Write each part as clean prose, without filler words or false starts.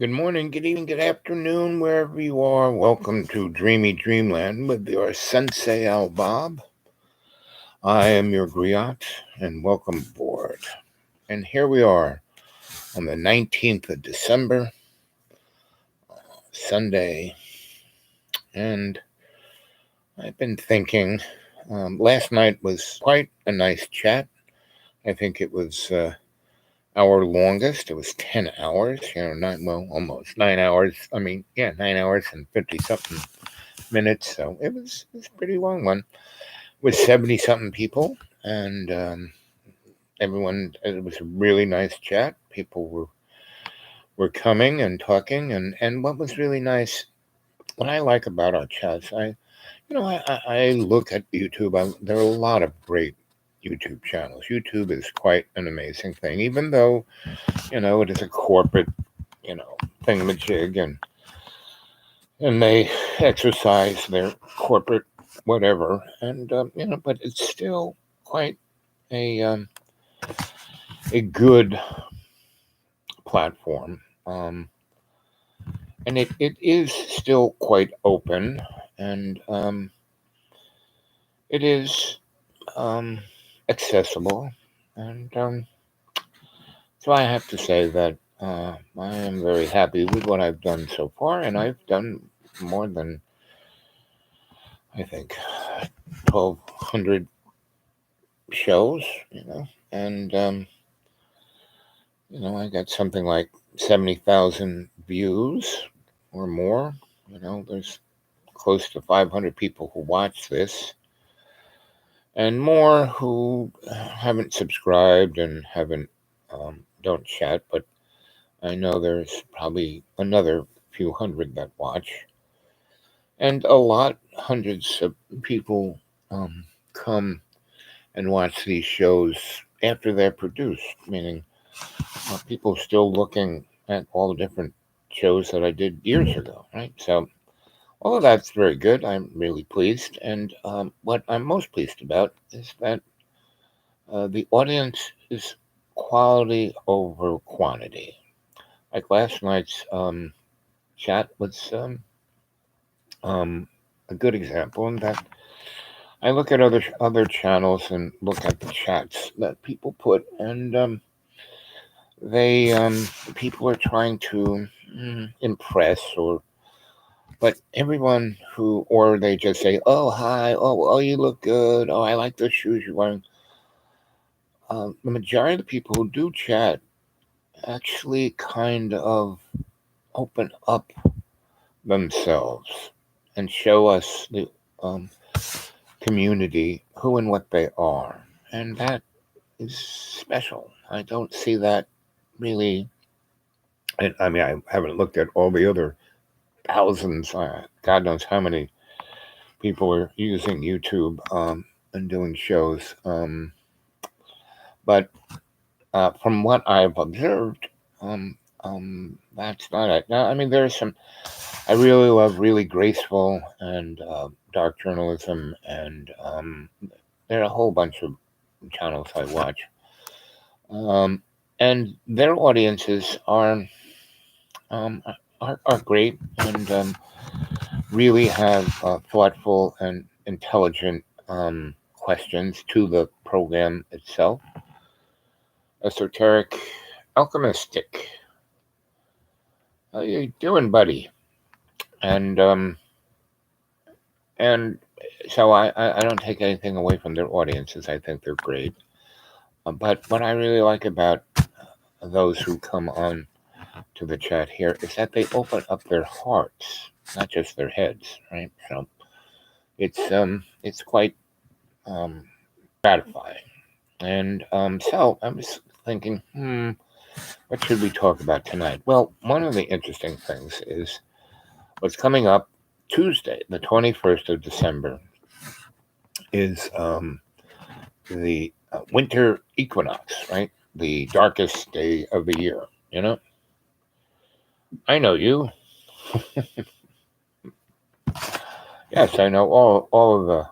Good morning, good evening, good afternoon, wherever you are. Welcome to Dreamy Dreamland with your Sensei Al Bob. I am your griot, and welcome aboard. And here we are on the 19th of December, Sunday, and I've been thinking. Last night was quite a nice chat. I think it was our longest. It was 10 hours, almost 9 hours. 9 hours and 50 something minutes. So it was a pretty long one with 70 something people. And everyone, it was a really nice chat. People were coming and talking. And what was really nice, what I like about our chats, I look at YouTube. There are a lot of great YouTube channels. YouTube is quite an amazing thing, even though, it is a corporate, you know, thingamajig, and they exercise their corporate whatever, and but it's still quite a good platform, and it is still quite open, and it is um, accessible, and so I have to say that I am very happy with what I've done so far, and I've done more than I think 1,200 shows, and I got something like 70,000 views or more. There's close to 500 people who watch this, and more who haven't subscribed and haven't don't chat. But I know there's probably another few hundred that watch, and hundreds of people come and watch these shows after they're produced, meaning people still looking at all the different shows that I did years ago, right? So all of that's very good. I'm really pleased, and what I'm most pleased about is that the audience is quality over quantity. Like last night's chat was um, a good example in that I look at other channels and look at the chats that people put, and they people are trying to impress, but everyone who, or they just say, oh hi, oh you look good, oh I like those shoes you're wearing. The majority of the people who do chat actually kind of open up themselves and show us the um, community who and what they are, and that is special. I don't see that really. And I mean, I haven't looked at all the other thousands, God knows how many people are using YouTube and doing shows. But from what I've observed, that's not it. Now, I mean, there's some. I really love really graceful and dark journalism, and there are a whole bunch of channels I watch, um, and their audiences um, are great and really have thoughtful and intelligent questions to the program itself. Esoteric, alchemistic. How you doing, buddy? And and so I don't take anything away from their audiences. I think they're great. But what I really like about those who come on to the chat here is that they open up their hearts, not just their heads, right? So it's quite um, gratifying. And so I was thinking, what should we talk about tonight? Well, one of the interesting things is what's coming up Tuesday, the 21st of December, is the winter equinox, right? The darkest day of the year. You know, I know you. Yes, I know all of the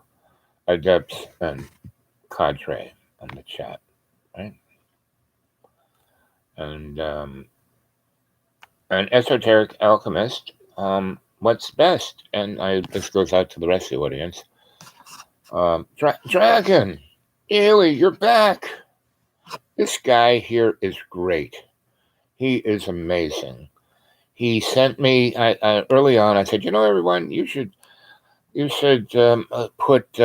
adepts and cadre on the chat, right? And an esoteric alchemist, what's best? And this goes out to the rest of the audience. Dragon, Ely, you're back. This guy here is great. He is amazing. He sent me early on. I said, everyone, you should put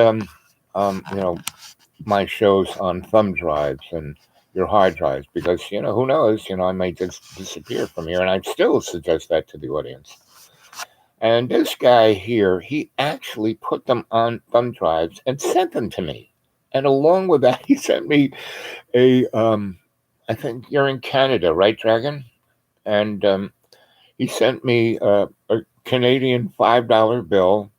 my shows on thumb drives and your hard drives because who knows, I may just disappear from here, and I still suggest that to the audience. And this guy here, he actually put them on thumb drives and sent them to me. And along with that, he sent me a I think you're in Canada, right, Dragon? And he sent me a Canadian $5 bill.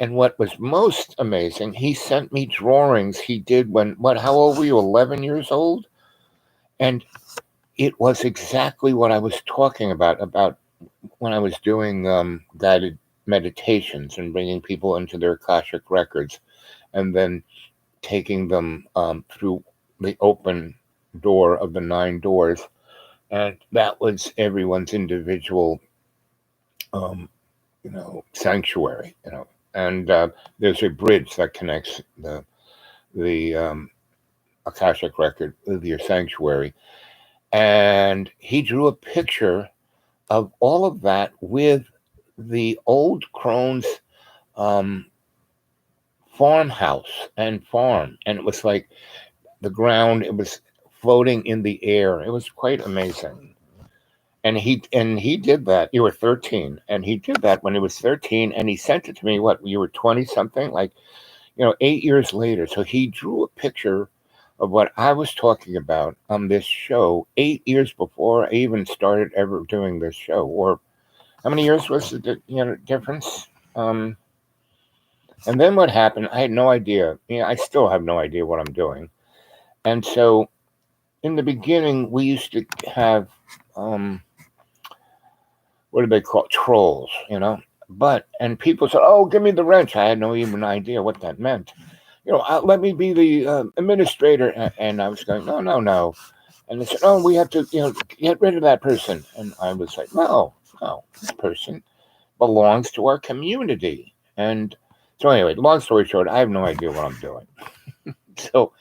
And what was most amazing, he sent me drawings he did how old were you? 11 years old? And it was exactly what I was talking about when I was doing guided meditations and bringing people into their Akashic records and then taking them through the open door of the 9 doors. And that was everyone's individual, sanctuary, and there's a bridge that connects the Akashic record with your sanctuary. And he drew a picture of all of that with the old crone's farmhouse and farm. And it was like the ground, it was floating in the air. It was quite amazing. And he did that. You were 13, and he did that when he was 13, and he sent it to me. What, you were 20 something, like 8 years later. So he drew a picture of what I was talking about on this show 8 years before I even started ever doing this show. Or how many years was the difference? And then what happened? I had no idea. I still have no idea what I'm doing. And so, in the beginning, we used to have what do they call it? Trolls, and people said, "Oh, give me the wrench." I had no even idea what that meant. Let me be the administrator. And I was going, no, no, no. And they said, "Oh, we have to, get rid of that person." And I was like, no, this person belongs to our community. And so anyway, long story short, I have no idea what I'm doing. So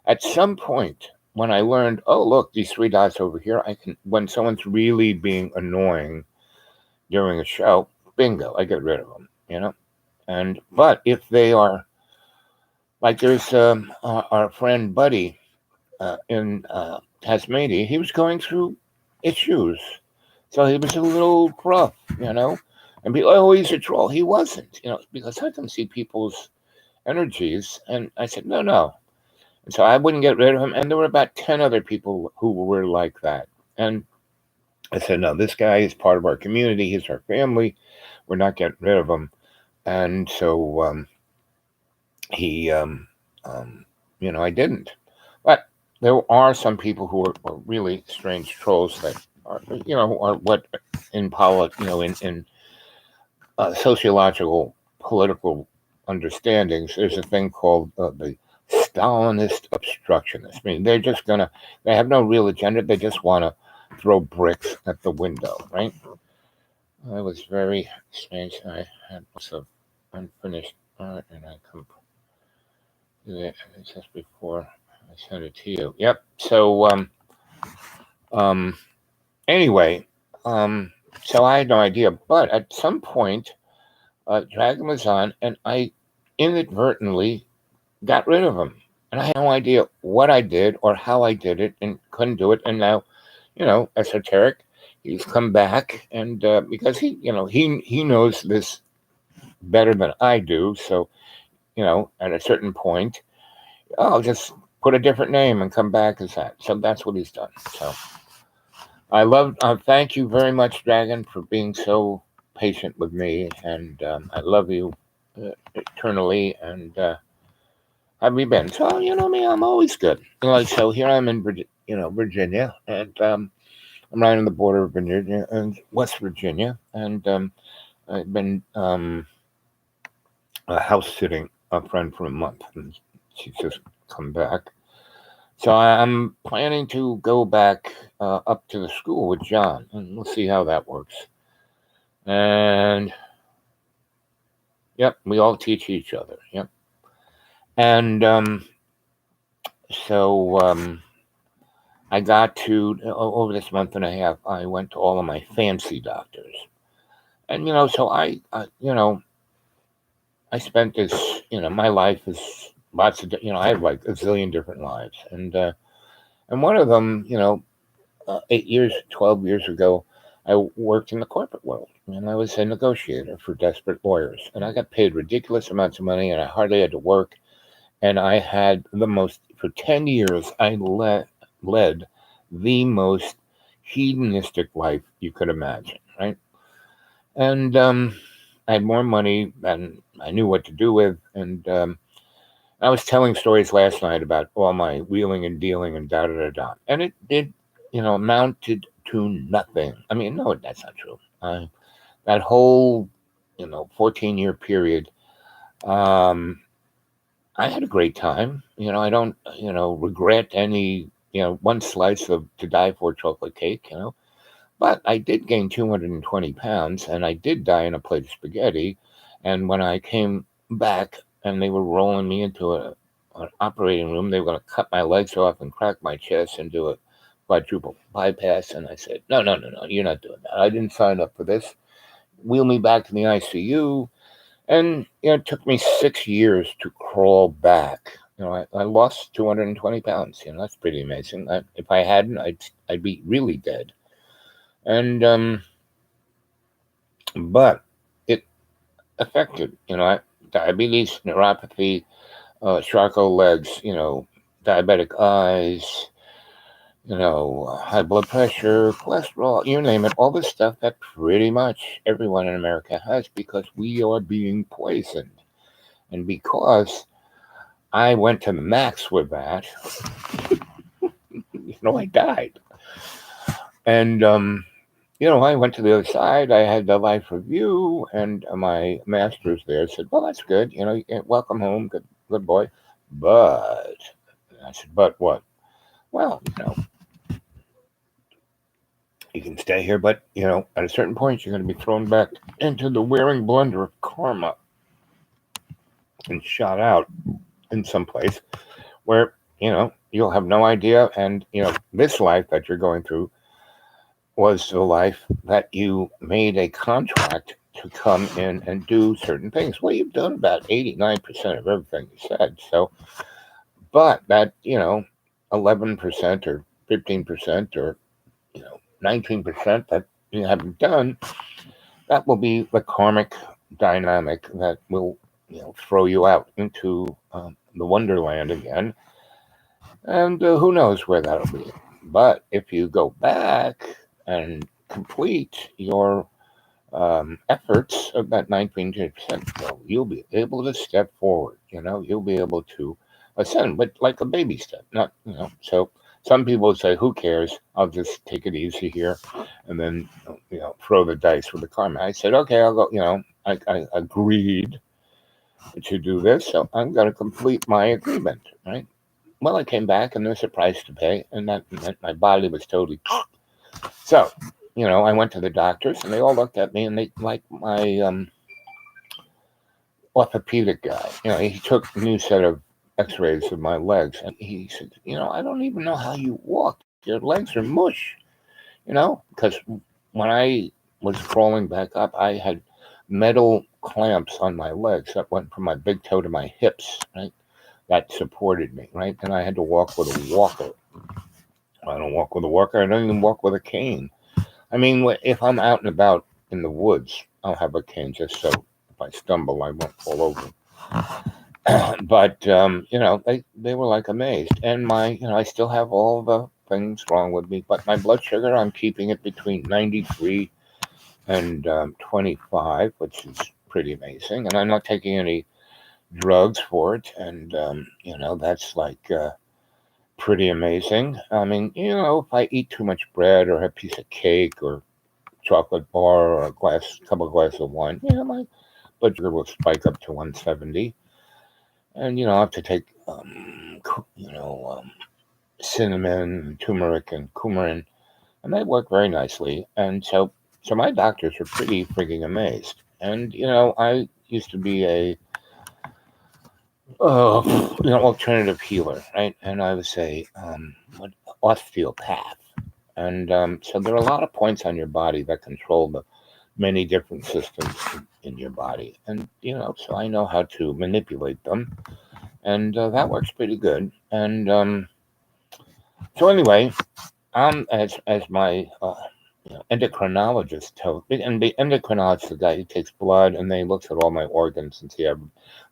at some point, when I learned, oh, look, these 3 dots over here, when someone's really being annoying during a show, bingo, I get rid of them, but if they are, like there's our friend Buddy in Tasmania, he was going through issues. So he was a little rough, and people, oh, he's a troll. He wasn't, because I can see people's energies. And I said, no, no. And so I wouldn't get rid of him. And there were about 10 other people who were like that. And I said, no, this guy is part of our community. He's our family. We're not getting rid of him. And so he, I didn't. But there are some people who are really strange trolls that are, are what in in sociological, political understandings, there's a thing called the Stalinist obstructionists. I mean, they have no real agenda. They just want to throw bricks at the window, right? It was very strange. I had some unfinished art, and I completed it just before I sent it to you. Yep. So, anyway, so I had no idea, but at some point, Dragon was on, and I inadvertently got rid of him, and I had no idea what I did or how I did it, and couldn't do it. And now, esoteric, he's come back, and because he knows this better than I do, so at a certain point, I'll just put a different name and come back as that. So that's what he's done. So thank you very much, Dragon, for being so patient with me, and I love you eternally. And how have you been? So me, I'm always good. So here I'm in Virginia, and I'm right on the border of Virginia and West Virginia, and I've been house sitting a friend for a month, and she's just come back. So I'm planning to go back up to the school with John, and we'll see how that works. And yep, we all teach each other. Yep. And so I got to over this month and a half. I went to all of my fancy doctors, and so I spent this. My life is lots of. I have like a zillion different lives, and one of them, 8 years, 12 years ago, I worked in the corporate world, and I was a negotiator for desperate lawyers, and I got paid ridiculous amounts of money, and I hardly had to work, and I had the most for 10 years. I led the most hedonistic life you could imagine, right? And I had more money than I knew what to do with, and I was telling stories last night about all my wheeling and dealing and da da da da, and it did, amounted to nothing. I mean, no, that's not true. That whole, 14-year period, um, I had a great time. I don't, regret any, one slice of to die for chocolate cake. But I did gain 220 pounds, and I did die in a plate of spaghetti. And when I came back and they were rolling me into an operating room, they were going to cut my legs off and crack my chest and do a quadruple bypass. And I said, no, no, no, no, you're not doing that. I didn't sign up for this. Wheel me back to the ICU. And it took me 6 years to crawl back. I lost 220 pounds. That's pretty amazing. If I hadn't, I'd be really dead. And but it affected, diabetes, neuropathy, Charcot legs, diabetic eyes, high blood pressure, cholesterol, you name it, all this stuff that pretty much everyone in America has because we are being poisoned. And because I went to the max with that, I died. And I went to the other side. I had the life review, and my master's there said, "Well, that's good. Welcome home, good boy." But I said, "But what?" Well, you can stay here, but at a certain point, you're going to be thrown back into the wearing blender of karma and shot out in some place where you'll have no idea. And this life that you're going through was the life that you made a contract to come in and do certain things. Well, you've done about 89% of everything you said. So, but that, 11% or 15% or, 19% that you haven't done, that will be the karmic dynamic that will, throw you out into the wonderland again. And who knows where that'll be. But if you go back and complete your efforts of that 19%, well, you'll be able to step forward. You'll be able to ascend, but like a baby step, not, So some people say, who cares? I'll just take it easy here and then, throw the dice with the karma. I said, okay, I'll go, I agreed to do this, so I'm going to complete my agreement, right? Well, I came back and there's a price to pay, and that meant my body was totally. So, I went to the doctors and they all looked at me and they like my orthopedic guy. He took a new set of x-rays of my legs and he said, I don't even know how you walk. Your legs are mush, because when I was crawling back up, I had metal clamps on my legs that went from my big toe to my hips, right? That supported me, right? And I had to walk with a walker. I don't walk with a walker. I don't even walk with a cane. I mean, if I'm out and about in the woods, I'll have a cane just so if I stumble, I won't fall over. But they were like amazed, and I still have all the things wrong with me, but my blood sugar, I'm keeping it between 93 and 25, which is pretty amazing, and I'm not taking any drugs for it, and that's like pretty amazing. I mean, if I eat too much bread or have a piece of cake or chocolate bar or a couple of glasses of wine, my blood sugar will spike up to 170. And, I have to take, cinnamon, turmeric, and coumarin, and they work very nicely. And so my doctors are pretty freaking amazed. And I used to be a alternative healer, right? And I was a osteopath. And so there are a lot of points on your body that control the many different systems in your body. And, so I know how to manipulate them. And that works pretty good. And so anyway, as my endocrinologist tells me, and the endocrinologist is the guy who takes blood and then he looks at all my organs and see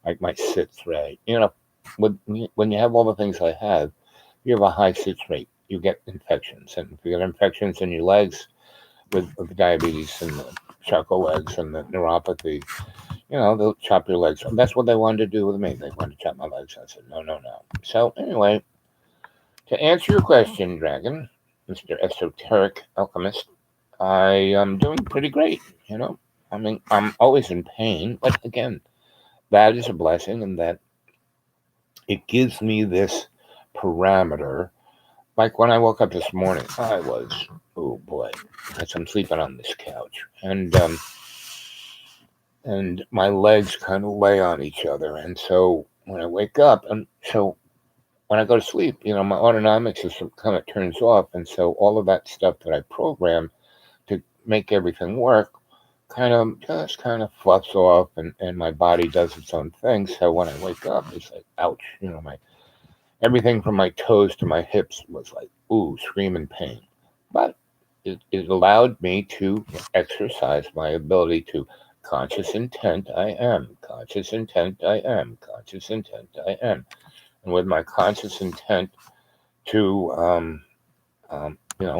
like my sits rate. When you have all the things I have, you have a high sits rate. You get infections, and if you get infections in your legs with the diabetes and the charcoal legs and the neuropathy, they'll chop your legs. And that's what they wanted to do with me. They wanted to chop my legs. I said, no, no, no. So anyway, to answer your question, Dragon, Mr. Esoteric Alchemist, I am doing pretty great. I mean, I'm always in pain, but again, that is a blessing, and that it gives me this parameter. Like when I woke up this morning, oh boy, as I'm sleeping on this couch, and my legs kind of lay on each other, and so when I wake up, and so when I go to sleep, my autonomic system kind of turns off, and so all of that stuff that I program to make everything work kind of fluffs off, and my body does its own thing. So when I wake up, it's like, ouch, my everything from my toes to my hips was like, ooh, screaming pain. But it allowed me to exercise my ability to conscious intent, I am, conscious intent, I am, conscious intent, I am. And with my conscious intent to, you know,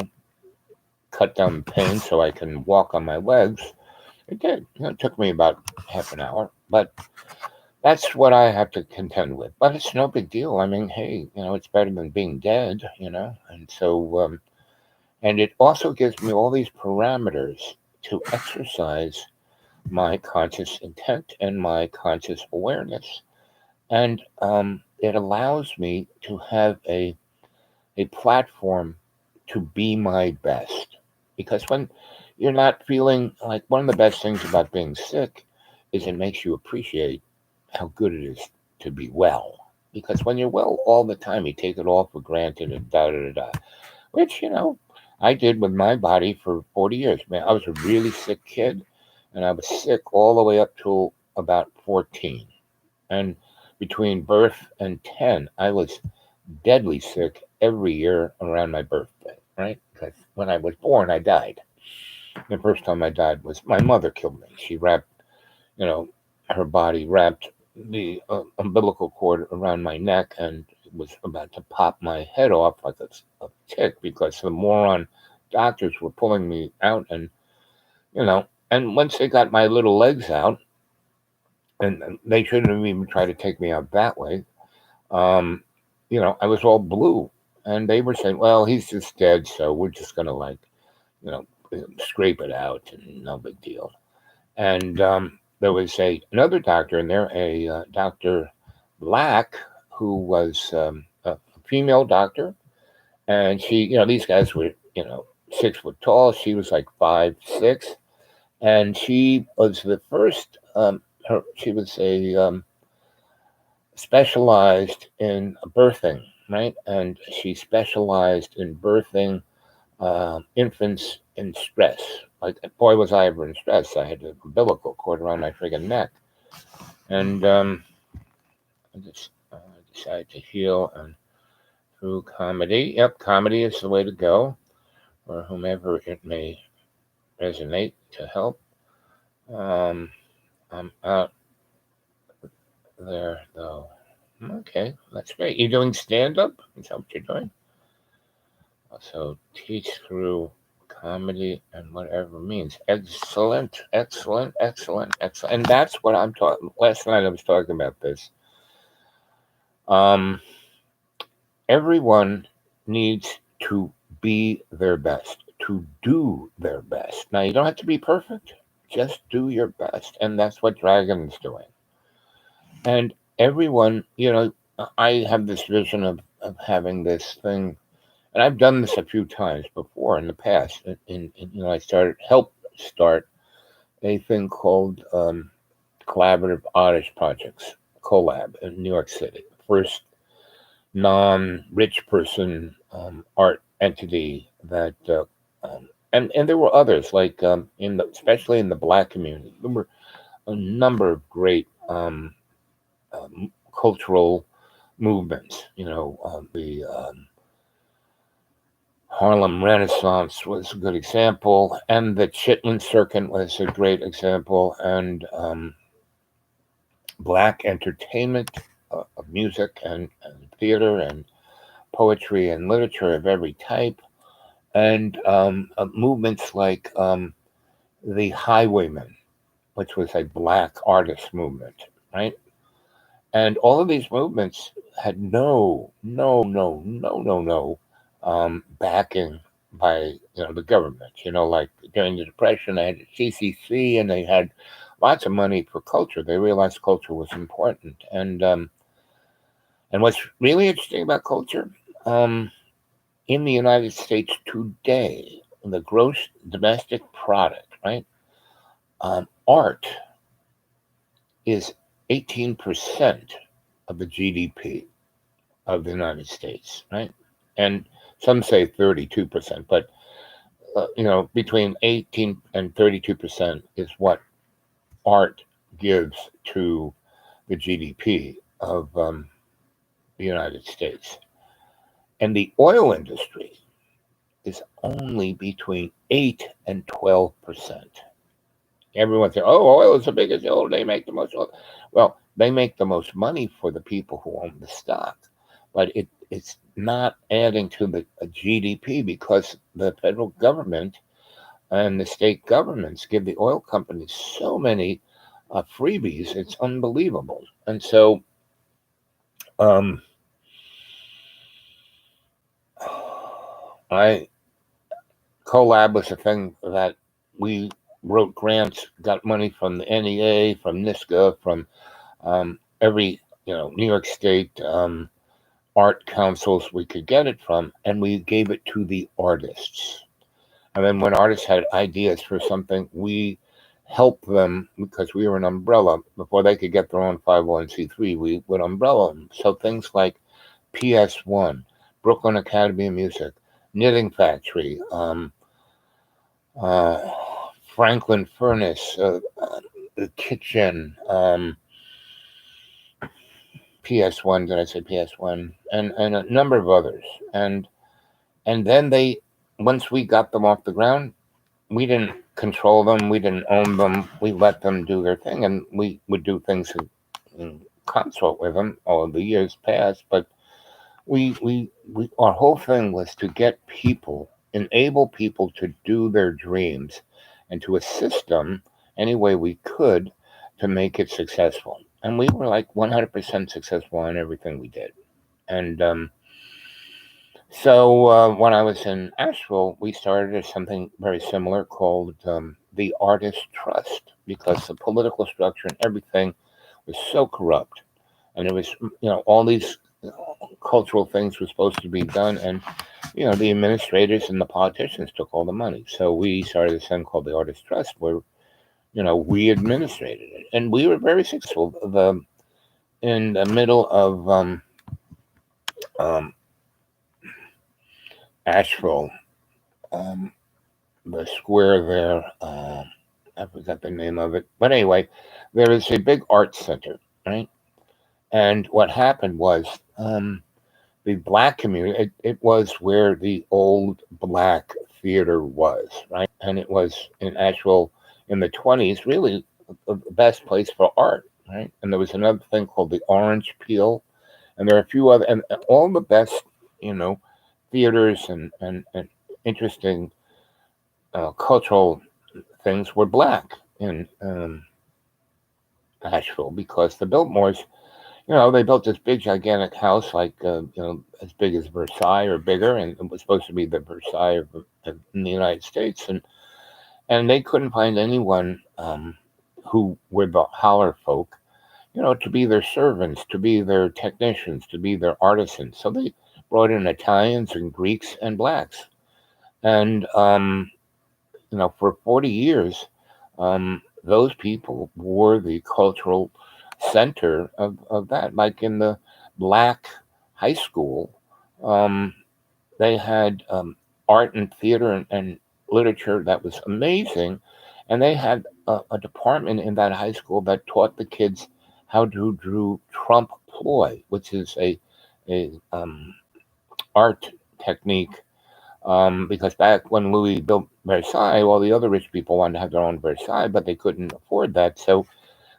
cut down pain so I can walk on my legs, it did. It took me about half an hour, but that's what I have to contend with. But it's no big deal. I mean, hey, it's better than being dead, And so, and it also gives me all these parameters to exercise my conscious intent and my conscious awareness. And it allows me to have a platform to be my best. Because when you're not feeling like one of the best things about being sick is it makes you appreciate how good it is to be well. Because when you're well all the time, you take it all for granted and da da da da. Which, I did with my body for 40 years. Man, I was a really sick kid, and I was sick all the way up till about 14. And between birth and 10, I was deadly sick every year around my birthday, right? Because when I was born, I died. The first time I died was my mother killed me. She wrapped, you know, her body wrapped the umbilical cord around my neck and was about to pop my head off like a tick because the moron doctors were pulling me out and once they got my little legs out, and they shouldn't have even tried to take me out that way, um, I was all blue. And they were saying, well, he's just dead, so we're just going to, like, you know, scrape it out and no big deal. And there was another doctor in there, a Dr. Black, who was a female doctor. And she, these guys were, 6 foot tall. She was like 5'6". And she was the first, she was a specialized in birthing, right? And she specialized in birthing infants in stress. Like, boy, was I ever in stress. I had an umbilical cord around my friggin' neck. And I just decided to heal and through comedy. Yep, comedy is the way to go, or whomever it may resonate to help. I'm out there, though. Okay, that's great. You doing stand-up? Is that what you're doing? Also, teach through comedy and whatever means. Excellent, excellent, excellent, excellent. And that's what I'm talking. Last night I was talking about this. Everyone needs to be their best, to do their best. Now, you don't have to be perfect. Just do your best. And that's what Dragon's doing. And everyone, I have this vision of having this thing And I've done this a few times before in the past. I helped start a thing called Collaborative Artist Projects, Collab, in New York City. First non-rich person art entity that, and there were others like especially in the Black community. There were a number of great cultural movements. The Harlem Renaissance was a good example, and the Chitlin Circuit was a great example, and Black entertainment of music and theater and poetry and literature of every type, and movements like the Highwaymen, which was a Black artist movement, right? And all of these movements had no backing by the government. Like during the Depression, they had the CCC, and they had lots of money for culture. They realized culture was important, and what's really interesting about culture, in the United States today, the gross domestic product, right? Art is 18% of the GDP of the United States, right? And some say 32%, but between 18 and 32% is what art gives to the GDP of the United States. And the oil industry is only between 8 and 12%. Everyone says, "Oh, oil is the biggest. Oh, they make the most oil." Well, they make the most money for the people who own the stock, but it's not adding to the GDP because the federal government and the state governments give the oil companies so many freebies. It's unbelievable. And so, I Collab was a thing that we wrote grants, got money from the NEA, from NISCA, from every New York State art councils we could get it from, and we gave it to the artists. And then when artists had ideas for something, we helped them because we were an umbrella. Before they could get their own 501c3, we would umbrella them. So things like PS1, Brooklyn Academy of Music, Knitting Factory, Franklin Furnace, the Kitchen, PS1, did I say PS1? And a number of others. And then once we got them off the ground, we didn't control them, we didn't own them, we let them do their thing, and we would do things in consult with them all of the years past. But our whole thing was to enable people to do their dreams and to assist them any way we could to make it successful. And we were like 100% successful in everything we did. And so when I was in Asheville, we started something very similar called the Artist Trust, because the political structure and everything was so corrupt. And it was, all these cultural things were supposed to be done, and the administrators and the politicians took all the money. So we started this thing called the Artist Trust, where we administrated it, and we were very successful. In the middle of Asheville, the square there, I forgot the name of it, but anyway, there is a big art center, right? And what happened was, the Black community, it was where the old Black theater was, right? And it was in Asheville in the 20s, really the best place for art, right? And there was another thing called the Orange Peel, and there are a few other, and all the best, theaters and interesting cultural things were Black in Asheville, because the Biltmores, they built this big, gigantic house, like, as big as Versailles or bigger, and it was supposed to be the Versailles in the United States. And they couldn't find anyone who were the holler folk, to be their servants, to be their technicians, to be their artisans. So they brought in Italians and Greeks and blacks. And, for 40 years, those people were the cultural center of that. Like in the black high school, um, they had art and theater and literature that was amazing. And they had a department in that high school that taught the kids how to do trompe l'oeil, which is a art technique. Because back when Louis built Versailles, all the other rich people wanted to have their own Versailles, but they couldn't afford that. So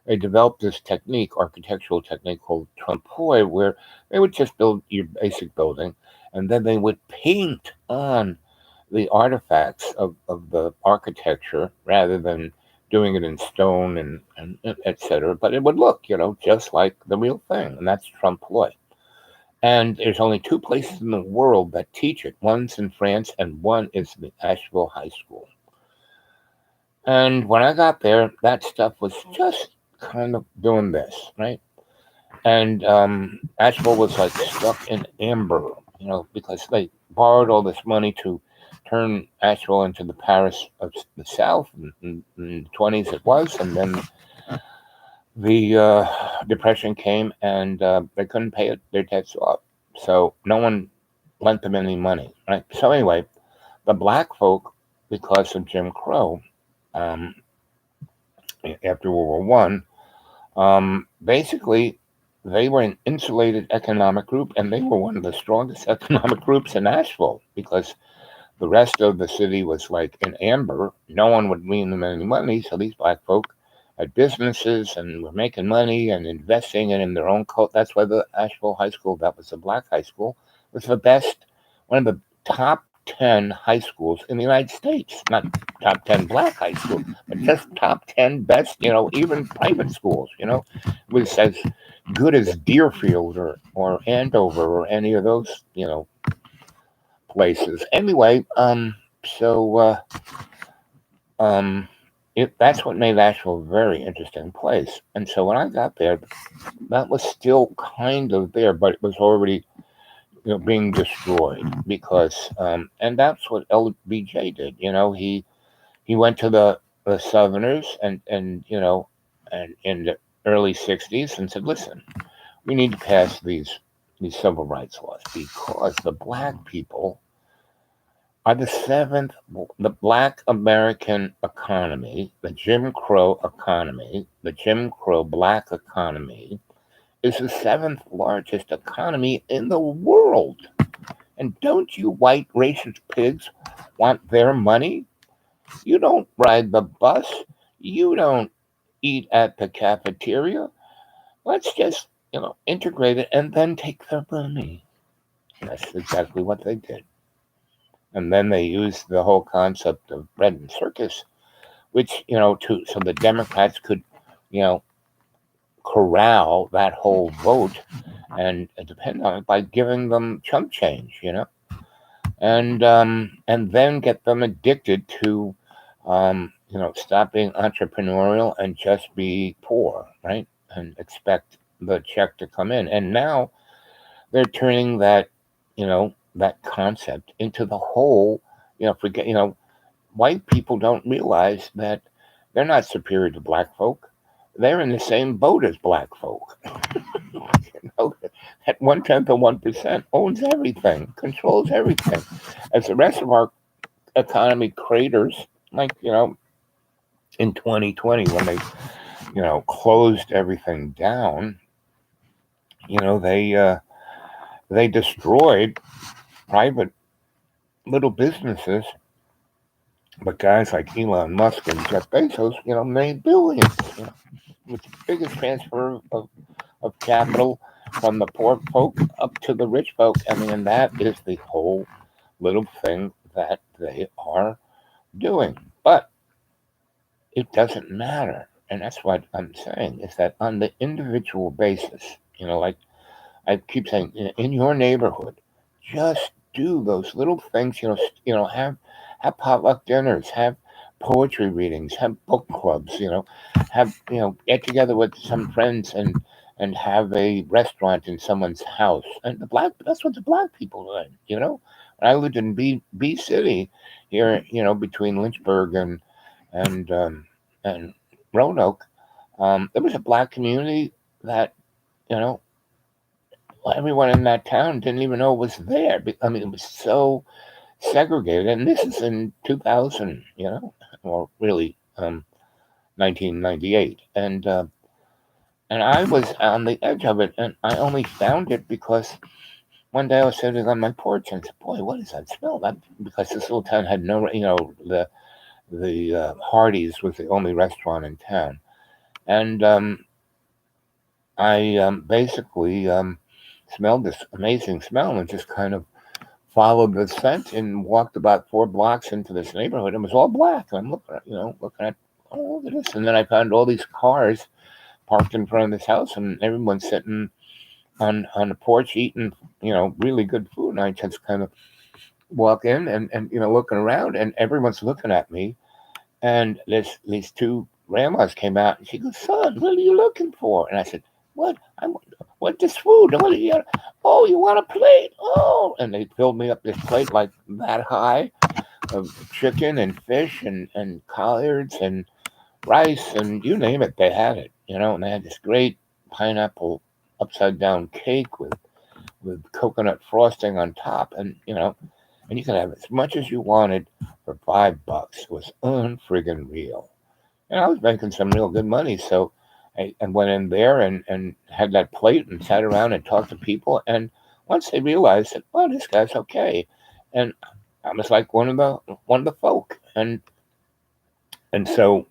they developed this technique, architectural technique called trompe l'oeil, where they would just build your basic building, and then they would paint on the artifacts of the architecture rather than doing it in stone and et cetera. But it would look, just like the real thing, and that's trompe l'oeil. And there's only two places in the world that teach it. One's in France, and one is the Asheville High School. And when I got there, that stuff was just kind of doing this, right? And Asheville was like stuck in amber, because they borrowed all this money to turn Asheville into the Paris of the South. In the 20s it was, and then the Depression came, and they couldn't pay their debts off. So no one lent them any money, right? So anyway, the black folk, because of Jim Crow, um, after World War One, basically they were an insulated economic group, and they were one of the strongest economic groups in Asheville because the rest of the city was like in amber. No one would lend them any money, so these black folk had businesses and were making money and investing in their own cult. That's why the Asheville High School, that was a black high school, was the best, one of the top 10 high schools in the United States. Not top 10 black high schools, but just top 10 best, even private schools, it was as good as Deerfield or Andover or any of those, places. Anyway, so that's what made Asheville a very interesting place. And so when I got there, that was still kind of there, but it was already being destroyed because, and that's what LBJ did. He went to the Southerners and in the early '60s and said, "Listen, we need to pass these civil rights laws because the black people are the black American economy, the Jim Crow economy, the Jim Crow black economy is the seventh largest economy in the world. And don't you white racist pigs want their money? You don't ride the bus. You don't eat at the cafeteria. Let's just, integrate it and then take their money." And that's exactly what they did. And then they used the whole concept of bread and circus, which, so the Democrats could, corral that whole vote and depend on it by giving them chump change, and then get them addicted to, stop being entrepreneurial and just be poor, right? And expect the check to come in. And now they're turning that, that concept into the whole, forget, white people don't realize that they're not superior to black folk. They're in the same boat as black folk. That 1/10 of 1% owns everything, controls everything. As the rest of our economy craters, like, in 2020 when they, closed everything down, they destroyed private little businesses. But guys like Elon Musk and Jeff Bezos, made billions. With the biggest transfer of capital from the poor folk up to the rich folk. I mean, and that is the whole little thing that they are doing. But it doesn't matter. And that's what I'm saying is that on the individual basis, like I keep saying, in your neighborhood, just do those little things, have potluck dinners, have poetry readings, have book clubs, have, get together with some friends and have a restaurant in someone's house. And that's what the black people did. When I lived in B City here, between Lynchburg and Roanoke, there was a black community that, you know, everyone in that town didn't even know was there. I mean, it was so segregated. And this is in 2000, or really 1998. And I was on the edge of it, and I only found it because one day I was sitting on my porch and I said, "Boy, what is that smell?" Because this little town had no, the Hardee's was the only restaurant in town, and I basically smelled this amazing smell and just kind of followed the scent and walked about 4 blocks into this neighborhood. And it was all black. And I'm looking at, oh, look at this. And then I found all these cars parked in front of this house, and everyone's sitting on the porch eating, really good food. And I just kind of walk in and looking around, and everyone's looking at me. And these two grandmas came out, and she goes, "Son, what are you looking for?" And I said, "What? What this food? What do you? Oh, you want a plate? Oh!" And they filled me up this plate like that high of chicken and fish and collards and rice and you name it, they had it. And they had this great pineapple upside down cake with coconut frosting on top, and you could have as much as you wanted for $5. It was unfriggin' real. And I was making some real good money, so I went in there and had that plate and sat around and talked to people. And once they realized that, well, this guy's okay, and I was like one of the folk, and so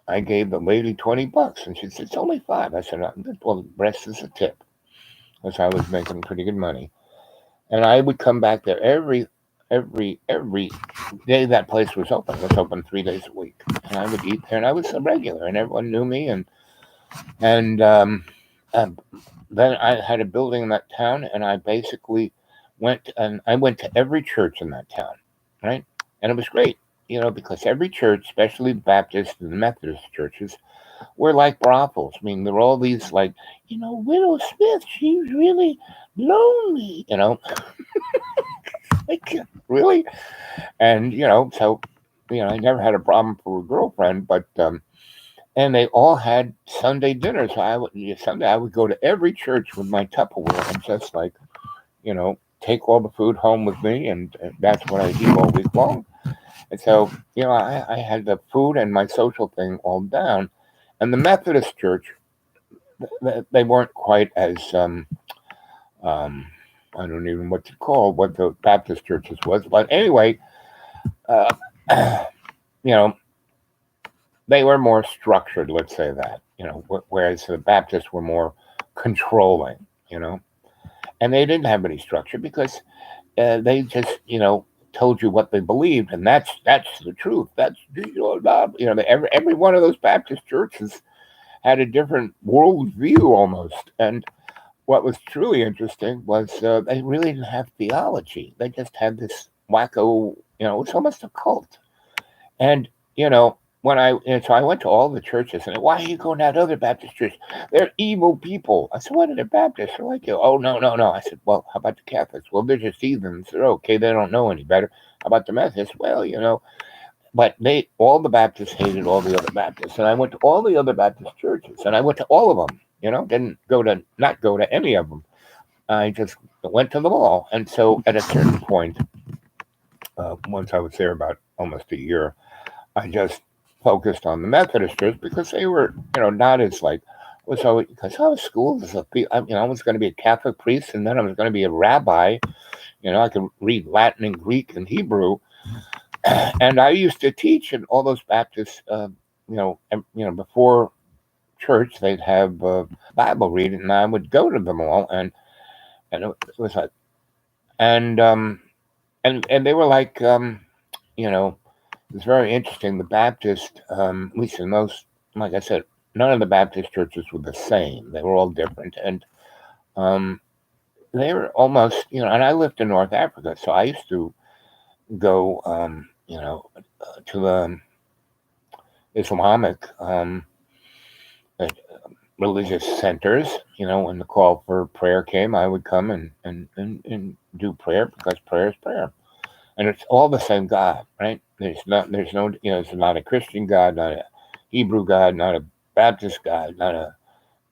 I gave the lady $20, and she said, "It's only 5." I said, "Well, the rest is a tip," because I was making pretty good money. And I would come back there every day that place was open. It was open 3 days a week, and I would eat there, and I was a regular, and everyone knew me. And then I had a building in that town, and I basically went to every church in that town, right? And it was great, because every church, especially the Baptist and the Methodist churches, were like brothels. I mean, there were all these like, Widow Smith, she's really lonely, like really. And so I never had a problem for a girlfriend, but and they all had Sunday dinners. Sunday I would go to every church with my Tupperware and just like take all the food home with me, and that's what I eat all week long. And so I had the food and my social thing all down. And the Methodist church, they weren't quite as um, I don't even what to call what the Baptist churches was, but anyway, uh, you know, they were more structured. Let's say that, whereas the Baptists were more controlling, you know, and they didn't have any structure because they just, told you what they believed, and that's the truth. That's every one of those Baptist churches had a different worldview almost. And what was truly interesting was they really didn't have theology. They just had this wacko, it's almost a cult. And, when so I went to all the churches, and why are you going to that other Baptist church? They're evil people. I said, what are the Baptists? They're like, oh, no, no, no. I said, well, how about the Catholics? Well, they're just heathens. They're okay. They don't know any better. How about the Methodists? Well, but all the Baptists hated all the other Baptists. And I went to all the other Baptist churches, and I went to all of them, didn't not go to any of them. I just went to them all. And so at a certain point, once I was there about almost a year, I just focused on the Methodist church because they were, not as like, so because I was schooled as I was going to be a Catholic priest, and then I was going to be a rabbi. I could read Latin and Greek and Hebrew, and I used to teach in all those Baptists. Before church, they'd have Bible reading, and I would go to them all, and it was like, and and they were like, it's very interesting. The Baptist, at least in those, like I said, none of the Baptist churches were the same. They were all different, and um, they were almost, and I lived in North Africa, so I used to go, to the Islamic uh, religious centers. When the call for prayer came, I would come and do prayer because prayer is prayer. And it's all the same God, right? It's not a Christian God, not a Hebrew God, not a Baptist God, not a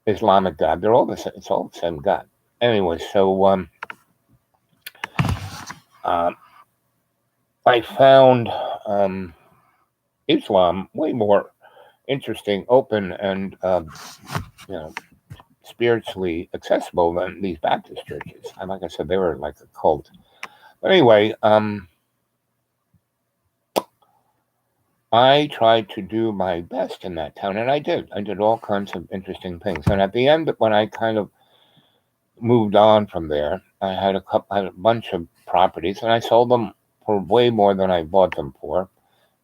Islamic God. They're all the same. It's all the same God. Anyway, so I found Islam way more interesting, open, and spiritually accessible than these Baptist churches. And like I said, they were like a cult. But anyway, I tried to do my best in that town, and I did. I did all kinds of interesting things. And at the end, when I kind of moved on from there, I had a bunch of properties, and I sold them for way more than I bought them for.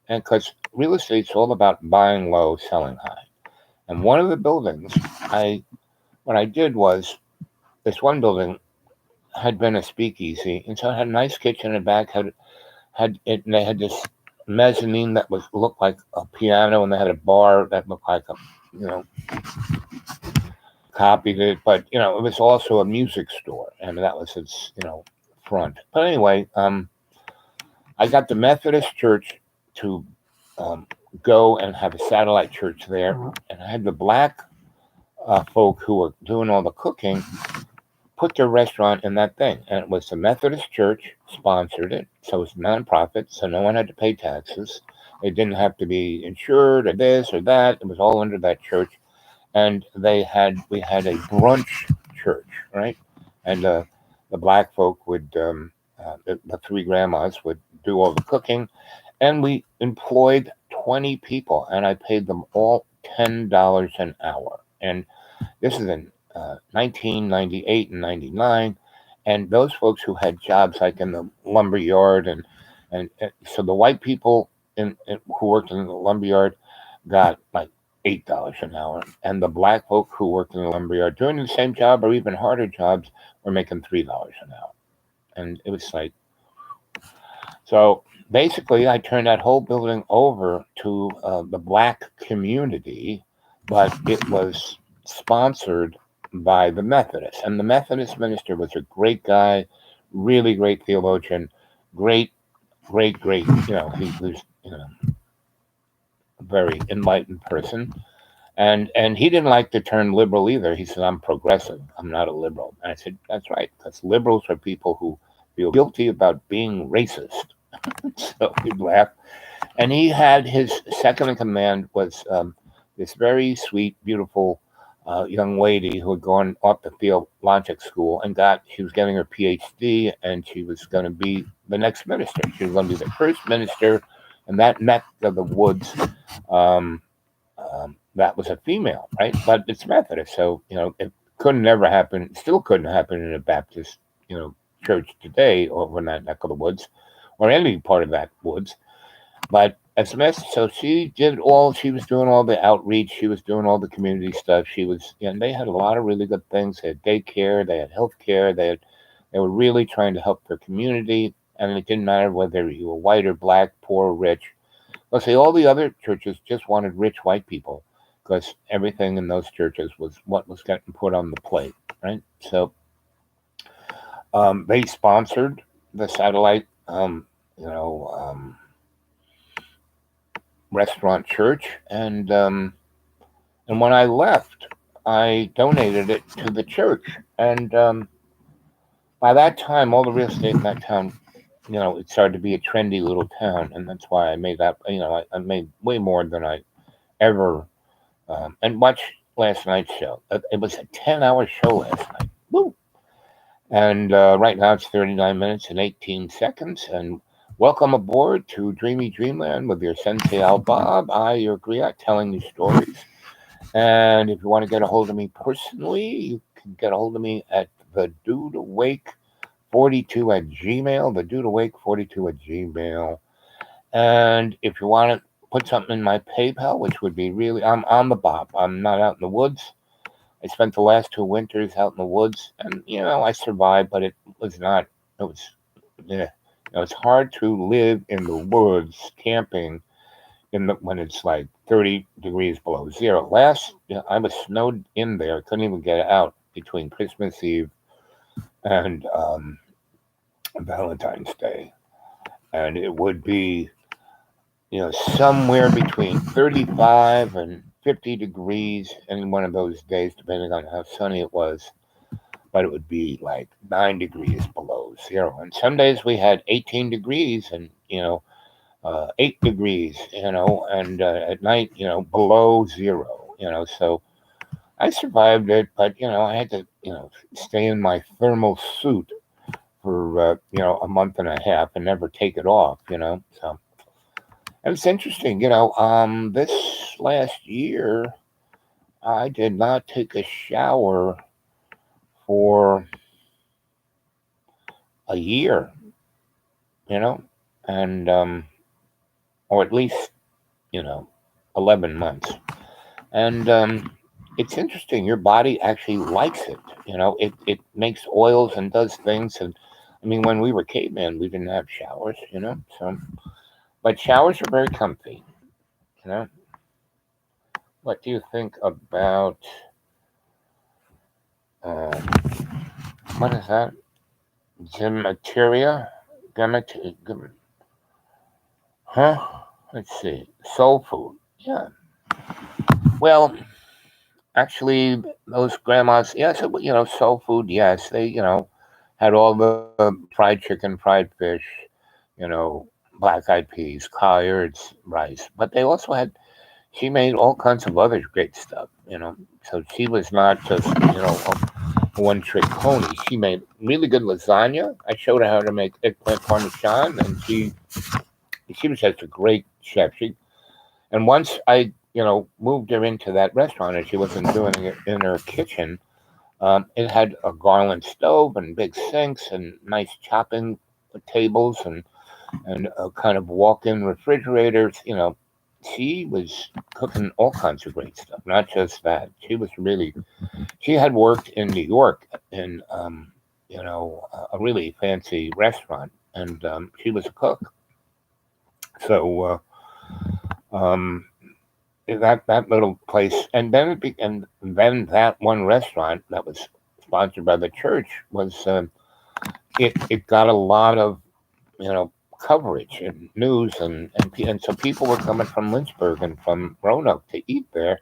And because real estate's all about buying low, selling high. And one of the buildings, what I did was, this one building had been a speakeasy, and so it had a nice kitchen in the back. And they had this mezzanine that looked like a piano, and they had a bar that looked like copied it, but it was also a music store, and that was its front. But anyway, I got the Methodist Church to go and have a satellite church there, and I had the black folk who were doing all the cooking put their restaurant in that thing, and it was the Methodist Church sponsored it, so it's nonprofit, so no one had to pay taxes. They didn't have to be insured or this or that. It was all under that church, and we had a brunch church, right? And the black folk would, the three grandmas would do all the cooking, and we employed 20 people, and I paid them all $10 an hour, and this is in 1998 and 99, and those folks who had jobs like in the lumber yard, and so the white people who worked in the lumber yard got like $8 an hour, and the black folk who worked in the lumber yard doing the same job or even harder jobs were making $3 an hour, and it was like, so basically I turned that whole building over to the black community, but it was sponsored by the Methodists. And the Methodist minister was a great guy, really great theologian, great, he was, a very enlightened person. And he didn't like the term liberal either. He said, I'm progressive. I'm not a liberal. And I said, that's right, because liberals are people who feel guilty about being racist. So he'd laugh. And he had his second in command was this very sweet, beautiful young lady who had gone off the theologic school and she was getting her PhD, and she was going to be the next minister. She was going to be the first minister in that neck of the woods. That was a female, right? But it's Methodist, so it couldn't ever happen. Still couldn't happen in a Baptist, church today over in that neck of the woods, or any part of that woods. But as a message, so she was doing all the outreach, she was doing all the community stuff. And they had a lot of really good things. They had daycare, they had health care, they were really trying to help their community, and it didn't matter whether you were white or black, poor or rich. Let's say all the other churches just wanted rich white people, because everything in those churches was what was getting put on the plate, right? So they sponsored the satellite, restaurant church, and when I left, I donated it to the church, and by that time, all the real estate in that town, it started to be a trendy little town, and that's why I made that. I made way more than I ever. And watch last night's show. It was a 10-hour show last night. Woo! And right now it's 39 minutes and 18 seconds, and welcome aboard to Dreamy Dreamland with your Sensei Al Bob. Your griot, telling you stories. And if you want to get a hold of me personally, you can get a hold of me at the Dude Awake 42 at Gmail. The Dude Awake 42 at Gmail. And if you want to put something in my PayPal, which would be really, I'm on the Bob. I'm not out in the woods. I spent the last 2 winters out in the woods, and I survived, but it was not. It was, yeah. It's hard to live in the woods camping when it's like 30 degrees below zero. I was snowed in there, couldn't even get out between Christmas Eve and Valentine's Day, and it would be somewhere between 35 and 50 degrees any one of those days, depending on how sunny it was. But it would be like 9 degrees below zero, and some days we had 18 degrees and 8 degrees, and at night, below zero, so I survived it, but I had to, stay in my thermal suit for a month and a half and never take it off, so it was interesting, this last year I did not take a shower for a year, you know, and or at least, you know, 11 months. And it's interesting. Your body actually likes it. It makes oils and does things. And I mean, when we were cavemen, we didn't have showers. So but showers are very comfy. You know, what do you think about uh, what is that? Gemateria? Gemat- gem- huh? Let's see. Soul food. Yeah. Well, actually, those grandmas, yes, soul food, yes, they, had all the fried chicken, fried fish, black eyed peas, collards, rice. But they also she made all kinds of other great stuff, So she was not just, a one trick pony. She made really good lasagna. I showed her how to make eggplant parmesan, and she was just a great chef. And once I, moved her into that restaurant and she wasn't doing it in her kitchen, it had a Garland stove and big sinks and nice chopping tables and a kind of walk-in refrigerators. She was cooking all kinds of great stuff. Not just that. She had worked in New York in, a really fancy restaurant, and she was a cook. So um, that little place, and then that one restaurant that was sponsored by the church was it got a lot of coverage and news, and so people were coming from Lynchburg and from Roanoke to eat there,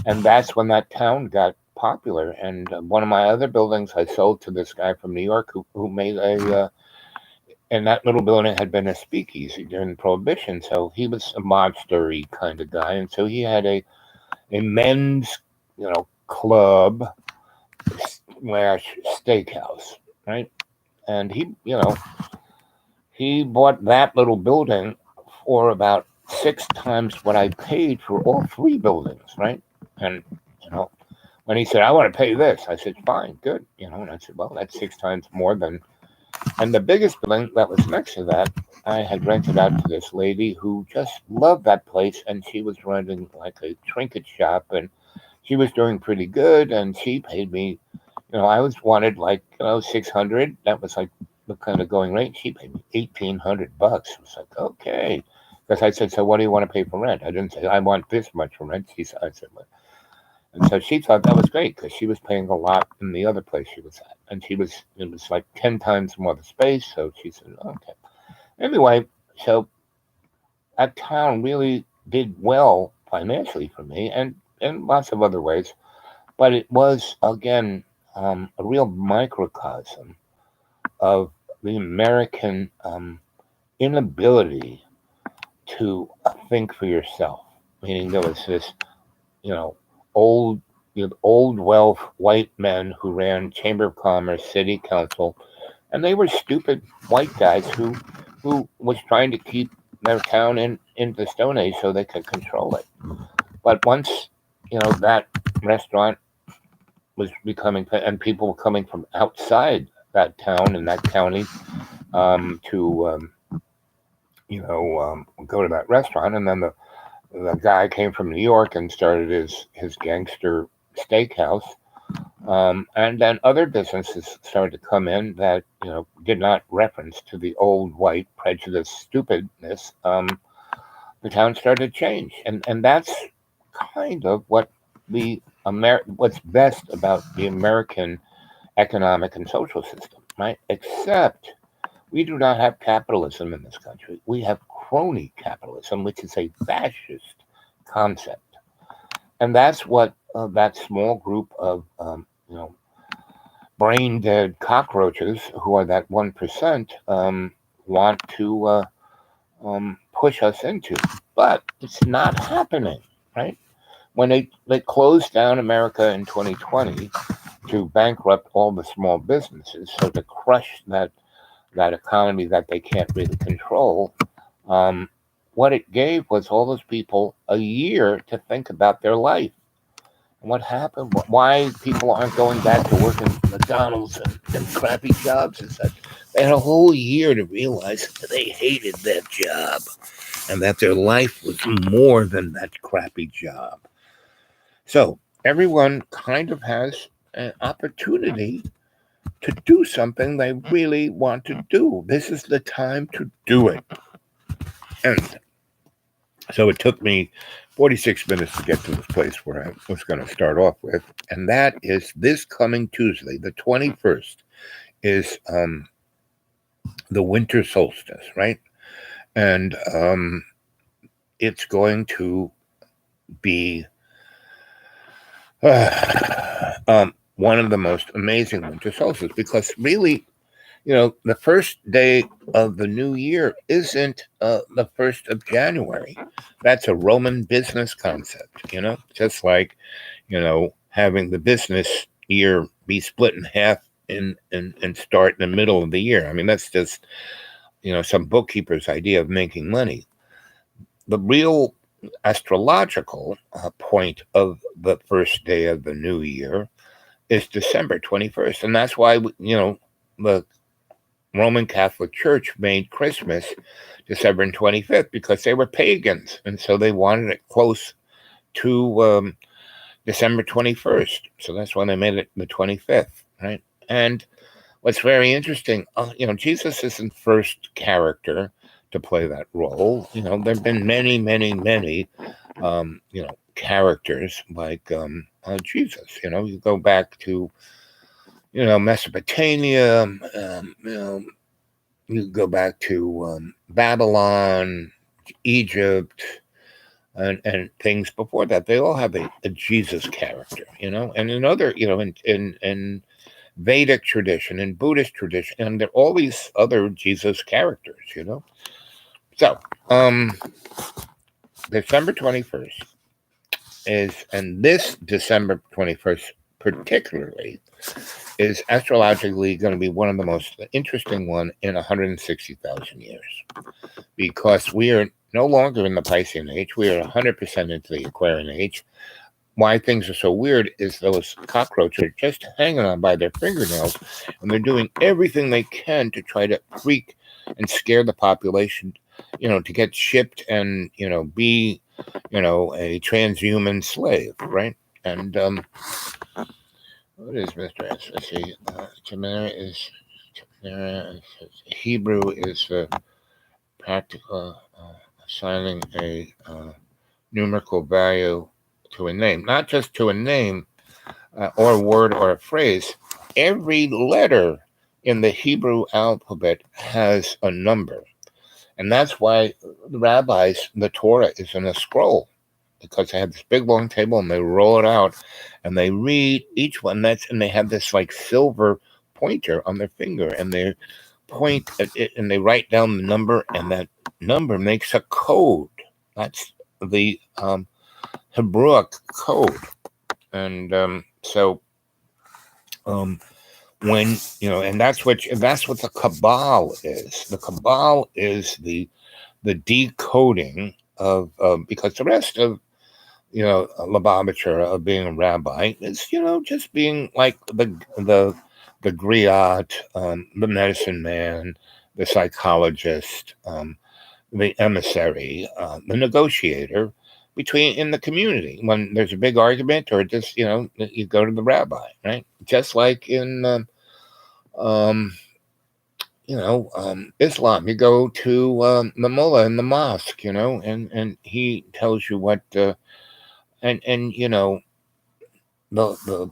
and that's when that town got popular. And one of my other buildings I sold to this guy from New York who made and that little building had been a speakeasy during Prohibition, so he was a mobster-y kind of guy, and so he had a men's, club slash steakhouse, right? And he bought that little building for about 6 times what I paid for all three buildings, right? And you know, when he said I want to pay this, I said fine, good, and I said, well, that's 6 times more than. And the biggest building that was next to that, I had rented out to this lady who just loved that place, and she was running like a trinket shop, and she was doing pretty good, and she paid me. I was wanted like 600. That was like the kind of going rate. She paid me $1,800. It was like okay, because I said, so what do you want to pay for rent? I didn't say I want this much for rent. I said, "Well," and so she thought that was great because she was paying a lot in the other place she was at, and it was like 10 times more the space. So she said, okay. Anyway, so that town really did well financially for me, and in lots of other ways. But it was again a real microcosm of the American inability to think for yourself. Meaning there was this, you know, old, old wealth white men who ran Chamber of Commerce, City Council, and they were stupid white guys who was trying to keep their town in the Stone Age so they could control it. But once that restaurant was becoming, and people were coming from outside that town and that county to go to that restaurant, and then the guy came from New York and started his gangster steakhouse, and then other businesses started to come in that did not reference to the old white prejudice stupidness, the town started to change, and that's kind of what's best about the American economic and social system, right? Except we do not have capitalism in this country. We have crony capitalism, which is a fascist concept, and that's what that small group of brain dead cockroaches who are that 1% want to push us into. But it's not happening, right? When they closed down America in 2020 to bankrupt all the small businesses, so to crush that economy that they can't really control, um, what it gave was all those people a year to think about their life. And what happened? Why people aren't going back to work in McDonald's and crappy jobs and such? They had a whole year to realize that they hated that job and that their life was more than that crappy job. So everyone kind of has an opportunity to do something they really want to do. This is the time to do it. And so it took me 46 minutes to get to this place where I was going to start off with. And that is this coming Tuesday, the 21st, is the winter solstice, right? And it's going to be one of the most amazing winter solstices because really, the first day of the new year isn't the 1st of January. That's a Roman business concept, just like, having the business year be split in half and start in the middle of the year. I mean, that's just, some bookkeeper's idea of making money. The real astrological point of the first day of the new year is December 21st. And that's why, the Roman Catholic Church made Christmas December 25th because they were pagans. And so they wanted it close to December 21st. So that's why they made it the 25th, right? And what's very interesting, Jesus isn't first character to play that role. There have been many, many, many, characters like Jesus. You go back to, Mesopotamia, you go back to Babylon, Egypt, and things before that. They all have a Jesus character, and in other, in Vedic tradition and Buddhist tradition, and there are all these other Jesus characters, So, December 21st and this December 21st particularly, is astrologically going to be one of the most interesting one in 160,000 years, because we are no longer in the Piscean age. We are 100% into the Aquarian age. Why things are so weird is those cockroaches are just hanging on by their fingernails, and they're doing everything they can to try to freak and scare the population, to get shipped and, be, a transhuman slave, right? And what is Mr. S? Let's see. Chimera is Hebrew is practical assigning a numerical value to a name, not just to a name or a word or a phrase. Every letter in the Hebrew alphabet has a number. And that's why the rabbis, the Torah is in a scroll, because they have this big long table and they roll it out and they read each one. And they have this like silver pointer on their finger, and they point at it and they write down the number, and that number makes a code. That's the Hebraic code. And when and that's what the Kabbalah is. The Kabbalah is the decoding of because the rest of Lubavitcher of being a rabbi is just being like the griot, the medicine man, the psychologist, the emissary, the negotiator in the community when there's a big argument, or just you go to the rabbi, right? Just like in Islam. You go to the mullah in the mosque, and he tells you what, and the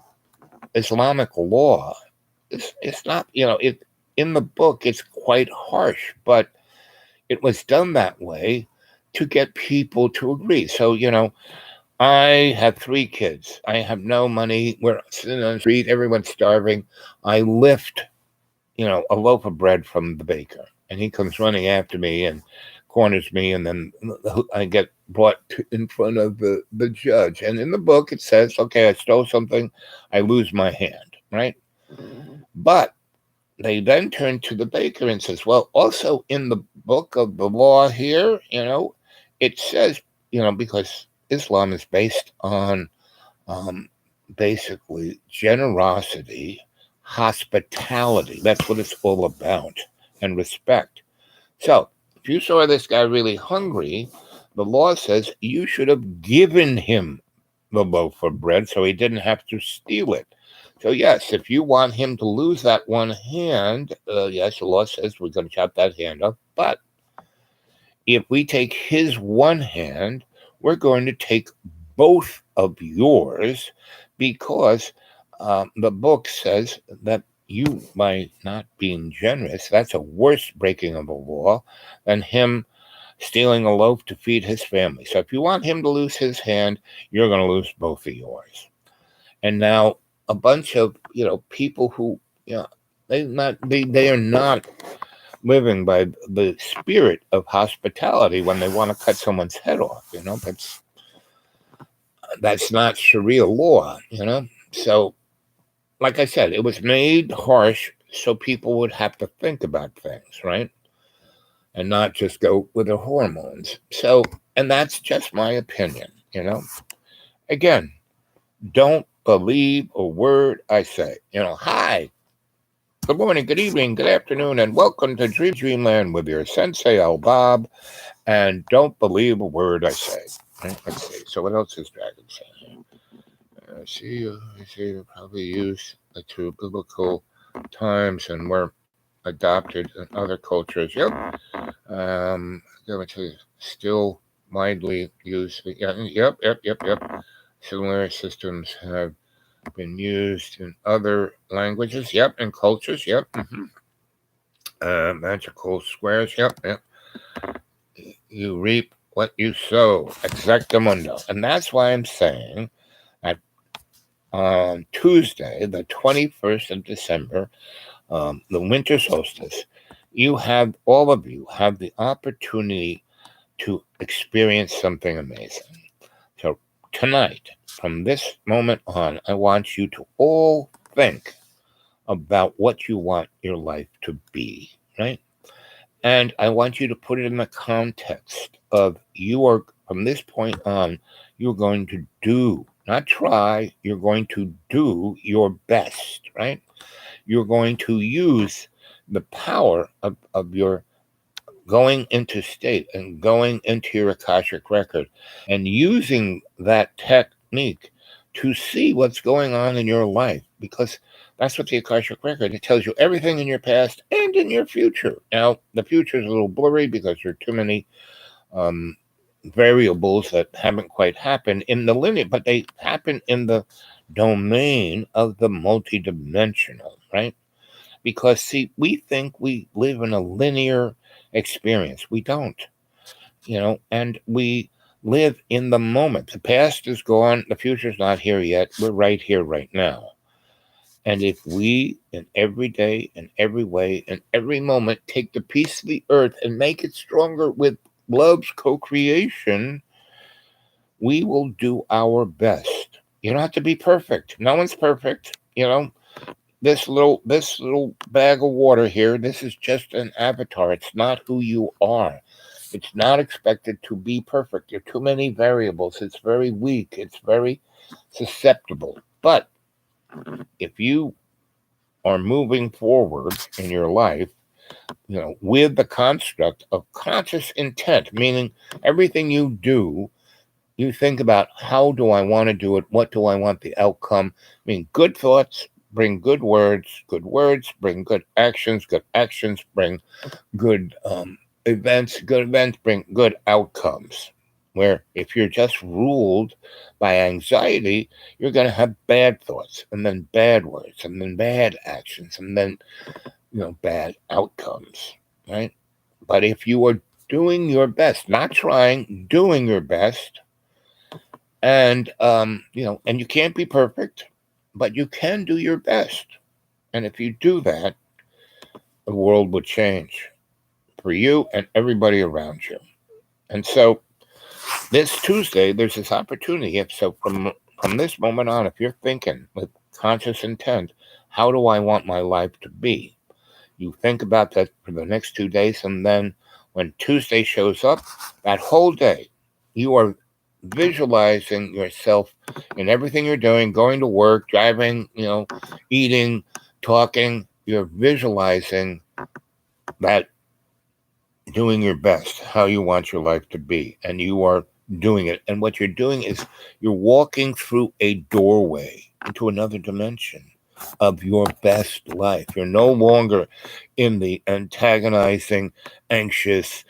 Islamic law. It's not, in the book. It's quite harsh, but it was done that way to get people to agree. So I have 3 kids. I have no money. We're sitting on the street. Everyone's starving. I lift, a loaf of bread from the baker, and he comes running after me and corners me, and then I get brought in front of the judge. And in the book, it says, okay, I stole something. I lose my hand, right? But they then turn to the baker and says, well, also in the book of the law here, it says, because Islam is based on basically generosity, hospitality. That's what it's all about, and respect. So if you saw this guy really hungry, the law says you should have given him the loaf of bread so he didn't have to steal it. So yes, if you want him to lose that one hand, yes, the law says we're going to chop that hand off. But if we take his one hand, we're going to take both of yours, because the book says that you, by not being generous, that's a worse breaking of the law than him stealing a loaf to feed his family. So if you want him to lose his hand, you're going to lose both of yours. And now a bunch of people who they are not living by the spirit of hospitality when they want to cut someone's head off. That's not Sharia law. So like I said, it was made harsh so people would have to think about things, right? And not just go with their hormones. So, and that's just my opinion, Again, don't believe a word I say. Hi, good morning, good evening, good afternoon, and welcome to Dreamland with your Sensei Al Bob. And don't believe a word I say. Right? Let's see. So what else is Dragon saying? I see they probably use the 2 biblical times and were adopted in other cultures. Yep. Going to still widely used. Yeah, yep. Similar systems have been used in other languages. Yep, and cultures. Yep. Magical squares. Yep. You reap what you sow. Exactamundo. And that's why I'm saying that on Tuesday, the 21st of December, the winter solstice, all of you have the opportunity to experience something amazing. So tonight, from this moment on, I want you to all think about what you want your life to be, right? And I want you to put it in the context of from this point on, you're going to do, not try, you're going to do your best, right? You're going to use the power of your going into state and going into your Akashic record and using that technique to see what's going on in your life, because that's what the Akashic record, it tells you everything in your past and in your future. Now, the future is a little blurry because there are too many variables that haven't quite happened in the linear, but they happen in the domain of the multidimensional, right? Because, see, we think we live in a linear experience. We don't, and we live in the moment. The past is gone. The future's not here yet. We're right here, right now. And if we, in every day, in every way, in every moment, take the piece of the earth and make it stronger with love's co-creation, we will do our best. You don't have to be perfect. No one's perfect, This little bag of water here, this is just an avatar. It's not who you are. It's not expected to be perfect. There are too many variables. It's very weak. It's very susceptible. But if you are moving forward in your life, with the construct of conscious intent, meaning everything you do, you think about, how do I want to do it? What do I want the outcome? I mean, good thoughts, bring good words bring good actions bring good events, good events bring good outcomes. Where if you're just ruled by anxiety, you're going to have bad thoughts and then bad words and then bad actions and then, bad outcomes, right? But if you are doing your best, not trying, doing your best, and, and you can't be perfect, but you can do your best. And if you do that, the world will change for you and everybody around you. And so this Tuesday, there's this opportunity. If so, from this moment on, if you're thinking with conscious intent, how do I want my life to be? You think about that for the next 2 days, and then when Tuesday shows up, that whole day, you are visualizing yourself in everything you're doing, going to work, driving, eating, talking. You're visualizing that doing your best, how you want your life to be, and you are doing it. And what you're doing is you're walking through a doorway into another dimension of your best life. You're no longer in the antagonizing, anxious,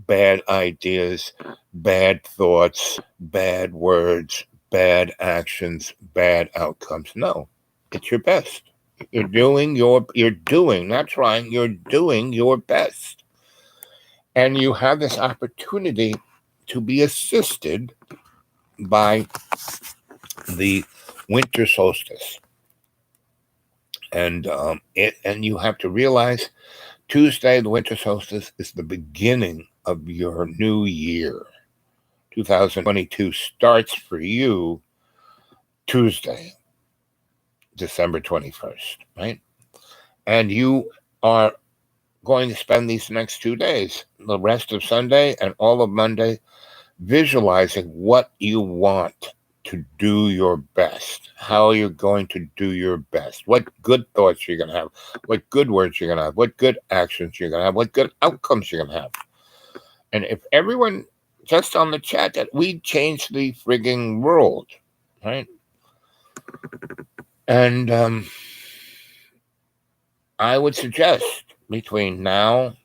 bad ideas, bad thoughts, bad words, bad actions, bad outcomes. No, it's your best. You're doing, not trying, you're doing your best. And you have this opportunity to be assisted by the winter solstice. And you have to realize Tuesday, the winter solstice, is the beginning of your new year. 2022 starts for you Tuesday, December 21st, right? And you are going to spend these next 2 days, the rest of Sunday and all of Monday, visualizing what you want to do your best, how you're going to do your best, what good thoughts you're going to have, what good words you're going to have, what good actions you're going to have, what good outcomes you're going to have. And if everyone just on the chat that we change the frigging world, right? And I would suggest between now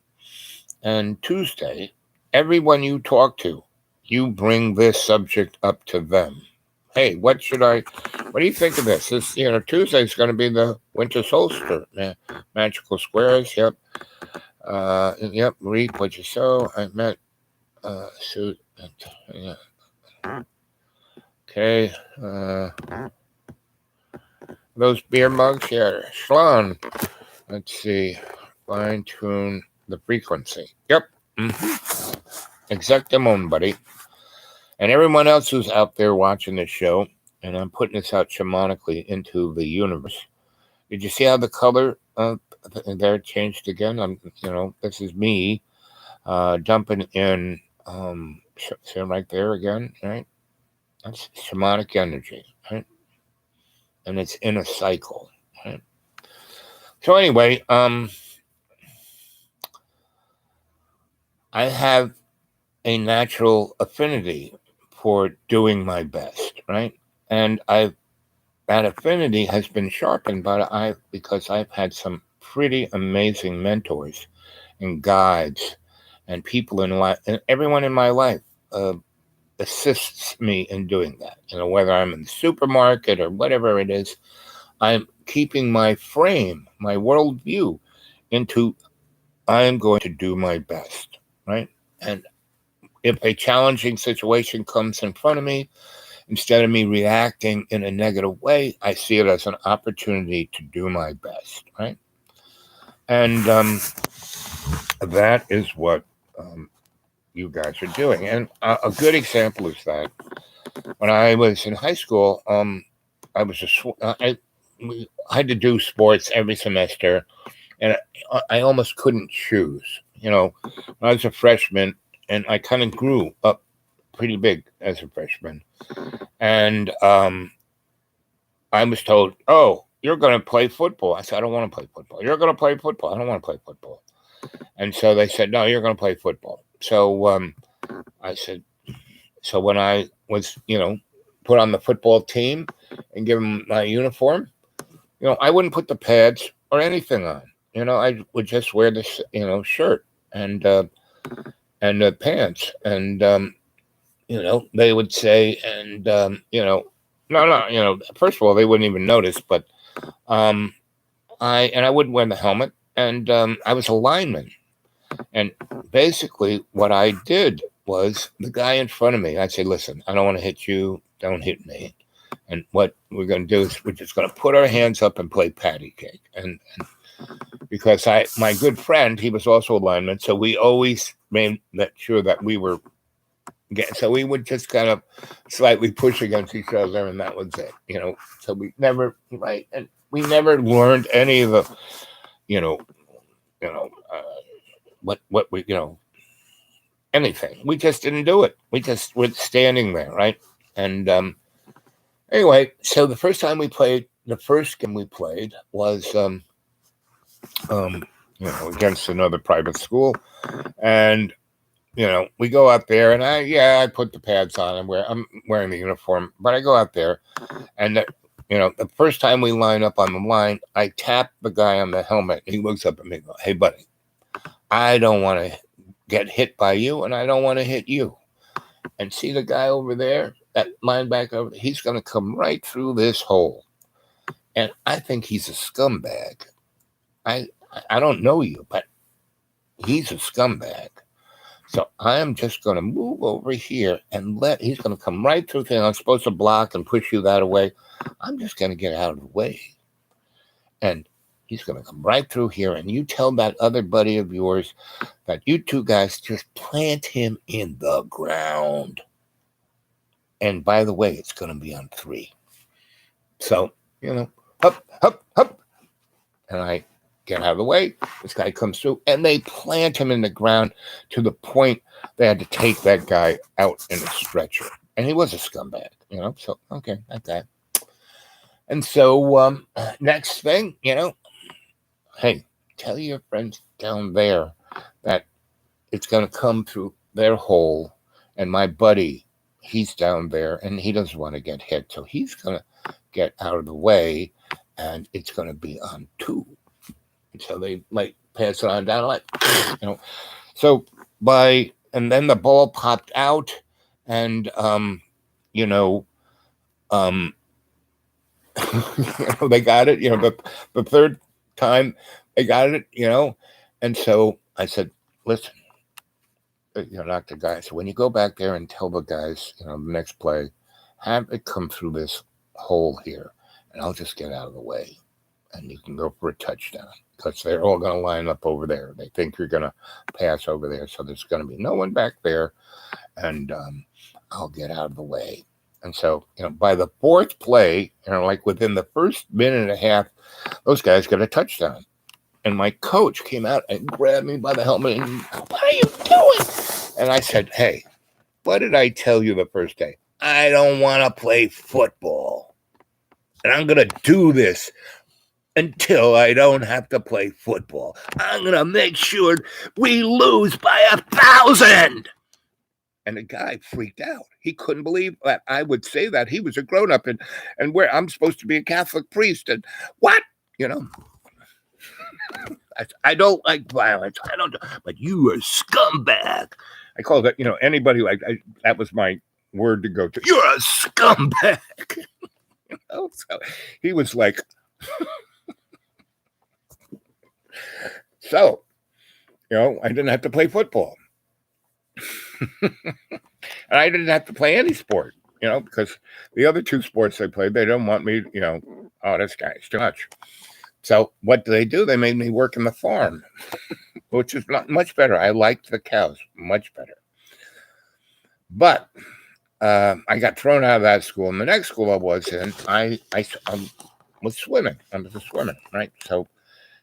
and Tuesday, everyone you talk to, you bring this subject up to them. Hey, what do you think of this? Tuesday's going to be the winter solstice. Magical squares, yep. Yep, reap what you sow. I meant, suit. Yeah. Okay. Those beer mugs, yeah. Schlon. Let's see. Fine tune the frequency. Yep. Exactamon, buddy. And everyone else who's out there watching this show, and I'm putting this out shamanically into the universe. Did you see how the color there changed again? This is me dumping in, see right there again, right? That's shamanic energy, right? And it's in a cycle, right? So anyway, I have a natural affinity for doing my best, right? And that affinity has been sharpened because I've had some pretty amazing mentors and guides and people in life, and everyone in my life assists me in doing that. Whether I'm in the supermarket or whatever it is, I'm keeping my frame, my worldview into I'm going to do my best, right? And if a challenging situation comes in front of me, instead of me reacting in a negative way, I see it as an opportunity to do my best, right? And that is what you guys are doing. And a good example is that when I was in high school, I had to do sports every semester, and I almost couldn't choose. When I was a freshman, and I kind of grew up pretty big as a freshman. And I was told, oh, you're going to play football. I said, I don't want to play football. You're going to play football. I don't want to play football. And so they said, no, you're going to play football. So I said, so when I was, put on the football team and given my uniform, I wouldn't put the pads or anything on. I would just wear this, shirt and pants, and they would say, and no, first of all, they wouldn't even notice, but um, I wouldn't wear the helmet, and I was a lineman, and basically what I did was the guy in front of me, I'd say, listen, I don't want to hit you, don't hit me. And what we're going to do is we're just going to put our hands up and play patty cake. And because my good friend, he was also a lineman, so we always made that sure that we were getting, so we would just kind of slightly push against each other, and that was it. So we never, right, and we never learned any of the, you know, you know, uh, what we, anything. We just didn't do it. We just were standing there, right? And anyway, so the first game we played was against another private school, and we go out there, and I put the pads on, and I'm wearing the uniform, but I go out there, and the first time we line up on the line, I tap the guy on the helmet. He looks up at me and goes, "Hey, buddy, I don't want to get hit by you, and I don't want to hit you. And see the guy over there, that linebacker, he's going to come right through this hole. And I think he's a scumbag. I don't know you, but he's a scumbag. So I am just going to move over here and he's going to come right through thing. I'm supposed to block and push you that away. I'm just going to get out of the way. And he's going to come right through here. And you tell that other buddy of yours that you two guys just plant him in the ground. And by the way, it's going to be on 3. So, hup, hup, hup. And I get out of the way. This guy comes through, and they plant him in the ground to the point they had to take that guy out in a stretcher. And he was a scumbag, So, okay, that guy. And so next thing, hey, tell your friends down there that it's going to come through their hole. And my buddy, he's down there, and he doesn't want to get hit. So he's going to get out of the way, and it's going to be on 2. And so they pass it on down, So and then the ball popped out, and they got it. The third time they got it. And so I said, listen, not the guys. So when you go back there and tell the guys, the next play, have it come through this hole here, and I'll just get out of the way, and you can go for a touchdown, because they're all going to line up over there. They think you're going to pass over there, so there's going to be no one back there, and I'll get out of the way. And so, by the 4th play, within the first minute and a half, those guys got a touchdown. And my coach came out and grabbed me by the helmet and, what are you doing? And I said, hey, what did I tell you the first day? I don't want to play football. And I'm going to do this until I don't have to play football. I'm going to make sure we lose by 1,000. And the guy freaked out. He couldn't believe that I would say that. He was a grown-up, and where I'm supposed to be a Catholic priest. And what? I don't like violence. I don't. But you are a scumbag. I call that, anybody that was my word to go to. You're a scumbag. So he was like, so, I didn't have to play football. And I didn't have to play any sport, because the other 2 sports I played, they don't want me, oh, this guy's too much. So what do? They made me work in the farm, which is not much better. I liked the cows much better. But I got thrown out of that school. And the next school I was in, I was swimming. I was a swimmer, right? So,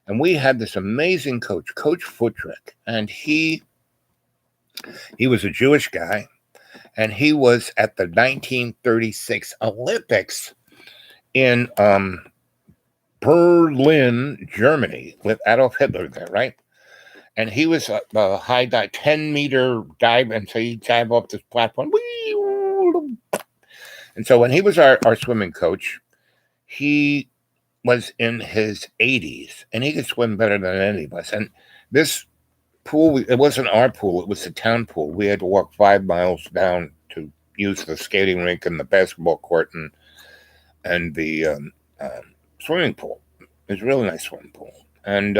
and we had this amazing coach, Coach Futtrick, and he was a Jewish guy, and he was at the 1936 Olympics in Berlin, Germany, with Adolf Hitler there, right? And he was a high dive, 10-meter dive, and so he'd dive off this platform. And so when he was our swimming coach, he was in his 80s, and he could swim better than any of us. And this pool, it wasn't our pool, it was the town pool. We had to walk 5 miles down to use the skating rink and the basketball court and the swimming pool. It was a really nice swimming pool. And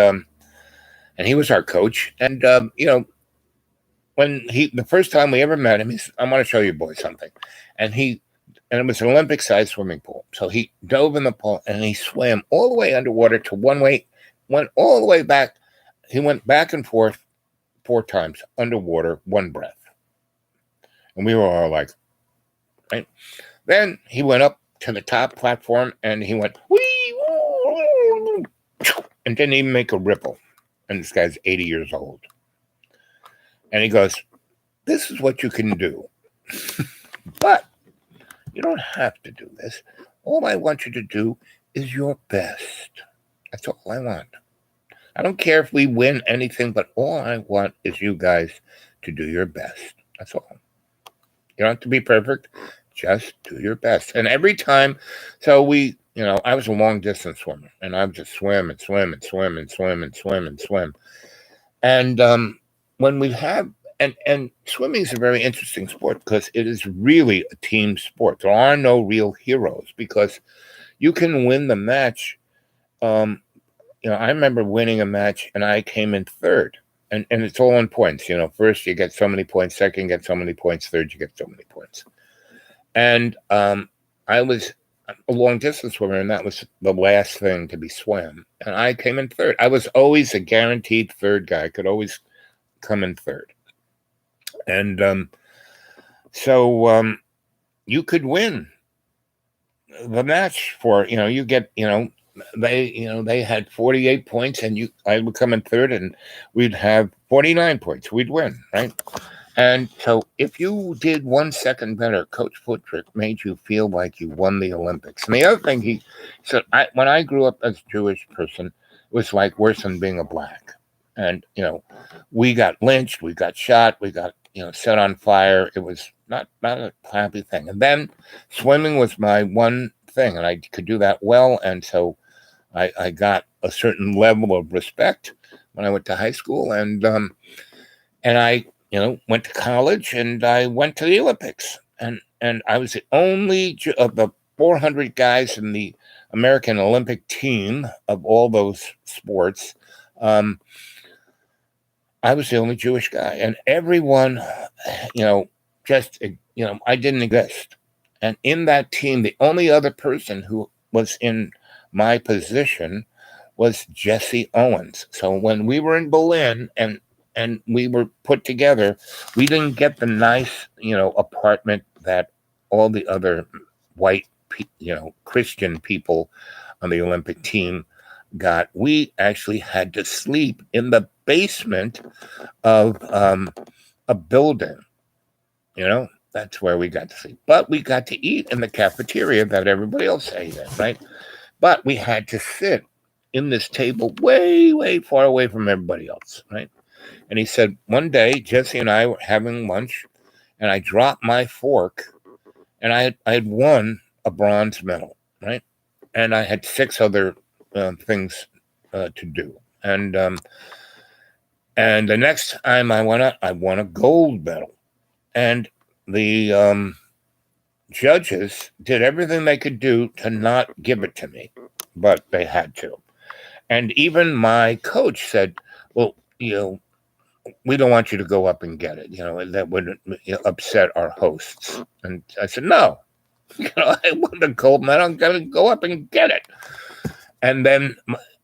he was our coach. And, when the first time we ever met him, he said, "I want to show you boys something." And it was an Olympic-sized swimming pool. So he dove in the pool and he swam all the way underwater to one way, went all the way back. He went back and forth 4 times underwater, one breath. And we were all like, right? Then he went up to the top platform and he went, wee, woo, and didn't even make a ripple. And this guy's 80 years old. And he goes, "This is what you can do. But you don't have to do this. All I want you to do is your best. That's all I want. I don't care if we win anything, but all I want is you guys to do your best. That's all. You don't have to be perfect. Just do your best." And every time, so I was a long distance swimmer, and I would just swim and swim and swim and swim and swim and swim. And when we have, and swimming is a very interesting sport because it is really a team sport. There are no real heroes because you can win the match. I remember winning a match and I came in third, and it's all on points. First you get so many points, second you get so many points, third you get so many points. And I was a long distance swimmer, and that was the last thing to be swam. And I came in third. I was always a guaranteed third guy. I could always come in third. And so you could win the match for, you get, they had 48 points and I would come in third and we'd have 49 points. We'd win, right? And so if you did 1 second better, Coach Futryk made you feel like you won the Olympics. And the other thing he said, when I grew up as a Jewish person, it was like worse than being a black. And, we got lynched, we got shot, we got, set on fire. It was not a happy thing. And then swimming was my one thing, and I could do that well. And so I got a certain level of respect when I went to high school. And I, went to college, and I went to the Olympics. And I was the only of the 400 guys in the American Olympic team of all those sports. I was the only Jewish guy, and everyone, I didn't exist. And in that team, the only other person who was in my position was Jesse Owens. So when we were in Berlin and we were put together, we didn't get the nice, apartment that all the other white, Christian people on the Olympic team got. We actually had to sleep in the basement of a building. That's where we got to sleep. But we got to eat in the cafeteria that everybody else ate in, right? But we had to sit in this table way, way far away from everybody else, right? And he said, one day, Jesse and I were having lunch, and I dropped my fork, and I had won a bronze medal, right? And I had 6 other things to do. And the next time I won a gold medal. And the judges did everything they could do to not give it to me, but they had to. And even my coach said, "Well, we don't want you to go up and get it. That would upset our hosts." And I said, "No, I won the gold medal. I'm going to go up and get it." And then,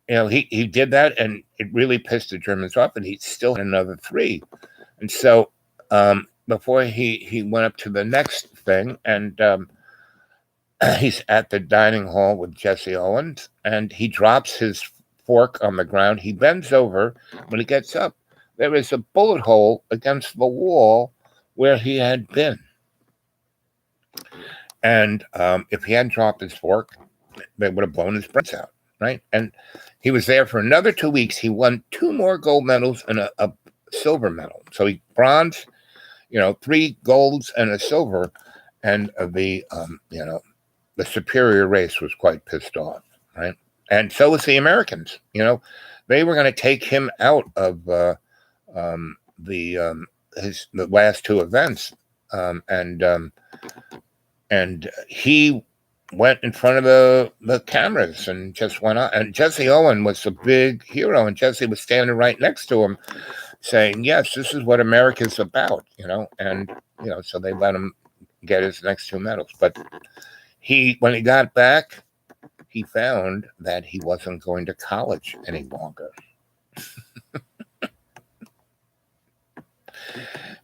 he did that, and it really pissed the Germans off, and he still had another 3. And so before he went up to the next thing, and he's at the dining hall with Jesse Owens, and he drops his fork on the ground. He bends over. When he gets up, there is a bullet hole against the wall where he had been. And if he hadn't dropped his fork, they would have blown his brains out, right? And he was there for another 2 weeks. He won 2 more gold medals and a silver medal. So he bronze, 3 golds and a silver. And the superior race was quite pissed off, right? and so was the Americans. They were going to take him out of the last two events, and he went in front of the cameras and just went on. And Jesse Owen was a big hero, and Jesse was standing right next to him, saying, "Yes, this is what America's about," and so they let him get his next two medals. But when he got back, he found that he wasn't going to college any longer.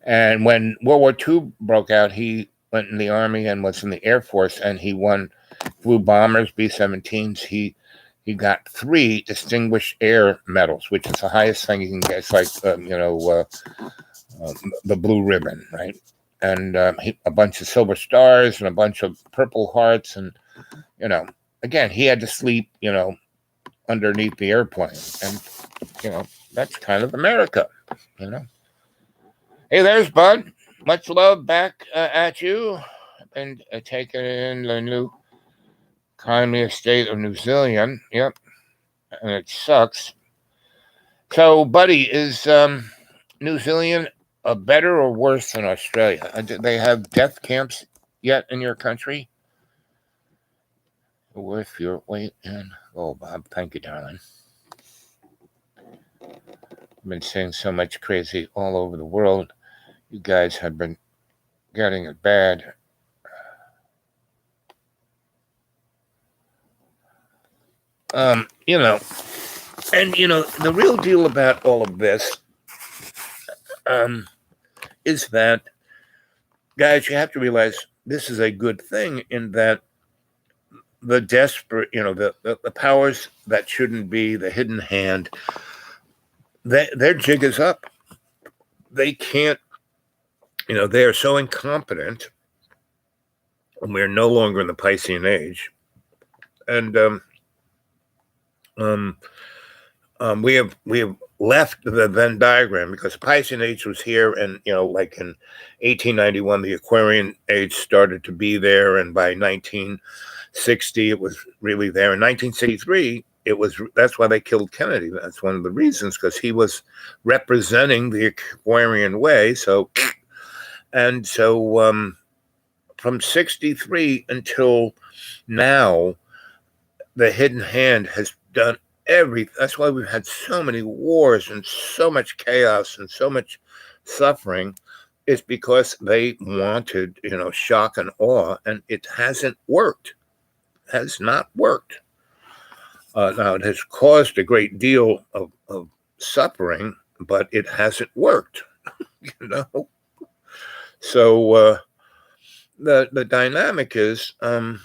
And when World War II broke out, he went in the Army and was in the Air Force, and he flew bombers, B-17s. He got 3 Distinguished Air Medals, which is the highest thing you can get. It's like, the Blue Ribbon, right? And a bunch of Silver Stars and a bunch of Purple Hearts. And, again, he had to sleep, underneath the airplane. And, that's kind of America, Hey, there's Bud. Much love back at you. And taking in the new kindly state of New Zealand. Yep. And it sucks. So, buddy, is New Zealand better or worse than Australia? Do they have death camps yet in your country? Worth your weight in. Oh, Bob, thank you, darling. I've been seeing so much crazy all over the world. You guys have been getting it bad. And the real deal about all of this is that, guys, you have to realize this is a good thing in that the desperate, the powers that shouldn't be, the hidden hand, their jig is up. They can't, they are so incompetent, and we're no longer in the Piscean age. And we have left the Venn diagram because the Piscean age was here, and like in 1891, the Aquarian age started to be there, and by 1960, it was really there. In 1963, that's why they killed Kennedy. That's one of the reasons, because he was representing the Aquarian way. So from 63 until now, the hidden hand has done everything. That's why we've had so many wars and so much chaos and so much suffering, is because they wanted, shock and awe, and it hasn't worked. It has not worked. Now, it has caused a great deal of suffering, but it hasn't worked, So the dynamic is so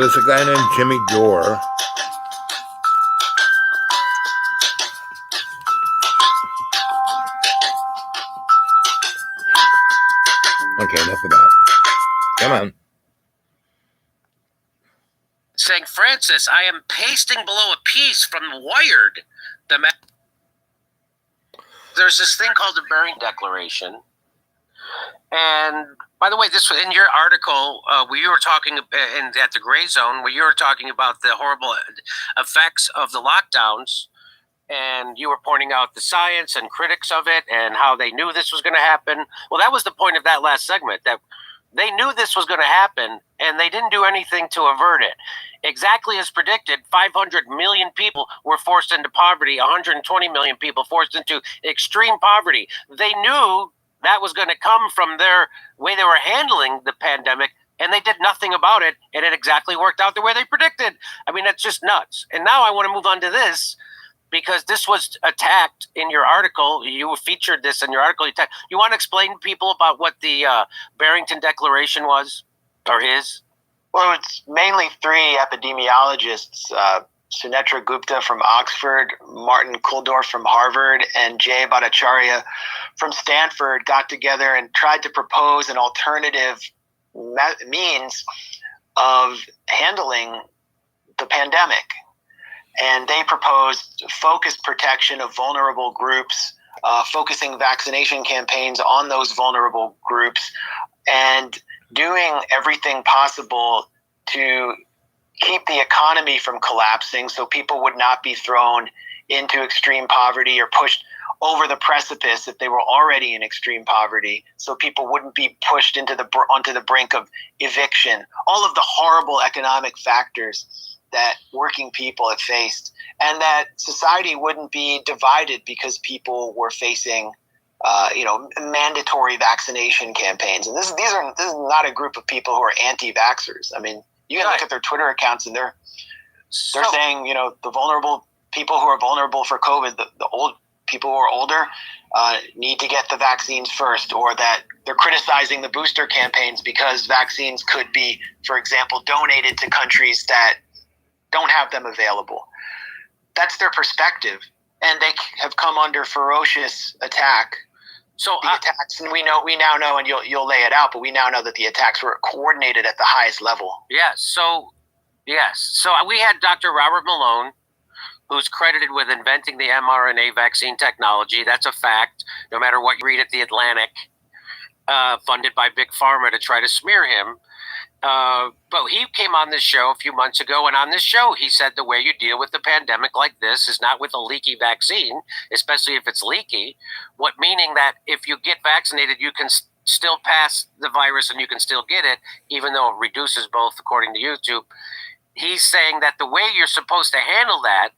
there's a guy named Jimmy Dore. Okay, enough of that. Come on. Saying, Francis, I am pasting below a piece from Wired. There's this thing called the Bering Declaration. And by the way, this was in your article where you were talking at the Gray Zone, where you were talking about the horrible effects of the lockdowns. And you were pointing out the science and critics of it and how they knew this was going to happen. Well, that was the point of that last segment, that they knew this was going to happen and they didn't do anything to avert it. Exactly as predicted, 500 million people were forced into poverty, 120 million people forced into extreme poverty. They knew that was going to come from their way they were handling the pandemic, and they did nothing about it, and it exactly worked out the way they predicted. I mean, that's just nuts. And now I want to move on to this, because this was attacked in your article. You featured this in your article. You want to explain to people about what the Barrington Declaration was, or is? Well, it's mainly 3 epidemiologists, Sunetra Gupta from Oxford, Martin Kulldorff from Harvard, and Jay Bhattacharya from Stanford got together and tried to propose an alternative means of handling the pandemic. and they proposed focused protection of vulnerable groups, focusing vaccination campaigns on those vulnerable groups, and doing everything possible to keep the economy from collapsing so people would not be thrown into extreme poverty or pushed over the precipice if they were already in extreme poverty, so people wouldn't be pushed onto the brink of eviction. All of the horrible economic factors that working people have faced, and that society wouldn't be divided because people were facing mandatory vaccination campaigns. And this is not a group of people who are anti-vaxxers. I mean, you can look at their Twitter accounts, and they're saying, the vulnerable people who are vulnerable for COVID, the old people who are older, need to get the vaccines first, or that they're criticizing the booster campaigns because vaccines could be, for example, donated to countries that don't have them available. That's their perspective, and they have come under ferocious attack. So the attacks, and we now know, and you'll lay it out, but we now know that the attacks were coordinated at the highest level. Yes. So we had Dr. Robert Malone, who's credited with inventing the mRNA vaccine technology. That's a fact, no matter what you read at The Atlantic, funded by Big Pharma to try to smear him. But he came on this show a few months ago, and on this show, he said the way you deal with the pandemic like this is not with a leaky vaccine, especially if it's leaky, meaning that if you get vaccinated, you can still pass the virus and you can still get it, even though it reduces both, according to YouTube. He's saying that the way you're supposed to handle that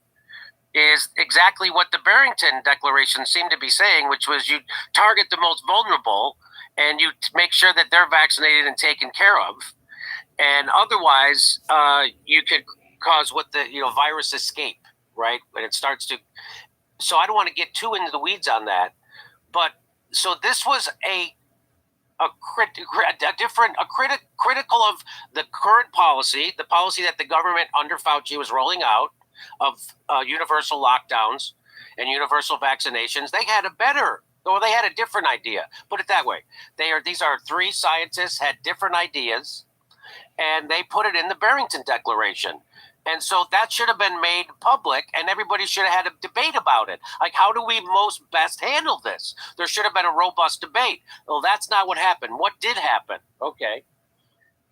is exactly what the Barrington Declaration seemed to be saying, which was you target the most vulnerable and you make sure that they're vaccinated and taken care of. And otherwise, you could cause virus escape, right? When it starts to. So I don't want to get too into the weeds on that, but so this was critical of the current policy, the policy that the government under Fauci was rolling out of universal lockdowns and universal vaccinations. They had a different idea. Put it that way. These are three scientists had different ideas, and they put it in the Barrington Declaration. And so that should have been made public, and everybody should have had a debate about it. Like, how do we most best handle this? There should have been a robust debate. Well, that's not what happened. What did happen? Okay.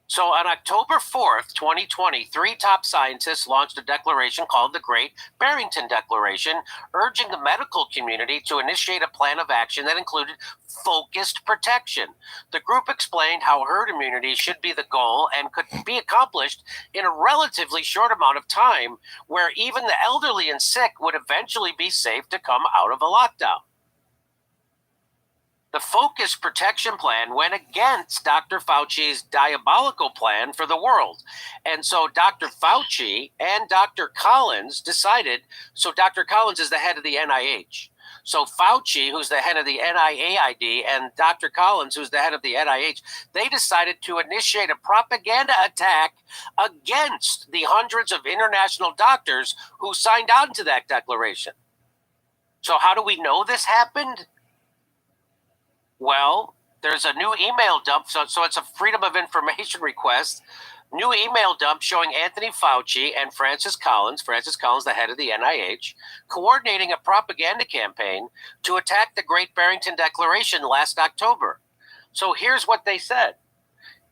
So on October 4th, 2020, three top scientists launched a declaration called the Great Barrington Declaration, urging the medical community to initiate a plan of action that included focused protection. The group explained how herd immunity should be the goal and could be accomplished in a relatively short amount of time, where even the elderly and sick would eventually be safe to come out of a lockdown. The focused protection plan went against Dr. Fauci's diabolical plan for the world. And so Dr. Fauci and Dr. Collins decided, so Dr. Collins is the head of the NIH. So Fauci, who's the head of the NIAID, and Dr. Collins, who's the head of the NIH, they decided to initiate a propaganda attack against the hundreds of international doctors who signed on to that declaration. So how do we know this happened? Well, there's a new email dump, so it's a Freedom of Information request. New email dump showing Anthony Fauci and Francis Collins, the head of the NIH, coordinating a propaganda campaign to attack the Great Barrington Declaration last October. So here's what they said.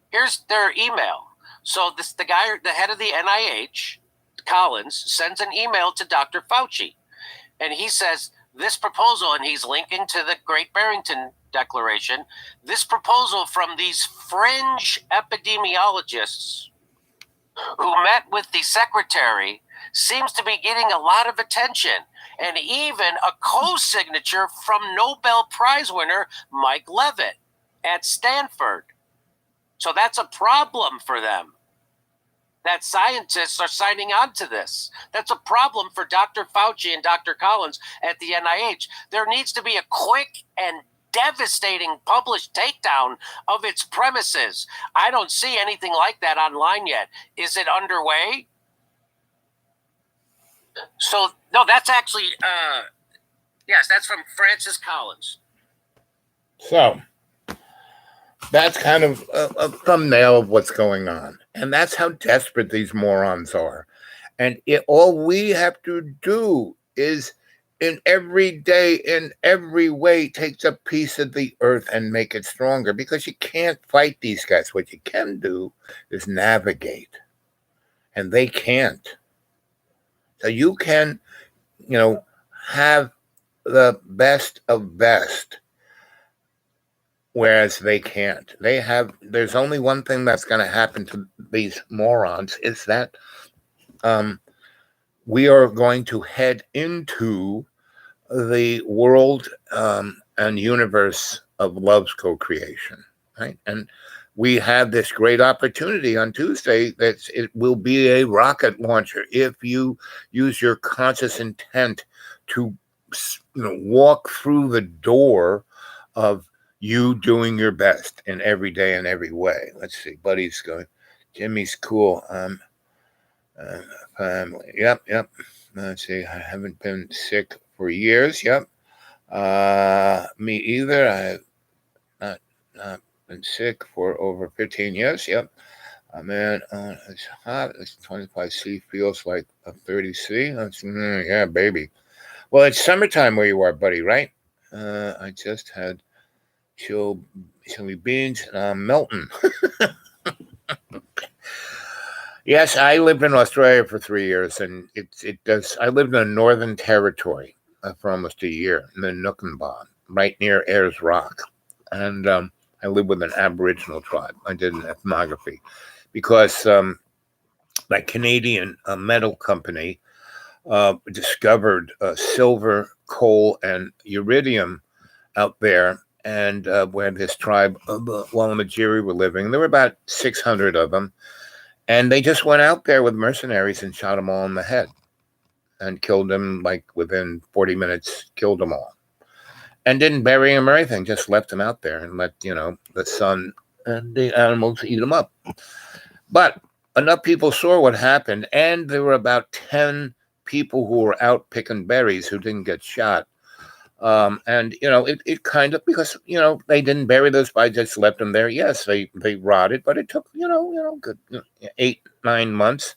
Here's their email. So the head of the NIH, Collins, sends an email to Dr. Fauci, and he says this proposal, and he's linking to the Great Barrington Declaration, this proposal from these fringe epidemiologists who met with the secretary seems to be getting a lot of attention, and even a co-signature from Nobel Prize winner Mike Levitt at Stanford. So that's a problem for them, that scientists are signing on to this. That's a problem for Dr. Fauci and Dr. Collins at the NIH. There needs to be a quick and devastating published takedown of its premises. I don't see anything like that online yet. Is it underway? So, no, that's actually, yes, that's from Francis Collins. So, that's kind of a thumbnail of what's going on. And that's how desperate these morons are. And all we have to do is in every day, in every way, takes a piece of the earth and make it stronger, because you can't fight these guys. What you can do is navigate, and they can't. So you can, have the best of best, whereas they can't. There's only one thing that's going to happen to these morons, is that we are going to head into the world and universe of love's co-creation, right? And we have this great opportunity on Tuesday that it will be a rocket launcher if you use your conscious intent to, walk through the door of you doing your best in every day and every way. Let's see, Buddy's going. Jimmy's cool. Family. Yep. Let's see. I haven't been sick for years. Yep. Me either. I have not been sick for over 15 years. Yep. Man, it's hot. It's 25C. Feels like a 30C. Yeah, baby. Well, it's summertime where you are, buddy, right? I just had chili beans melting. Yes, I lived in Australia for 3 years, and it does. I lived in the Northern Territory for almost a year in the Nookenbah, right near Ayers Rock, and I lived with an Aboriginal tribe. I did an ethnography because that Canadian metal company discovered silver, coal, and iridium out there, and where this tribe, Wallamajiri, were living. There were about 600 of them. And they just went out there with mercenaries and shot them all in the head and killed them, like within 40 minutes, killed them all. And didn't bury them or anything, just left them out there and let, the sun and the animals eat them up. But enough people saw what happened, and there were about 10 people who were out picking berries who didn't get shot. And it kind of, because they didn't bury those by just left them there. Yes, they rotted, but it took good 8-9 months.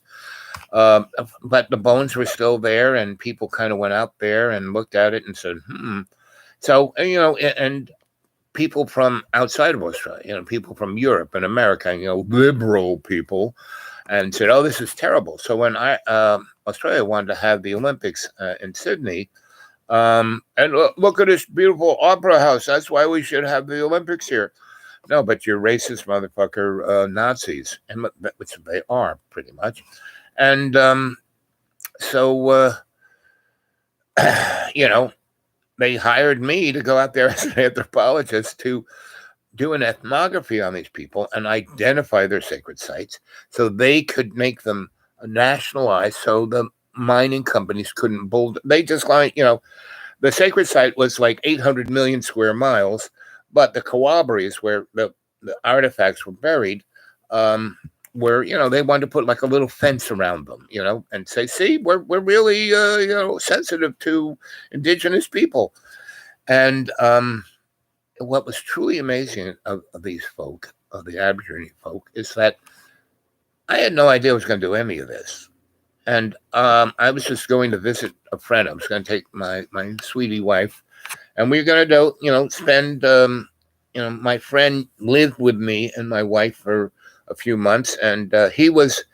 But the bones were still there, and people kind of went out there and looked at it and said, So and people from outside of Australia, people from Europe and America, liberal people, and said, "Oh, this is terrible." So when Australia wanted to have the Olympics in Sydney. And look at this beautiful opera house. That's why we should have the Olympics here. No, but you're racist motherfucker Nazis, and which they are pretty much. And so they hired me to go out there as an anthropologist to do an ethnography on these people and identify their sacred sites, so they could make them nationalized, so the mining companies couldn't build. They just the sacred site was like 800 million square miles, but the Kawabris, where the artifacts were buried, where they wanted to put like a little fence around them, and say, "See, we're really sensitive to indigenous people." And what was truly amazing of these folk, of the Aborigine folk, is that I had no idea I was going to do any of this. And I was just going to visit a friend. I was going to take my sweetie wife, and we were going to spend. My friend lived with me and my wife for a few months, and he was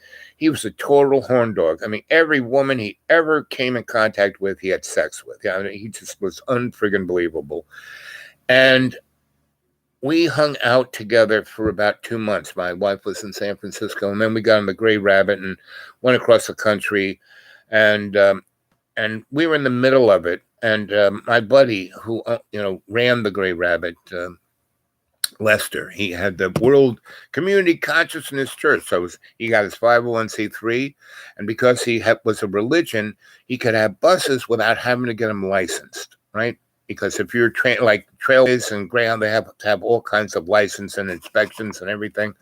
a total horn dog. I mean, every woman he ever came in contact with, he had sex with. Yeah, he just was unfriggin' believable. And we hung out together for about 2 months. My wife was in San Francisco, and then we got on the Gray Rabbit and went across the country, and we were in the middle of it. And my buddy, who ran the Gray Rabbit, Lester, he had the World Community Consciousness Church. So he got his 501c3, and because he was a religion, he could have buses without having to get them licensed, right? Because if you're like Trailways and Greyhound, they have to have all kinds of license and inspections and everything.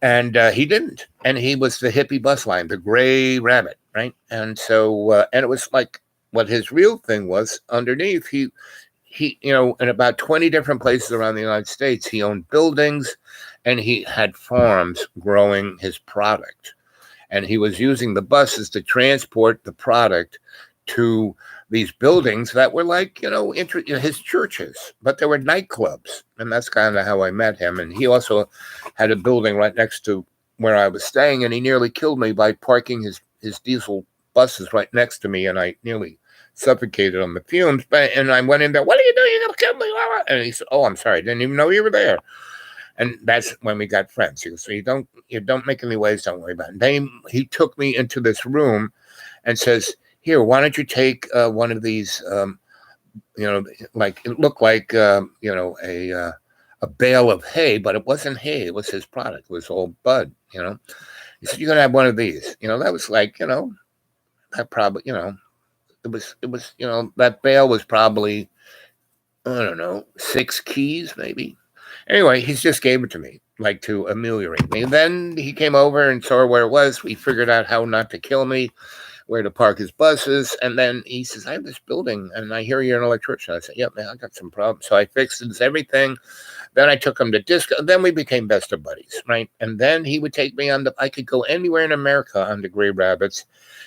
And he didn't. And he was the hippie bus line, the Gray Rabbit, right? And so, and it was like what his real thing was underneath. He in about 20 different places around the United States, he owned buildings and he had farms growing his product. and he was using the buses to transport the product to these buildings that were like, his churches, but they were nightclubs. And that's kind of how I met him. And he also had a building right next to where I was staying, and he nearly killed me by parking his diesel buses right next to me, and I nearly suffocated on the fumes. And I went in there, "What are you doing? You're going to kill me." And he said, "Oh, I'm sorry. I didn't even know you were there." And that's when we got friends. He goes, "So you don't make any waves, don't worry about it." Then he took me into this room and says, "Here, why don't you take one of these, like it looked like, a bale of hay, but it wasn't hay. It was his product. It was all bud, He said, "You're going to have one of these." That was like, that probably, it was, that bale was probably, I don't know, 6 keys maybe. Anyway, he just gave it to me, like to ameliorate me. And then he came over and saw where it was. We figured out how not to kill me, where to park his buses. And then he says, "I have this building, and I hear you're an electrician." I said, "Yep, man, I got some problems." So I fixed everything. Then I took him to disco. Then we became best of buddies, right? And then he would take me I could go anywhere in America on the Gray Rabbits.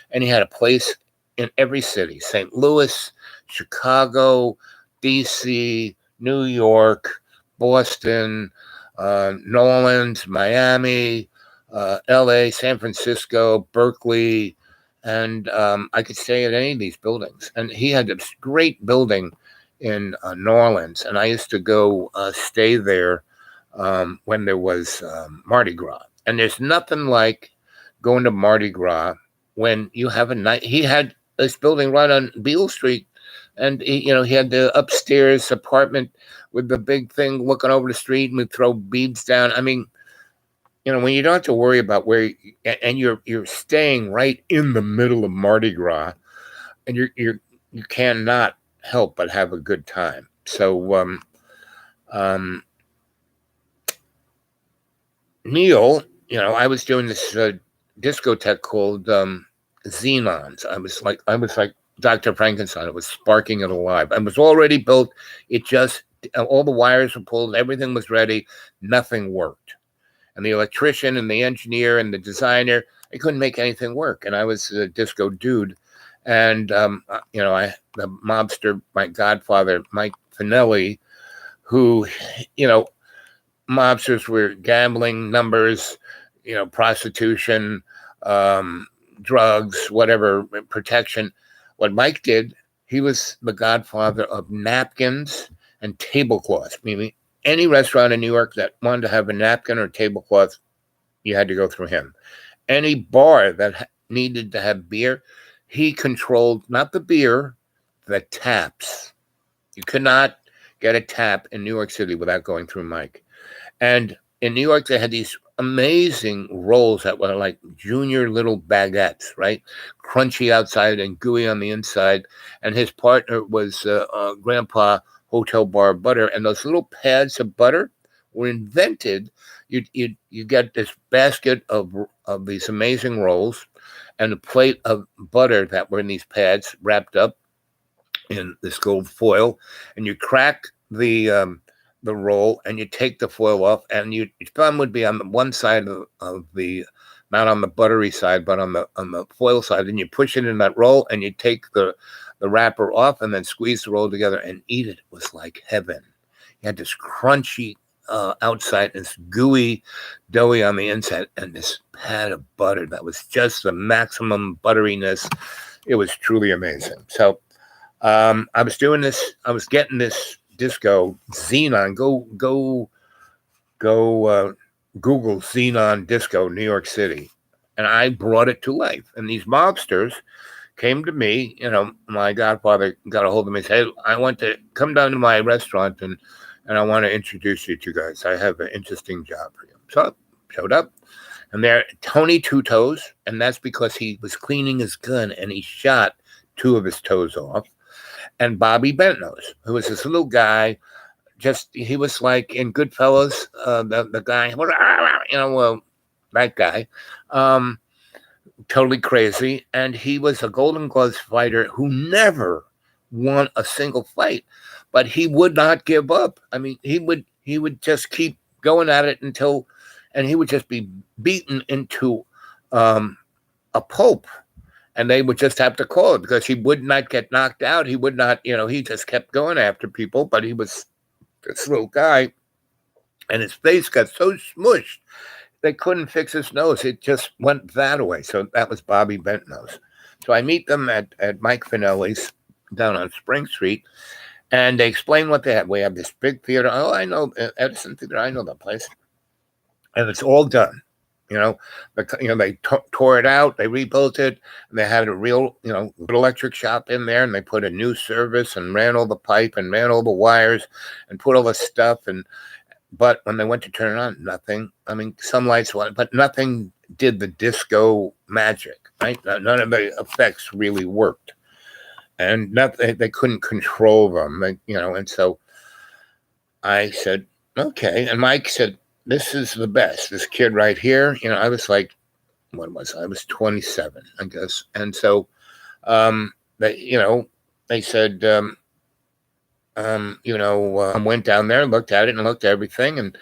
And he had a place in every city: St. Louis, Chicago, DC, New York, Boston, New Orleans, Miami, LA, San Francisco, Berkeley. And I could stay at any of these buildings. And he had this great building in New Orleans. And I used to go stay there when there was Mardi Gras. And there's nothing like going to Mardi Gras when you have a night. He had this building right on Beale Street. And he had the upstairs apartment with the big thing looking over the street, and we'd throw beads down. I mean, when you don't have to worry about where, and you're staying right in the middle of Mardi Gras, and you cannot help but have a good time. So Neil, I was doing this discotheque called Xenons. I was like Dr. Frankenstein. It was sparking it alive. It was already built. It just, all the wires were pulled. Everything was ready. Nothing worked. And the electrician and the engineer and the designer, they couldn't make anything work. And I was a disco dude. And, the mobster, my godfather, Mike Finelli, who, mobsters were gambling, numbers, prostitution, drugs, whatever, protection. What Mike did, he was the godfather of napkins and tablecloths. Meaning any restaurant in New York that wanted to have a napkin or tablecloth, you had to go through him. Any bar that needed to have beer, he controlled not the beer, the taps. You could not get a tap in New York City without going through Mike. And in New York, they had these amazing rolls that were like junior little baguettes, right? Crunchy outside and gooey on the inside. And his partner was Grandpa Hotel Bar Butter. And those little pads of butter were invented. You get this basket of these amazing rolls and a plate of butter that were in these pads wrapped up in this gold foil. And you crack the roll and you take the foil off, and your thumb would be on the one side of the, not on the buttery side, but on the foil side, and you push it in that roll and you take the wrapper off and then squeeze the roll together and eat it. It was like heaven. You had this crunchy outside, this gooey, doughy on the inside, and this pad of butter that was just the maximum butteriness. It was truly amazing. So I was doing this, I was getting this disco Xenon. Go Google Xenon Disco New York City, and I brought it to life. And these mobsters came to me. My godfather got a hold of me and said, "Hey, I want to come down to my restaurant and I want to introduce you to guys. I have an interesting job for you." So I showed up, and there Tony Two Toes, and that's because he was cleaning his gun and he shot 2 of his toes off. And Bobby Bentnose, who was this little guy, he was like in Goodfellas, the guy, that guy, totally crazy. And he was a Golden Gloves fighter who never won a single fight, but he would not give up. I mean, he would just keep going at it and he would just be beaten into a pope, and they would just have to call it because he would not get knocked out. He would not, he just kept going after people, but he was this little guy, and his face got so smushed they couldn't fix his nose. It just went that way. So that was Bobby Bentnose. So I meet them at Mike Finelli's down on Spring Street, and they explain what they have. We have this big theater. Oh, I know Edison Theater. I know that place, and it's all done. They tore it out, they rebuilt it, and they had a real, electric shop in there, and they put a new service and ran all the pipe and ran all the wires and put all the stuff. But when they went to turn it on, nothing. I mean, some lights went, but nothing did the disco magic, right? None of the effects really worked, and nothing. They couldn't control them, and so I said, okay, and Mike said, this is the best. This kid right here, I was like, what was I? I was 27, I guess. And so, they said, went down there, looked at it and looked at everything and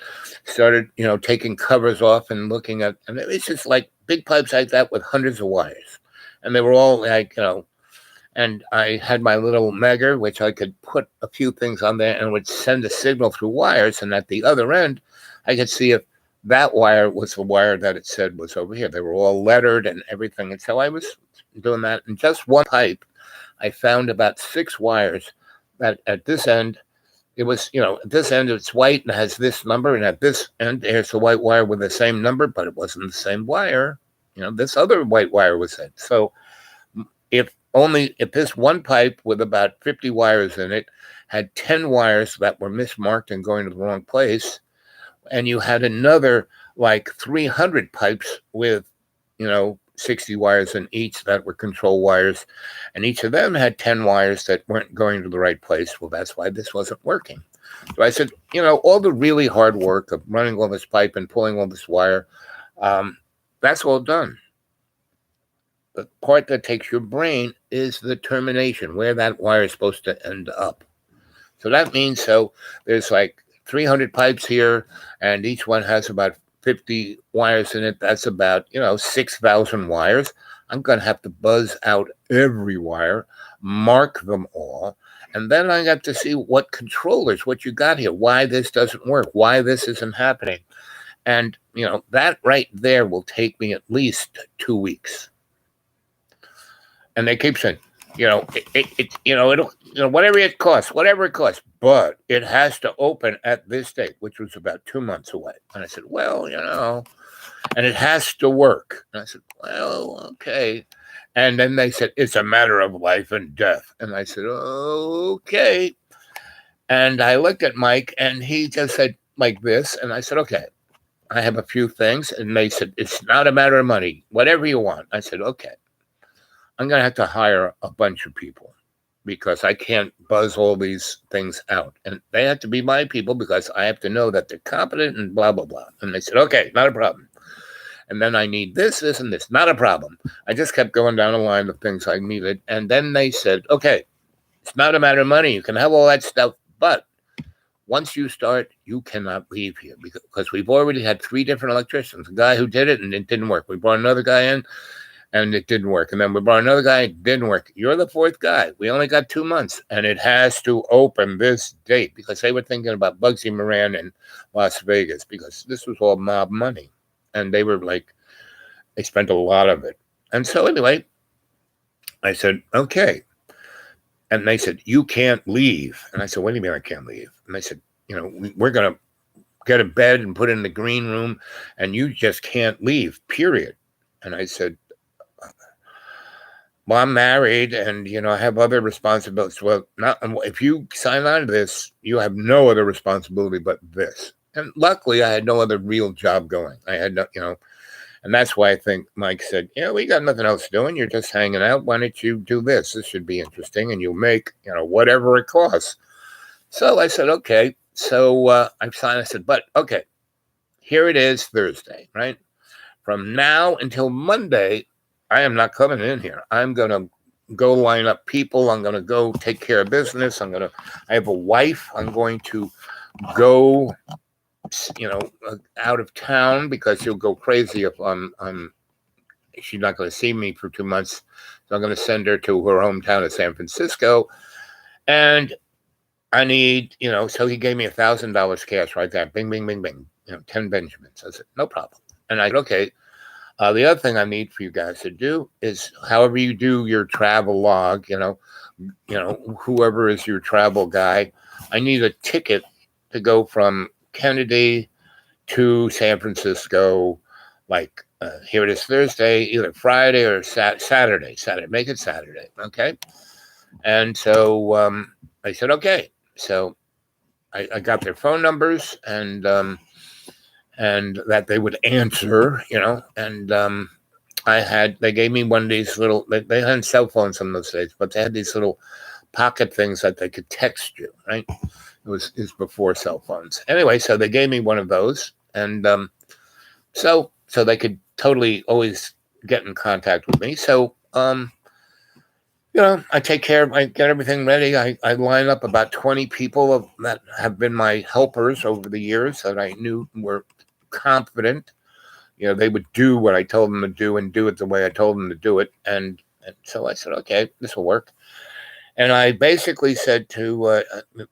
started, taking covers off and looking at, and it was just like big pipes like that with hundreds of wires. And they were all like, and I had my little megger, which I could put a few things on there and would send a signal through wires. And at the other end, I could see if that wire was the wire that it said was over here. They were all lettered and everything. And so I was doing that. And just one pipe, I found about 6 wires that at this end, it was, at this end, it's white and has this number. And at this end, there's a white wire with the same number, but it wasn't the same wire. This other white wire was it. So if this one pipe with about 50 wires in it had 10 wires that were mismarked and going to the wrong place, and you had another like 300 pipes with, 60 wires in each that were control wires, and each of them had 10 wires that weren't going to the right place. Well, that's why this wasn't working. So I said, all the really hard work of running all this pipe and pulling all this wire, that's all done. The part that takes your brain is the termination, where that wire is supposed to end up. So that means, there's like 300 pipes here, and each one has about 50 wires in it. That's about, 6,000 wires. I'm going to have to buzz out every wire, mark them all, and then I got to see what controllers, what you got here, why this doesn't work, why this isn't happening. And, that right there will take me at least 2 weeks. And they keep saying, it'll, whatever it costs, but it has to open at this date, which was about 2 months away. And I said, well, and it has to work. And I said, well, okay. And then they said, it's a matter of life and death. And I said, okay. And I looked at Mike, and he just said like this. And I said, okay, I have a few things. And they said, it's not a matter of money, whatever you want. I said, okay. I'm going to have to hire a bunch of people because I can't buzz all these things out. And they have to be my people because I have to know that they're competent and blah, blah, blah. And they said, okay, not a problem. And then I need this, and this, not a problem. I just kept going down the line of things I needed. And then they said, okay, it's not a matter of money. You can have all that stuff. But once you start, you cannot leave here because we've already had 3 different electricians. A guy who did it and it didn't work. We brought another guy in. And it didn't work. And then we brought another guy, it didn't work. You're the 4th guy. We only got 2 months. And it has to open this date because they were thinking about Bugsy Moran in Las Vegas because this was all mob money. And they were like, they spent a lot of it. And so anyway, I said, okay. And they said, you can't leave. And I said, what do you mean I can't leave? And they said, we're going to get a bed and put it in the green room and you just can't leave, period. And I said, well, I'm married and, I have other responsibilities. Well, if you sign on to this, you have no other responsibility but this. And luckily, I had no other real job going. I had no, and that's why I think Mike said, we got nothing else doing. You're just hanging out. Why don't you do this? This should be interesting. And you'll make, whatever it costs. So I said, okay. So I signed. I said, but okay, here it is Thursday, right? From now until Monday, I am not coming in here. I'm going to go line up people. I'm going to go take care of business. I have a wife. I'm going to go, out of town because she'll go crazy if I'm she's not going to see me for 2 months. So I'm going to send her to her hometown of San Francisco. And I need, so he gave me $1,000 cash right there. Bing, bing, bing, bing. 10 Benjamins. I said, no problem. And I said, okay. The other thing I need for you guys to do is, however you do your travel log, whoever is your travel guy, I need a ticket to go from Kennedy to San Francisco, like here it is Thursday, either Friday or Saturday. Make it Saturday, okay? And so I said, okay. So I got their phone numbers and that they would answer, and they gave me one of these little, they hadn't cell phones in those days, but they had these little pocket things that they could text you, right? It was before cell phones. Anyway, so they gave me one of those, and so they could totally always get in contact with me. So I take care. I get everything ready. I line up about 20 people that have been my helpers over the years that I knew were confident. They would do what I told them to do and do it the way I told them to do it. And so I said, okay, this will work. And I basically said to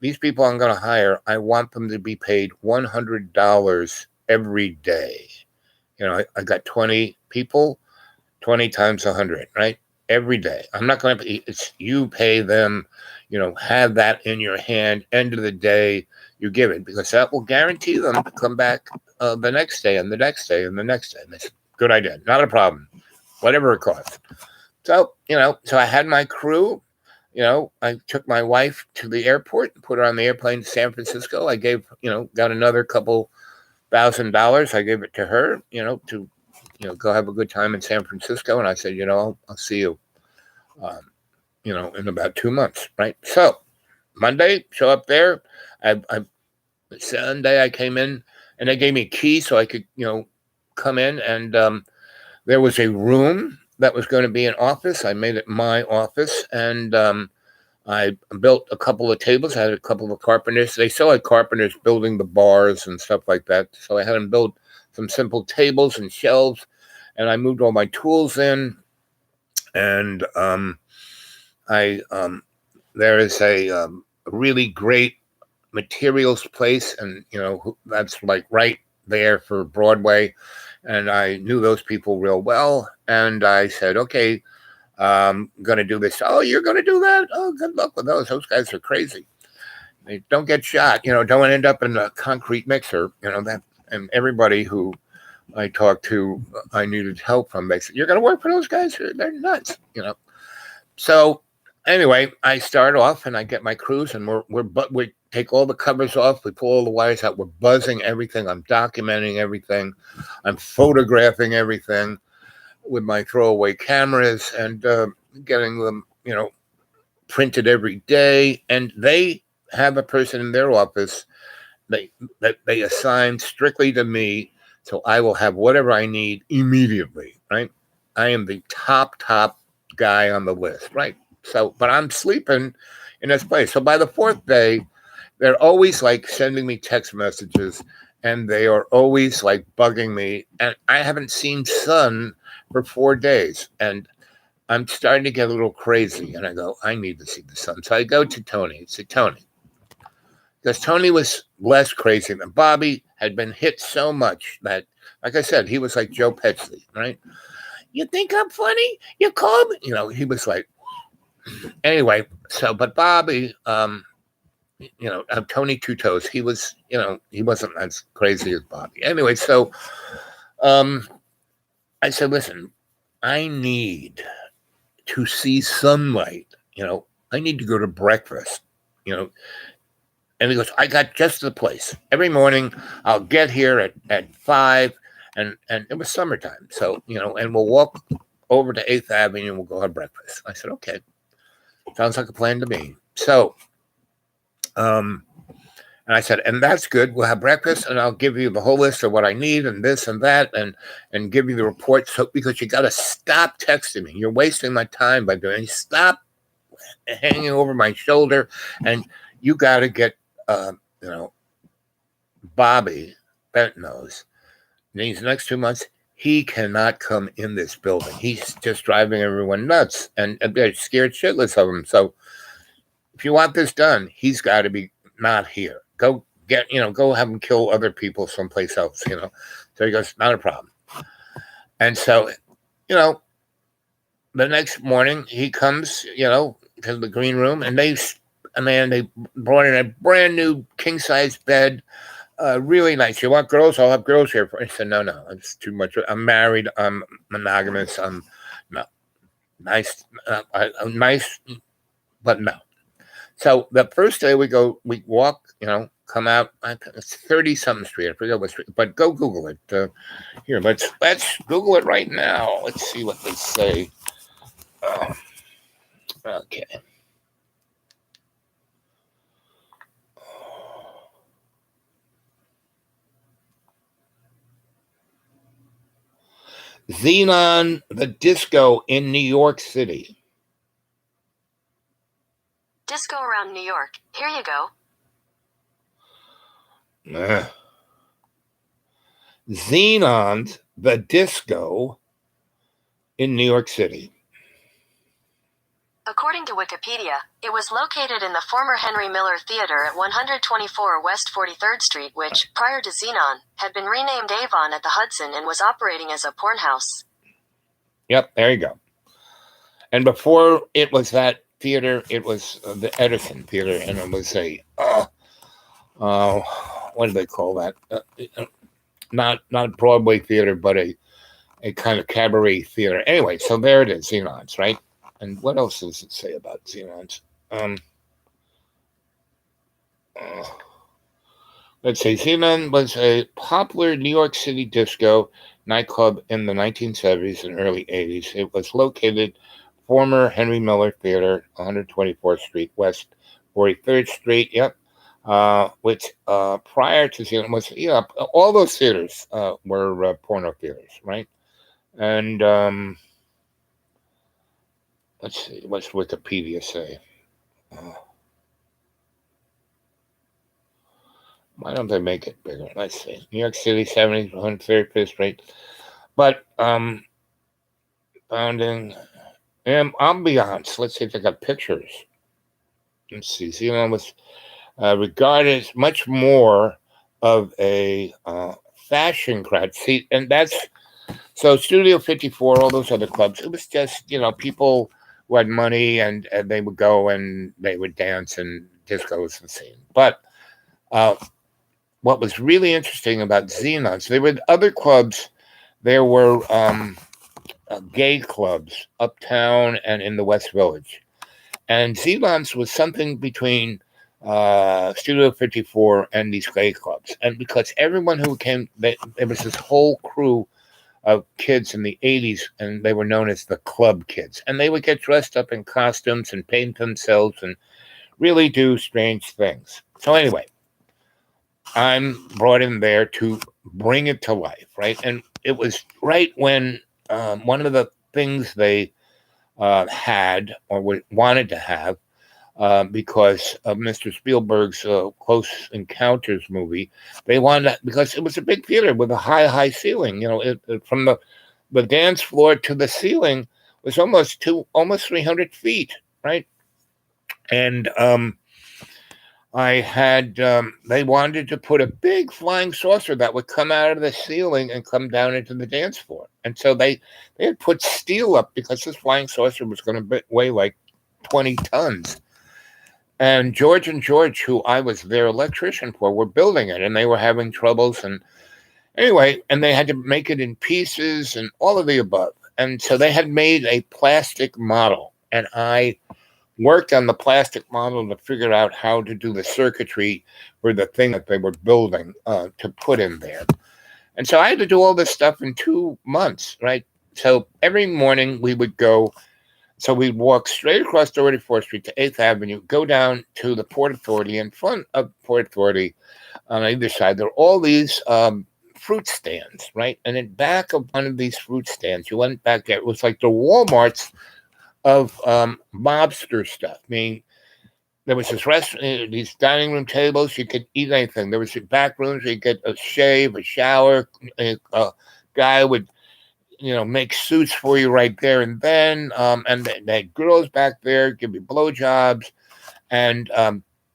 these people I'm going to hire, I want them to be paid $100 every day. I got 20 people, 20 times 100, right? Every day. I'm not going to, you pay them, have that in your hand. End of the day, you give it, because that will guarantee them to come back the next day and the next day and the next day. And that's a good idea. Not a problem. Whatever it costs. So, so I had my crew. I took my wife to the airport and put her on the airplane to San Francisco. I gave, got another couple $1,000. I gave it to her, to, go have a good time in San Francisco. And I said, I'll see you, in about 2 months. Right. So Monday, show up there. Sunday, I came in and they gave me a key so I could, come in. And there was a room that was going to be an office. I made it my office, and I built a couple of tables. I had a couple of carpenters. They still had carpenters building the bars and stuff like that. So I had them build some simple tables and shelves, and I moved all my tools in. And there is a really great materials place, and that's like right there for Broadway. And I knew those people real well. And I said, okay, I'm going to do this. Oh, you're going to do that? Oh, good luck with those. Those guys are crazy. They don't get shot, don't end up in a concrete mixer, that. And everybody who I talked to, I needed help from. They said, you're going to work for those guys? They're nuts, So anyway, I start off and I get my crews, and we take all the covers off. We pull all the wires out. We're buzzing everything. I'm documenting everything. I'm photographing everything with my throwaway cameras and getting them, printed every day. And they have a person in their office that they assign strictly to me. So I will have whatever I need immediately, right? I am the top guy on the list, right? So, but I'm sleeping in this place. So by the fourth day, they're always like sending me text messages, and they are always like bugging me. And I haven't seen sun for 4 days, and I'm starting to get a little crazy. And I go, I need to see the sun. So I go to Tony. I say, Tony, because Tony was less crazy than Bobby, had been hit so much that, like I said, he was like Joe Pesci, right? You think I'm funny? You call me? He was like, anyway. So, but Bobby, Tony Two Toes, he was, he wasn't as crazy as Bobby. Anyway, so I said, listen, I need to see sunlight. I need to go to breakfast, And he goes, I got just the place. Every morning I'll get here at 5, and it was summertime. So, and we'll walk over to 8th Avenue and we'll go have breakfast. I said, okay, sounds like a plan to me. So, and I said, and that's good. We'll have breakfast, and I'll give you the whole list of what I need and this and that, and give you the report. So, because you got to stop texting me. You're wasting my time by doing it. Stop hanging over my shoulder, and you got to get, Bobby Bentnose, these next 2 months, he cannot come in this building. He's just driving everyone nuts, and they're scared shitless of him. So if you want this done, he's got to be not here. Go have him kill other people someplace else, So he goes, not a problem. And so, the next morning he comes, to the green room, and they brought in a brand new king-size bed, really nice. You want girls? I'll have girls here. I said, no, it's too much. I'm married. I'm monogamous. I'm no nice, nice, but no. So the first day we walk, come out. It's 30-something street. I forget what street, but go Google it. Here, let's Google it right now. Let's see what they say. Okay. Xenon, the disco in New York City. Disco around New York. Here you go. Xenon, the disco in New York City. According to Wikipedia, it was located in the former Henry Miller Theater at 124 West 43rd Street, which, prior to Xenon, had been renamed Avon at the Hudson and was operating as a porn house. Yep, there you go. And before it was that theater, it was the Edison Theater, and it was a, what do they call that? Not Broadway theater, but a kind of cabaret theater. Anyway, so there it is, Xenon's, right? And what else does it say about Xenon's? Let's say Xenon was a popular New York City disco nightclub in the 1970s and early 80s. It was located former Henry Miller Theater, 124th Street West 43rd Street. Yep. Which prior to Xenon was, all those theaters were porno theaters, right? And let's see, what's Wikipedia say? Why don't they make it bigger? Let's see. New York City, 70, 135th Street. But founding ambiance. Let's see if they got pictures. Let's see. Xenon was regarded as much more of a fashion crowd. See, and that's so Studio 54, all those other clubs. It was just, people who had money and they would go and they would dance and discos and scene. But what was really interesting about Xenon's, there were other clubs. There were gay clubs uptown and in the West Village. And Xenon's was something between Studio 54 and these gay clubs. And because everyone who came, there was this whole crew of kids in the 80s, and they were known as the club kids. And they would get dressed up in costumes and paint themselves and really do strange things. So anyway, I'm brought in there to bring it to life, right? And it was right when one of the things they had or wanted to have, because of Mr. Spielberg's Close Encounters movie, they wanted because it was a big theater with a high ceiling. From the dance floor to the ceiling was almost 300 feet, right? And I had they wanted to put a big flying saucer that would come out of the ceiling and come down into the dance floor. And so they had put steel up because this flying saucer was going to weigh like 20 tons. And George, who I was their electrician for, were building it, and they were having troubles. And anyway, and they had to make it in pieces and all of the above. And so they had made a plastic model, and I worked on the plastic model to figure out how to do the circuitry for the thing that they were building to put in there. And so I had to do all this stuff in 2 months, right? So every morning we would go. So we'd walk straight across 34th Street to 8th Avenue, go down to the Port Authority. In front of Port Authority, on either side, there are all these fruit stands, right? And in back of one of these fruit stands, you went back there. It was like the Walmarts of mobster stuff. I mean, there was this restaurant, these dining room tables. You could eat anything. There was back rooms. You could get a shave, a shower. A guy would make suits for you right there and then. And they had girls back there give you blowjobs. And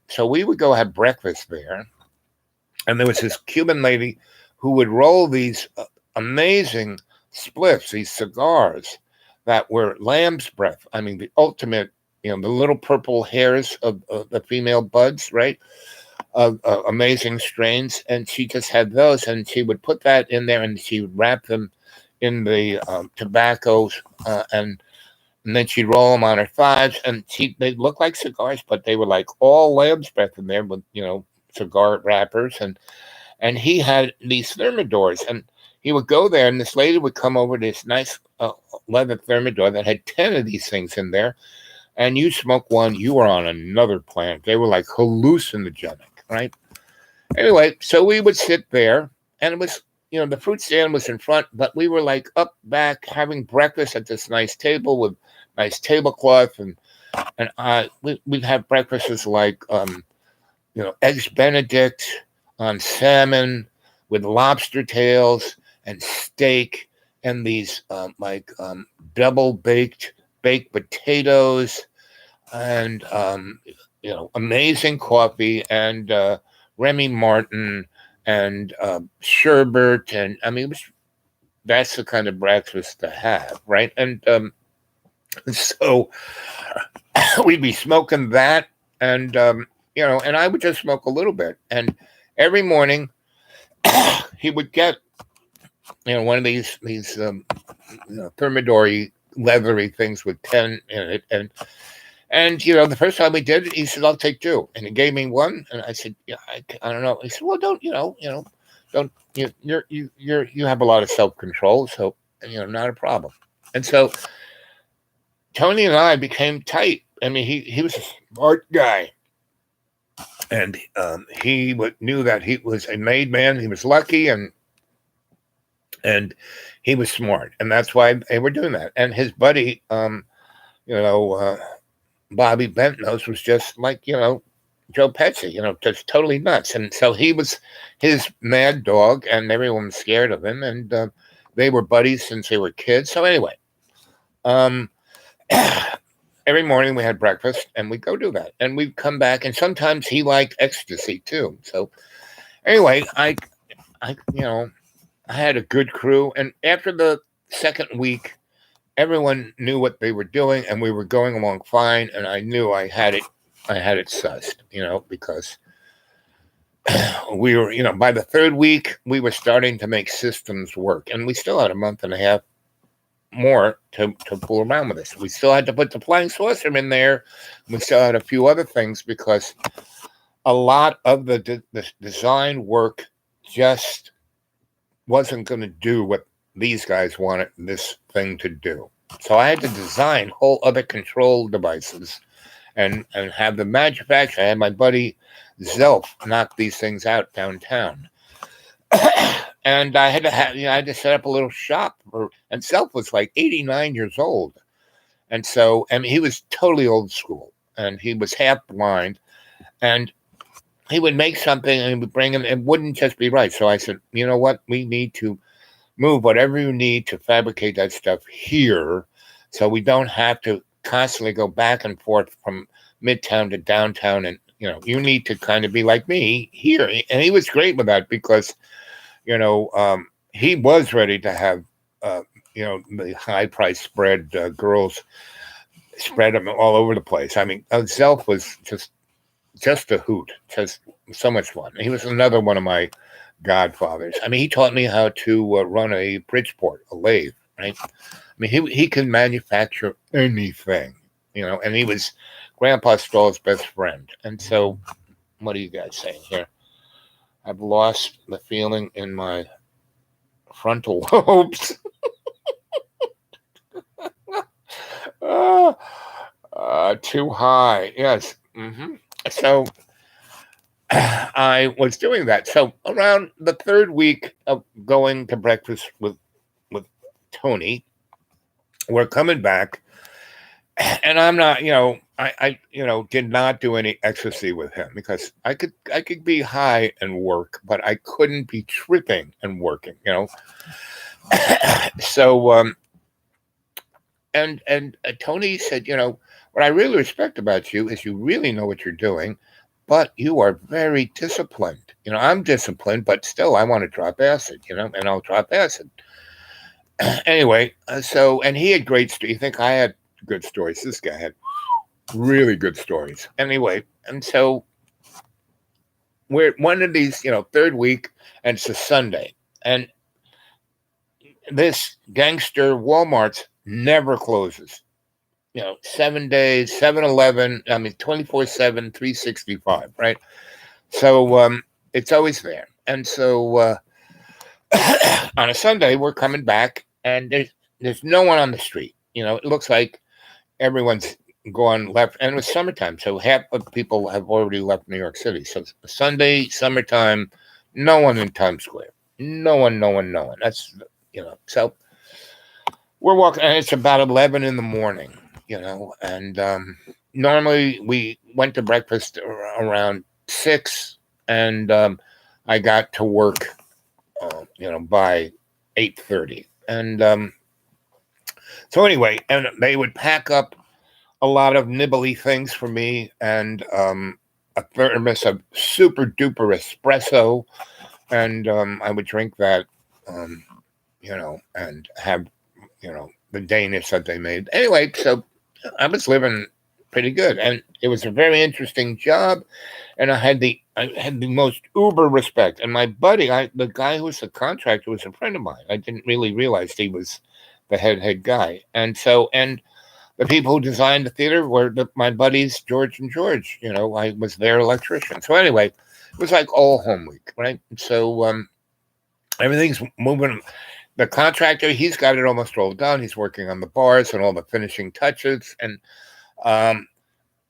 so we would go have breakfast there. And there was this Cuban lady who would roll these amazing spliffs, these cigars that were lamb's breath. I mean, the ultimate, the little purple hairs of the female buds, right? Amazing strains. And she just had those, and she would put that in there, and she would wrap them in the tobaccos, and then she'd roll them on her thighs, and they looked like cigars, but they were like all lamb's breath in there with, cigar wrappers. And he had these thermidors, and he would go there, and this lady would come over to this nice leather thermidor that had 10 of these things in there. And you smoke one, you were on another planet. They were like hallucinogenic, right? Anyway, so we would sit there, and it was, the fruit stand was in front, but we were like up back having breakfast at this nice table with nice tablecloth, and we'd have breakfasts like, eggs Benedict on salmon with lobster tails and steak, and these double baked potatoes, and amazing coffee, and Remy Martin, and sherbet, and I mean, that's the kind of breakfast to have, right? And so we'd be smoking that, and and I would just smoke a little bit, and every morning he would get one of these thermidor leathery things with 10 in it, and the first time we did it, he said, "I'll take 2," and he gave me one, and I said, "Yeah, I don't know." He said, "Well, don't don't you have a lot of self-control, so not a problem." And so Tony and I became tight. I mean, he was a smart guy, and he knew that he was a made man. He was lucky, and he was smart, and that's why they were doing that. And his buddy, Bobby Bentnos, was just like Joe Pesci, just totally nuts. And so he was his mad dog, and everyone was scared of him. And they were buddies since they were kids. So anyway, every morning we had breakfast, and we'd go do that, and we'd come back. And sometimes he liked ecstasy too. So anyway, I had a good crew, and after the second week, everyone knew what they were doing, and we were going along fine. And I knew I had it sussed, because we were, by the third week, we were starting to make systems work, and we still had a month and a half more to fool around with this. We still had to put the flying saucer in there. We still had a few other things, because a lot of the design work just wasn't going to do what these guys wanted this thing to do. So I had to design whole other control devices and have the manufacturer. I had my buddy Zelf knock these things out downtown. And I had to I had to set up a little shop and Zelf was like 89 years old. And so, he was totally old school, and he was half blind, and he would make something and he would bring it. It wouldn't just be right. So I said, you know what? We need to move whatever you need to fabricate that stuff here, so we don't have to constantly go back and forth from Midtown to downtown. And, you need to kind of be like me here. And he was great with that, because, he was ready to have, the high price spread girls spread them all over the place. I mean, Zelf was just a hoot, just so much fun. He was another one of my godfathers. I mean, he taught me how to run a Bridgeport, a lathe, right? I mean, he can manufacture anything, and he was Grandpa Stoll's best friend. And so, what are you guys saying here? I've lost the feeling in my frontal lobes. Too high. Yes. Mm-hmm. So I was doing that. So around the third week of going to breakfast with Tony, we're coming back, and I'm not, I did not do any ecstasy with him, because I could be high and work, but I couldn't be tripping and working, So, and Tony said, what I really respect about you is you really know what you're doing, but you are very disciplined. I'm disciplined, but still, I want to drop acid. And I'll drop acid. Anyway, and he had great. You think I had good stories? This guy had really good stories. Anyway, and so we're one of these, third week, and it's a Sunday, and this gangster Walmart's never closes. 7 days, 7-Eleven, 24/7, 365, right? So it's always there. And so on a Sunday, we're coming back, and there's no one on the street. It looks like everyone's gone left, and it was summertime, so half of people have already left New York City. So Sunday, summertime, no one in Times Square. No one. That's, so we're walking, and it's about 11 in the morning, and normally we went to breakfast around 6, and I got to work, by 8:30. And so anyway, and they would pack up a lot of nibbly things for me, and a thermos of super duper espresso, and I would drink that, and have, the Danish that they made. Anyway, so I was living pretty good, and it was a very interesting job, and I had the most uber respect. And my buddy, the guy who was the contractor, was a friend of mine. I didn't really realize he was the head guy, and the people who designed the theater were my buddies George and George. I was their electrician. So anyway, it was like all home week, right? So everything's moving. The contractor, he's got it almost rolled down. He's working on the bars and all the finishing touches. And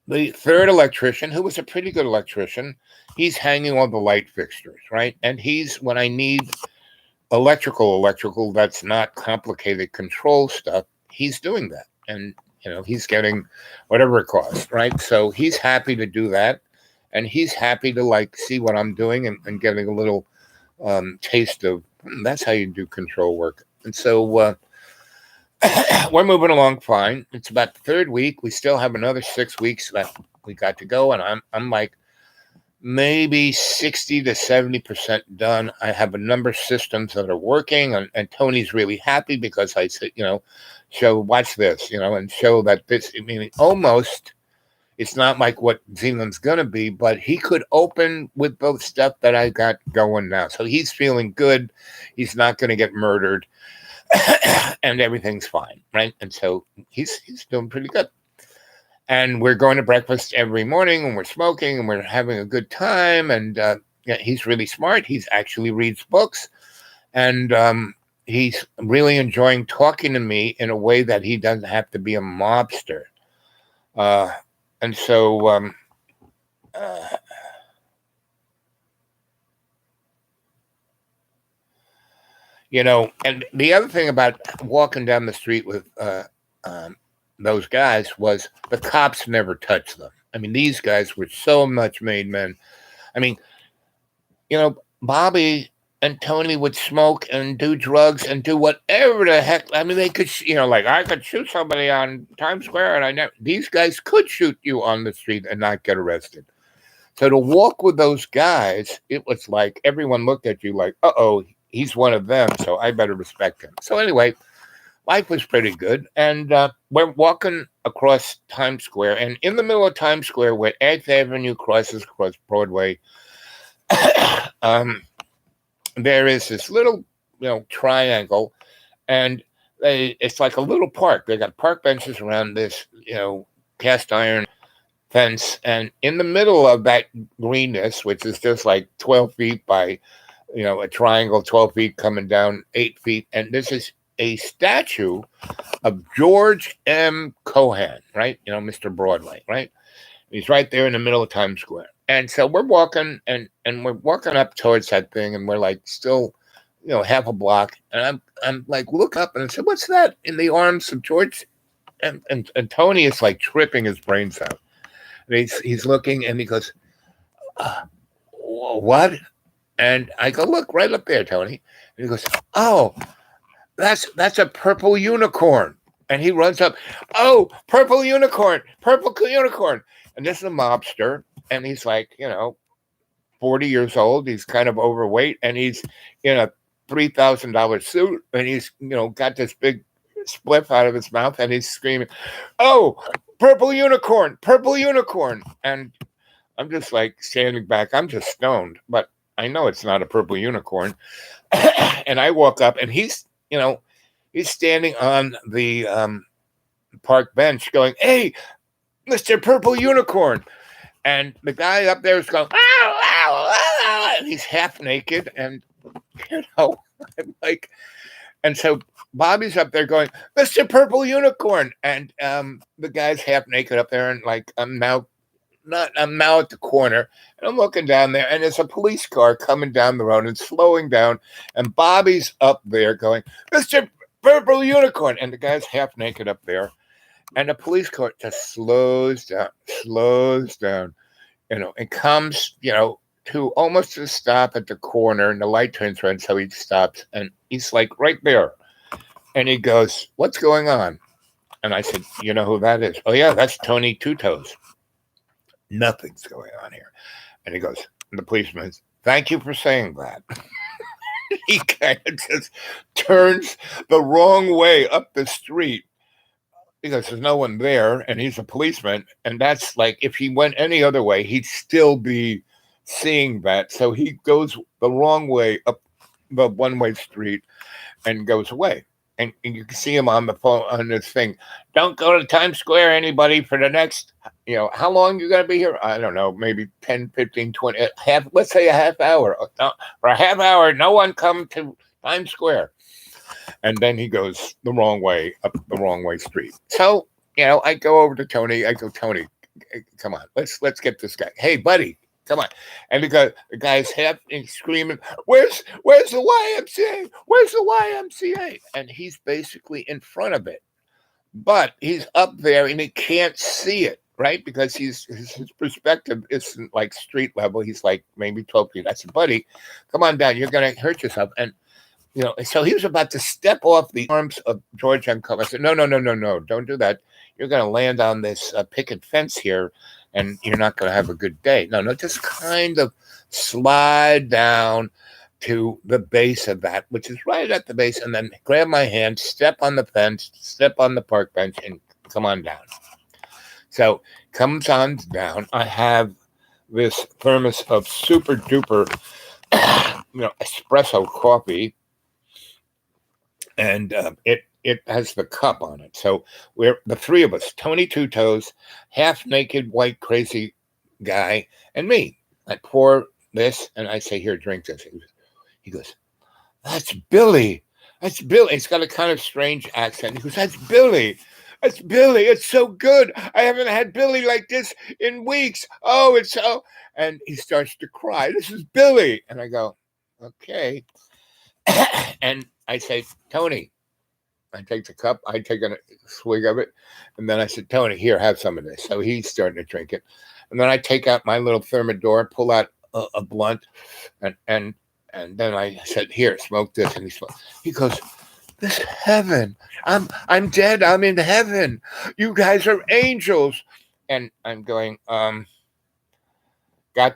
the third electrician, who was a pretty good electrician, he's hanging all the light fixtures, right? And when I need electrical that's not complicated control stuff, he's doing that. And, he's getting whatever it costs, right? So he's happy to do that. And he's happy to see what I'm doing and getting a little taste of, that's how you do control work. And so we're moving along fine. It's about the third week. We still have another 6 weeks that we got to go. And I'm like maybe 60 to 70% done. I have a number of systems that are working, and Tony's really happy because I said, show, watch this, and show that this, almost, it's not like what Zealand's going to be, but he could open with the stuff that I got going now. So he's feeling good. He's not going to get murdered, and everything's fine, right? And so he's doing pretty good. And we're going to breakfast every morning, and we're smoking, and we're having a good time. And he's really smart. He actually reads books, and he's really enjoying talking to me in a way that he doesn't have to be a mobster. And so, and the other thing about walking down the street with those guys was the cops never touched them. These guys were so much made men. Bobby and Tony would smoke and do drugs and do whatever the heck. They could, I could shoot somebody on Times Square, and these guys could shoot you on the street and not get arrested. So to walk with those guys, it was like everyone looked at you like, uh-oh, he's one of them, so I better respect him. So anyway, life was pretty good. And we're walking across Times Square, and in the middle of Times Square, where 8th Avenue crosses across Broadway, there is this little, triangle, and it's like a little park. They got park benches around this, cast iron fence, and in the middle of that greenness, which is just like 12 feet by, a triangle, 12 feet coming down 8 feet, and this is a statue of George M. Cohan, right? Mr. Broadway, right? He's right there in the middle of Times Square. And so we're walking, and we're walking up towards that thing, and we're like still, half a block. And I'm like, look up, and I said, "What's that in the arms of George?" And Tony is like tripping his brains out. And he's looking, and he goes, "What?" And I go, "Look right up there, Tony." And he goes, "Oh, that's a purple unicorn. And he runs up, oh, purple unicorn. And this is a mobster. And he's like, 40 years old. He's kind of overweight. And he's in a $3,000 suit. And he's, got this big spliff out of his mouth. And he's screaming, oh, purple unicorn. And I'm just like standing back. I'm just stoned. But I know it's not a purple unicorn. And I walk up and he's standing on the park bench going, hey, Mr. Purple Unicorn. And the guy up there is going, ow, ow, ow, and he's half naked. And, I'm like, and so Bobby's up there going, Mr. Purple Unicorn. And the guy's half naked up there. And like, I'm now at the corner and I'm looking down there and there's a police car coming down the road and slowing down. And Bobby's up there going, Mr. Purple Unicorn. And the guy's half naked up there. And the police car just slows down, and comes, to almost a stop at the corner and the light turns red. So he stops and he's like right there. And he goes, what's going on? And I said, you know who that is? Oh yeah, that's Tony Two Toes. Nothing's going on here. And he goes, and the policeman, thank you for saying that. He kind of just turns the wrong way up the street because there's no one there and he's a policeman. And that's like, if he went any other way, he'd still be seeing that. So he goes the wrong way up the one-way street and goes away. And you can see him on the phone on this thing. Don't go to Times Square, anybody, for the next, how long you going to be here? I don't know, maybe 10, 15, 20, let's say a half hour. For a half hour, no one come to Times Square. And then he goes the wrong way, up the wrong way street. So, I go over to Tony. I go, Tony, come on, let's get this guy. Hey, buddy, come on. And the guy's half screaming, where's the YMCA? Where's the YMCA? And he's basically in front of it. But he's up there and he can't see it, right? Because his perspective isn't like street level. He's like maybe 12 feet. I said, buddy, come on down. You're going to hurt yourself. And, so he was about to step off the arms of George M. Comer. I said, no, don't do that. You're going to land on this picket fence here and you're not going to have a good day. No, just kind of slide down to the base of that, which is right at the base, and then grab my hand, step on the fence, step on the park bench, and come on down. So comes on down. I have this thermos of super duper, espresso coffee, and it has the cup on it. So we're the three of us, Tony Two Toes, half naked white crazy guy, and me. I pour this and I say, here, drink this. He goes, that's Billy. That's Billy. It's got a kind of strange accent. He goes, that's Billy. That's Billy. It's so good. I haven't had Billy like this in weeks. Oh, it's so. And he starts to cry. This is Billy. And I go, okay. And I say, Tony, I take the cup. I take a swig of it. And then I said, Tony, here, have some of this. So he's starting to drink it. And then I take out my little thermidor, pull out a blunt, and then I said, here, smoke this. And he smoked. He goes, this is heaven. I'm dead. I'm in heaven. You guys are angels. And I'm going, got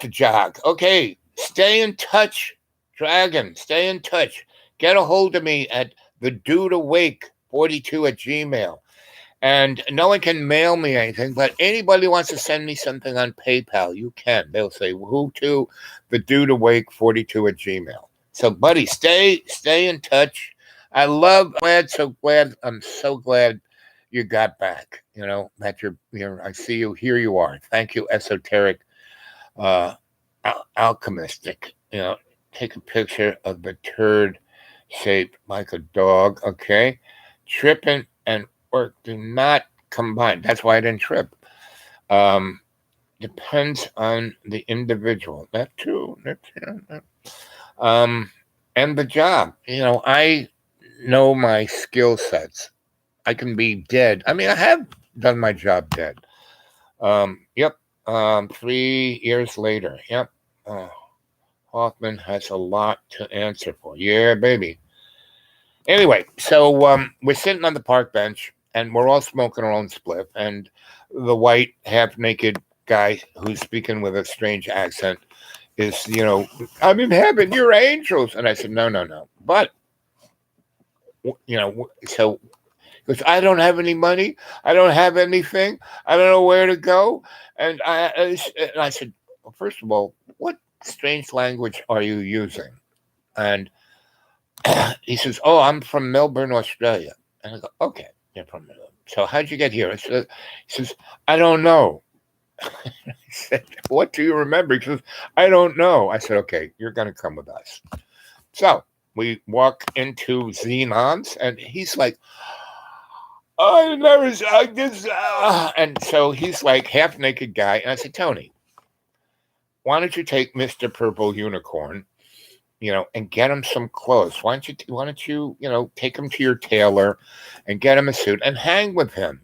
to jog. Okay, stay in touch, Dragon. Stay in touch. Get a hold of me at thedudeawake42@gmail. And no one can mail me anything, but anybody wants to send me something on PayPal, you can. They'll say, who to? thedudeawake42@gmail. So, buddy, stay in touch. I'm so glad you got back. That you're I see you, here you are. Thank you, esoteric, alchemistic. Take a picture of the turd shaped like a dog, okay? Tripping and work do not combine. That's why I didn't trip. Depends on the individual. That too. And the job. I know my skill sets. I can be dead. I mean, I have done my job dead. Yep. 3 years later. Yep. Hoffman has a lot to answer for. Yeah, baby. Anyway, so we're sitting on the park bench and we're all smoking our own spliff, and the white half naked guy who's speaking with a strange accent is, I'm in heaven, you're angels. And I said, no, no, no. But, so because I don't have any money, I don't have anything, I don't know where to go. And I said, well, first of all, what strange language are you using? And he says, oh, I'm from Melbourne, Australia. And I go, okay, you're from Melbourne. So how'd you get here? He says, I don't know. I said, what do you remember? He says, I don't know. I said, okay, you're going to come with us. So we walk into Xenon's, and he's like, I never, I just, and so he's like half naked guy. And I said, Tony, why don't you take Mr. Purple Unicorn, and get him some clothes? Why don't you, take him to your tailor and get him a suit and hang with him,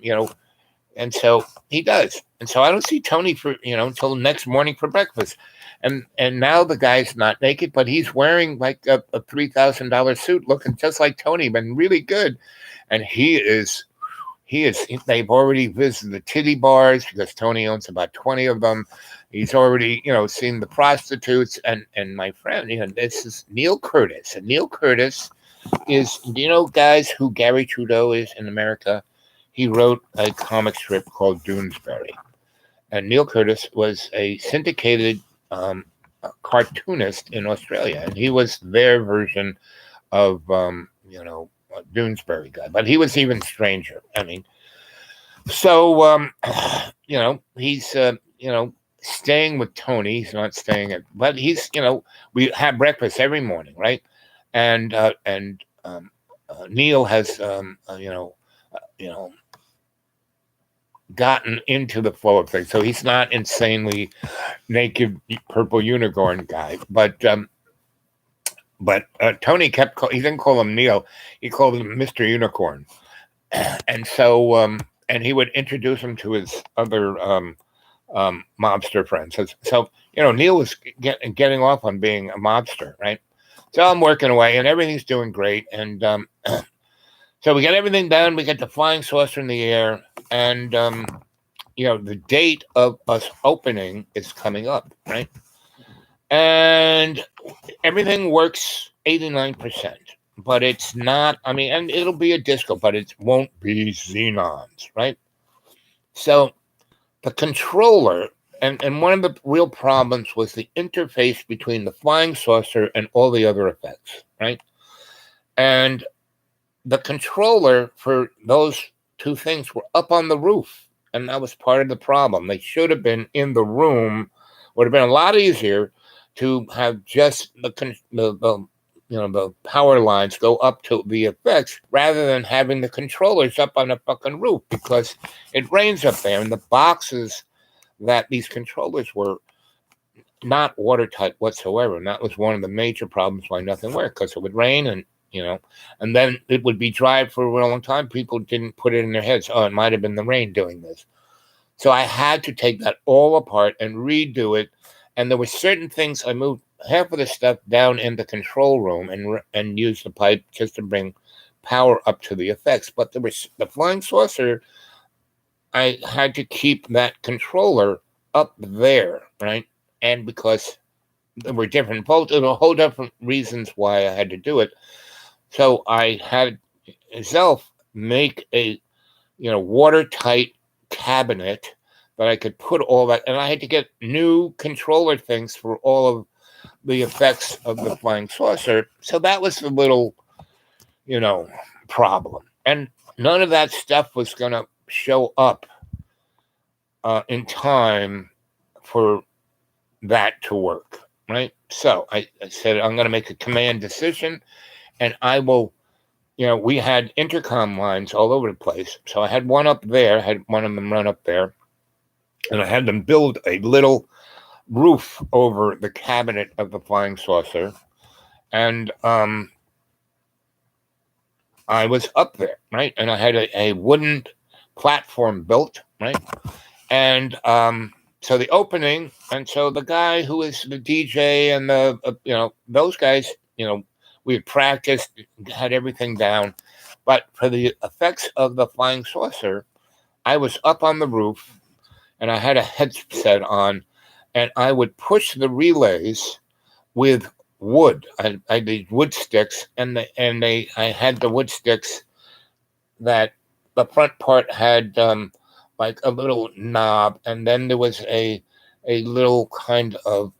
And so he does. And so I don't see Tony for, until next morning for breakfast. And now the guy's not naked, but he's wearing like a $3,000 suit, looking just like Tony, but really good. And they've already visited the titty bars because Tony owns about 20 of them. He's already, seen the prostitutes. And my friend, this is Neil Curtis. And Neil Curtis is, guys, who Gary Trudeau is in America? He wrote a comic strip called Doonesbury. And Neil Curtis was a syndicated cartoonist in Australia. And he was their version of, Doonesbury guy. But he was even stranger. I mean, so, he's, staying with Tony. He's not staying but he's, we have breakfast every morning, right? And Neil has, gotten into the flow of things. So he's not insanely naked purple unicorn guy, but Tony he didn't call him Neil. He called him Mr. Unicorn. And so, and he would introduce him to his other, mobster friends. So Neil was getting off on being a mobster, right? So I'm working away and everything's doing great. And so we get everything done. We get the flying saucer in the air, and the date of us opening is coming up, right? And everything works 89%, but it's not. I mean, and it'll be a disco, but it won't be Xenon's, right? So the controller, and one of the real problems was the interface between the flying saucer and all the other effects, right? And the controller for those two things were up on the roof, and that was part of the problem. They should have been in the room. Would have been a lot easier to have just the power lines go up to the effects rather than having the controllers up on the fucking roof, because it rains up there, and the boxes that these controllers were not watertight whatsoever. And that was one of the major problems why nothing worked, because it would rain and then it would be dry for a long time. People didn't put it in their heads, oh, it might have been the rain doing this. So I had to take that all apart and redo it. And there were certain things, I moved half of the stuff down in the control room and used the pipe just to bring power up to the effects. But there was the flying saucer, I had to keep that controller up there, right? And because there were whole different reasons why I had to do it. So I had Zelf make a, watertight cabinet that I could put all that, and I had to get new controller things for all of the effects of the flying saucer. So that was the little, problem. And none of that stuff was going to show up in time for that to work, right? So I said, I'm going to make a command decision, and I will, we had intercom lines all over the place. So I had one up there, had one of them run up there, and I had them build a little roof over the cabinet of the flying saucer. And I was up there, right? And I had a wooden platform built, right? And so the opening, and so the guy who is the DJ and those guys, We had practiced, had everything down. But for the effects of the flying saucer, I was up on the roof and I had a headset on, and I would push the relays with wood. I did wood sticks, and I had the wood sticks that the front part had like a little knob, and then there was a little kind of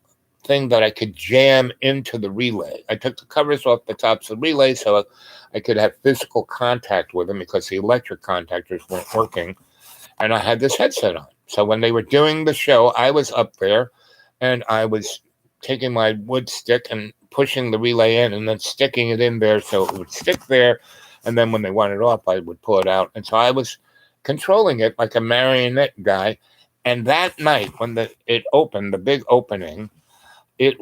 thing that I could jam into the relay. I took the covers off the tops of the relay so I could have physical contact with them because the electric contactors weren't working. And I had this headset on. So when they were doing the show, I was up there and I was taking my wood stick and pushing the relay in and then sticking it in there so it would stick there. And then when they wanted it off, I would pull it out. And so I was controlling it like a marionette guy. And that night when it opened, the big opening, it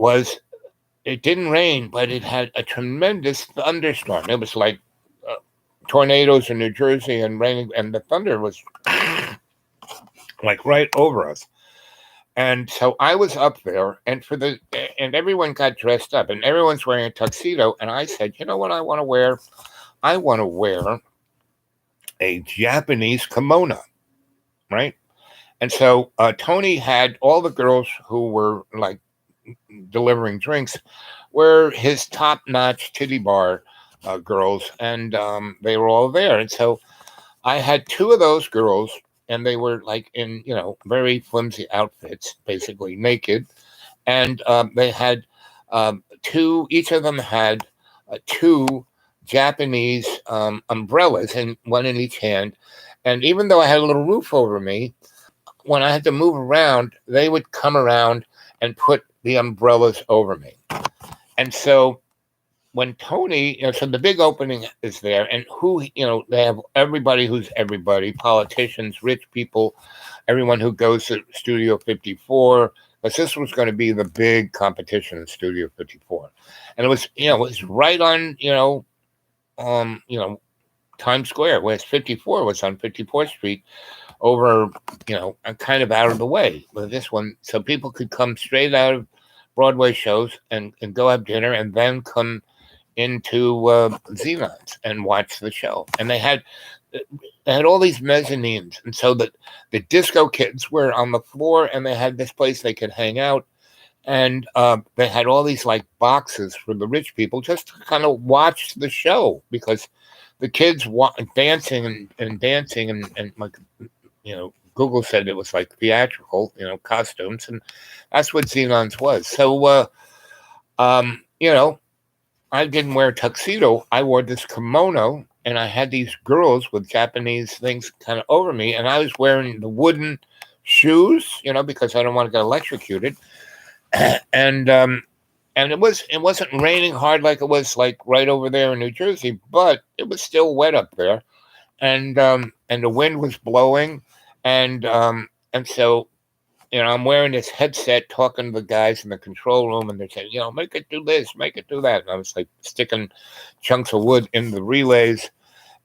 didn't rain, but it had a tremendous thunderstorm. It was like tornadoes in New Jersey and rain, and the thunder was like right over us. And so I was up there, and everyone got dressed up, and everyone's wearing a tuxedo. And I said, you know what I want to wear? I want to wear a Japanese kimono, right? And so Tony had all the girls who were like delivering drinks were his top-notch titty bar girls, and they were all there. And so I had two of those girls, and they were like in, very flimsy outfits, basically naked. And they had two, each of them had two Japanese umbrellas, and one in each hand. And even though I had a little roof over me, when I had to move around, they would come around and put the umbrellas over me. And so when Tony, so the big opening is there, and they have everybody who's everybody, politicians, rich people, everyone who goes to Studio 54, because this was going to be the big competition in Studio 54. And it was, it was right on, Times Square, whereas 54 was on 54th Street over, kind of out of the way. But this one, so people could come straight out of Broadway shows and go have dinner and then come into Xenon's and watch the show. And they had all these mezzanines. And so the disco kids were on the floor, and they had this place they could hang out. And they had all these like boxes for the rich people just to kind of watch the show, because the kids dancing and dancing and like, Google said it was like theatrical, costumes, and that's what Xenon's was. So, I didn't wear a tuxedo. I wore this kimono, and I had these girls with Japanese things kind of over me, and I was wearing the wooden shoes, because I don't want to get electrocuted. And it wasn't raining hard like it was like right over there in New Jersey, but it was still wet up there, and the wind was blowing. And so, I'm wearing this headset talking to the guys in the control room, and they're saying, make it do this, make it do that. And I was like sticking chunks of wood in the relays.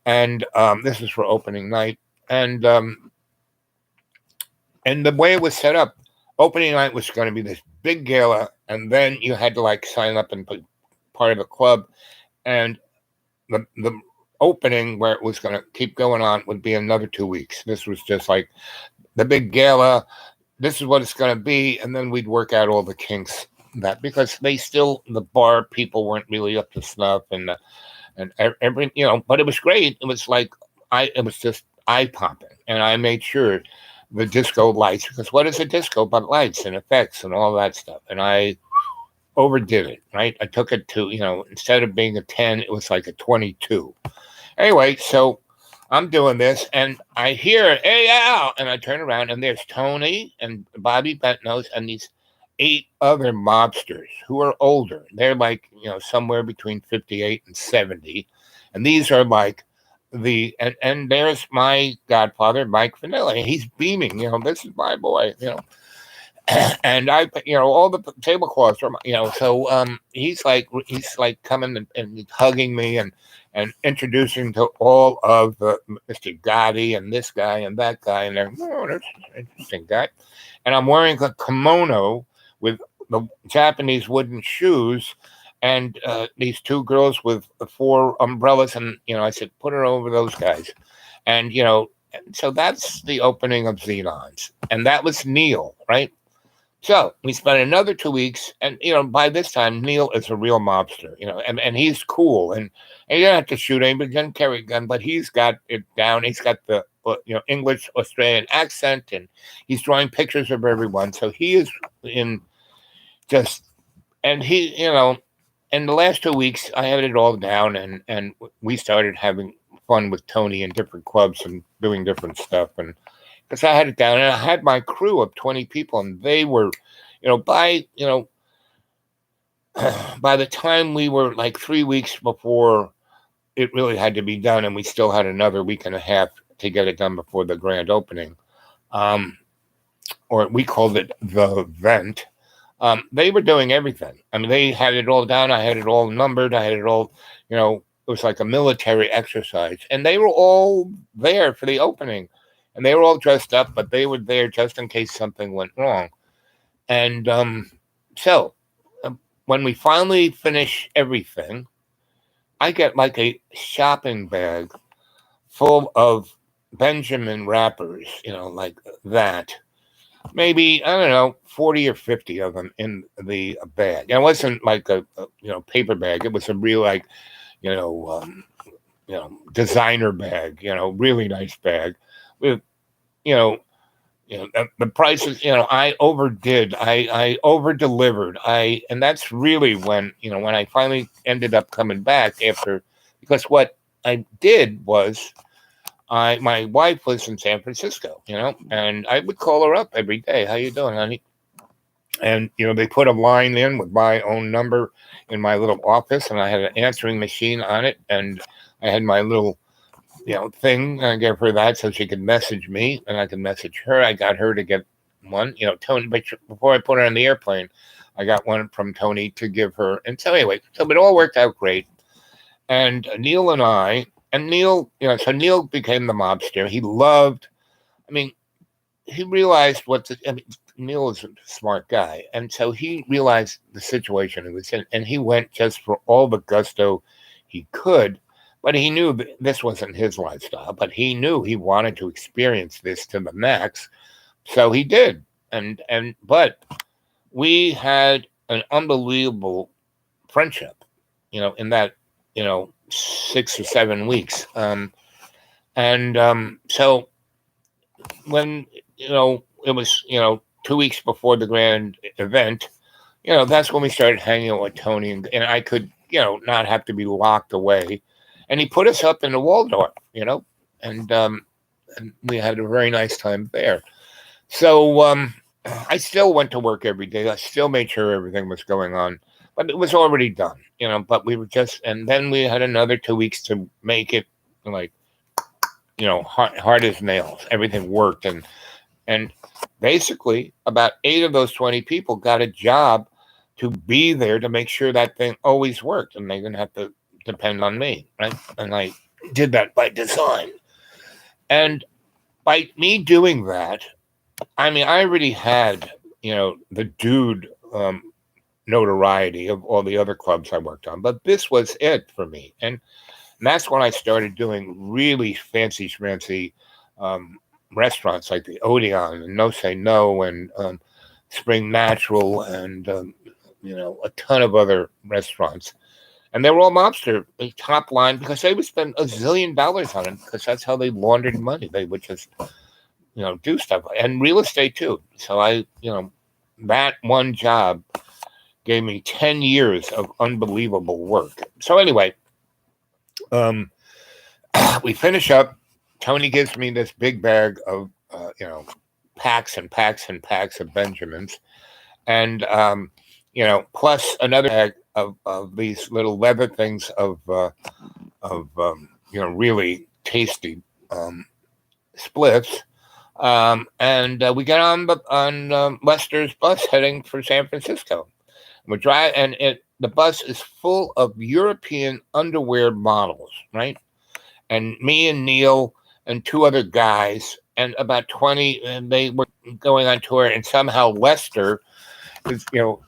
And this is for opening night. And the way it was set up, opening night was going to be this big gala, and then you had to like sign up and be part of the club. And the opening, where it was going to keep going on, would be another 2 weeks. This was just like the big gala. This is what it's going to be. And then we'd work out all the kinks, because the bar people weren't really up to snuff, and every, but it was great. It was like, it was just eye popping. And I made sure the disco lights, because what is a disco but lights and effects and all that stuff? And I overdid it, right? I took it to, instead of being a 10, it was like a 22. Anyway, so I'm doing this, and I hear, "Hey, Al," and I turn around, and there's Tony and Bobby Bentnose and these 8 other mobsters who are older. They're like, somewhere between 58 and 70. And these are like and there's my godfather, Mike Vanilla. He's beaming, this is my boy, and I, all the tablecloths are, so he's like coming and hugging me and introducing to all of the Mr. Gotti and this guy and that guy, and they're, that's an interesting guy. And I'm wearing a kimono with the Japanese wooden shoes, and these two girls with 4 umbrellas, and I said, put her over those guys, and so that's the opening of Xenons, and that was Neil, right? So we spent another 2 weeks, and by this time Neil is a real mobster, and he's cool, and he doesn't have to shoot anybody, doesn't carry a gun, but he's got it down. He's got the English Australian accent, and he's drawing pictures of everyone. So he is in just, and he, in the last 2 weeks, I had it all down, and we started having fun with Tony in different clubs and doing different stuff, and because I had it down, and I had my crew of 20 people, and they were, by the time we were like 3 weeks before it really had to be done, and we still had another week and a half to get it done before the grand opening, or we called it the vent. They were doing everything. I mean, they had it all down. I had it all numbered. I had it all, it was like a military exercise, and they were all there for the opening. And they were all dressed up, but they were there just in case something went wrong. And so when we finally finish everything, I get like a shopping bag full of Benjamin wrappers, like that. Maybe, I don't know, 40 or 50 of them in the bag. And it wasn't like a paper bag. It was a real, like, designer bag, really nice bag. With, the prices, I overdid, I over delivered. And that's really when I finally ended up coming back after, because what I did was my wife was in San Francisco, and I would call her up every day. How you doing, honey? And, they put a line in with my own number in my little office, and I had an answering machine on it, and I had my little thing. I gave her that so she could message me, and I could message her. I got her to get one, Tony, but before I put her on the airplane, I got one from Tony to give her. And so anyway, so it all worked out great. And Neil and I, and Neil, so Neil became the mobster. He loved, he realized Neil is a smart guy. And so he realized the situation he was in, and he went just for all the gusto he could. But he knew this wasn't his lifestyle, but he knew he wanted to experience this to the max. So he did. But we had an unbelievable friendship, in that, 6 or 7 weeks. So when, it was, 2 weeks before the grand event, that's when we started hanging out with Tony, and I could, not have to be locked away. And he put us up in the Waldorf, and we had a very nice time there. So I still went to work every day. I still made sure everything was going on, but it was already done, but we were just, and then we had another 2 weeks to make it like, hard as nails. Everything worked. And basically about 8 of those 20 people got a job to be there to make sure that thing always worked, and they didn't have to depend on me, right? And I did that by design. And by me doing that, I already had, the dude notoriety of all the other clubs I worked on, but this was it for me. And that's when I started doing really fancy schmancy restaurants like the Odeon and No Say No and Spring Natural and, a ton of other restaurants. And they were all mobster, top line, because they would spend $1 zillion on it, because that's how they laundered money. They would just, do stuff, and real estate too. So I, that one job gave me 10 years of unbelievable work. So anyway, we finish up. Tony gives me this big bag of, packs and packs and packs of Benjamins, and plus another bag of these little leather things of really tasty spliffs. And we get on Lester's bus heading for San Francisco. We drive, and the bus is full of European underwear models, right? And me and Neil and 2 other guys and about 20, and they were going on tour, and somehow Lester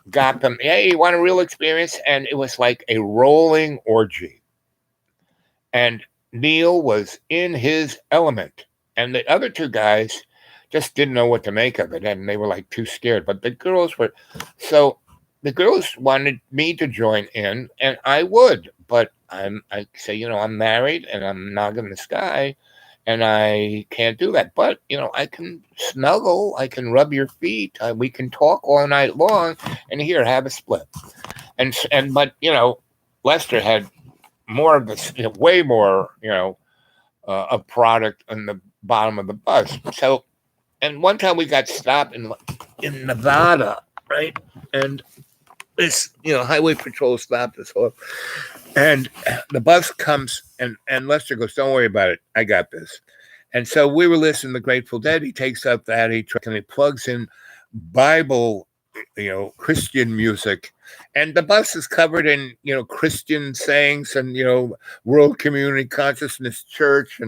got them. Hey, you want a real experience? And it was like a rolling orgy. And Neil was in his element, and the other two guys just didn't know what to make of it, and they were like too scared. But the girls were, so the girls wanted me to join in, and I would, but I say, I'm married and I'm noggin this guy, and I can't do that. But I can snuggle, I can rub your feet, we can talk all night long, and here, have a split. But Lester had more of this, way more, a product on the bottom of the bus. So, and one time we got stopped in Nevada, right? And this, highway patrol stopped us off, and the bus comes, and Lester goes, "Don't worry about it, I got this." And so we were listening to Grateful Dead. He takes up that truck and he plugs in Bible, Christian music, and the bus is covered in Christian sayings and World Community Consciousness Church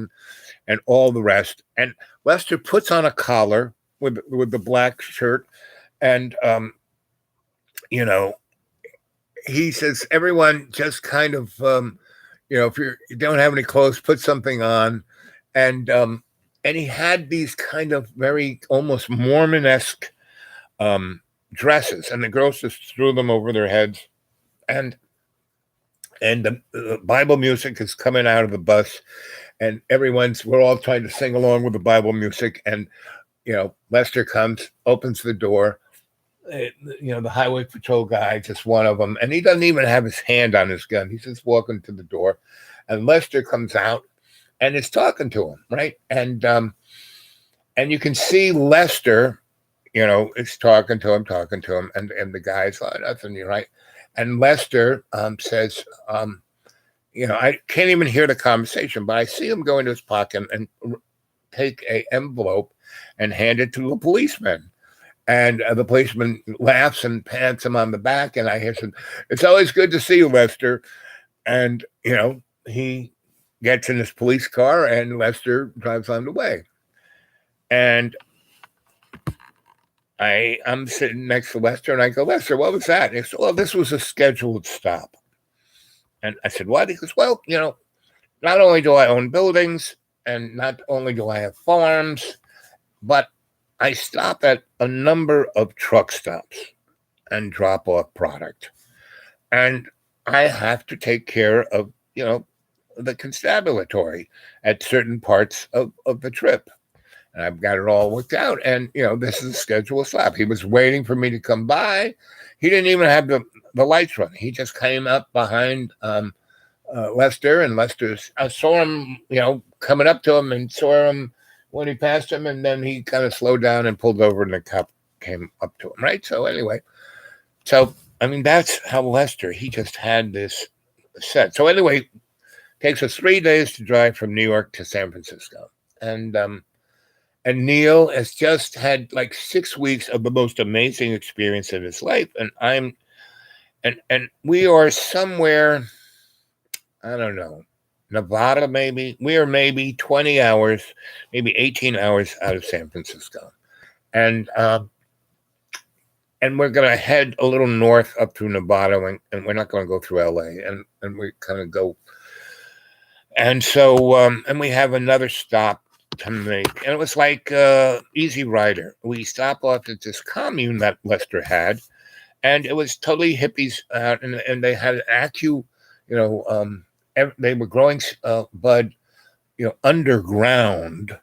and all the rest. And Lester puts on a collar with the black shirt, and he says, "Everyone, just kind of if you don't have any clothes, put something on." And he had these kind of very almost Mormon-esque dresses, and the girls just threw them over their heads, and the Bible music is coming out of the bus, and we're all trying to sing along with the Bible music, and Lester comes, opens the door, the highway patrol guy, just one of them, and he doesn't even have his hand on his gun. He's just walking to the door, and Lester comes out and is talking to him, right? And you can see Lester, is talking to him, and the guy's like, "Nothing, you're right." And Lester says, I can't even hear the conversation, but I see him go into his pocket and take an envelope and hand it to a policeman. And the policeman laughs and pats him on the back, and I hear some, "It's always good to see you, Lester." And, he gets in his police car, and Lester drives on the way. And I'm sitting next to Lester, and I go, "Lester, what was that?" And he said, "Well, this was a scheduled stop." And I said, "What?" He goes, "Well, not only do I own buildings, and not only do I have farms, but I stop at a number of truck stops and drop off product. And I have to take care of, the constabulary at certain parts of the trip. And I've got it all worked out. And, this is a scheduled stop." He was waiting for me to come by. He didn't even have the lights running. He just came up behind Lester, and I saw him, coming up to him, and saw him when he passed him, and then he kind of slowed down and pulled over, and the cop came up to him, right? So anyway, that's how Lester, he just had this set. So anyway, it takes us 3 days to drive from New York to San Francisco. And Neil has just had like 6 weeks of the most amazing experience in his life. And and we are somewhere, I don't know, Nevada, maybe. We are maybe 20 hours, maybe 18 hours out of San Francisco. And we're going to head a little north up through Nevada, and we're not going to go through LA. And we kind of go. And so, and we have another stop to make. And it was like Easy Rider. We stop off at this commune that Lester had, and it was totally hippies. And they had they were growing bud, underground,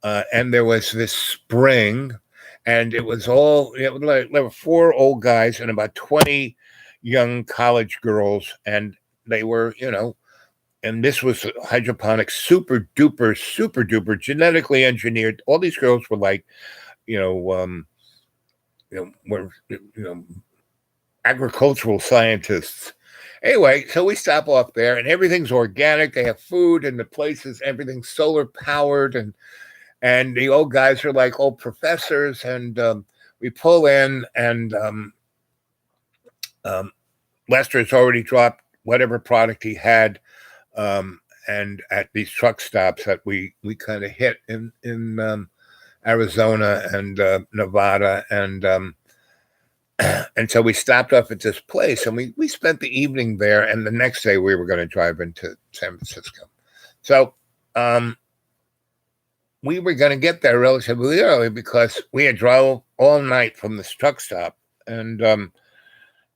and there was this spring, and it was all, there were 4 old guys and about 20 young college girls, and they were, and this was hydroponic, super duper, genetically engineered. All these girls were like, were agricultural scientists. Anyway, so we stop off there, and everything's organic. They have food, and the place is everything's solar powered, and the old guys are like old professors. And we pull in, and Lester has already dropped whatever product he had, and at these truck stops that we kind of hit in Arizona and Nevada, and And so we stopped off at this place, and we spent the evening there. And the next day we were going to drive into San Francisco. So we were going to get there relatively early because we had drove all night from this truck stop, and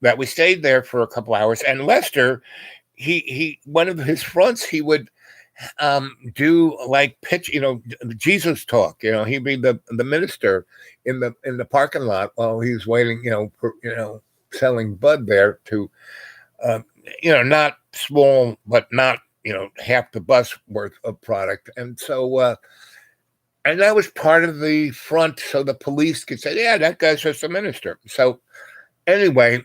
that we stayed there for a couple hours. And Lester, he one of his fronts, he would do like pitch, Jesus talk. He'd be the minister in the parking lot while he was waiting, for, selling bud there to, not small, but not, half the bus worth of product. And so, and that was part of the front, so the police could say, yeah, that guy's just a minister. So anyway,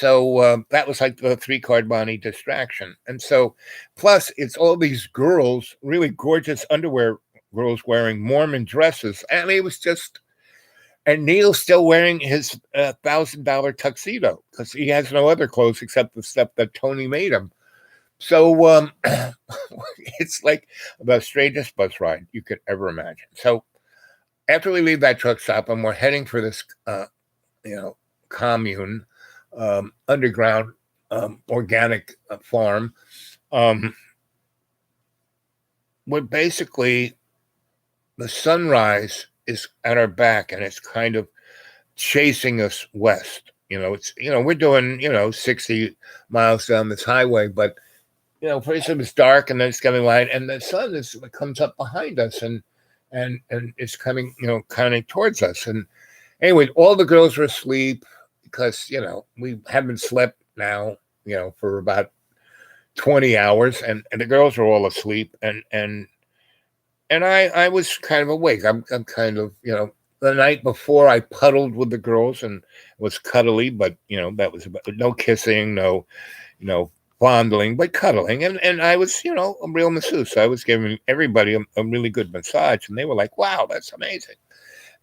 that was like the 3-card money distraction. And so, plus it's all these girls, really gorgeous underwear girls wearing Mormon dresses. And it was just, and Neil's still wearing his $1,000 tuxedo because he has no other clothes except the stuff that Tony made him. So it's like the strangest bus ride you could ever imagine. So after we leave that truck stop and we're heading for this, commune, underground organic farm, where basically the sunrise is at our back and it's kind of chasing us west. It's we're doing 60 miles down this highway, but first it was dark and then it's getting light, and the sun comes up behind us and it's coming kind of towards us. And anyway, all the girls were asleep because we haven't slept now for about 20 hours, and the girls were all asleep, and I was kind of awake. I'm kind of the night before I puddled with the girls and was cuddly, but that was about, no kissing, no fondling, but cuddling, and I was a real masseuse. I was giving everybody a really good massage, and they were like, wow, that's amazing.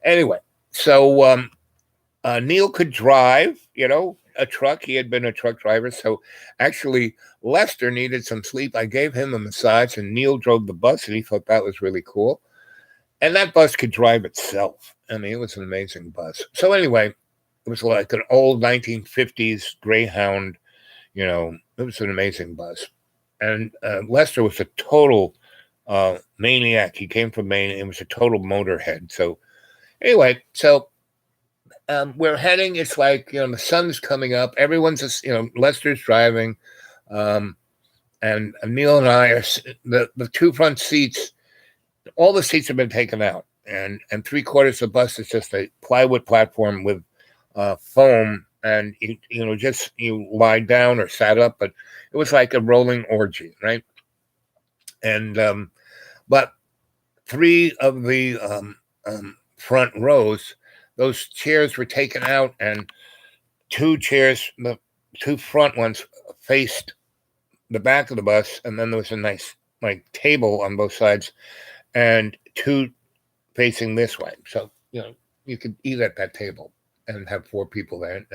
Anyway, so Neil could drive, a truck. He had been a truck driver. So actually, Lester needed some sleep. I gave him a massage, and Neil drove the bus, and he thought that was really cool. And that bus could drive itself. I mean, it was an amazing bus. So anyway, it was like an old 1950s Greyhound, it was an amazing bus. And Lester was a total maniac. He came from Maine and was a total motorhead. So anyway, we're heading. It's like, the sun's coming up. Everyone's just, Lester's driving. And Neil and I are the two front seats. All the seats have been taken out, and 3/4 of the bus is just a plywood platform with foam, and you lie down or sat up, but it was like a rolling orgy, right? And but 3 of the front rows, those chairs were taken out, and 2 chairs, the 2 front ones, faced the back of the bus, and then there was a nice table on both sides, and 2 facing this way. So you could eat at that table and have 4 people there,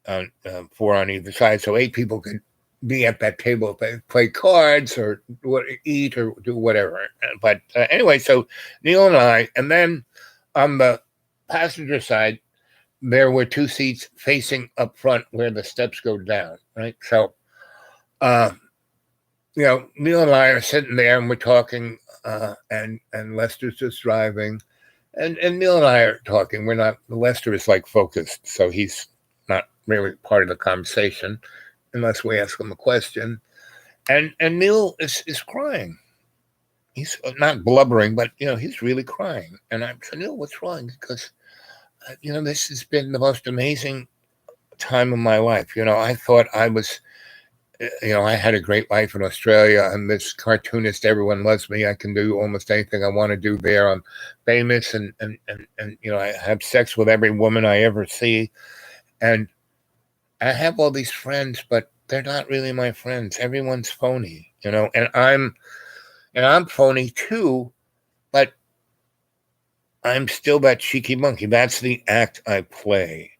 and 4 on either side, so 8 people could be at that table if they play cards or eat or do whatever. But anyway, so Neil and I, and then on the passenger side, there were 2 seats facing up front where the steps go down, right? So, Neil and I are sitting there and we're talking, and Lester's just driving, and Neil and I are talking. We're not. Lester is focused, so he's not really part of the conversation unless we ask him a question. And Neil is crying. He's not blubbering, but he's really crying. And I said, Neil, what's wrong? Because this has been the most amazing time of my life. I thought I was. I had a great life in Australia. I'm this cartoonist. Everyone loves me. I can do almost anything I want to do there. I'm famous, and I have sex with every woman I ever see, and I have all these friends, but they're not really my friends. Everyone's phony, and I'm phony too, but I'm still that cheeky monkey. That's the act I play.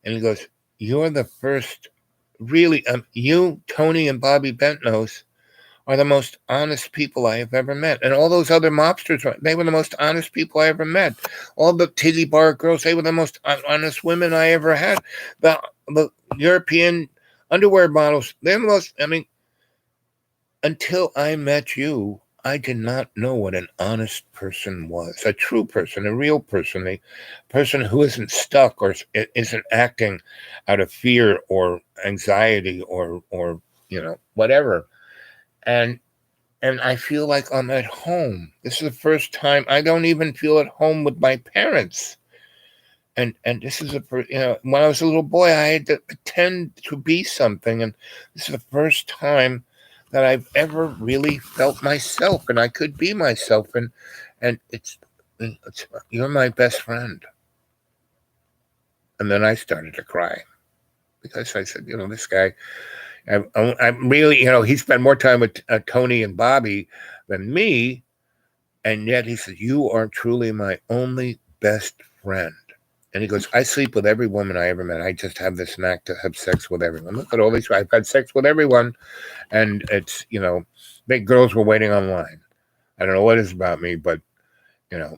And he goes, "You're the first." Really, you, Tony, and Bobby Bentnos are the most honest people I have ever met. And all those other mobsters, they were the most honest people I ever met. All the titty bar girls, they were the most honest women I ever had. The European underwear models, they're the most, I mean, until I met you, I did not know what an honest person was, a true person, a real person, a person who isn't stuck or isn't acting out of fear or anxiety or whatever. And I feel like I'm at home. This is the first time I don't even feel at home with my parents. And this is when I was a little boy, I had to pretend to be something, and this is the first time that I've ever really felt myself, and I could be myself, and it's you're my best friend. And then I started to cry because I said, this guy, I'm really, he spent more time with Tony and Bobby than me, and yet he said, you are truly my only best friend. And he goes, I sleep with every woman I ever met. I just have this knack to have sex with everyone. Look at all these. I've had sex with everyone. And it's, big girls were waiting online. I don't know what it is about me, but, and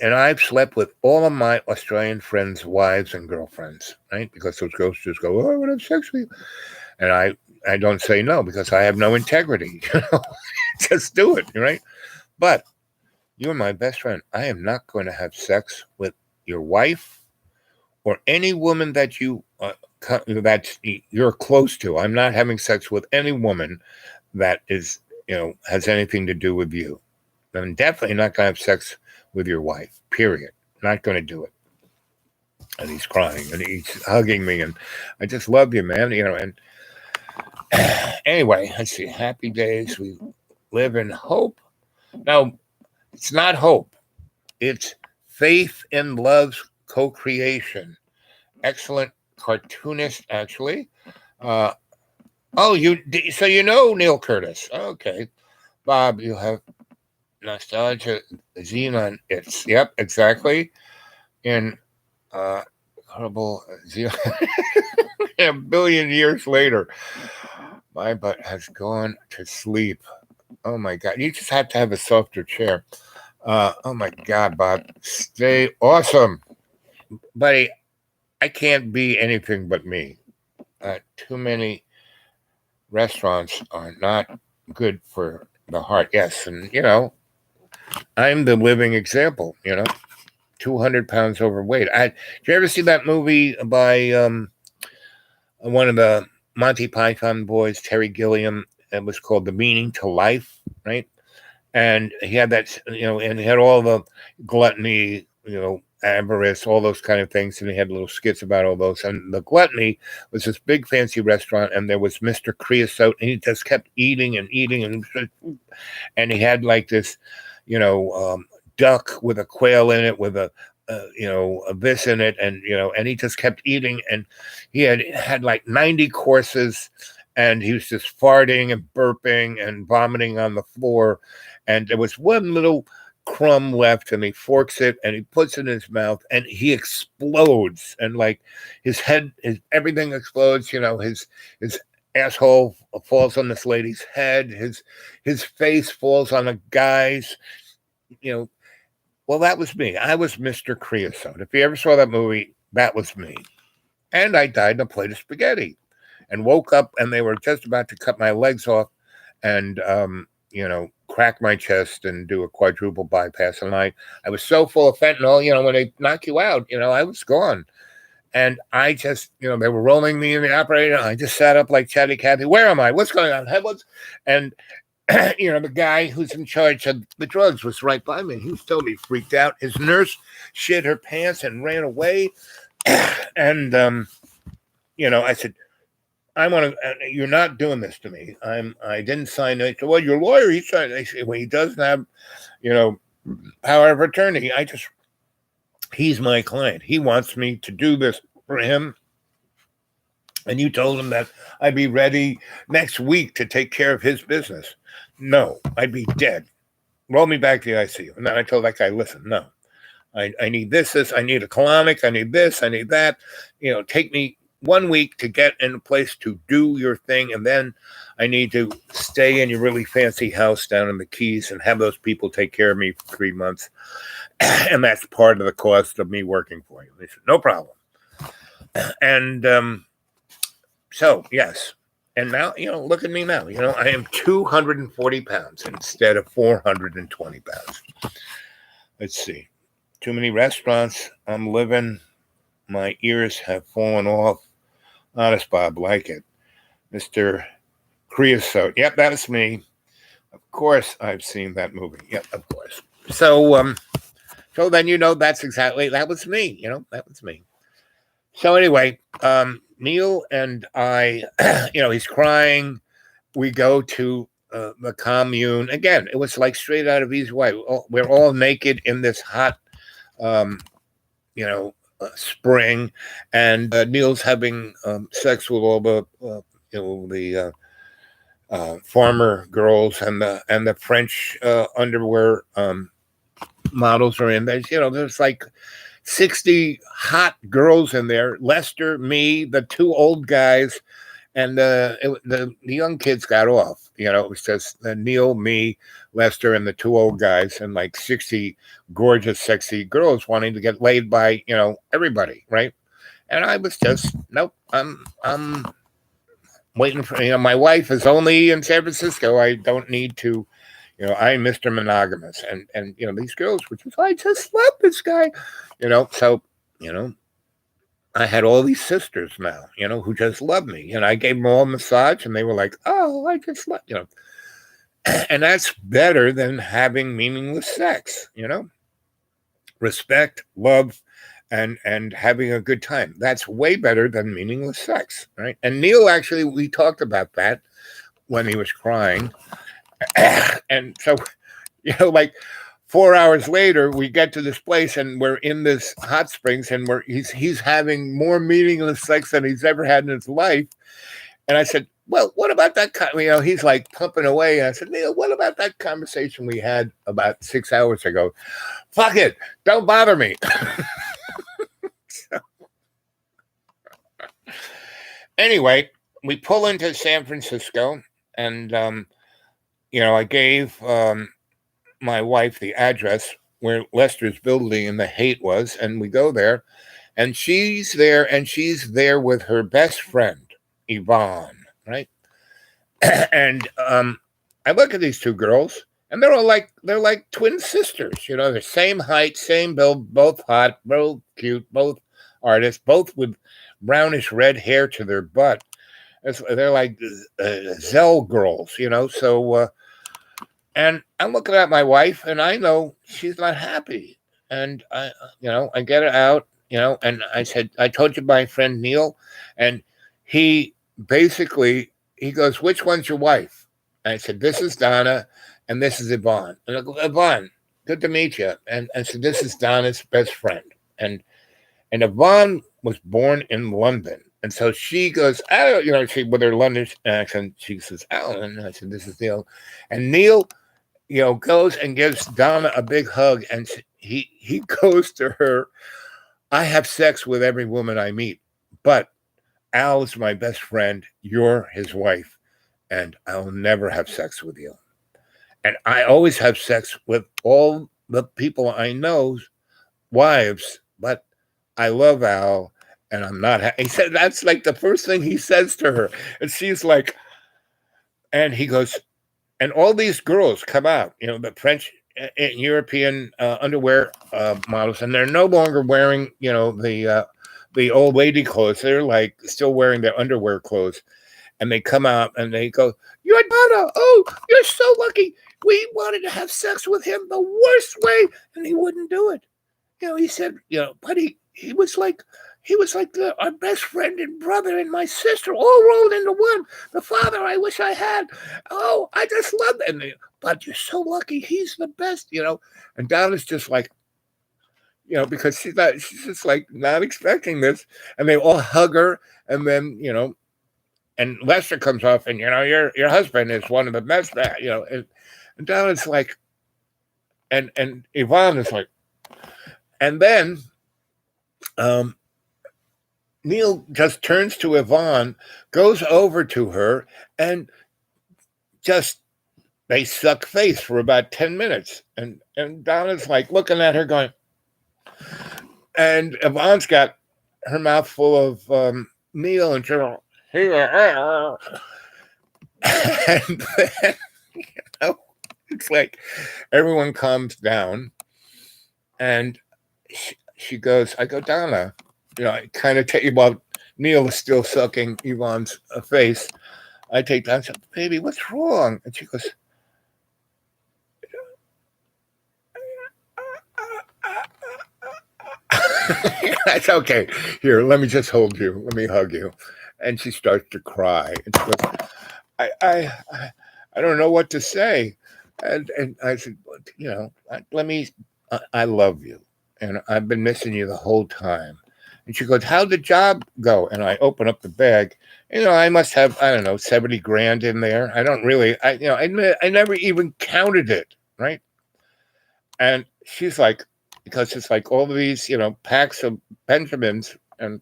I've slept with all of my Australian friends' wives and girlfriends, right? Because those girls just go, oh, I want to have sex with you. And I don't say no because I have no integrity. Just do it, right? But you're my best friend. I am not going to have sex with your wife or any woman that that you're close to. I'm not having sex with any woman that is, has anything to do with you. I'm definitely not going to have sex with your wife, period. Not going to do it. And he's crying and he's hugging me, and I just love you, man. And anyway, let's see. Happy days. We live in hope. Now, it's not hope. It's faith in love's co-creation. Excellent cartoonist, actually. So Neil Curtis. Okay. Bob, you have nostalgia, Xenon. Yep, exactly. In horrible a billion years later, my butt has gone to sleep. Oh my God! You just have to have a softer chair. Oh my God, Bob, stay awesome, buddy. I can't be anything but me. Too many restaurants are not good for the heart. Yes, and I'm the living example. 200 pounds overweight. Did you ever see that movie by one of the Monty Python boys, Terry Gilliam? It was called The Meaning to Life, right? And he had that, and he had all the gluttony, avarice, all those kind of things. And he had little skits about all those. And the gluttony was this big fancy restaurant, and there was Mr. Creosote, and he just kept eating and eating. And he had like this, duck with a quail in it, with a this in it. And, and he just kept eating. And he had like 90 courses. And he was just farting and burping and vomiting on the floor. And there was one little crumb left, and he forks it and he puts it in his mouth, and he explodes. And like his head, everything explodes. His asshole falls on this lady's head. His face falls on a guy's. Well, that was me. I was Mr. Creosote. If you ever saw that movie, that was me. And I died in a plate of spaghetti. And woke up, and they were just about to cut my legs off and, crack my chest and do a quadruple bypass. And I was so full of fentanyl, when they knock you out, I was gone. And I just, they were rolling me in the operator. I just sat up like Chatty Cathy. Where am I? What's going on? And, the guy who's in charge of the drugs was right by me. He was totally freaked out. His nurse shit her pants and ran away. And, I said, I want to. You're not doing this to me. I didn't sign it. Well, your lawyer, he signed. They say, well, he doesn't have, power of attorney. He's my client. He wants me to do this for him. And you told him that I'd be ready next week to take care of his business. No, I'd be dead. Roll me back to the ICU. And then I told that guy, listen, no, I need this. I need a colonic. I need this. I need that. Take me 1 week to get in a place to do your thing, and then I need to stay in your really fancy house down in the Keys and have those people take care of me for 3 months. And that's part of the cost of me working for you. They said, no problem. And so, yes. And now, look at me now. I am 240 pounds instead of 420 pounds. Let's see. Too many restaurants. I'm living. My ears have fallen off. Honest, Bob, like it. Mr. Creosote. Yep, that's me. Of course, I've seen that movie. Yep, of course. So, so then that was me. That was me. So anyway, Neil and I, he's crying. We go to the commune again. It was like straight out of Easy Way. We're all naked in this hot, spring, and Neil's having sex with all the farmer girls and the French underwear models are in. There's like 60 hot girls in there. Lester, me, the two old guys, and the young kids got off. It was just Neil, me, Lester, and the two old guys, and like 60 gorgeous, sexy girls wanting to get laid by everybody, right? And I was just nope. I'm waiting for my wife is only in San Francisco. I don't need to. I'm Mr. Monogamous, and these girls were just, I just love this guy, so I had all these sisters now, who just love me, and I gave them all a massage, and they were like, oh, I just love, and that's better than having meaningless sex, respect, love, and having a good time. That's way better than meaningless sex, right? And Neil, actually, we talked about that when he was crying. And so, like 4 hours later, we get to this place and we're in this hot springs, and he's having more meaningless sex than he's ever had in his life. And I said, well, what about that? He's like pumping away. And I said, Neil, what about that conversation we had about 6 hours ago? Fuck it. Don't bother me. Anyway, we pull into San Francisco, and I gave my wife the address where Lester's building in the Haight was, and we go there, and she's there with her best friend, Yvonne, right? And I look at these two girls, and they're like twin sisters, they're same height, same build, both hot, both cute, both artists, both with brownish red hair to their butt. They're like Zell girls, so and I'm looking at my wife, and I know she's not happy. And I get it out, and I said, I told you my friend Neil, and he basically, he goes, which one's your wife? And I said, this is Donna, and this is Yvonne. And I go, Yvonne, good to meet you. And I said, this is Donna's best friend. And Yvonne was born in London. And so she goes, oh, she, with her London accent, she says, oh, and I said, this is Neil. And Neil, goes and gives Donna a big hug, and he goes to her, I have sex with every woman I meet, but Al is my best friend. You're his wife, and I'll never have sex with you. And I always have sex with all the people I know's wives, but I love Al, and I'm not. He said that's like the first thing he says to her, and she's like, and he goes, and all these girls come out, the French and European underwear models, and they're no longer wearing, the old lady clothes. They're like still wearing their underwear clothes, and they come out and they go, "You're Donna. Oh, you're so lucky. We wanted to have sex with him the worst way, and he wouldn't do it." He said, but he was like. He was like our best friend and brother and my sister all rolled into one. The father I wish I had. Oh, I just love that. But you're so lucky. He's the best, And Donna's just like, because she's just like not expecting this. And they all hug her. And then, and Lester comes off and, your husband is one of the best, and Donna's like, and Yvonne is like, and then, Neil just turns to Yvonne, goes over to her, and just they suck face for about 10 minutes. And Donna's like looking at her going, and Yvonne's got her mouth full of Neil, and she's like, and then, it's like everyone calms down, and she goes, I go, Donna, I kind of take, while Neil is still sucking Yvonne's face, I take Donna and say, baby, what's wrong? And she goes, that's okay. Here, let me just hold you. Let me hug you. And she starts to cry. And she goes, I don't know what to say. And I said, I love you. And I've been missing you the whole time. And she goes, how'd the job go? And I open up the bag. I must have, I don't know, 70 grand in there. I don't really, I never even counted it, right? And she's like, because it's like all of these, packs of Benjamins. And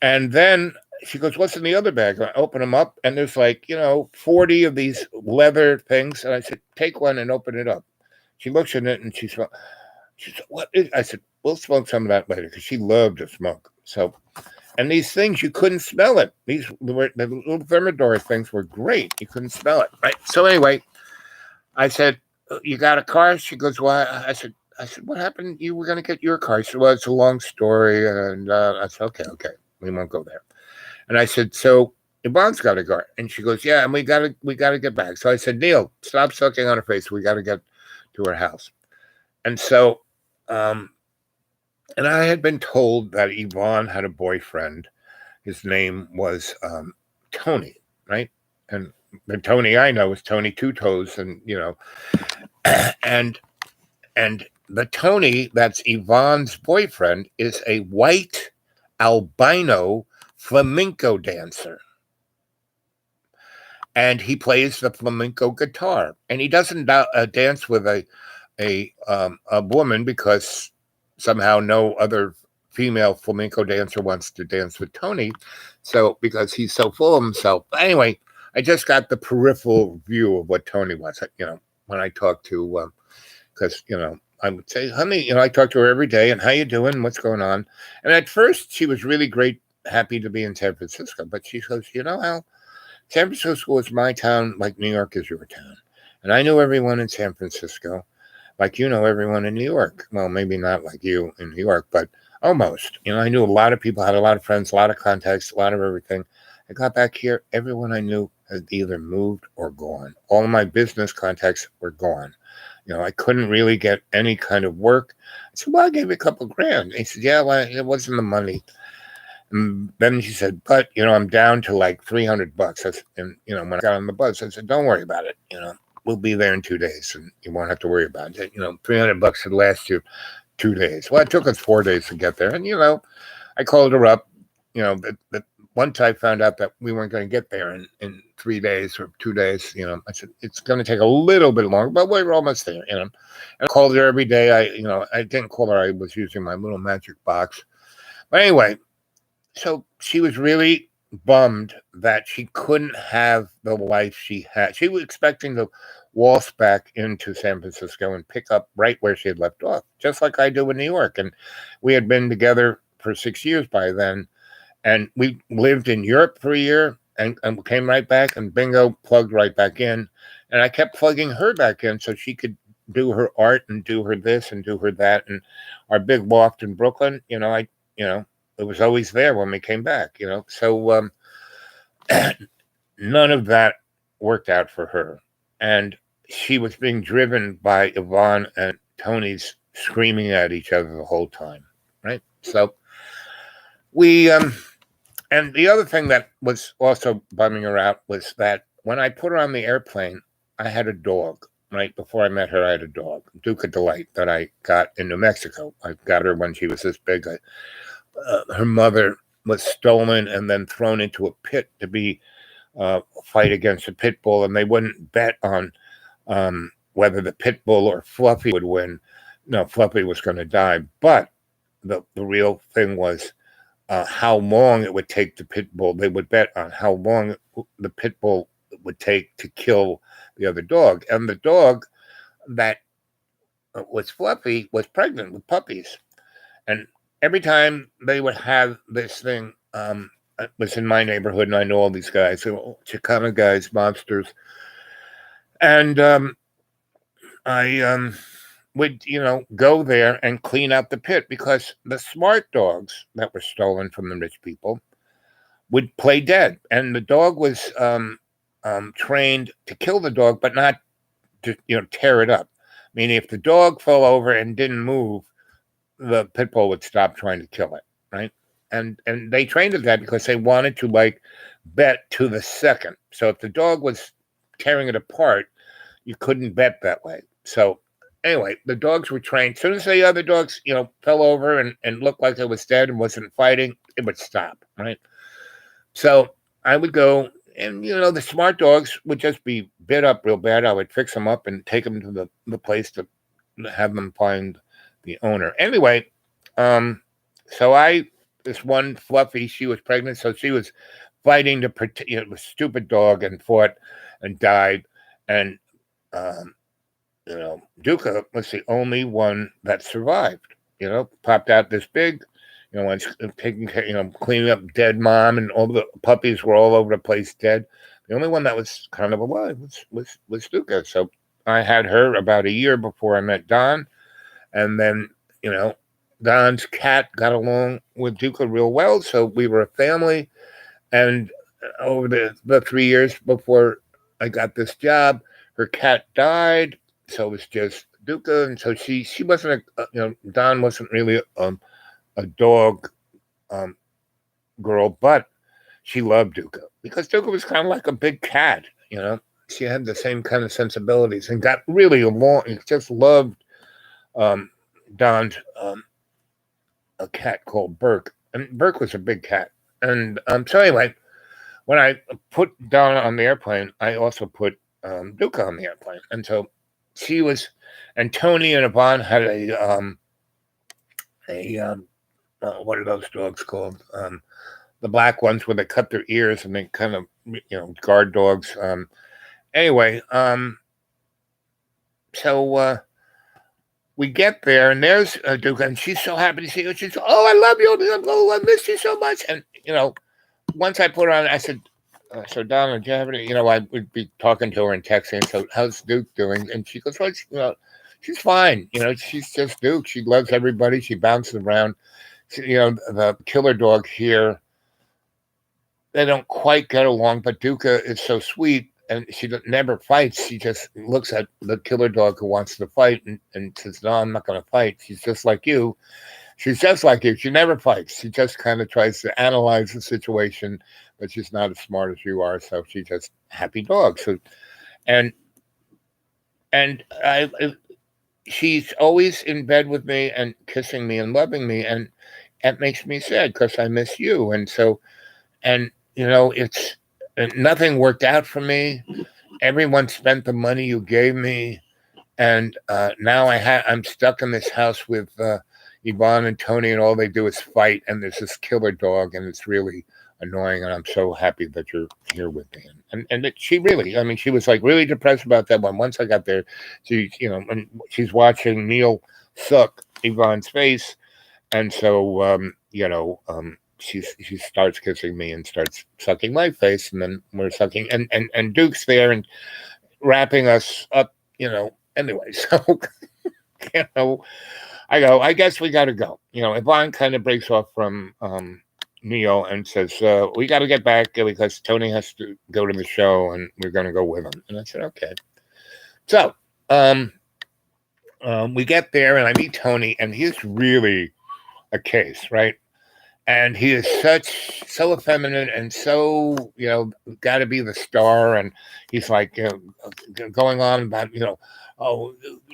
then she goes, what's in the other bag? I open them up, and there's like, 40 of these leather things. And I said, take one and open it up. She looks at it, and she said, what is? I said, we'll smoke some of that later, because she loved to smoke. So, and these things, you couldn't smell it. The little thermidor things were great. You couldn't smell it, right? So anyway, I said, you got a car? She goes, well, I said, what happened? You were going to get your car. She said, well, it's a long story. And I said, okay, we won't go there. And I said, so Yvonne's got a car. And she goes, yeah, and we got to get back. So I said, Neil, stop sucking on her face. We got to get to her house. And so, and I had been told that Yvonne had a boyfriend. His name was Tony, right? And the Tony I know is Tony Two Toes, and and the Tony that's Yvonne's boyfriend is a white albino flamenco dancer, and he plays the flamenco guitar. And he doesn't dance with a woman, because somehow no other female flamenco dancer wants to dance with Tony. So because he's so full of himself. But anyway, I just got the peripheral view of what Tony was. When I talked to, because I would say, honey, I talk to her every day, and how you doing? What's going on? And at first, she was really great, happy to be in San Francisco. But she goes, Al, San Francisco is my town, like New York is your town. And I knew everyone in San Francisco, like everyone in New York. Well, maybe not like you in New York, but almost. I knew a lot of people, had a lot of friends, a lot of contacts, a lot of everything. I got back here, everyone I knew had either moved or gone. All of my business contacts were gone. I couldn't really get any kind of work. I said, well, I gave you a couple grand. He said, yeah, well, it wasn't the money. And then she said, but, I'm down to like $300. And, when I got on the bus, I said, don't worry about it. We'll be there in 2 days, and you won't have to worry about it. $300 should last you 2 days. Well, it took us 4 days to get there. And, I called her up, that once I found out that we weren't going to get there in 3 days or 2 days, I said, it's going to take a little bit longer, but we're almost there, And I called her every day. I didn't call her. I was using my little magic box. But anyway, so she was really bummed that she couldn't have the life she had. She was expecting to waltz back into San Francisco and pick up right where she had left off, just like I do in New York. And we had been together for 6 years by then. And we lived in Europe for a year and came right back, and bingo, plugged right back in. And I kept plugging her back in so she could do her art and do her this and do her that. And our big loft in Brooklyn, it was always there when we came back, So none of that worked out for her. And she was being driven by Yvonne and Tony's screaming at each other the whole time, right? So we, and the other thing that was also bumming her out was that when I put her on the airplane, I had a dog. Right before I met her, I had a dog, Duke of Delight, that I got in New Mexico. I got her when she was this big. Her mother was stolen and then thrown into a pit to be fight against a pit bull, and they wouldn't bet on whether the pit bull or Fluffy would win. No, Fluffy was going to die. But the real thing was how long it would take the pit bull. They would bet on how long the pit bull would take to kill the other dog. And the dog that was Fluffy was pregnant with puppies. And every time they would have this thing, it was in my neighborhood, and I know all these guys, Chicana guys, monsters. And I would, go there and clean out the pit, because the smart dogs that were stolen from the rich people would play dead. And the dog was trained to kill the dog, but not to, tear it up. Meaning, if the dog fell over and didn't move, the pit bull would stop trying to kill it, right? And they trained it that because they wanted to bet to the second. So if the dog was tearing it apart, you couldn't bet that way. So anyway, the dogs were trained. As soon as the other dogs, fell over and looked like it was dead and wasn't fighting, it would stop, right? So I would go, and the smart dogs would just be bit up real bad. I would fix them up and take them to the place to have them find the owner. Anyway, so this one Fluffy, she was pregnant, so she was fighting to protect the stupid dog, and fought and died. And Duca was the only one that survived. Popped out this big, taking care, cleaning up dead mom, and all the puppies were all over the place dead. The only one that was kind of alive was Duca. So I had her about a year before I met Don. And then, Don's cat got along with Duca real well, so we were a family. And over the 3 years before I got this job, her cat died, so it was just Duca. And so she wasn't Don wasn't really a dog girl, but she loved Duca because Duca was kind of like a big cat. She had the same kind of sensibilities and got really along. Just loved Don's a cat called Burke, and Burke was a big cat. And so anyway, when I put Don on the airplane, I also put Duca on the airplane. And so she was, and Tony and Yvonne had what are those dogs called? The black ones where they cut their ears and they kind of, guard dogs. Anyway, so we get there, and there's Duca, and she's so happy to see you. She's, oh, I love you. Oh, I miss you so much. And, once I put her on, I said, so Donna, do you have any, I would be talking to her and texting. So how's Duke doing? And she goes, well, she's fine. She's just Duke. She loves everybody. She bounces around. The killer dog here, they don't quite get along, but Duca is so sweet, and she never fights. She just looks at the killer dog who wants to fight and says, no, I'm not going to fight. She's just like you. She's just like you. She never fights. She just kind of tries to analyze the situation, but she's not as smart as you are. So she's just a happy dog. So, and she's always in bed with me and kissing me and loving me. And that makes me sad because I miss you. And so, it's nothing worked out for me. Everyone spent the money you gave me. And now I'm stuck in this house with Yvonne and Tony, and all they do is fight. And there's this killer dog, and it's really annoying. And I'm so happy that you're here with me. And that she really, she was really depressed about that one. Once I got there, she, and she's watching Neil suck Yvonne's face. And so, she starts kissing me and starts sucking my face, and then we're sucking, and Duke's there and wrapping us up, anyway. So, I go, I guess we got to go. Yvonne kind of breaks off from Neil and says, we got to get back because Tony has to go to the show and we're going to go with him. And I said, okay. So, we get there and I meet Tony, and he's really a case, right? And he is so effeminate and so, got to be the star. And he's going on about,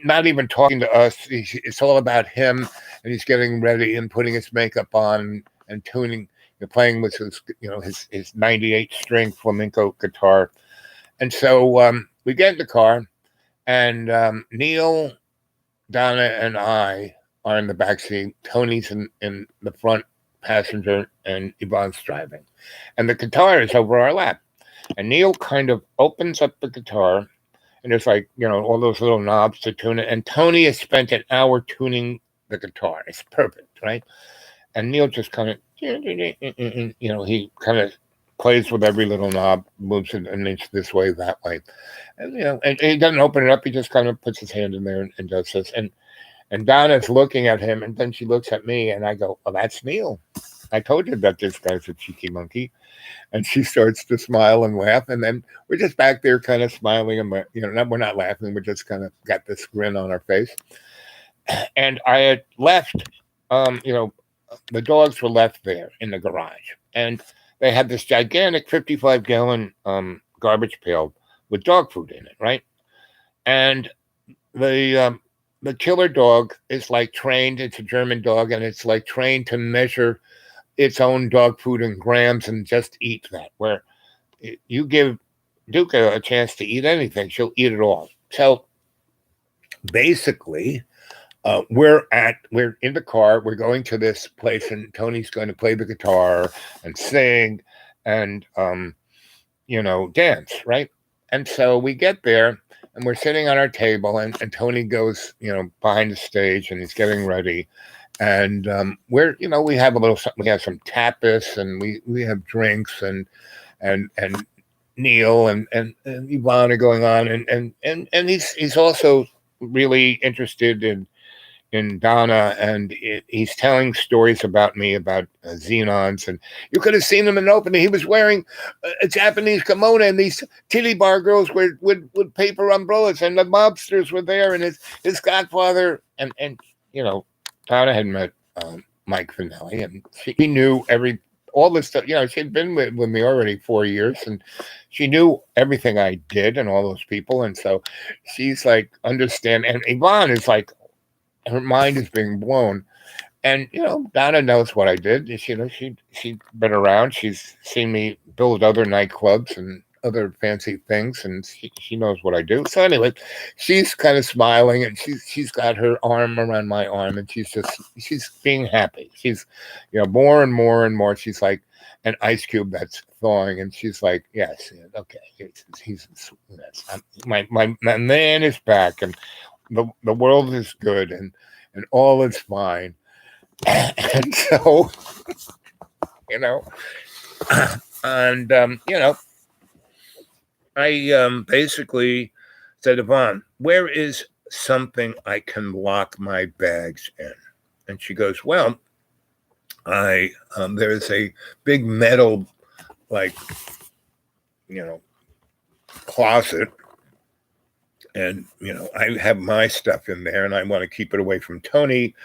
not even talking to us. It's all about him. And he's getting ready and putting his makeup on and tuning, playing with his 98 string flamenco guitar. And so we get in the car, and Neil, Donna, and I are in the back seat. Tony's in the front passenger, and Yvonne's driving. And the guitar is over our lap. And Neil kind of opens up the guitar, and there's like, all those little knobs to tune it. And Tony has spent an hour tuning the guitar. It's perfect, right? And Neil just kind of, he kind of plays with every little knob, moves it an inch this way, that way. And, and he doesn't open it up. He just kind of puts his hand in there and does this. And Donna's looking at him, and then she looks at me, and I go, "Oh, that's Neil. I told you that this guy's a cheeky monkey." And she starts to smile and laugh, and then we're just back there kind of smiling, and we're not laughing. We're just kind of got this grin on our face. And I had left, the dogs were left there in the garage, and they had this gigantic 55-gallon garbage pail with dog food in it, right? And the killer dog is like trained. It's a German dog, and it's like trained to measure its own dog food in grams and just eat that. Where you give Duca a chance to eat anything, she'll eat it all. So basically, we're in the car. We're going to this place, and Tony's going to play the guitar and sing and dance, right? And so we get there, and we're sitting on our table, and Tony goes, behind the stage, and he's getting ready. And we have we have some tapas, and we have drinks, and Neil and Yvonne are going on, and he's also really interested in Donna, and he's telling stories about me, about Xenons, and you could have seen him in the opening. He was wearing a Japanese kimono, and these titty bar girls were with paper umbrellas, and the mobsters were there, and his godfather, and Donna had met Mike Finelli, and she knew all this stuff. She'd been with me already 4 years, and she knew everything I did and all those people, and so she's like, understand. And Yvonne is like, her mind is being blown. And Donna knows what I did. She'd been around. She's seen me build other nightclubs and other fancy things, and she knows what I do. So anyway, she's kind of smiling, and she's got her arm around my arm, and she's being happy. She's more and more and more. She's like an ice cube that's thawing, and she's like, yes, okay, he's my man is back, and the world is good, and all is fine. And so and I basically said, Yvonne, where is something I can lock my bags in? And she goes, well, there is a big metal, closet, and I have my stuff in there, and I want to keep it away from Tony,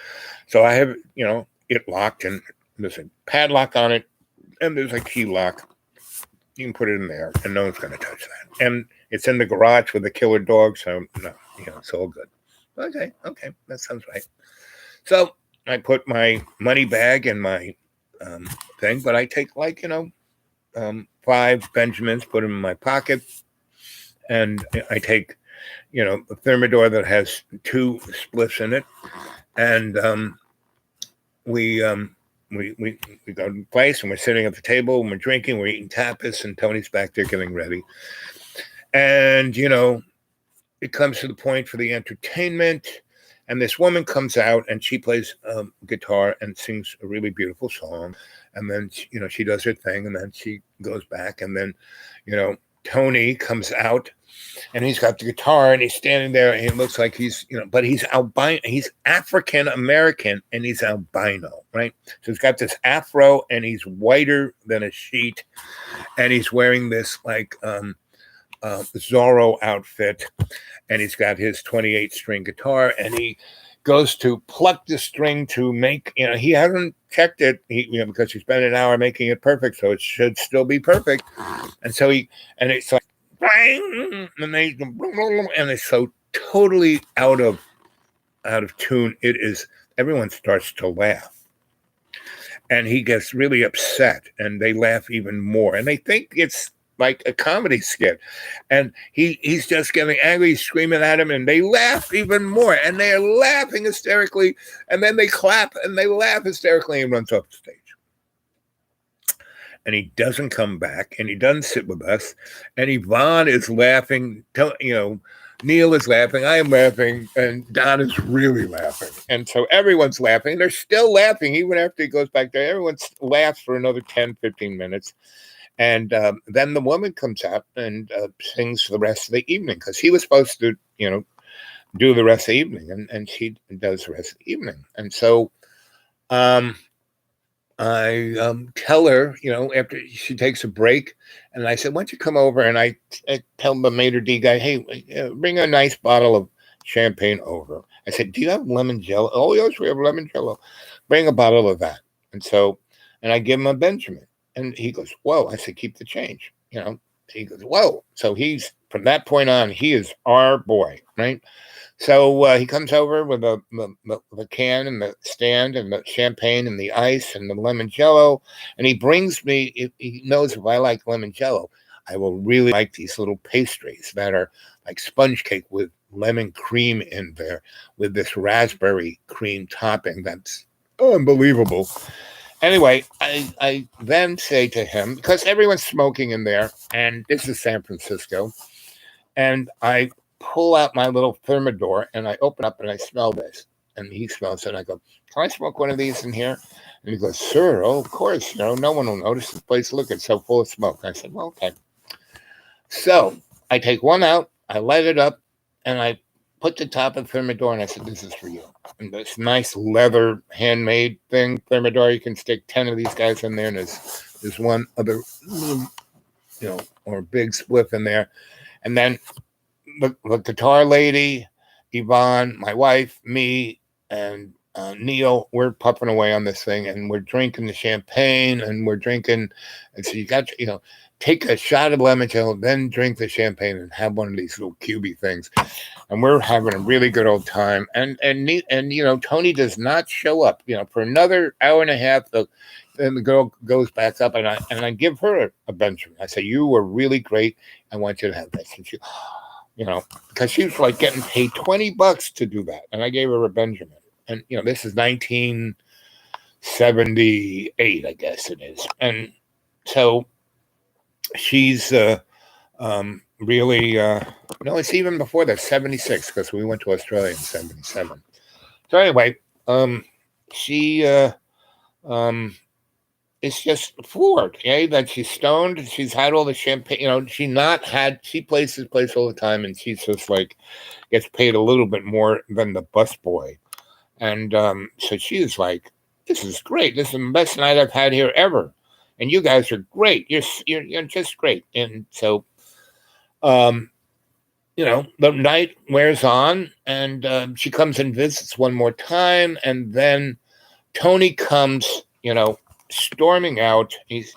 so I have it locked, and there's a padlock on it, and there's a key lock. You can put it in there, and no one's going to touch that. And it's in the garage with the killer dog, so no, it's all good. Okay, that sounds right. So I put my money bag in my thing, but I take 5 Benjamins, put them in my pocket, and I take a Thermidor that has 2 spliffs in it, and we go to the place, and we're sitting at the table, and we're drinking, we're eating tapas, and Tony's back there getting ready. And, it comes to the point for the entertainment, and this woman comes out, and she plays guitar and sings a really beautiful song. And then, she does her thing, and then she goes back, and then, Tony comes out, and he's got the guitar, and he's standing there, and it looks like he's, but he's albino, he's African American, and he's albino, right? So he's got this afro, and he's whiter than a sheet, and he's wearing this Zorro outfit, and he's got his 28-string guitar, and he goes to pluck the string to make, he hasn't checked it, because he spent an hour making it perfect, so it should still be perfect. And so and it's like, and it's so totally out of tune. It is, everyone starts to laugh, and he gets really upset, and they laugh even more, and they think it's like a comedy skit, and he's just getting angry, he's screaming at him, and they laugh even more, and they're laughing hysterically, and then they clap and they laugh hysterically, and runs off the stage. and he doesn't come back, and he doesn't sit with us, and Yvonne is laughing. Neil is laughing, I am laughing, and Don is really laughing. And so everyone's laughing. They're still laughing even after he goes back there. Everyone laughs for another 10, 15 minutes. And then the woman comes out and sings for the rest of the evening, because he was supposed to, do the rest of the evening, and she does the rest of the evening. And so I tell her, after she takes a break, and I said, why don't you come over? And I tell the maitre d' guy, hey, bring a nice bottle of champagne over. I said, do you have lemon jello? Oh, yes, we have lemon jello. Bring a bottle of that. And I give him a Benjamin. And he goes, whoa. I said, keep the change. He goes, whoa. So from that point on, he is our boy, right? So he comes over with the can and the stand and the champagne and the ice and the lemon jello. And he brings me, he knows if I like lemon jello, I will really like these little pastries that are like sponge cake with lemon cream in there with this raspberry cream topping. That's unbelievable. Anyway, I then say to him, because everyone's smoking in there, and this is San Francisco, and I pull out my little thermidor and I open up and I smell this. And he smells it. And I go, can I smoke one of these in here? And he goes, sir, oh, of course. No one will notice the place. Look, it's so full of smoke. I said, well, okay. So I take one out, I light it up, and I put the top of the thermidor, and I said, this is for you. And this nice leather handmade thing, thermidor, you can stick 10 of these guys in there, and there's one other, or big spliff in there. And then the guitar lady, Yvonne, my wife, me, and Neil, we're puffing away on this thing, and we're drinking the champagne, and we're drinking. And so you got to, take a shot of lemon jello, then drink the champagne, and have one of these little cubey things. And we're having a really good old time. And Tony does not show up, for another hour and a half. Then the girl goes back up, and I give her a Benjamin. I say, you were really great. I want you to have this. And she, because she was like getting paid $20 to do that. And I gave her a Benjamin. And, this is 1978, I guess it is. And so she's really, no, it's even before that, 76, because we went to Australia in 77. So anyway, she is just floored, that she's stoned. She's had all the champagne, she plays this place all the time, and she's just like gets paid a little bit more than the busboy. And so she is like, this is great. This is the best night I've had here ever. And you guys are great. You're just great. And so, the night wears on, and she comes and visits one more time, and then Tony comes, storming out. He's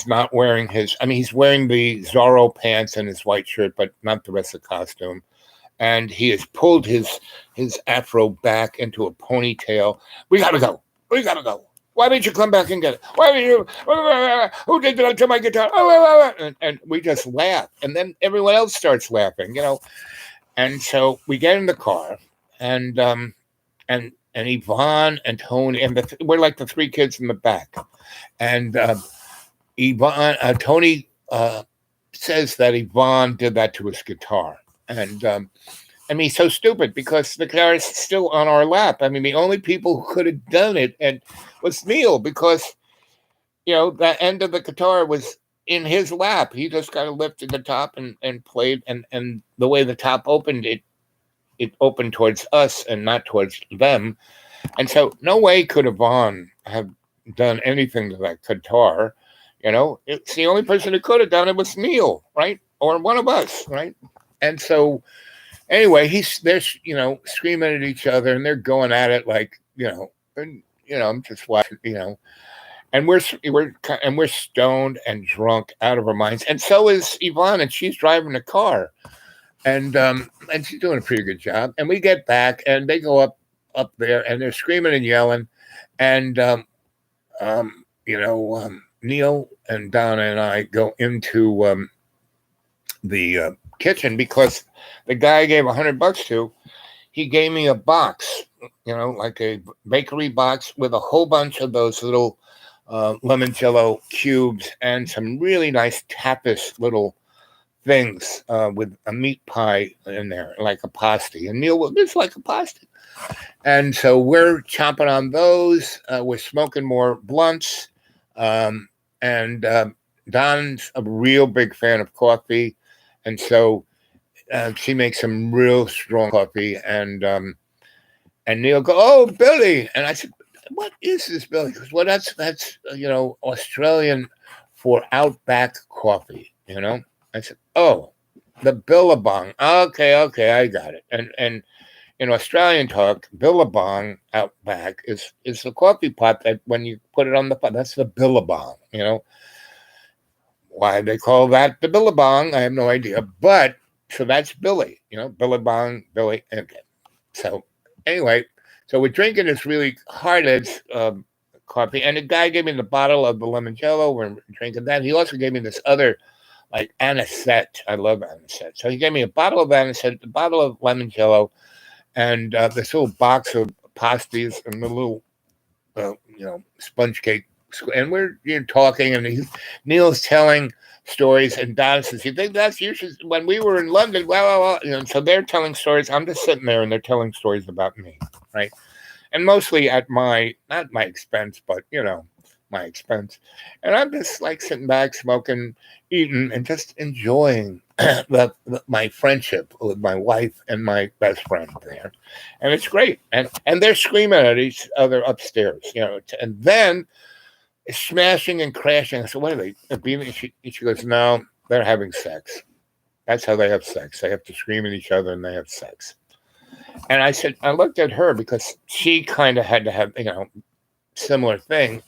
not wearing he's wearing the Zorro pants and his white shirt, but not the rest of the costume. And he has pulled his afro back into a ponytail. We gotta go. Why didn't you come back and get it? Why did you? Who did that to my guitar? And we just laugh. And then everyone else starts laughing, And so we get in the car, and Yvonne and Tony, and we're like the three kids in the back. And Tony says that Yvonne did that to his guitar. And so stupid, because the guitar is still on our lap. The only people who could have done it was Neil, because, that end of the guitar was in his lap. He just kind of lifted the top and played. And the way the top opened, it opened towards us and not towards them. And so no way could Yvonne have done anything to that guitar. It's the only person who could have done it was Neil, right? Or one of us, right? And so anyway, they're screaming at each other, and they're going at it like, I'm just watching, and we're stoned and drunk out of our minds. And so is Yvonne, and she's driving the car. And she's doing a pretty good job. And we get back, and they go up there, and they're screaming and yelling. And Neil and Donna and I go into the kitchen, because the guy I gave $100 to, he gave me a box, like a bakery box with a whole bunch of those little limoncello cubes and some really nice tapas little things with a meat pie in there, like a pasty. And Neil, it's like a pasty. And so we're chomping on those. We're smoking more blunts. And Don's a real big fan of coffee. And so she makes some real strong coffee. And Neil go, "Oh, Billy." And I said, "What is this, Billy?" He goes, "Well, that's Australian for Outback coffee, I said, "Oh, the Billabong. Okay, I got it." And in Australian talk, Billabong Outback is the coffee pot that when you put it on the pot, that's the Billabong. Why they call that the Billabong, I have no idea. But so that's Billy, Billabong, Billy. Okay. So anyway, so we're drinking this really hard-edged coffee, and the guy gave me the bottle of the limoncello. We're drinking that. He also gave me this other, like, anisette. I love anisette. So he gave me a bottle of anisette, a bottle of limoncello, and this little box of pasties and the little, sponge cake. And we're talking, and Neil's telling stories, and Don says, "You think that's usually when we were in London?" Well, so they're telling stories. I'm just sitting there, and they're telling stories about me, right? And mostly at not my expense, but my expense. And I'm just like sitting back, smoking, eating, and just enjoying my friendship with my wife and my best friend there. And it's great. And they're screaming at each other upstairs, and then smashing and crashing. I said, "What are they?" She goes, "No, they're having sex. That's how they have sex. They have to scream at each other and they have sex." And I said, I looked at her because she kind of had to have, similar thing.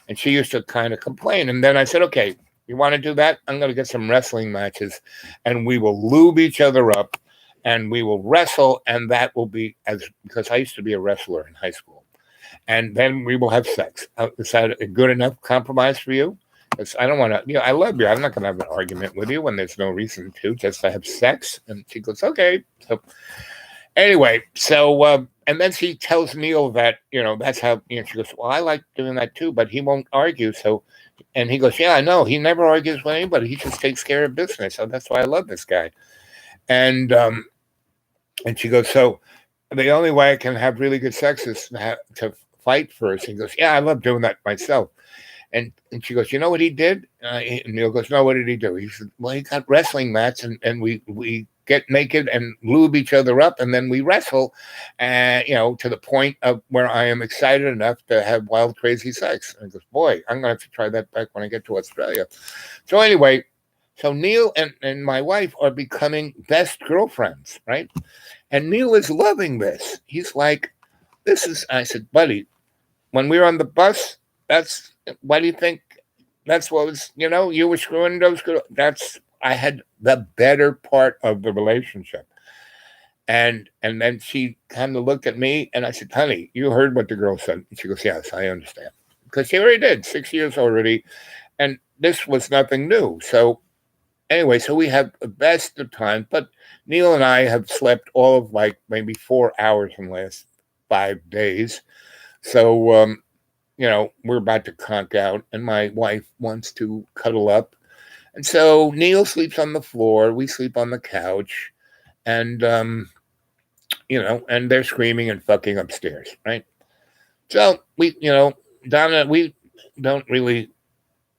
And she used to kind of complain. And then I said, "Okay, you want to do that? I'm going to get some wrestling matches and we will lube each other up and we will wrestle. And that will be because I used to be a wrestler in high school. And then we will have sex. Is that a good enough compromise for you? Because I don't want to, I love you. I'm not going to have an argument with you when there's no reason to, just to have sex." And she goes, "Okay." So anyway, so, and then she tells Neil that, that's how, she goes, "Well, I like doing that too, but he won't argue." So, and he goes, "Yeah, I know. He never argues with anybody. He just takes care of business. So that's why I love this guy." And she goes, "So the only way I can have really good sex is to fight first." He goes, "Yeah, I love doing that myself." And she goes, "You know what he did?" And Neil goes, "No, what did he do?" He said, "Well, he got wrestling mats and we get naked and lube each other up, and then we wrestle, to the point of where I am excited enough to have wild, crazy sex." And he goes, "Boy, I'm going to have to try that back when I get to Australia." So anyway, so Neil and my wife are becoming best girlfriends, right? And Neil is loving this. He's like, "This is," I said, "Buddy, when we were on the bus, why do you think that's what was, you were screwing those girls?" I had the better part of the relationship. And then she kind of looked at me and I said, "Honey, you heard what the girl said." And she goes, "Yes, I understand." Because she already did 6 years already. And this was nothing new. So anyway, so we have the best of time, but Neil and I have slept all of like maybe 4 hours in the last 5 days. So, we're about to conk out and my wife wants to cuddle up. And so Neil sleeps on the floor. We sleep on the couch and, and they're screaming and fucking upstairs. Right. So Donna, we don't really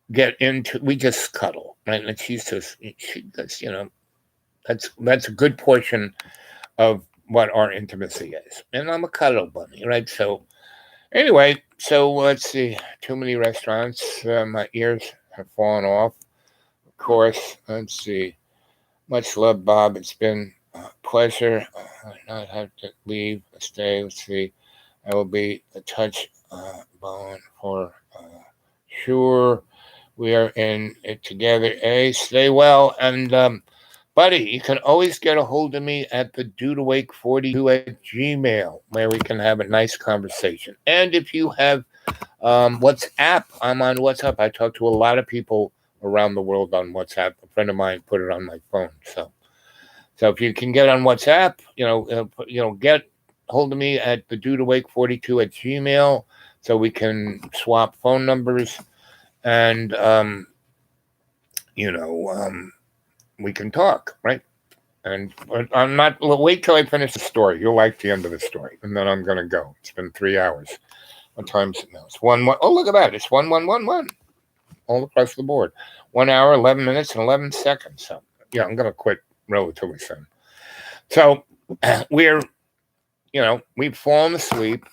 we just cuddle. Right. And she goes, that's a good portion of what our intimacy is. And I'm a cuddle bunny. Right. So anyway, so let's see. Too many restaurants. My ears have fallen off. Of course. Let's see. Much love, Bob. It's been a pleasure. I not have to leave. Stay. Let's see. I will be a touch bone for sure. We are in it together. Stay well. And buddy, you can always get a hold of me at the dudeawake42@gmail, where we can have a nice conversation. And if you have WhatsApp, I'm on WhatsApp. I talk to a lot of people around the world on WhatsApp. A friend of mine put it on my phone. So if you can get on WhatsApp, get hold of me at the dudeawake42@gmail, so we can swap phone numbers. and we can talk, right? And I'm not. Wait till I finish the story. You'll like the end of the story, and then I'm gonna go. It's been 3 hours. What time is it now? It's 1-1. Oh, look at that! It's 1-1-1-1 all across the board. 1 hour, 11 minutes, and 11 seconds. So yeah, I'm gonna quit relatively soon. So we've fallen asleep.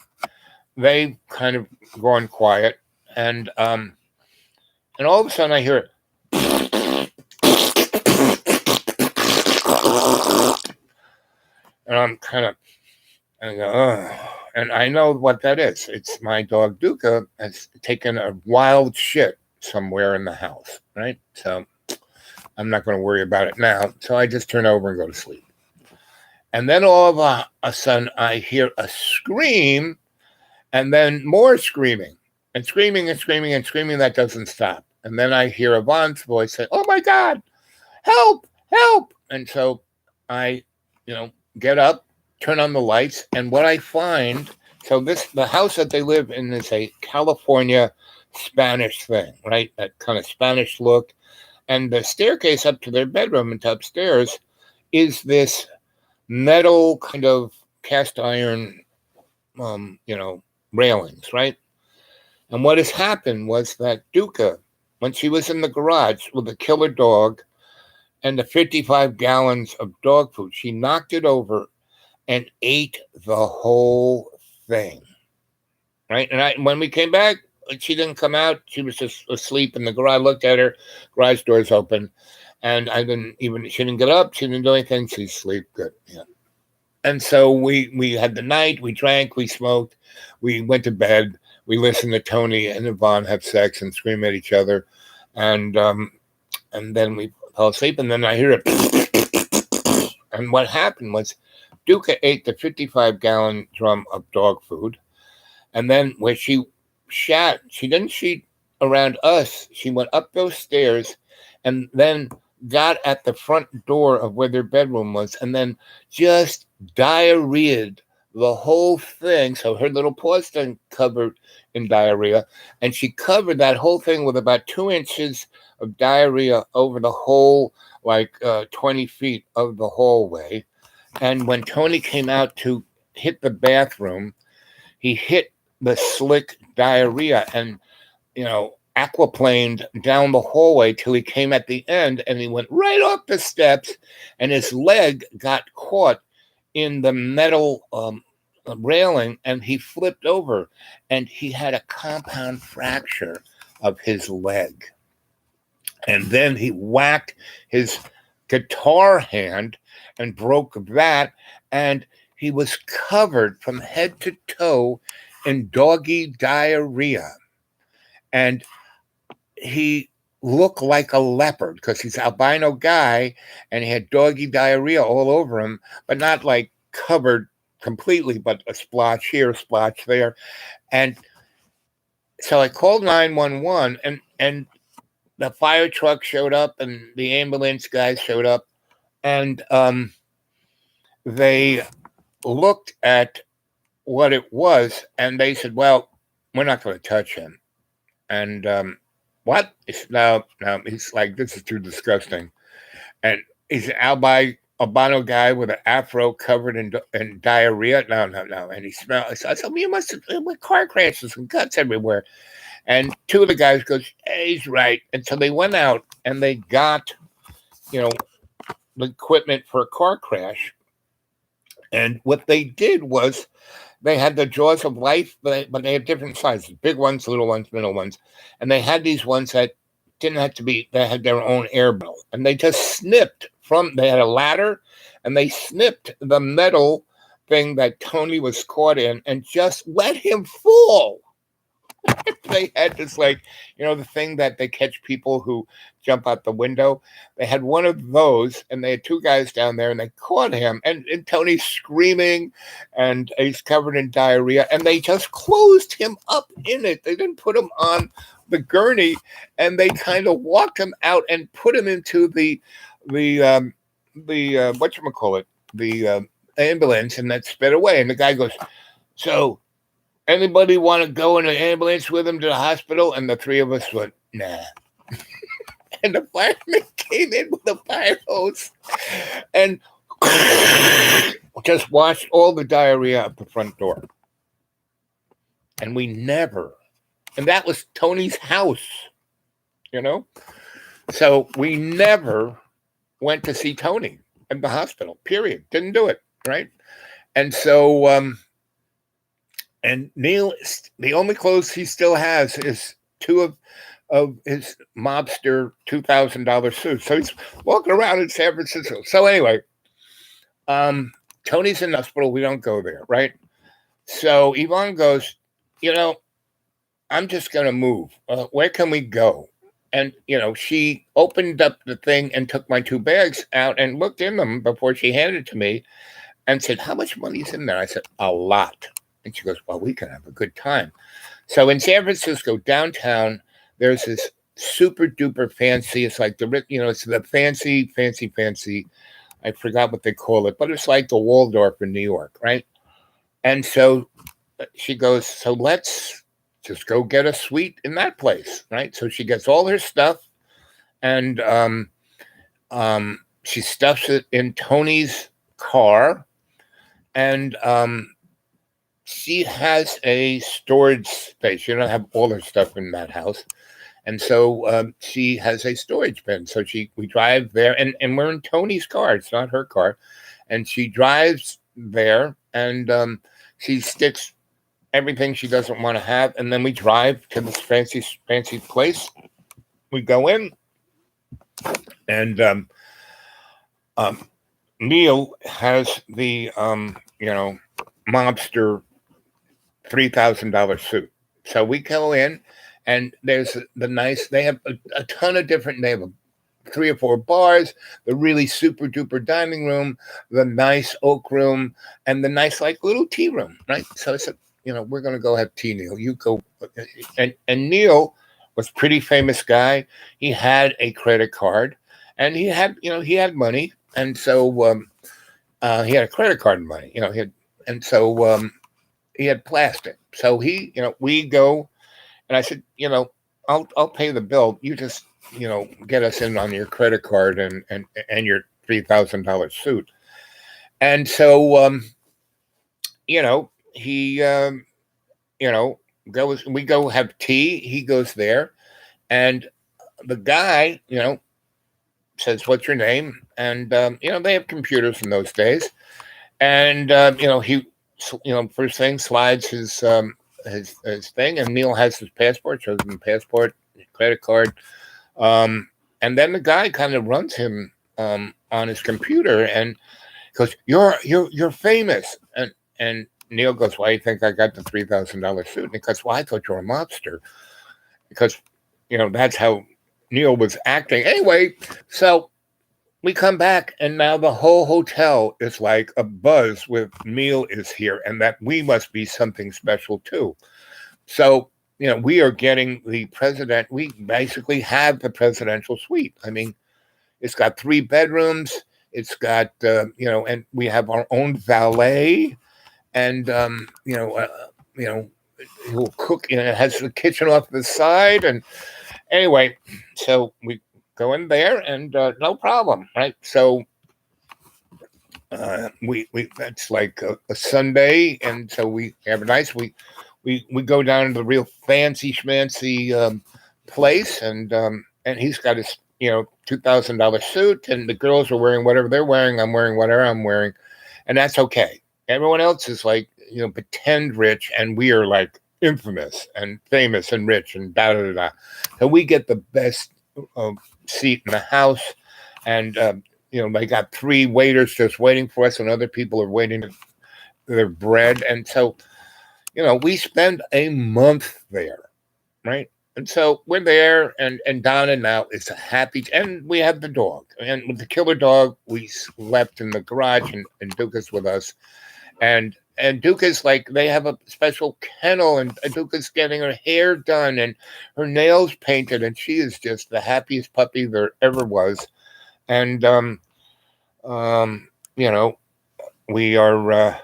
They've kind of gone quiet, and all of a sudden I hear it. And I'm kind of, I go, ugh. And I know what that is. It's my dog Duca has taken a wild shit somewhere in the house, right? So I'm not going to worry about it now. So I just turn over and go to sleep. And then all of a sudden I hear a scream, and then more screaming, and screaming and screaming and screaming that doesn't stop. And then I hear Yvonne's voice say, "Oh my God, help, help." And so I, get up, turn on the lights, and what I find, the house that they live in is a California Spanish thing, right? That kind of Spanish look. And the staircase up to their bedroom and to upstairs is this metal kind of cast iron, railings, right? And what has happened was that Duca, when she was in the garage with a killer dog and the 55 gallons of dog food, she knocked it over and ate the whole thing, right? And when we came back, she didn't come out. She was just asleep in the garage. I looked at her, garage doors open, and she didn't get up. She didn't do anything. She's asleep. Good. Yeah. And so we had the night, we drank, we smoked, we went to bed, we listened to Tony and Yvonne have sex and scream at each other. And then we fell asleep, and then I hear it. And what happened was Duca ate the 55-gallon drum of dog food. And then when she didn't sheet around us. She went up those stairs and then got at the front door of where their bedroom was, and then just diarrheaed the whole thing. So her little paws then covered in diarrhea, and she covered that whole thing with about 2 inches of diarrhea over the whole 20 feet of the hallway. And when Tony came out to hit the bathroom, he hit the slick diarrhea and, aquaplaned down the hallway till he came at the end, and he went right off the steps, and his leg got caught in the metal railing, and he flipped over, and he had a compound fracture of his leg. And then he whacked his guitar hand and broke that, and he was covered from head to toe in doggy diarrhea. And he looked like a leopard because he's an albino guy, and he had doggy diarrhea all over him, but not like covered completely, but a splotch here, a splotch there. And so I called 911, and the fire truck showed up, and the ambulance guys showed up, and they looked at what it was, and they said, "Well, we're not going to touch him." And what? No, he's like, "This is too disgusting." And he's an albino guy with an afro covered in diarrhea. No. And he smells. I said, "You must have with car crashes and guts everywhere." And two of the guys goes, "Hey, he's right." And so they went out and they got, the equipment for a car crash. And what they did was they had the jaws of life, but they have different sizes, big ones, little ones, middle ones. And they had these ones that didn't have to be, they had their own air belt. And they just snipped they had a ladder, and they snipped the metal thing that Tony was caught in and just let him fall. They had this the thing that they catch people who jump out the window. They had one of those, and they had two guys down there, and they caught him, and Tony's screaming, and he's covered in diarrhea, and they just closed him up in it. They didn't put him on the gurney, and they kind of walked him out and put him into the whatchamacallit, the ambulance, and that sped away. And the guy goes, "So anybody want to go in an ambulance with him to the hospital?" And the three of us went, Nah. And the fireman came in with a fire hose and just washed all the diarrhea out the front door. And we never, and that was Tony's house, you know? So we never went to see Tony in the hospital, period. Didn't do it, right? And so, and Neil, the only clothes he still has is two of his mobster $2,000 suits. So he's walking around in San Francisco. So anyway, Tony's in the hospital. We don't go there, right? So Yvonne goes, you know, I'm just going to move. Where can we go? And, you know, she opened up the thing and took my 2 bags out and looked in them before she handed it to me and said, how much money is in there? I said, a lot. And she goes, well, we can have a good time. So in San Francisco, downtown, there's this super duper fancy, it's like the, you know, it's the fancy, I forgot what they call it, but it's like the Waldorf in New York, right? And so she goes, so let's just go get a suite in that place, right? So she gets all her stuff and she stuffs it in Tony's car, and she has a storage space. She don't have all her stuff in that house. And so she has a storage bin. So we drive there, and we're in Tony's car. It's not her car. And she drives there, and she sticks everything she doesn't want to have. And then we drive to this fancy place. We go in, and Neil has the, mobster $3,000 suit. So we go in, and there's they have a ton of different, they have 3 or 4 bars, the really super duper dining room, the nice oak room, and the nice like little tea room, right? So I said, we're going to go have tea, Neil. You go. And Neil was a pretty famous guy. He had a credit card, and he had money. And so he had a credit card money, he had plastic. So we go, and I said, I'll pay the bill. You just, get us in on your credit card and your $3,000 suit. And so, he, goes, we go have tea. He goes there, and the guy, says, what's your name? And, they have computers in those days. And, he, first thing slides his thing, and Neil has his passport, shows him the passport, credit card. And then the guy kind of runs him on his computer and goes, you're famous. And Neil goes, why do you think I got the $3,000 suit? And he goes, well, I thought you were a mobster. Because, that's how Neil was acting. Anyway, so we come back, and now the whole hotel is like a buzz with Neil is here, and that we must be something special too. So, we are getting the president. We basically have the presidential suite. I mean, it's got 3 bedrooms. It's got, and we have our own valet, and, he'll cook, it has the kitchen off the side. And anyway, so we go in there, and no problem, right? So we that's like a Sunday, and so we have a nice we go down to the real fancy schmancy place, and he's got his $2,000 suit, and the girls are wearing whatever they're wearing. I'm wearing whatever I'm wearing, and that's okay. Everyone else is like pretend rich, and we are like infamous and famous and rich and da da da. So we get the best seat in the house, and they got 3 waiters just waiting for us, and other people are waiting for their bread. And so we spend a month there, right? And so we're there, and Donna now is a happy, and we have the dog, and with the killer dog, we slept in the garage, and Duca's with us, and Duca's like, they have a special kennel, and Duca's getting her hair done and her nails painted, and she is just the happiest puppy there ever was. And we are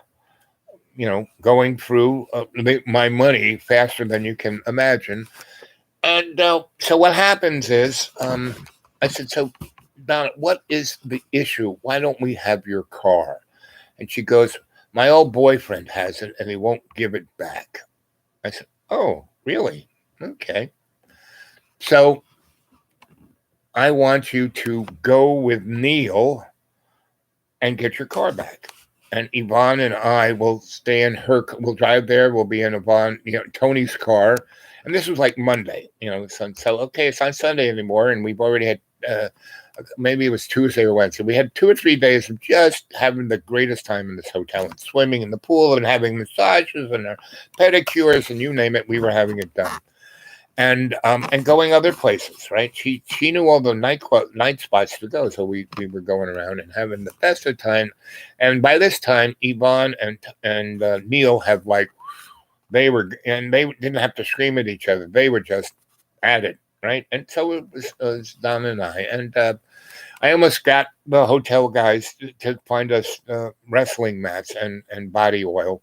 going through my money faster than you can imagine. And so what happens is, I said, so Donna, what is the issue? Why don't we have your car? And she goes, my old boyfriend has it and he won't give it back. I said, oh, really? Okay. So I want you to go with Neil and get your car back. And Yvonne and I will stay in we'll drive there. We'll be in Yvonne, Tony's car. And this was like Monday, so okay, it's not Sunday anymore. And we've already had, maybe it was Tuesday or Wednesday. We had 2 or 3 days of just having the greatest time in this hotel and swimming in the pool and having massages and pedicures and you name it, we were having it done. And going other places, right? She knew all the night spots to go, so we were going around and having the best of time. And by this time, Yvonne and Neil have they didn't have to scream at each other; they were just at it, right? And so it was Donna and I, and I almost got the hotel guys to find us wrestling mats and body oil,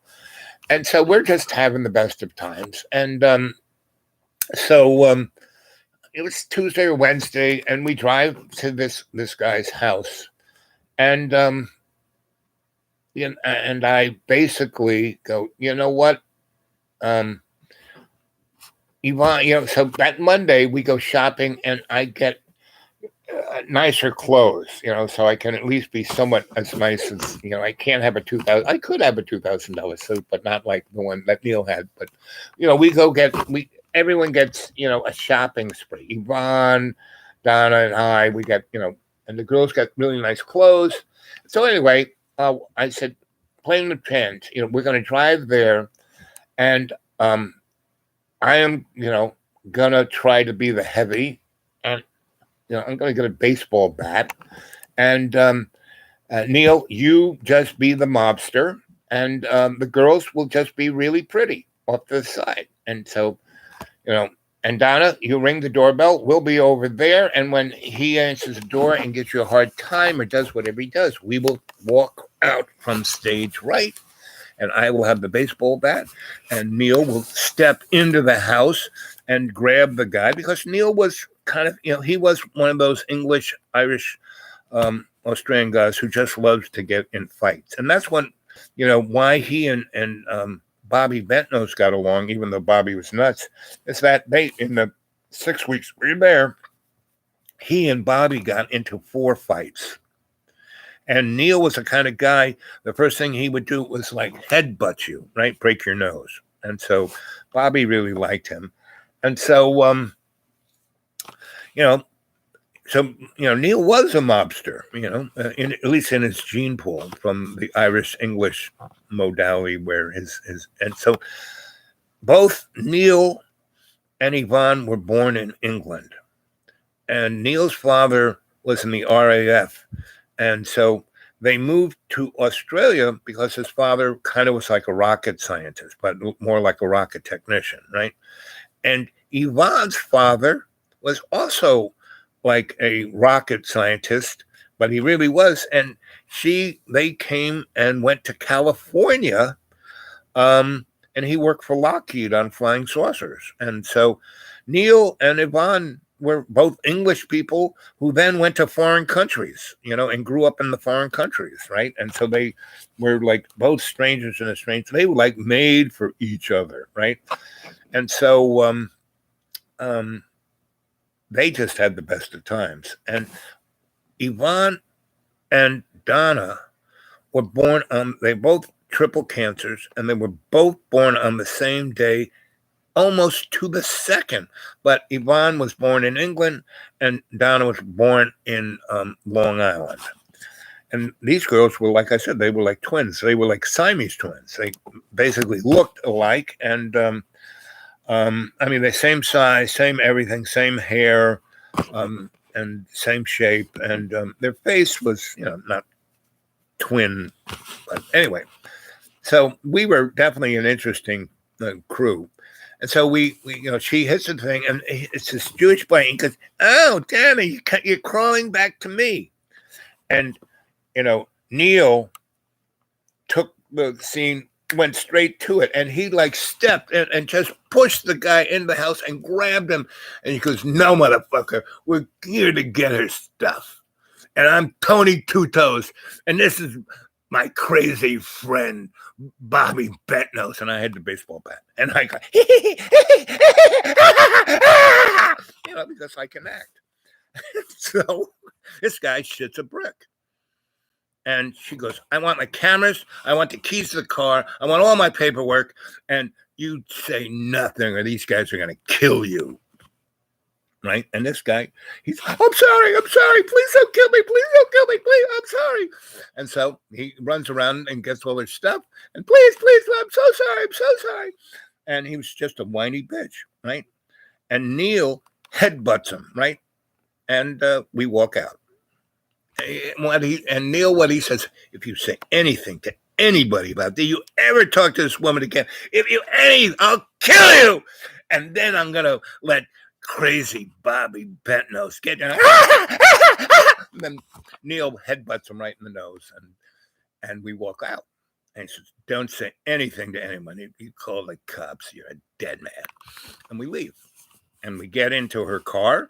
and so we're just having the best of times, and. So it was Tuesday or Wednesday, and we drive to this guy's house, and and I basically go, you know what, Yvonne, so that Monday we go shopping, and I get nicer clothes, so I can at least be somewhat as nice as, I can't have I could have a $2,000 suit, but not like the one that Neil had. But, we go everyone gets, a shopping spree. Yvonne, Donna, and I, we get, and the girls got really nice clothes. So anyway, I said, playing the chance, we're going to drive there, and I am, going to try to be the heavy, and, I'm going to get a baseball bat, and Neil, you just be the mobster, and the girls will just be really pretty off to the side. And so, and Donna, you ring the doorbell. We'll be over there. And when he answers the door and gets you a hard time or does whatever he does, we will walk out from stage right. And I will have the baseball bat. And Neil will step into the house and grab the guy. Because Neil was kind of, he was one of those English, Irish, Australian guys who just loves to get in fights. And that's when, why he and Bobby Bentnos got along, even though Bobby was nuts, is that they, in the 6 weeks we were there, he and Bobby got into 4 fights. And Neil was the kind of guy, the first thing he would do was headbutt you, right? Break your nose. And so Bobby really liked him. And so, Neil was a mobster, at least in his gene pool from the Irish-English modality where and so both Neil and Yvonne were born in England. And Neil's father was in the RAF. And so they moved to Australia because his father kind of was like a rocket scientist, but more like a rocket technician, right? And Yvonne's father was also like a rocket scientist, but he really was. And they came and went to California, and he worked for Lockheed on flying saucers. And so Neil and Yvonne were both English people who then went to foreign countries, and grew up in the foreign countries, right? And so they were both strangers in a strange. They were made for each other, right? And so they just had the best of times. And Yvonne and Donna were born they both triple cancers, and they were both born on the same day, almost to the second. But Yvonne was born in England, and Donna was born in Long Island. And these girls were, like I said, they were like twins. They were like Siamese twins. They basically looked alike, and the same size, same everything, same hair, and same shape, and their face was, not twin, but anyway. So we were definitely an interesting crew, and so we she hits the thing, and it's this Jewish boy, and he goes, "Oh, Danny, you're crawling back to me," and Neil took the scene went straight to it, and he like stepped and just pushed the guy in the house and grabbed him, and he goes, "No, motherfucker, we're here to get her stuff, and I'm Tony Two Toes, and this is my crazy friend Bobby Bentnose," and I had the baseball bat, and I go, because I can act. So this guy shits a brick. And she goes, "I want my cameras, I want the keys to the car, I want all my paperwork, and you say nothing or these guys are going to kill you." Right? And this guy, he's, I'm sorry, please don't kill me, please, I'm sorry. And so he runs around and gets all his stuff, and please, I'm so sorry. And he was just a whiny bitch, right? And Neil headbutts him, right? And we walk out. And Neil, what he says, "If you say anything to anybody about that, you ever talk to this woman again, I'll kill you. And then I'm going to let crazy Bobby Bentnose get down." And then Neil headbutts him right in the nose, and we walk out. And he says, "Don't say anything to anyone. If you call the cops, you're a dead man." And we leave. And we get into her car.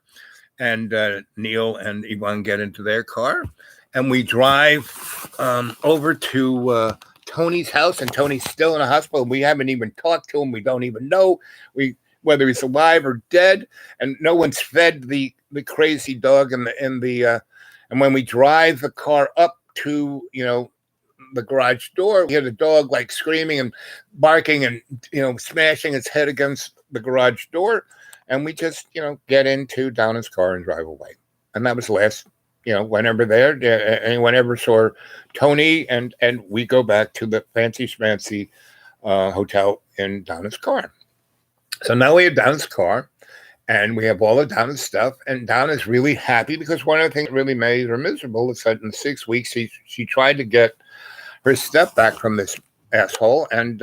And Neil and Yvonne get into their car, and we drive over to Tony's house. And Tony's still in a hospital. We haven't even talked to him. We don't even know whether he's alive or dead. And no one's fed the crazy dog and and when we drive the car up to the garage door, we hear the dog like screaming and barking and smashing its head against the garage door. And we just, get into Donna's car and drive away. And that was the last, whenever anyone ever saw Tony, and we go back to the fancy schmancy hotel in Donna's car. So now we have Donna's car, and we have all of Donna's stuff, and Donna's really happy because one of the things that really made her miserable is that in 6 weeks, she tried to get her stuff back from this asshole, and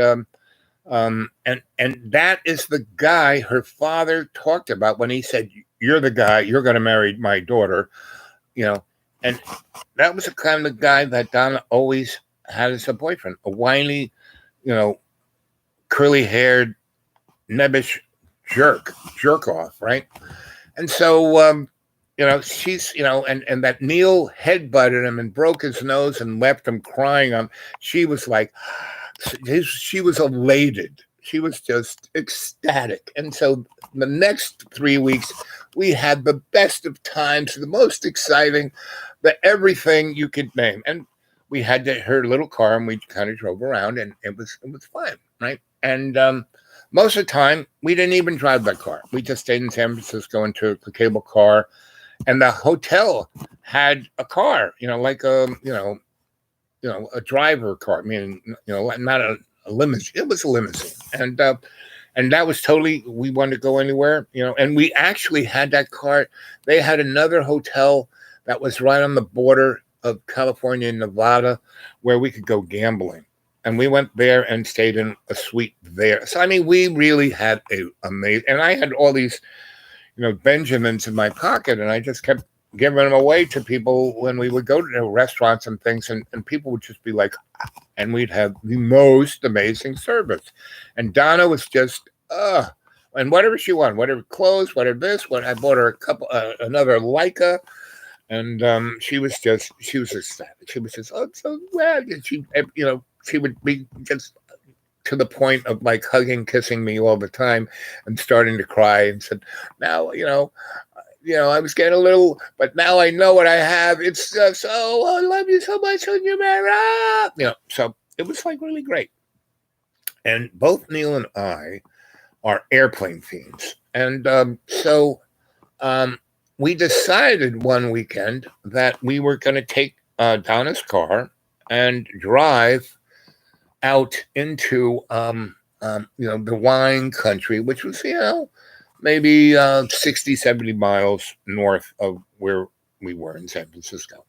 that is the guy her father talked about when he said, "You're the guy, you're going to marry my daughter," and that was the kind of guy that Donna always had as a boyfriend, a whiny, curly-haired, nebbish jerk off, right? And so, she's, and that Neil headbutted him and broke his nose and left him crying. She was like, she was elated. She was just ecstatic. And so the next 3 weeks, we had the best of times, the most exciting, everything you could name. And we had her little car, and we kind of drove around, and it was fun, right? And most of the time, we didn't even drive that car. We just stayed in San Francisco into a cable car, and the hotel had a car, like a driver car. I mean, not a limousine. It was a limousine, and that was totally. We wanted to go anywhere, and we actually had that car. They had another hotel that was right on the border of California and Nevada, where we could go gambling, and we went there and stayed in a suite there. So I mean, we really had a amazing. And I had all these, Benjamins in my pocket, and I just kept giving them away to people when we would go to restaurants and things, and people would just be like, and we'd have the most amazing service. And Donna was just, and whatever she wanted, whatever clothes, whatever this, I bought her another Leica, and she was ecstatic. She was just, "Oh, it's so glad." And she would be just to the point of like hugging, kissing me all the time, and starting to cry, and said, "Now, I was getting a little, but now I know what I have. It's I love you so much when you're married." So it was like really great. And both Neil and I are airplane fiends. And so we decided one weekend that we were going to take Donna's car and drive out into, the wine country, which was, maybe 60, 70 miles north of where we were in San Francisco.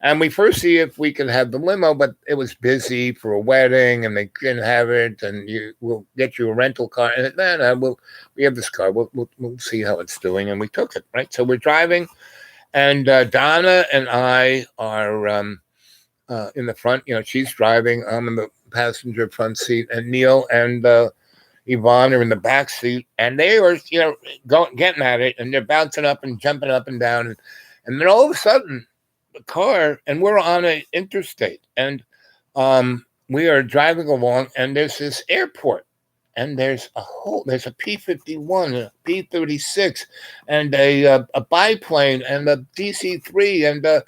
And we first see if we could have the limo, but it was busy for a wedding, and they couldn't have it. And we'll get you a rental car. And then we have this car. We'll see how it's doing. And we took it, right? So we're driving, and Donna and I are in the front. She's driving. I'm in the passenger front seat, and Neil and Yvonne are in the back seat, and they were, getting at it, and they're bouncing up and jumping up and down, and then all of a sudden, the car, and we're on an interstate, and we are driving along, and there's this airport, and there's a P-51, a P-36, and a biplane, and a DC-3,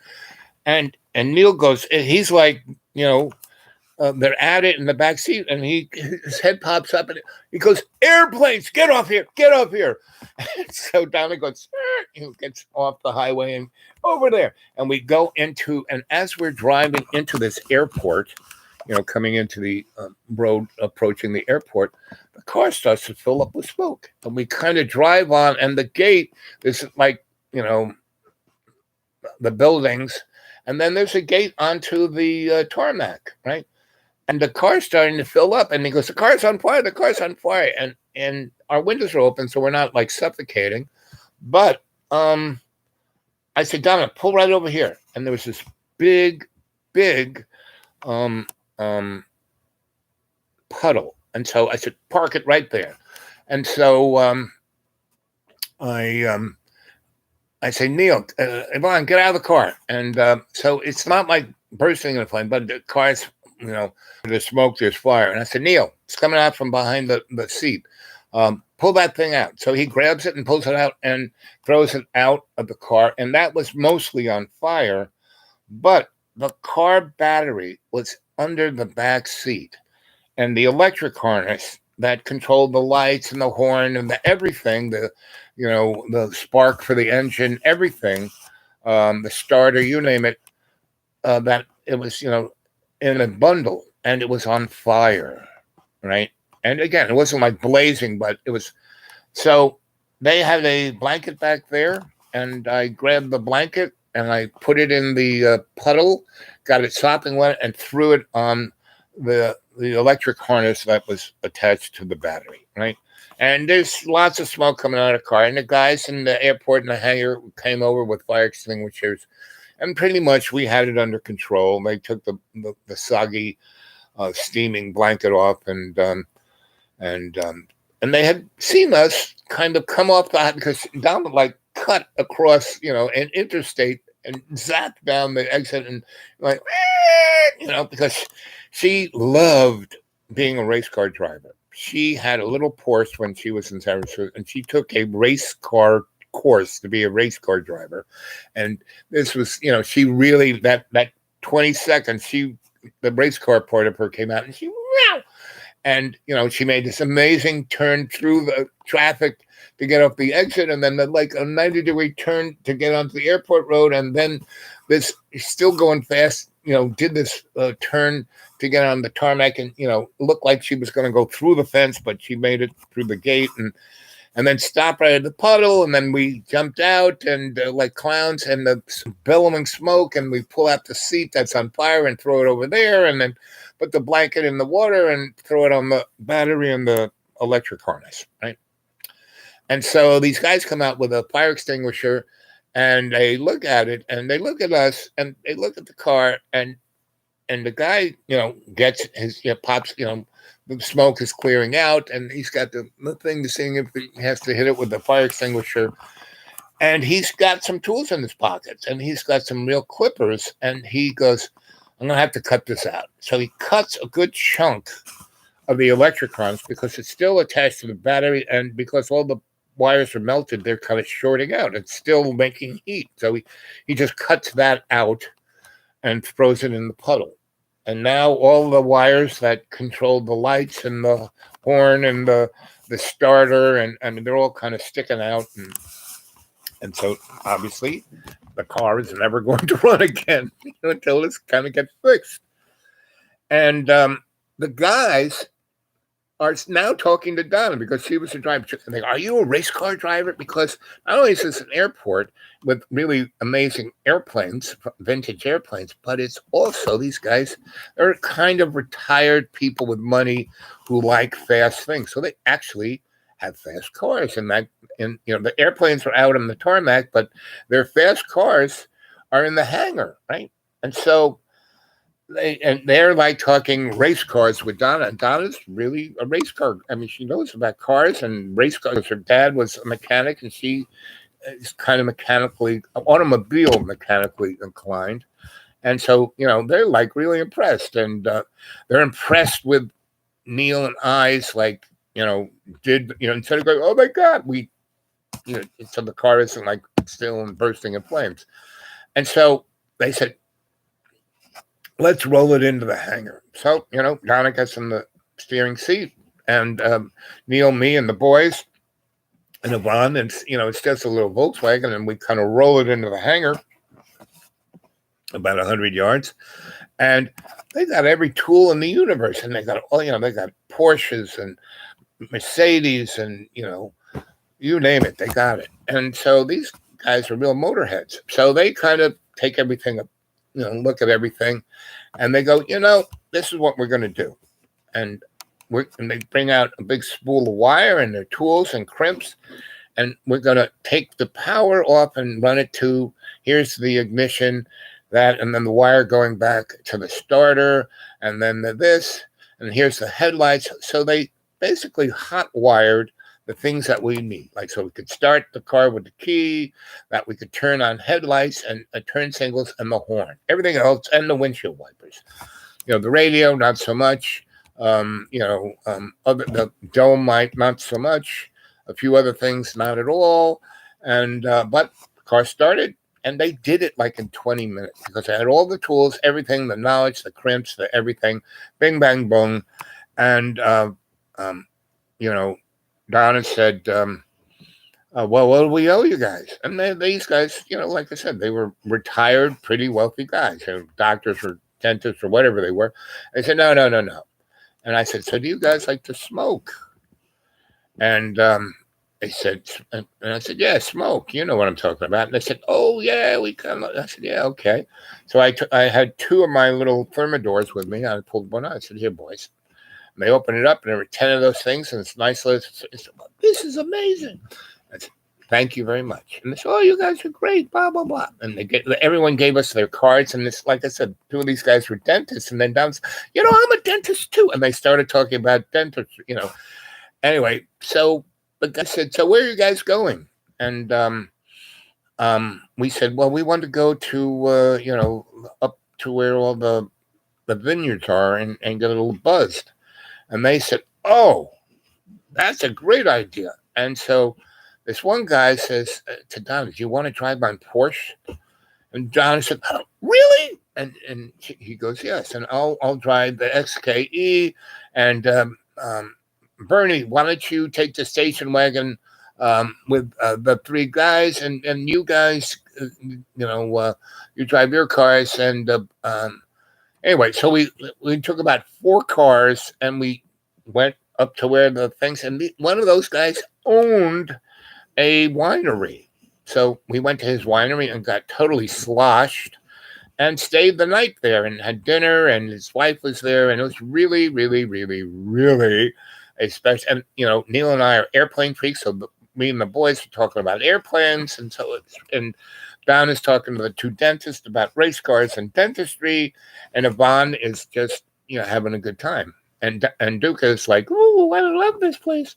and Neil goes, he's like, they're at it in the back seat, and his head pops up, and he goes, "Airplanes, get off here, get off here!" And so Donna goes, gets off the highway and over there, and we go into, and as we're driving into this airport, coming into the road approaching the airport, the car starts to fill up with smoke, and we kind of drive on, and the gate is like, the buildings, and then there's a gate onto the tarmac, right? And the car's starting to fill up, and he goes, "The car's on fire, the car's on fire." And our windows are open, so we're not like suffocating. But I said, "Donna, pull right over here." And there was this big puddle. And so I said, "Park it right there." And so I say, "Neil, Yvonne, get out of the car." And so it's not like bursting in a flame, but the car's, there's smoke, there's fire. And I said, "Neil, it's coming out from behind the seat. Pull that thing out." So he grabs it and pulls it out and throws it out of the car. And that was mostly on fire, but the car battery was under the back seat. And the electric harness that controlled the lights and the horn and the everything, the spark for the engine, everything, the starter, you name it, that it was, in a bundle, and it was on fire, right? And again, it wasn't like blazing, but it was. So they had a blanket back there, and I grabbed the blanket and I put it in the puddle, got it sopping wet, and threw it on the electric harness that was attached to the battery, right? And there's lots of smoke coming out of the car, and the guys in the airport and the hangar came over with fire extinguishers, and pretty much we had it under control. They took the soggy, steaming blanket off, and they had seen us kind of come off the, because Dom like cut across, an interstate and zapped down the exit, and like, because she loved being a race car driver. She had a little Porsche when she was in San Francisco, and she took a race car course to be a race car driver. And this was, she really, that 20 seconds, the race car part of her came out, and she, and, she made this amazing turn through the traffic to get off the exit, and then like a 90-degree turn to get onto the airport road, and then this still going fast, did this turn to get on the tarmac, and, looked like she was going to go through the fence, but she made it through the gate, and then stopped right at the puddle, and then we jumped out, and like clowns, and the billowing smoke, and we pull out the seat that's on fire and throw it over there, and then put the blanket in the water and throw it on the battery and the electric harness, right? And so these guys come out with a fire extinguisher, and they look at it, and they look at us, and they look at the car, and the guy, gets his, pops, the smoke is clearing out, and he's got the thing to see if he has to hit it with the fire extinguisher. And he's got some tools in his pockets, and he's got some real clippers, and he goes, "I'm going to have to cut this out." So he cuts a good chunk of the electric harness because it's still attached to the battery, and because all the wires are melted, they're kind of shorting out. It's still making heat. So he just cuts that out and throws it in the puddle. And now all the wires that control the lights and the horn and the starter, and I mean, they're all kind of sticking out. And so obviously the car is never going to run again until this kind of gets fixed. And the guys are now talking to Donna because she was a driver. And they go, "Are you a race car driver?" Because not only is this an airport with really amazing airplanes, vintage airplanes, but it's also these guys are kind of retired people with money who like fast things. So they actually have fast cars, and the airplanes are out on the tarmac, but their fast cars are in the hangar, right? And so they're like talking race cars with Donna. Donna's really a race car. I mean, she knows about cars and race cars. Her dad was a mechanic, and she is kind of automobile mechanically inclined. And so, they're like really impressed, and they're impressed with Neil and I's like, instead of going, oh my God, so the car isn't like still and bursting in flames. And so they said, let's roll it into the hangar. So, Donna gets in the steering seat, and Neil, me, and the boys, and Yvonne, and it's just a little Volkswagen, and we kind of roll it into the hangar about 100 yards, and they got every tool in the universe, and they got they got Porsches and Mercedes, and you name it, they got it. And so these guys are real motorheads, so they kind of take everything up, look at everything, and they go, this is what we're going to do. And they bring out a big spool of wire and their tools and crimps, and we're going to take the power off and run it to, here's the ignition, that, and then the wire going back to the starter, and then this, and here's the headlights. So they basically hot wired the things that we need, like so we could start the car with the key, that we could turn on headlights and turn signals and the horn, everything else, and the windshield wipers. The radio, not so much. The dome light, not so much. A few other things, not at all. And but the car started, and they did it like in 20 minutes because they had all the tools, everything, the knowledge, the crimps, the everything, bing, bang, boom. And Donna said, well, what do we owe you guys? And these guys, like I said, they were retired, pretty wealthy guys, doctors or dentists or whatever they were. They said, no. And I said, so do you guys like to smoke? And they said, and I said, yeah, smoke. You know what I'm talking about. And they said, oh, yeah, we kind of, I said, yeah, okay. So I had two of my little thermidors with me. I pulled one out. I said, here, boys. And they opened it up, and there were 10 of those things, and it's nice. This is amazing. I said, thank you very much. And they said, oh, you guys are great, blah, blah, blah. And everyone gave us their cards. And this, like I said, two of these guys were dentists. And then Don said, I'm a dentist too. And they started talking about dentistry, Anyway, so the guy said, so where are you guys going? And we said, well, we want to go to, up to where all the vineyards are and get a little buzzed. And they said, oh, that's a great idea. And so this one guy says to Don, do you want to drive my Porsche? And Don said, oh, really? And he goes, yes. And I'll drive the XKE. And Bernie, why don't you take the station wagon with the three guys, and you guys, you drive your cars. And anyway, so we took about 4 cars, and we went up to where the things, and one of those guys owned a winery. So we went to his winery and got totally sloshed and stayed the night there and had dinner, and his wife was there, and it was really, really, really, really a special. And Neil and I are airplane freaks, so me and the boys are talking about airplanes, and so Don is talking to the 2 dentists about race cars and dentistry, and Yvonne is just having a good time, and Duca is like, oh, I love this place.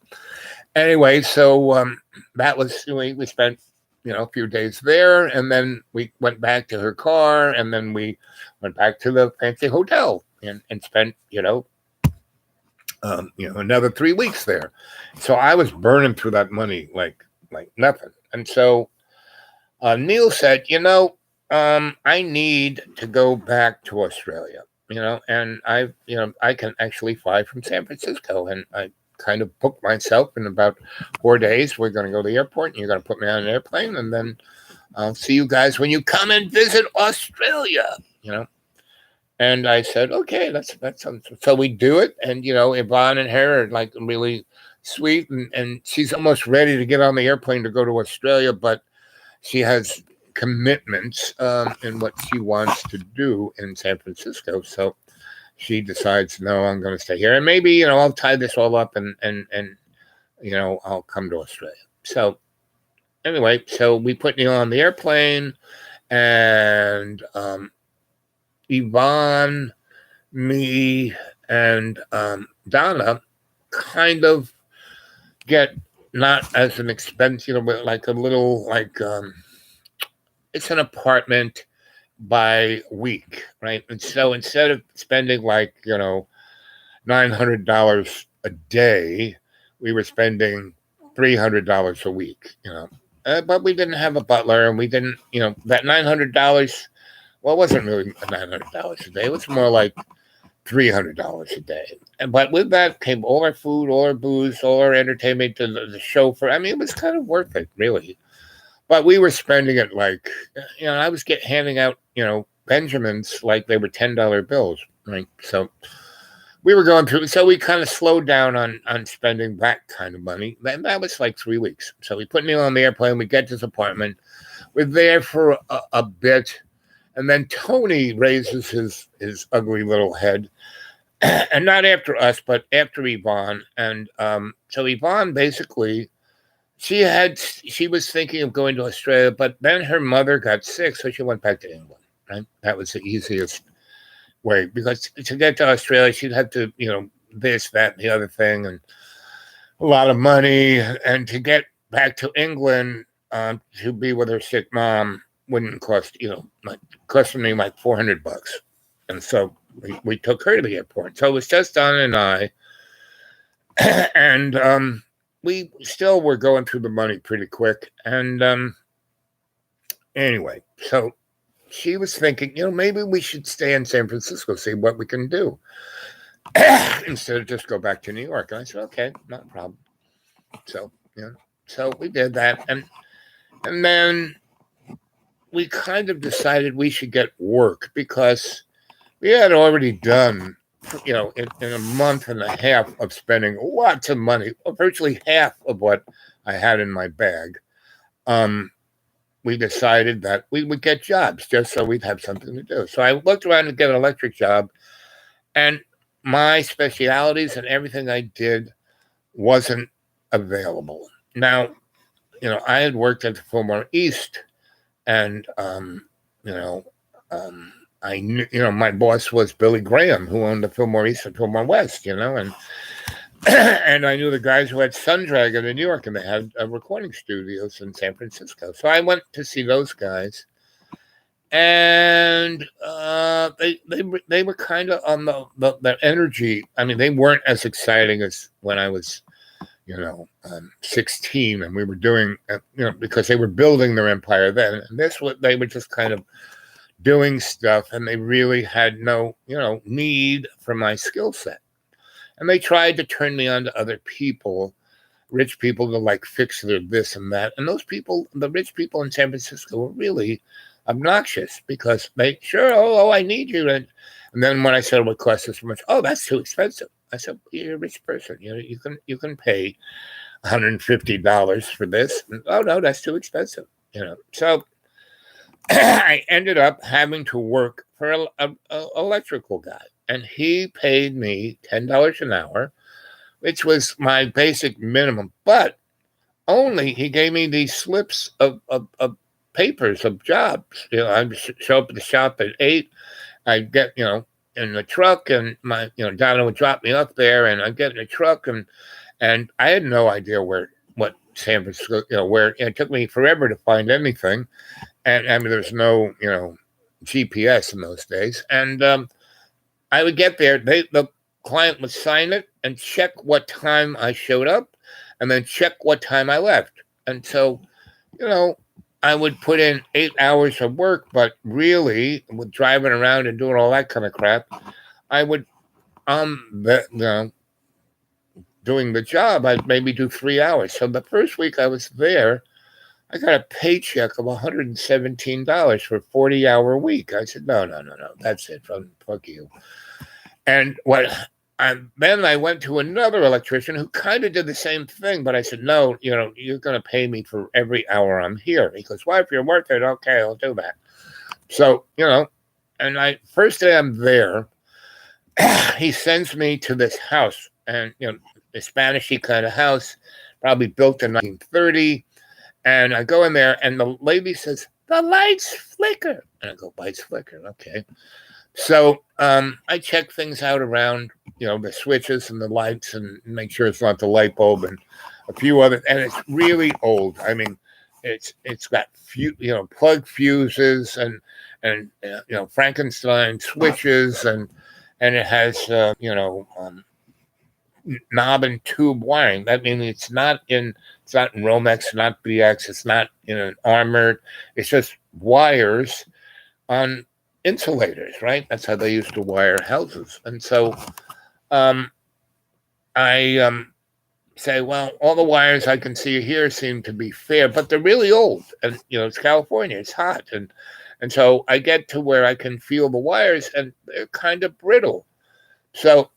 Anyway, so that was we spent a few days there, and then we went back to her car, and then we went back to the fancy hotel and spent another 3 weeks there. So I was burning through that money like nothing. And so Neil said, I need to go back to Australia, and I can actually fly from San Francisco. And I kind of booked myself in about 4 days. We're going to go to the airport, and you're going to put me on an airplane, and then I'll see you guys when you come and visit Australia, And I said, okay, that's so we do it. And, Yvonne and her are like really sweet, and she's almost ready to get on the airplane to go to Australia, but she has commitments in what she wants to do in San Francisco. So she decides, no, I'm going to stay here. And maybe, I'll tie this all up and I'll come to Australia. So anyway, so we put Neil on the airplane, and Yvonne me and Donna kind of get not as an expense, but like a little like it's an apartment by week, right? And so instead of spending like $900 a day, we were spending $300 a week, but we didn't have a butler, and we didn't, that $900. Well, it wasn't really $900 a day. It was more like $300 a day. But with that came all our food, all our booze, all our entertainment, the chauffeur. I mean, it was kind of worth it, really. But we were spending it like, I was handing out, Benjamins like they were $10 bills, right? So we were going through. So we kind of slowed down on spending that kind of money. And that was like 3 weeks. So we put Neil on the airplane. We get to this apartment. We're there for a bit. And then Tony raises his ugly little head, and not after us, but after Yvonne. And so Yvonne basically, she was thinking of going to Australia, but then her mother got sick, so she went back to England. Right? That was the easiest way, because to get to Australia, she'd have to, this, that, and the other thing, and a lot of money. And to get back to England to be with her sick mom wouldn't cost, costing me like $400. And so we took her to the airport. So it was just Donna and I. And we still were going through the money pretty quick. And anyway, so she was thinking, maybe we should stay in San Francisco, see what we can do, instead of just go back to New York. And I said, okay, not a problem. So, so we did that. And then we kind of decided we should get work, because we had already done, in a month and a half of spending lots of money, virtually half of what I had in my bag. We decided that we would get jobs just so we'd have something to do. So I looked around to get an electric job, and my specialities and everything I did wasn't available. Now, I had worked at the Fillmore East, and I knew, my boss was Billy Graham, who owned the Fillmore East and Fillmore West, and and I knew the guys who had Sun Dragon in New York, and they had recording studios in San Francisco. So I went to see those guys, and they were kind of on the energy. I mean, they weren't as exciting as when I was 16, and we were doing, because they were building their empire then. And they were just kind of doing stuff, and they really had no, need for my skill set. And they tried to turn me on to other people, rich people, to like fix their this and that. And those people, the rich people in San Francisco, were really obnoxious, because they I need you. And then when I said it would cost this much, that's too expensive. I said, you're a rich person. You can pay $150 for this. And, no, that's too expensive. So I ended up having to work for an electrical guy, and he paid me $10 an hour, which was my basic minimum. But only he gave me these slips of papers of jobs. I'd show up at the shop at 8. I'd get in the truck, and my Donna would drop me up there, and I'd get in the truck, and I had no idea what San Francisco, where it took me forever to find anything. And I mean, there's no GPS in those days. And I would get there, the client would sign it and check what time I showed up, and then check what time I left. And so I would put in 8 hours of work, but really, with driving around and doing all that kind of crap, I would, doing the job, I'd maybe do 3 hours. So the first week I was there, I got a paycheck of $117 for a 40-hour week. I said, no, that's it. Fuck you. And then I went to another electrician who kind of did the same thing, but I said, no, you're going to pay me for every hour I'm here. He goes, well, if you're worth it, okay, I'll do that. So, and first day I'm there, he sends me to this house, and, a Spanish-y kind of house, probably built in 1930. And I go in there, and the lady says, the lights flicker. And I go, lights flicker, okay. So I check things out around, the switches and the lights, and make sure it's not the light bulb and a few other. And it's really old. I mean, it's got plug fuses and Frankenstein switches, and it has knob and tube wiring. That means it's not in Romex, not BX, it's not in an armored. It's just wires on insulators, right? That's how they used to wire houses. And so I say, well, all the wires I can see here seem to be fair, but they're really old. And it's California, it's hot, and so I get to where I can feel the wires, and they're kind of brittle. So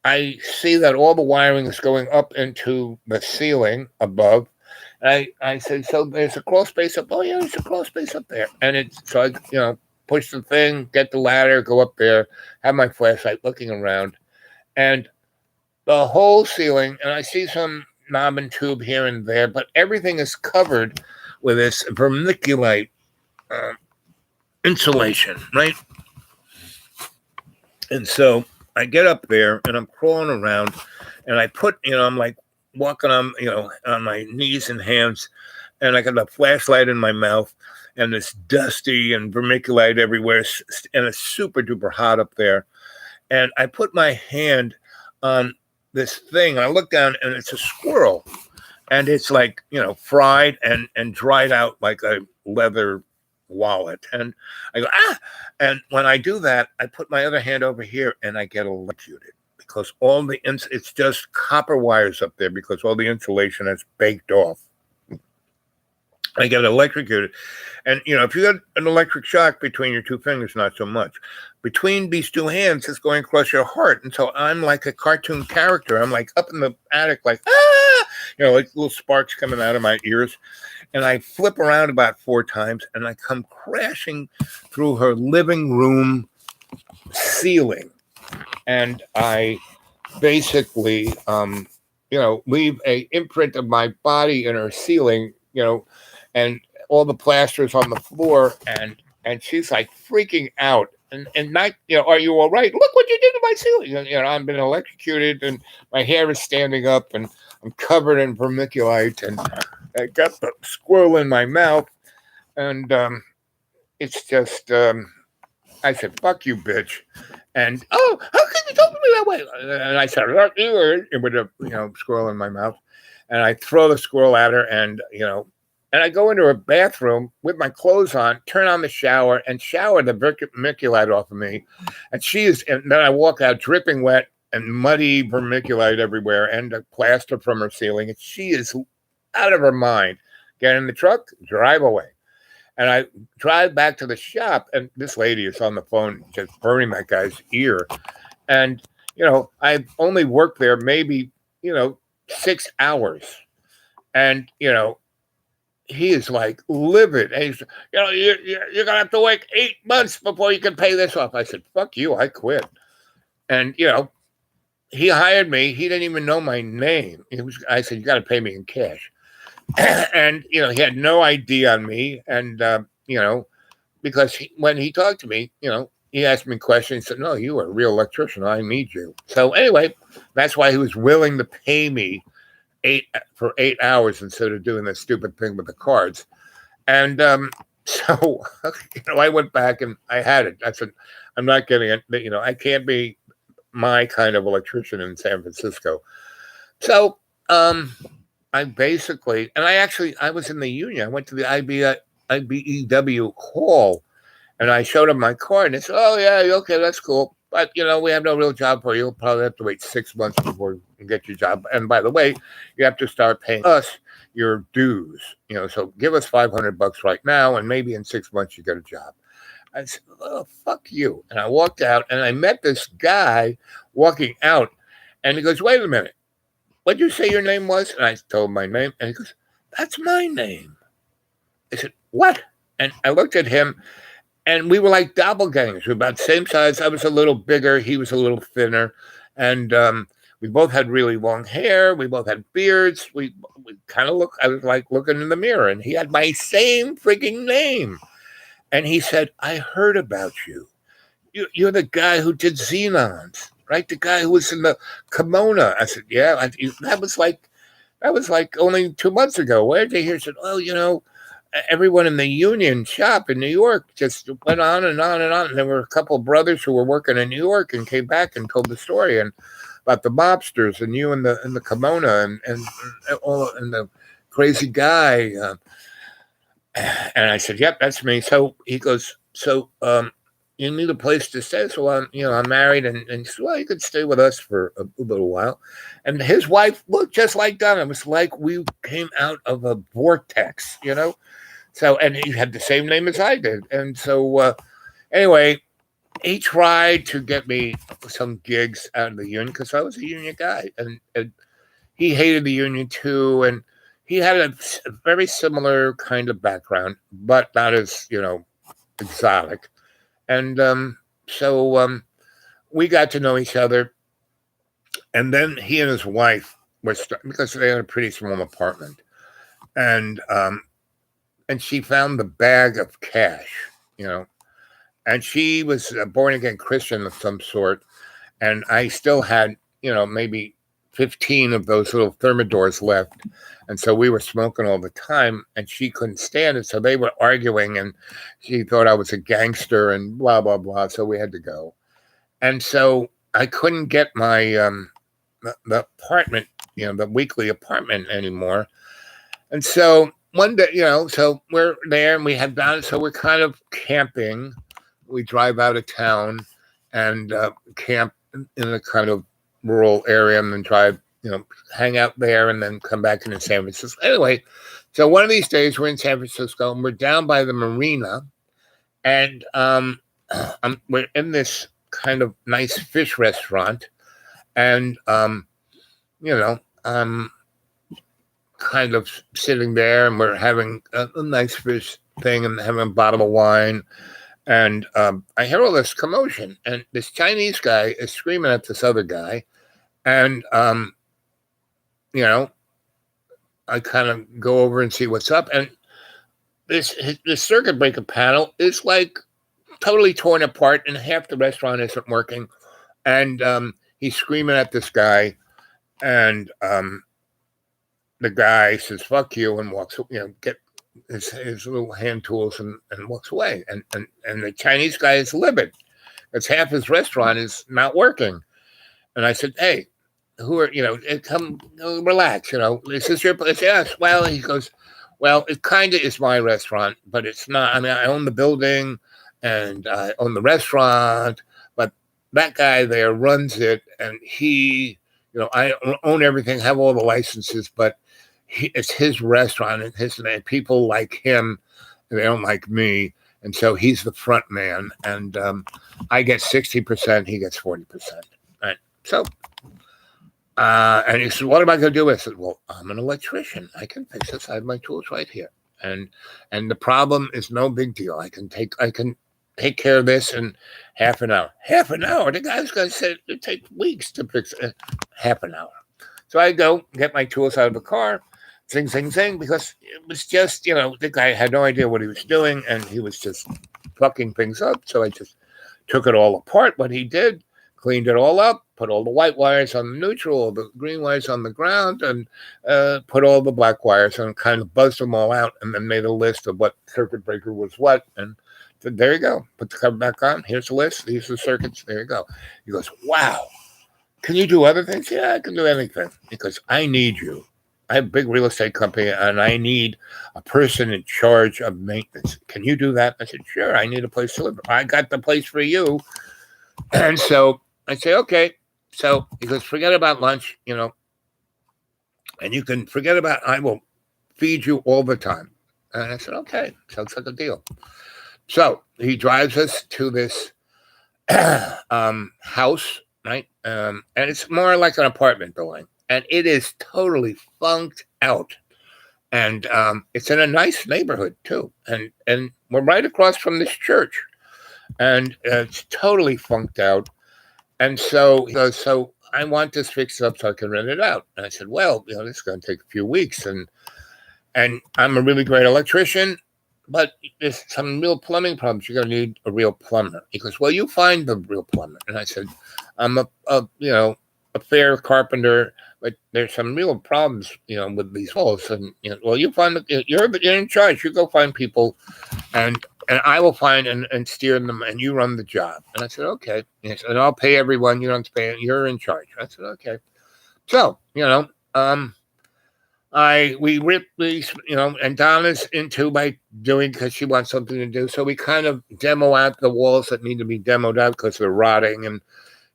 I see that all the wiring is going up into the ceiling above. And I say, so there's a crawl space up. Oh yeah, there's a crawl space up there. And so I push the thing, get the ladder, go up there, have my flashlight looking around, and the whole ceiling, and I see some knob and tube here and there, but everything is covered with this vermiculite insulation, right? And so I get up there and I'm crawling around, and I put, I'm like walking on, on my knees and hands, and I got a flashlight in my mouth, and it's dusty and vermiculite everywhere, and it's super duper hot up there. And I put my hand on this thing, and I look down, and it's a squirrel, and it's like, fried and dried out like a leather wallet. And I go, ah! And when I do that, I put my other hand over here, and I get electrocuted because it's just copper wires up there because all the insulation has baked off. I get electrocuted. And, if you got an electric shock between your two fingers, not so much. Between these two hands, it's going across your heart. And so I'm like a cartoon character. I'm like up in the attic, like, ah! Like little sparks coming out of my ears. And I flip around about 4 times, and I come crashing through her living room ceiling. And I basically, leave a imprint of my body in her ceiling, and all the plasters on the floor, and she's like freaking out, and not, are you all right? Look what you did to my ceiling. I've been electrocuted, and my hair is standing up, and I'm covered in vermiculite, and I got the squirrel in my mouth, and it's just, I said, fuck you, bitch. And, oh, how can you talk to me that way? And I said, with a squirrel in my mouth, and I throw the squirrel at her, and I go into her bathroom with my clothes on, turn on the shower, and shower the vermiculite off of me. And then I walk out dripping wet and muddy vermiculite everywhere, and a plaster from her ceiling. And she is out of her mind. Get in the truck, drive away. And I drive back to the shop, and this lady is on the phone just burning that guy's ear. And, I've only worked there maybe, 6 hours. And, he is like livid. And he's, you're going to have to wait 8 months before you can pay this off. I said, fuck you, I quit. And, he hired me. He didn't even know my name. I said, you got to pay me in cash. And, he had no idea on me. And, because when he talked to me, he asked me questions. He said, no, you are a real electrician. I need you. So anyway, that's why he was willing to pay me for 8 hours instead of doing this stupid thing with the cards. And so, I went back and I had it. I said, I'm not getting it. I can't be my kind of electrician in San Francisco. So I basically, and I was in the union. I went to the IBEW hall, and I showed them my card, and they said, oh, yeah, okay, that's cool. But, we have no real job for you. You'll probably have to wait 6 months before you get your job. And by the way, you have to start paying us your dues. So give us $500 right now, and maybe in 6 months you get a job. I said, oh, fuck you. And I walked out, and I met this guy walking out, and he goes, wait a minute. What did you say your name was? And I told him my name, and he goes, that's my name. I said, what? And I looked at him, and we were like doppelgangers. We were about the same size. I was a little bigger. He was a little thinner. And we both had really long hair. We both had beards. We kind of I was like looking in the mirror. And he had my same freaking name. And he said, I heard about you. you're the guy who did Xenons, right? The guy who was in the kimono. I said, yeah. That was like only 2 months ago. Where did you hear? Said, well, everyone in the union shop in New York just went on and on and on. And there were a couple of brothers who were working in New York and came back and told the story and about the mobsters and you in the kimono and all and the crazy guy. And I said, yep, that's me. So he goes, so you need a place to stay. So I'm married, and he said, well, you could stay with us for a little while. And his wife looked just like Donna. It was like we came out of a vortex, So, and he had the same name as I did. And so, anyway, he tried to get me some gigs out of the union because I was a union guy, and he hated the union too. And he had a very similar kind of background, but not as exotic. And so we got to know each other. And then he and his wife were because they had a pretty small apartment, and she found the bag of cash, and she was a born again Christian of some sort, and I still had maybe 15 of those little thermidors left, and so we were smoking all the time, and she couldn't stand it, so they were arguing, and she thought I was a gangster and blah blah blah, so we had to go, and so I couldn't get my the apartment, the weekly apartment anymore. And so one day, so we're there and we have done, so we're kind of camping. We drive out of town and camp in a kind of rural area and then drive, hang out there and then come back into San Francisco. Anyway, so one of these days we're in San Francisco and we're down by the marina and we're in this kind of nice fish restaurant. And, I'm kind of sitting there and we're having a nice fish thing and having a bottle of wine. And I hear all this commotion. And this Chinese guy is screaming at this other guy. And, I kind of go over and see what's up. And this circuit breaker panel is like totally torn apart and half the restaurant isn't working. And he's screaming at this guy, and the guy says, fuck you, and walks, get his little hand tools and walks away. And the Chinese guy is livid. Because half his restaurant is not working. And I said, hey, who are, come relax, is this your place? Yes. Well, he goes, well, it kind of is my restaurant, but it's not. I mean, I own the building and I own the restaurant, but that guy there runs it, and he, I own everything, have all the licenses, but it's his restaurant and his name. People like him, they don't like me, and so he's the front man, and I get 60%, he gets 40%. Right? So, and he said, "What am I going to do?" I said, "Well, I'm an electrician. I can fix this. I have my tools right here, and the problem is no big deal. I can take care of this in half an hour. Half an hour? The guy's going to say it takes weeks to fix it. Half an hour. So I go get my tools out of the car, zing, zing, zing, because it was just, the guy had no idea what he was doing, and he was just fucking things up. So I just took it all apart, what he did, cleaned it all up, put all the white wires on the neutral, all the green wires on the ground, and put all the black wires and kind of buzzed them all out, and then made a list of what circuit breaker was what, and said, there you go. Put the cover back on. Here's the list. These are the circuits. There you go. He goes, wow. Can you do other things? Yeah, I can do anything. Because I need you. I have a big real estate company, and I need a person in charge of maintenance. Can you do that? I said, sure. I need a place to live. I got the place for you. And so I say, okay. So he goes, forget about lunch, and you can forget about, I will feed you all the time. And I said, okay. Sounds like a deal. So he drives us to this house, right? And it's more like an apartment building. And it is totally funked out. And it's in a nice neighborhood, too. And we're right across from this church. And it's totally funked out. And so he goes, so I want this fixed up so I can rent it out. And I said, well, this is going to take a few weeks. And I'm a really great electrician. but there's some real plumbing problems. You're going to need a real plumber. He goes, well, you find the real plumber. And I said, I'm a fair carpenter, but there's some real problems, with these walls. And, well, you find you're in charge. You go find people and I will find and steer them and you run the job. And I said, okay. Yes, and I'll pay everyone. You don't have to pay. You're in charge. I said, okay. So, we ripped these, and Donna's into my doing because she wants something to do. So we kind of demo out the walls that need to be demoed out because they're rotting. And,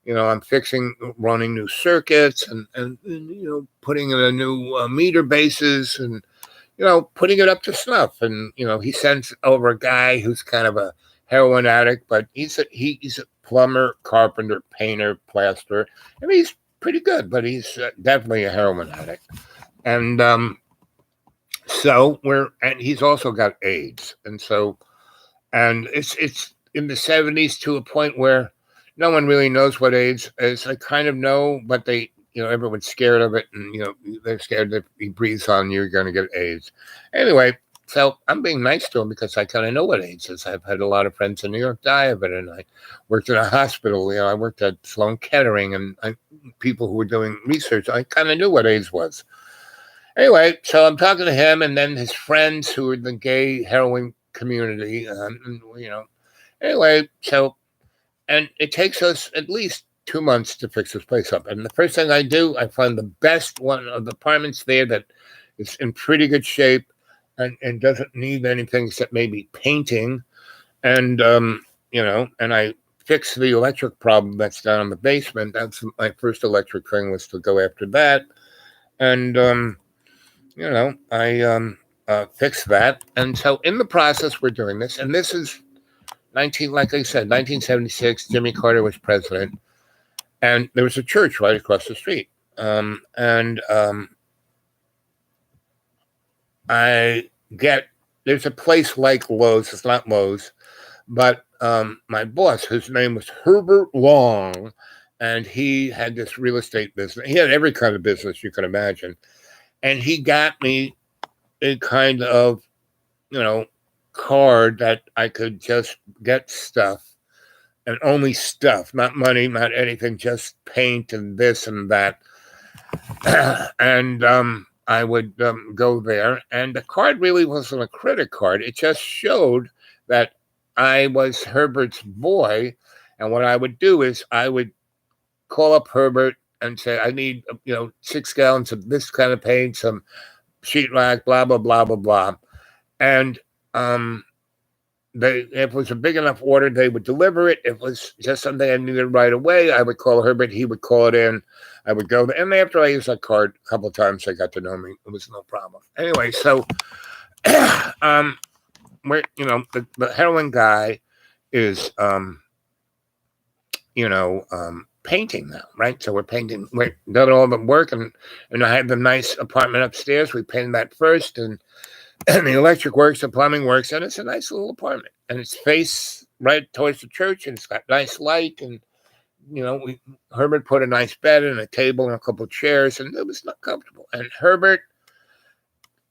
I'm running new circuits and putting in a new meter bases and, putting it up to snuff. And, he sends over a guy who's kind of a heroin addict, but he's a plumber, carpenter, painter, plasterer. I mean, he's pretty good, but he's definitely a heroin addict. And and he's also got AIDS. And it's in the 70s to a point where no one really knows what AIDS is. I kind of know, but everyone's scared of it. And, they're scared that if he breathes on you, you're going to get AIDS. Anyway, so I'm being nice to him because I kind of know what AIDS is. I've had a lot of friends in New York die of it. And I worked in a hospital. I worked at Sloan Kettering and people who were doing research. I kind of knew what AIDS was. Anyway, so I'm talking to him and then his friends who are the gay heroin community. Anyway, so, and it takes us at least 2 months to fix this place up. And the first thing I do, I find the best one of the apartments there that is in pretty good shape and doesn't need anything except maybe painting. And, and I fix the electric problem that's down in the basement. That's my first electric thing was to go after that. And, I fixed that. And so in the process, we're doing this. And this is 1976, Jimmy Carter was president. And there was a church right across the street. There's a place like Lowe's. It's not Lowe's. But my boss, whose name was Herbert Long, and he had this real estate business. He had every kind of business you can imagine. And he got me a kind of, card that I could just get stuff and only stuff, not money, not anything, just paint and this and that. And I would go there. And the card really wasn't a credit card. It just showed that I was Herbert's boy. And what I would do is I would call up Herbert and say, I need, 6 gallons of this kind of paint, some sheetrock, blah, blah, blah, blah, blah. And if it was a big enough order, they would deliver it. If it was just something I needed right away, I would call Herbert. He would call it in. I would go there. And after I used that card a couple of times, they got to know me. It was no problem. Anyway, so the heroin guy is, painting now, right? So we're painting, we're done all the work, and I had the nice apartment upstairs. We painted that first, and the electric works, the plumbing works, and it's a nice little apartment. And it's faced right towards the church, and it's got nice light, and Herbert put a nice bed and a table and a couple of chairs, and it was not comfortable. And Herbert,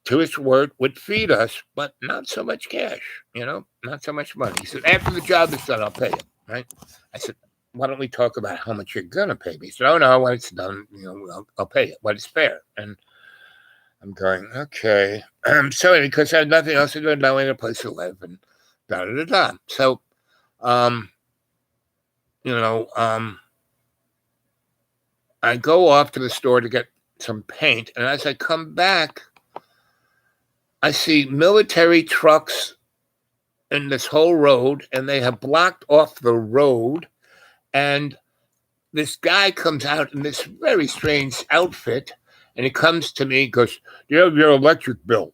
to his word, would feed us, but not so much cash, not so much money. He said, after the job is done, I'll pay you, right? I said, why don't we talk about how much you're going to pay me? He said, oh, no, when it's done, I'll pay you. But it's fair. And I'm going, okay. So because I had nothing else to do, now I had a place to live, and da-da-da-da. So, I go off to the store to get some paint. And as I come back, I see military trucks in this whole road, and they have blocked off the road. And this guy comes out in this very strange outfit, and he comes to me and goes, do you have your electric bill?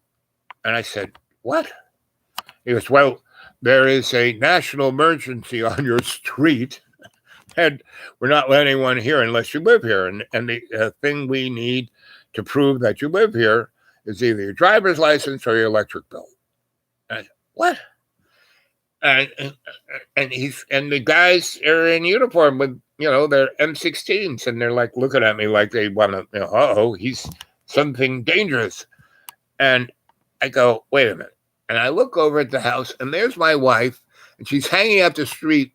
And I said, what? He goes, well, there is a national emergency on your street, and we're not letting anyone here unless you live here. And the thing we need to prove that you live here is either your driver's license or your electric bill. And I said, what? And the guys are in uniform with, their M16s, and they're like looking at me like they want to, he's something dangerous. And I go, wait a minute. And I look over at the house, and there's my wife, and she's hanging out the street,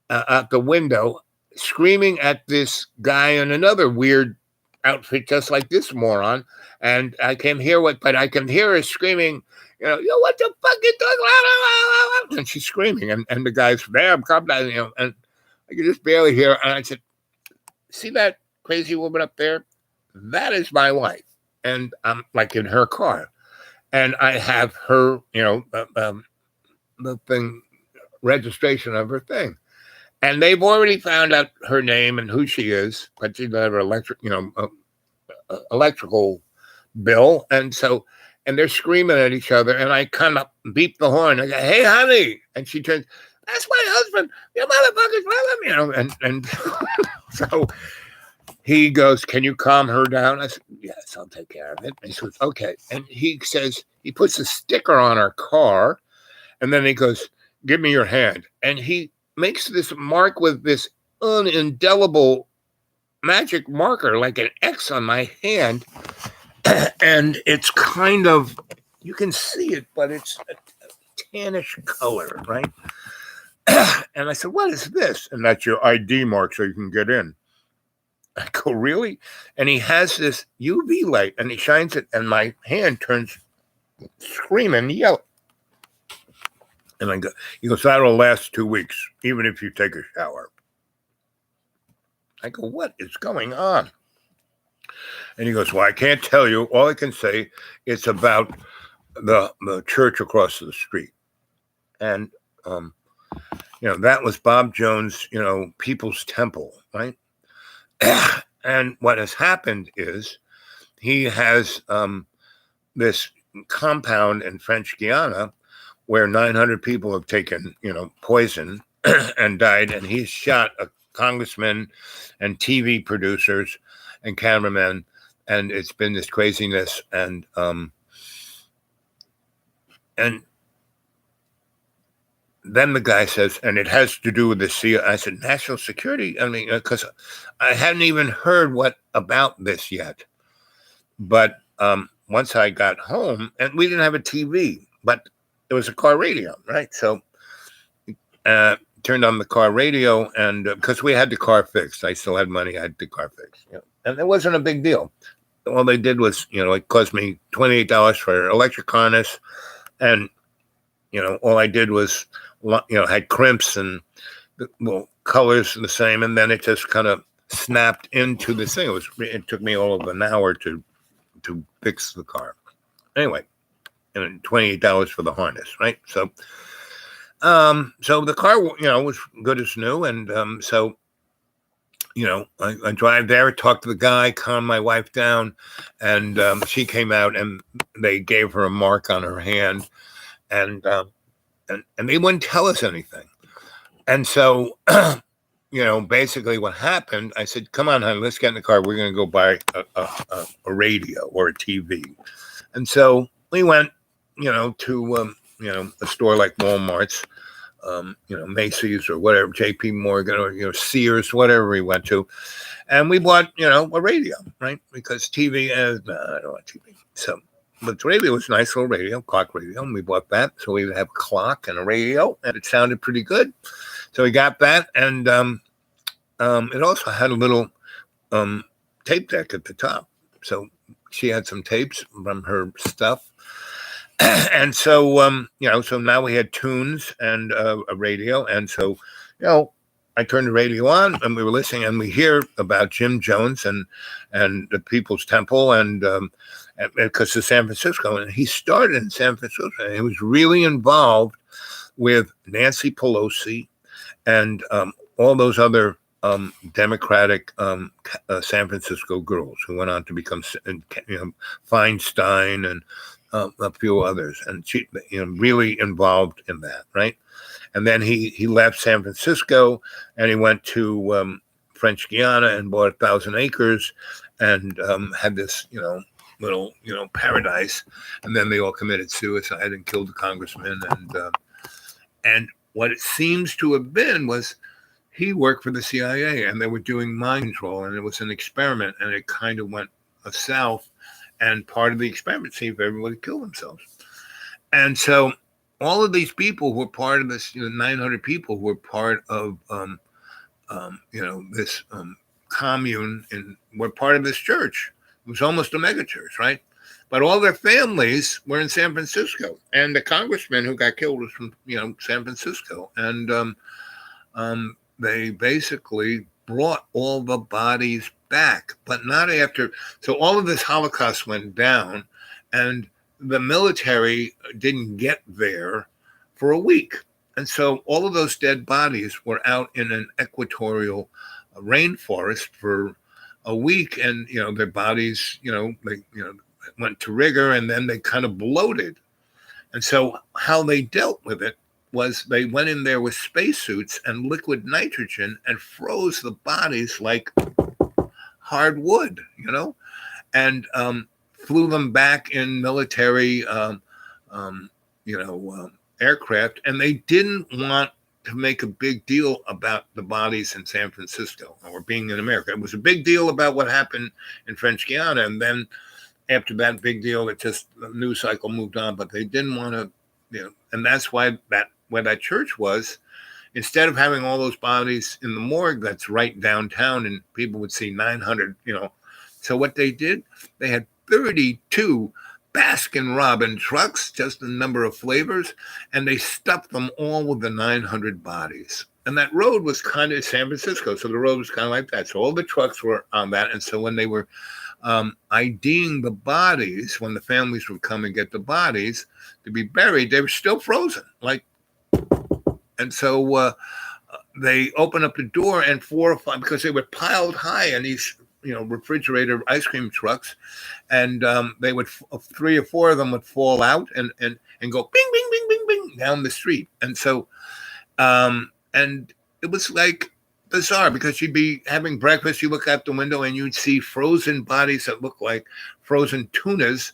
out the window, screaming at this guy in another weird outfit, just like this moron. And I can hear her screaming, yo, what the fuck you doing? And she's screaming, and the guy's there, come down, and I can just barely hear her. And I said, see that crazy woman up there? That is my wife. And I'm like in her car. And I have her, the thing, registration of her thing. And they've already found out her name and who she is, but she's got her electrical bill. And they're screaming at each other. And I kind of beep the horn. I go, hey, honey. And she turns, that's my husband. You motherfuckers, and so he goes, can you calm her down? I said, yes, I'll take care of it. And he says, okay. And he says, he puts a sticker on our car. And then he goes, give me your hand. And he makes this mark with this indelible magic marker, like an X on my hand. And it's kind of, you can see it, but it's a tannish color, right? And I said, what is this? And that's your ID mark so you can get in. I go, really? And he has this UV light, and he shines it, and my hand turns screaming yellow. And I go, he goes, that'll last 2 weeks, even if you take a shower. I go, what is going on? And he goes, well, I can't tell you. All I can say, it's about the church across the street. And, that was Bob Jones, People's Temple, right? And what has happened is he has this compound in French Guiana where 900 people have taken, poison and died. And he's shot a congressman and TV producers and cameramen. And it's been this craziness. And then the guy says, and it has to do with the CIA. I said, national security? I mean, because I hadn't even heard about this yet. But once I got home, and we didn't have a TV, but it was a car radio, right? So turned on the car radio, and because we had the car fixed. I still had money. I had the car fixed. And it wasn't a big deal. All they did was, it cost me $28 for electric harness. And, all I did was, had crimps and, colors the same. And then it just kind of snapped into the thing. It took me all of an hour to fix the car. Anyway, and $28 for the harness, right? So the car, was good as new. And I drive there, talk to the guy, calm my wife down, and she came out and they gave her a mark on her hand, and they wouldn't tell us anything. And so, basically what happened, I said, come on, honey, let's get in the car. We're going to go buy a radio or a TV. And so we went, to, a store like Walmart's, Macy's or whatever, JP Morgan or, Sears, whatever we went to. And we bought, a radio, right? Because TV, I don't want TV. So, but the radio was a nice little radio, clock radio, and we bought that. So we would have a clock and a radio, and it sounded pretty good. So we got that, and it also had a little tape deck at the top. So she had some tapes from her stuff. And so, so now we had tunes and a radio. And so, I turned the radio on and we were listening, and we hear about Jim Jones and the People's Temple and because of San Francisco. And he started in San Francisco. And he was really involved with Nancy Pelosi and all those other Democratic San Francisco girls who went on to become, Feinstein and a few others, and she, really involved in that, right? And then he left San Francisco and he went to French Guiana and bought 1,000 acres and had this, little, paradise. And then they all committed suicide and killed the congressman. And what it seems to have been was he worked for the CIA and they were doing mind control, and it was an experiment, and it kind of went south. And part of the experiment, see if everybody killed themselves. And so all of these people were part of this, 900 people were part of, this commune and were part of this church. It was almost a megachurch, right? But all their families were in San Francisco, and the congressman who got killed was from, San Francisco, and they basically brought all the bodies back, but not after. So all of this Holocaust went down, and the military didn't get there for a week. And so all of those dead bodies were out in an equatorial rainforest for a week. And, their bodies, they, went to rigor, and then they kind of bloated. And so how they dealt with it was they went in there with spacesuits and liquid nitrogen and froze the bodies like hard wood, and flew them back in military, aircraft. And they didn't want to make a big deal about the bodies in San Francisco or being in America. It was a big deal about what happened in French Guiana. And then after that big deal, the news cycle moved on, but they didn't want to, and that's why where that church was, instead of having all those bodies in the morgue that's right downtown and people would see 900, So what they did, they had 32 Baskin Robbins trucks, just a number of flavors, and they stuffed them all with the 900 bodies. And that road was kind of San Francisco, so the road was kind of like that. So all the trucks were on that, and so when they were IDing the bodies, when the families would come and get the bodies to be buried, they were still frozen. And so they opened up the door, and 4 or 5, because they were piled high in these, refrigerator ice cream trucks, and they would 3 or 4 of them would fall out and go bing, bing, bing, bing, bing down the street. And so, and it was like bizarre, because you'd be having breakfast, you look out the window and you'd see frozen bodies that look like frozen tunas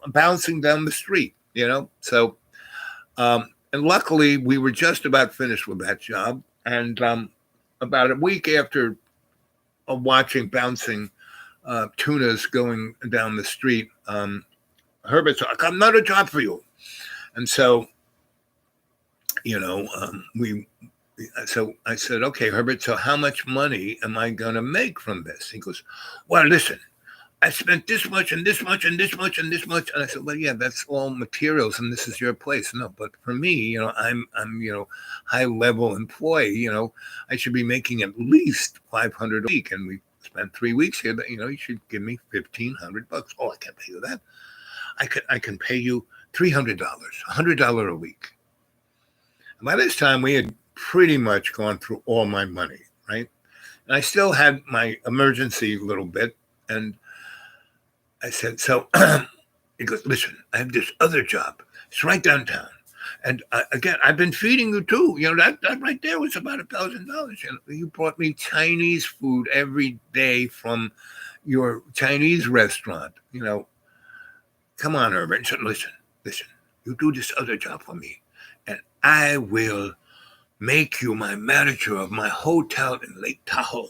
bouncing down the street, So, and luckily we were just about finished with that job. And about a week after watching bouncing tunas going down the street, Herbert's like, "I got another job for you." And so, so I said, "Okay, Herbert, so how much money am I going to make from this?" He goes, "Well, listen, I spent this much and this much and this much and this much." And I said, "Well, yeah, that's all materials, and this is your place." "No, but for me, I'm high level employee. I should be making at least $500 a week, and we spent 3 weeks here. That you should give me $1,500." "Oh, I can't pay you that. I can pay you $300, $100 a week." And by this time, we had pretty much gone through all my money, right? And I still had my emergency little bit, and I said, so he goes, "Listen, I have this other job. It's right downtown. And again, I've been feeding you too. That right there was about $1,000. You brought me Chinese food every day from your Chinese restaurant. Come on, Herbert." So listen, you do this other job for me, and I will make you my manager of my hotel in Lake Tahoe.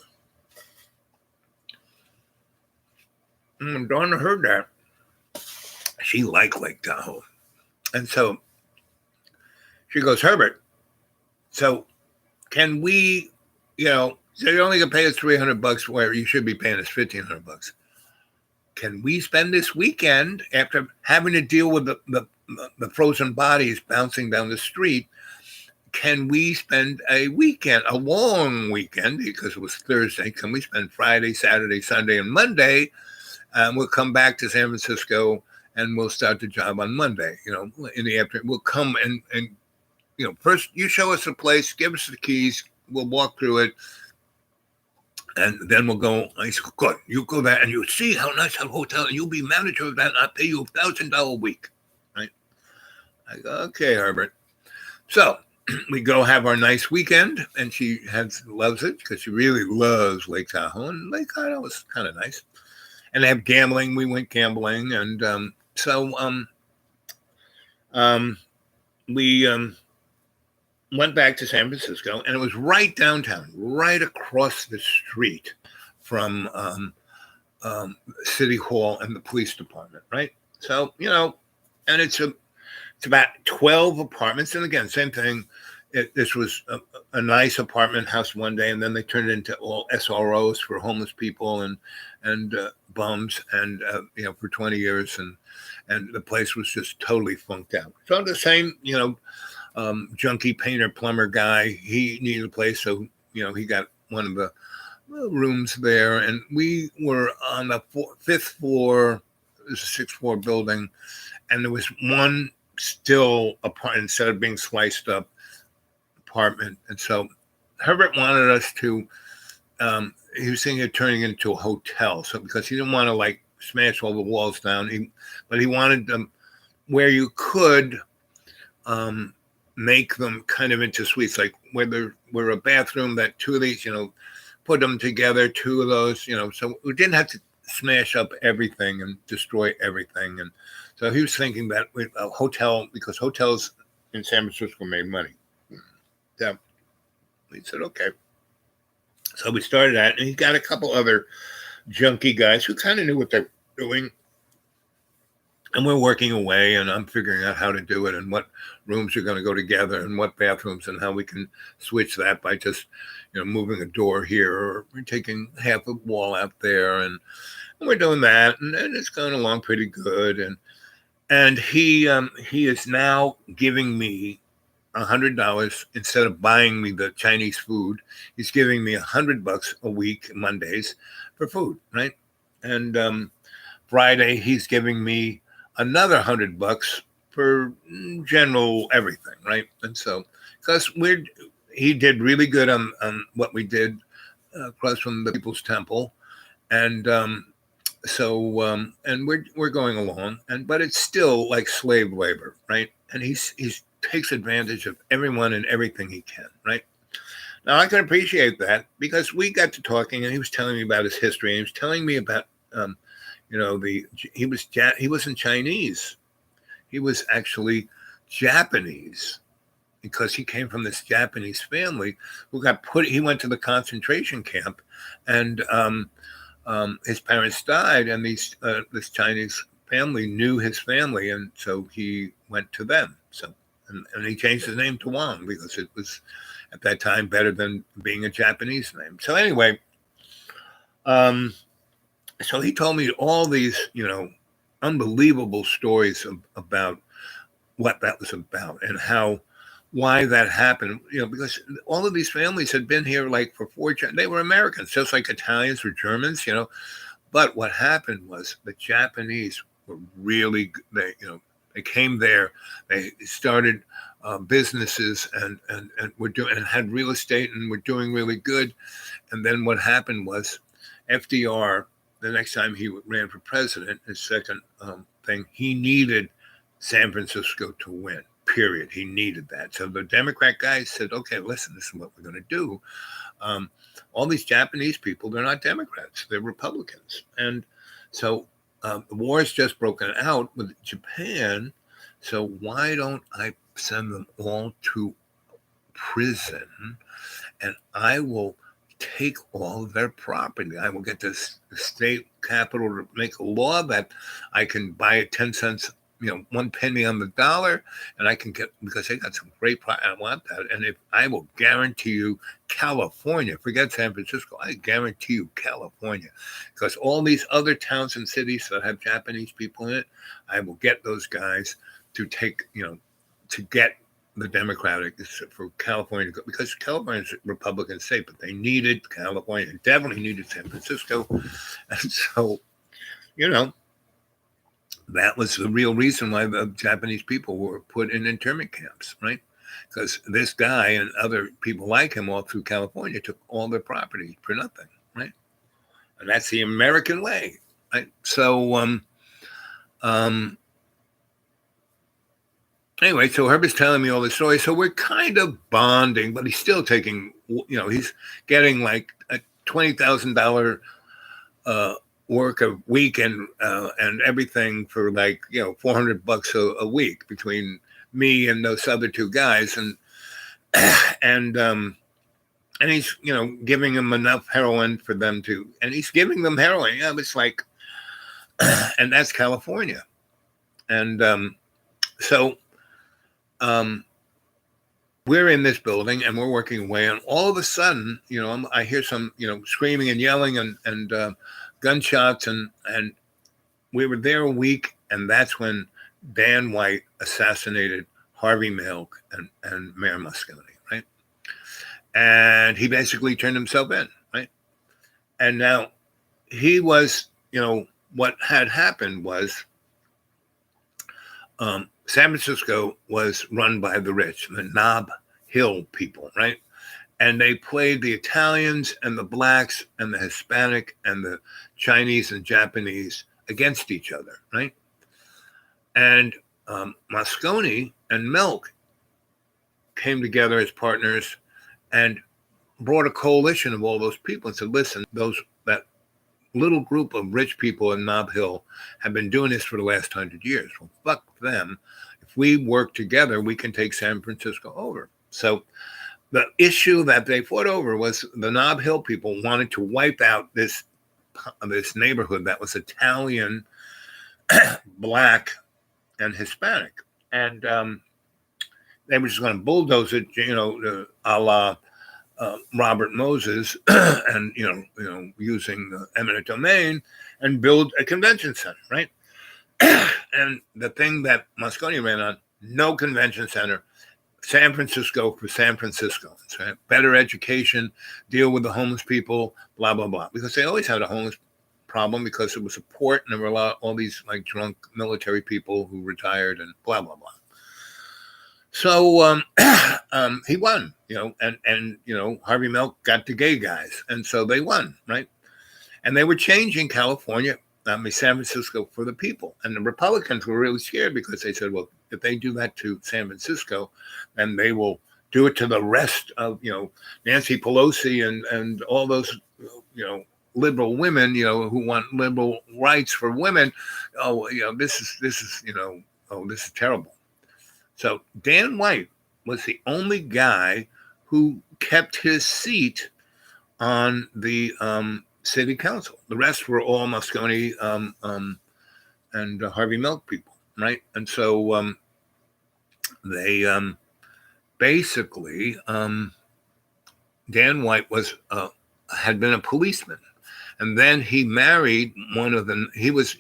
And Donna heard that. She liked Lake Tahoe. And so she goes, "Herbert, so can we, so you're only going to pay us $300 where you should be paying us $1,500. Can we spend this weekend, after having to deal with the frozen bodies bouncing down the street, can we spend a weekend, a long weekend, because it was Thursday, can we spend Friday, Saturday, Sunday, and Monday? We'll come back to San Francisco and we'll start the job on Monday, in the afternoon. We'll come and first you show us the place, give us the keys, we'll walk through it, and then we'll go." I said, "Good, you go there and you'll see how nice our hotel, and you'll be manager of that, and I'll pay you $1,000 a week." Right? I go, "Okay, Herbert." So we go have our nice weekend, and she loves it because she really loves Lake Tahoe, and Lake Tahoe was kind of nice. And they have gambling. We went gambling, and so we went back to San Francisco, and it was right downtown, right across the street from City Hall and the police department, right? So and it's It's about 12 apartments. And again, same thing. This was a nice apartment house one day, and then they turned it into all SROs for homeless people and bums, and for 20 years, and the place was just totally funked out. So the same, junkie painter plumber guy, he needed a place, so he got one of the rooms there, and we were on the fifth floor. It was a 6-floor building, and there was one still apartment instead of being sliced up apartment. And so Herbert wanted us to he was thinking of turning it into a hotel, so because he didn't want to like smash all the walls down, but he wanted them where you could make them kind of into suites, like where there were a bathroom that two of these, put them together, two of those, so we didn't have to smash up everything and destroy everything. And so he was thinking that a hotel, because hotels in San Francisco made money. So we said, okay. So we started that, and he got a couple other junkie guys who kind of knew what they were doing. And we're working away, and I'm figuring out how to do it and what rooms are going to go together and what bathrooms and how we can switch that by just, moving a door here or taking half a wall out there. And we're doing that, and it's going along pretty good. And he is now giving me $100 instead of buying me the Chinese food. He's giving me $100 a week Mondays for food, right? And Friday he's giving me another $100 for general everything, right? And so because he did really good on what we did across from the People's Temple, and and we're going along, but it's still like slave labor, right? And he's takes advantage of everyone and everything he can, right? Now I can appreciate that because we got to talking, and he was telling me about his history, and he was telling me about he wasn't Chinese, he was actually Japanese, because he came from this Japanese family who he went to the concentration camp, and his parents died, and this Chinese family knew his family, and so he went to them. So and he changed his name to Wang because it was at that time better than being a Japanese name. So anyway, so he told me all these, unbelievable stories about what that was about and why that happened, because all of these families had been here like for they were Americans, just like Italians or Germans, but what happened was the Japanese were really, they came there, they started businesses and were doing, and had real estate, and were doing really good. And then what happened was FDR, the next time he ran for president, his second thing, he needed San Francisco to win, period. He needed that. So the Democrat guys said, okay, listen, this is what we're going to do. All these Japanese people, they're not Democrats, they're Republicans. And so the war has just broken out with Japan. So why don't I send them all to prison, and I will take all of their property. I will get this state capital to make a law that I can buy it 10 cents, 1 penny on the dollar, and I can get, because they got some great product. I want that. And if I will guarantee you California, forget San Francisco, I guarantee you California, because all these other towns and cities that have Japanese people in it, I will get those guys to take, to get the Democratic for California, because California's a Republican state, but they needed California, definitely needed San Francisco. And so, that was the real reason why the Japanese people were put in internment camps, right? Because this guy and other people like him all through California took all their property for nothing, right? And that's the American way, right? So, anyway, so Herbert's telling me all this story. So we're kind of bonding, but he's still taking, he's getting like a $20,000 work a week and everything for like, $400 a week between me and those other two guys. And he's, giving them enough heroin for them to, and he's giving them heroin. It's like, and that's California. And so we're in this building and we're working away, and all of a sudden, I hear some, screaming and yelling and gunshots, and we were there a week, and that's when Dan White assassinated Harvey Milk and Mayor Moscone, right? And he basically turned himself in, right? And now he was, what had happened was San Francisco was run by the rich, the Nob Hill people, right? And they played the Italians and the blacks and the Hispanic and the Chinese and Japanese against each other, right? And Moscone and Milk came together as partners and brought a coalition of all those people and said, listen, that little group of rich people in Nob Hill have been doing this for the last 100 years. Well, fuck them. If we work together, we can take San Francisco over. So the issue that they fought over was the Nob Hill people wanted to wipe out this neighborhood that was Italian, black, and Hispanic. And they were just going to bulldoze it, a la Robert Moses, and using the eminent domain, and build a convention center, right? And the thing that Moscone ran on, no convention center, San Francisco for San Franciscans, right? Better education, deal with the homeless people, blah blah blah, because they always had a homeless problem because it was a port and there were all these like drunk military people who retired and blah blah blah. So he won, and Harvey Milk got the gay guys, and so they won, right? And they were changing San Francisco for the people, and the Republicans were really scared because they said, well, if they do that to San Francisco, then they will do it to the rest of Nancy Pelosi and all those liberal women who want liberal rights for women. This is terrible. So Dan White was the only guy who kept his seat on the city council. The rest were all Moscone and Harvey Milk people, right? And so they basically Dan White had been a policeman, and then he married one of them. He was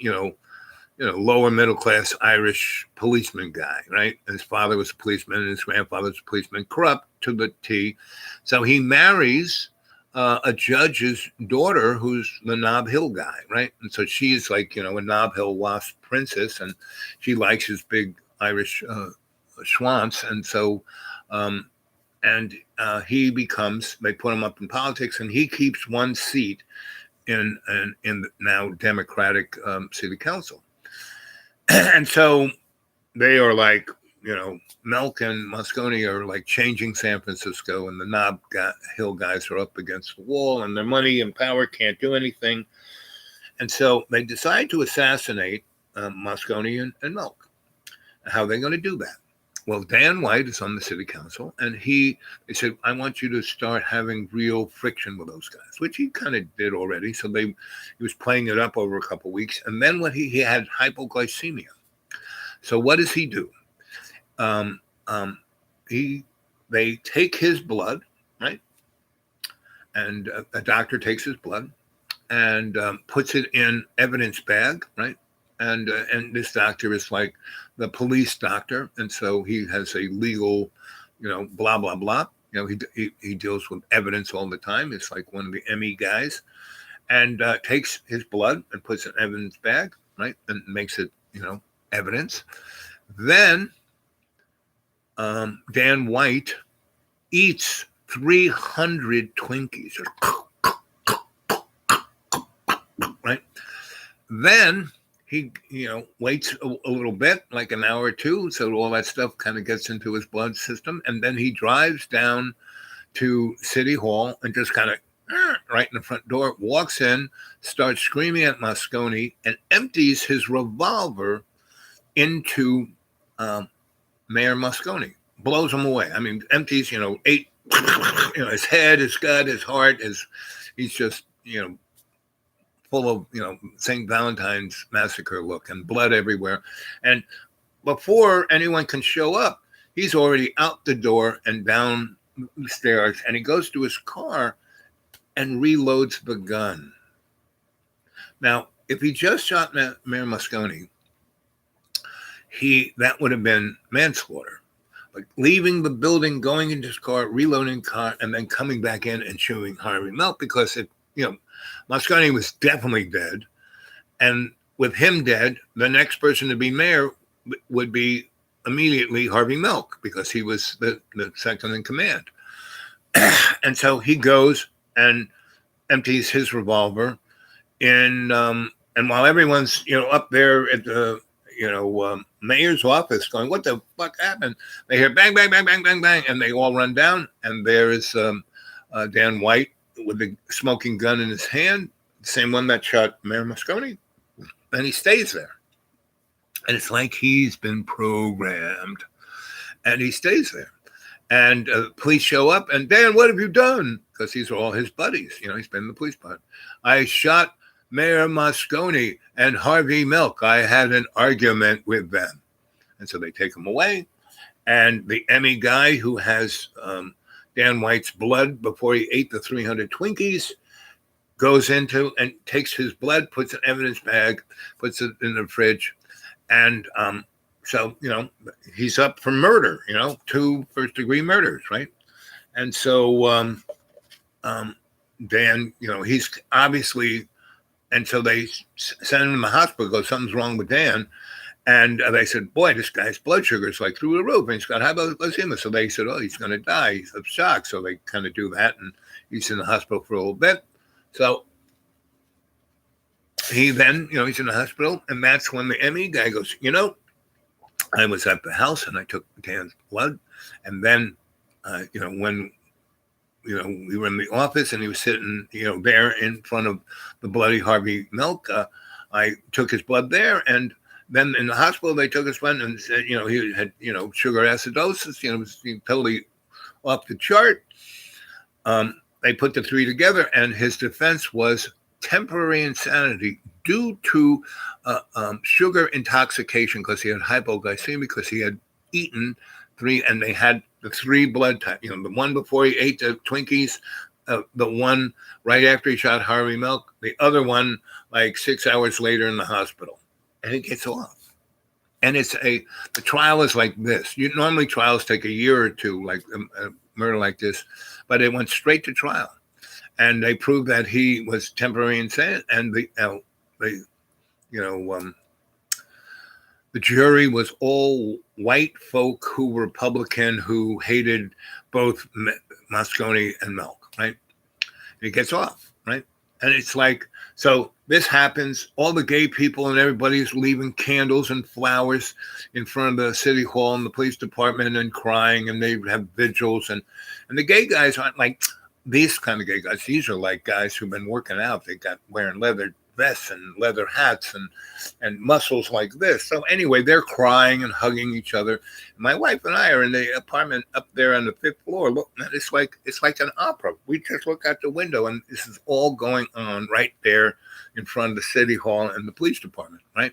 lower middle class Irish policeman guy, right? His father was a policeman and his grandfather was a policeman, corrupt to the T. So he marries a judge's daughter who's the Nob Hill guy, right? And so she's like, a Nob Hill wasp princess, and she likes his big Irish schwanz. And so, he becomes, they put him up in politics, and he keeps one seat in the now Democratic city council. And so they are like, Milk and Moscone are like changing San Francisco, and the Nob Hill guys are up against the wall, and their money and power can't do anything. And so they decide to assassinate Moscone and Milk. How are they going to do that? Well, Dan White is on the city council, and they said, I want you to start having real friction with those guys, which he kind of did already. So he was playing it up over a couple of weeks. And then he had hypoglycemia. So what does he do? They take his blood, right? And a doctor takes his blood and puts it in evidence bag, right? And this doctor is like the police doctor, and so he has a legal, blah blah blah. He deals with evidence all the time. It's like one of the ME guys, and takes his blood and puts it in evidence bag, right, and makes it evidence. Then Dan White eats 300 Twinkies, right? Then he, waits a little bit, like an hour or two, so all that stuff kind of gets into his blood system, and then he drives down to City Hall and just kind of right in the front door, walks in, starts screaming at Moscone, and empties his revolver into Mayor Moscone, blows him away. I mean, empties, 8, his head, his gut, his heart, he's just, full of, St. Valentine's Massacre look and blood everywhere. And before anyone can show up, He's already out the door and down the stairs, and he goes to his car and reloads the gun. Now, if he just shot Mayor Moscone, that would have been manslaughter. But leaving the building, going into his car, reloading the car, and then coming back in and shooting Harvey Milk, because Moscone was definitely dead, and with him dead, the next person to be mayor would be immediately Harvey Milk, because he was the second in command. And so he goes and empties his revolver in, and while everyone's up there at the mayor's office going, what the fuck happened? They hear bang, bang, bang, bang, bang, bang, and they all run down, and there is Dan White with a smoking gun in his hand, the same one that shot Mayor Moscone, and he stays there. And it's like he's been programmed, and he stays there. And police show up, and Dan, what have you done? Because these are all his buddies. He's been in the police department. I shot Mayor Moscone and Harvey Milk. I had an argument with them. And so they take him away. And the Emmy guy who has Dan White's blood before he ate the 300 Twinkies goes into and takes his blood, puts an evidence bag, puts it in the fridge. And so, he's up for murder, 2 first-degree murders, right? And so Dan, he's obviously, and so they send him to the hospital, go, something's wrong with Dan. And they said, boy, this guy's blood sugar is like through the roof, and he's got hypoglycemia. So they said, oh, he's going to die. He's of shock. So they kind of do that, and he's in the hospital for a little bit. So he then, he's in the hospital, and that's when the Emmy guy goes, I was at the house, and I took Dan's blood. And then, when, we were in the office, and he was sitting, there in front of the bloody Harvey Milk, I took his blood there, and then in the hospital, they took his blood and said, he had, sugar acidosis, was totally off the chart. They put the 3 together, and his defense was temporary insanity due to sugar intoxication, because he had hypoglycemia, because he had eaten 3, and they had the 3 blood types, the one before he ate the Twinkies, the one right after he shot Harvey Milk, the other one like 6 hours later in the hospital. And it gets off. And the trial is like this. Normally trials take a year or 2, like a murder like this, but it went straight to trial. And they proved that he was temporarily insane. And the jury was all white folk who were Republican, who hated both Moscone and Milk, right? And it gets off, right? And it's like, so this happens, all the gay people and everybody's leaving candles and flowers in front of the city hall and the police department and crying, and they have vigils. And the gay guys aren't like these kind of gay guys. These are like guys who've been working out. They got wearing leather vests and leather hats and muscles like this. So anyway, they're crying and hugging each other. My wife and I are in the apartment up there on the 5th floor. Look, it's like an opera. We just look out the window, and this is all going on right there in front of the city hall and the police department, right?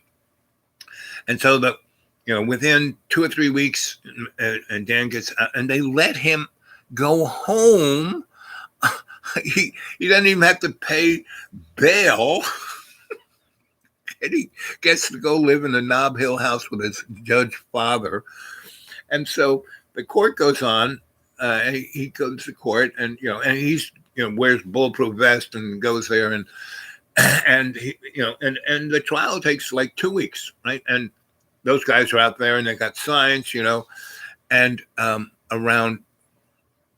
And so within 2 or 3 weeks, and Dan gets out, and they let him go home. He doesn't even have to pay bail. And he gets to go live in a Nob Hill house with his judge father. And so the court goes on. He goes to court, and and he's wears bulletproof vest and goes there, and he and the trial takes like 2 weeks, right? And those guys are out there, and they got signs, and around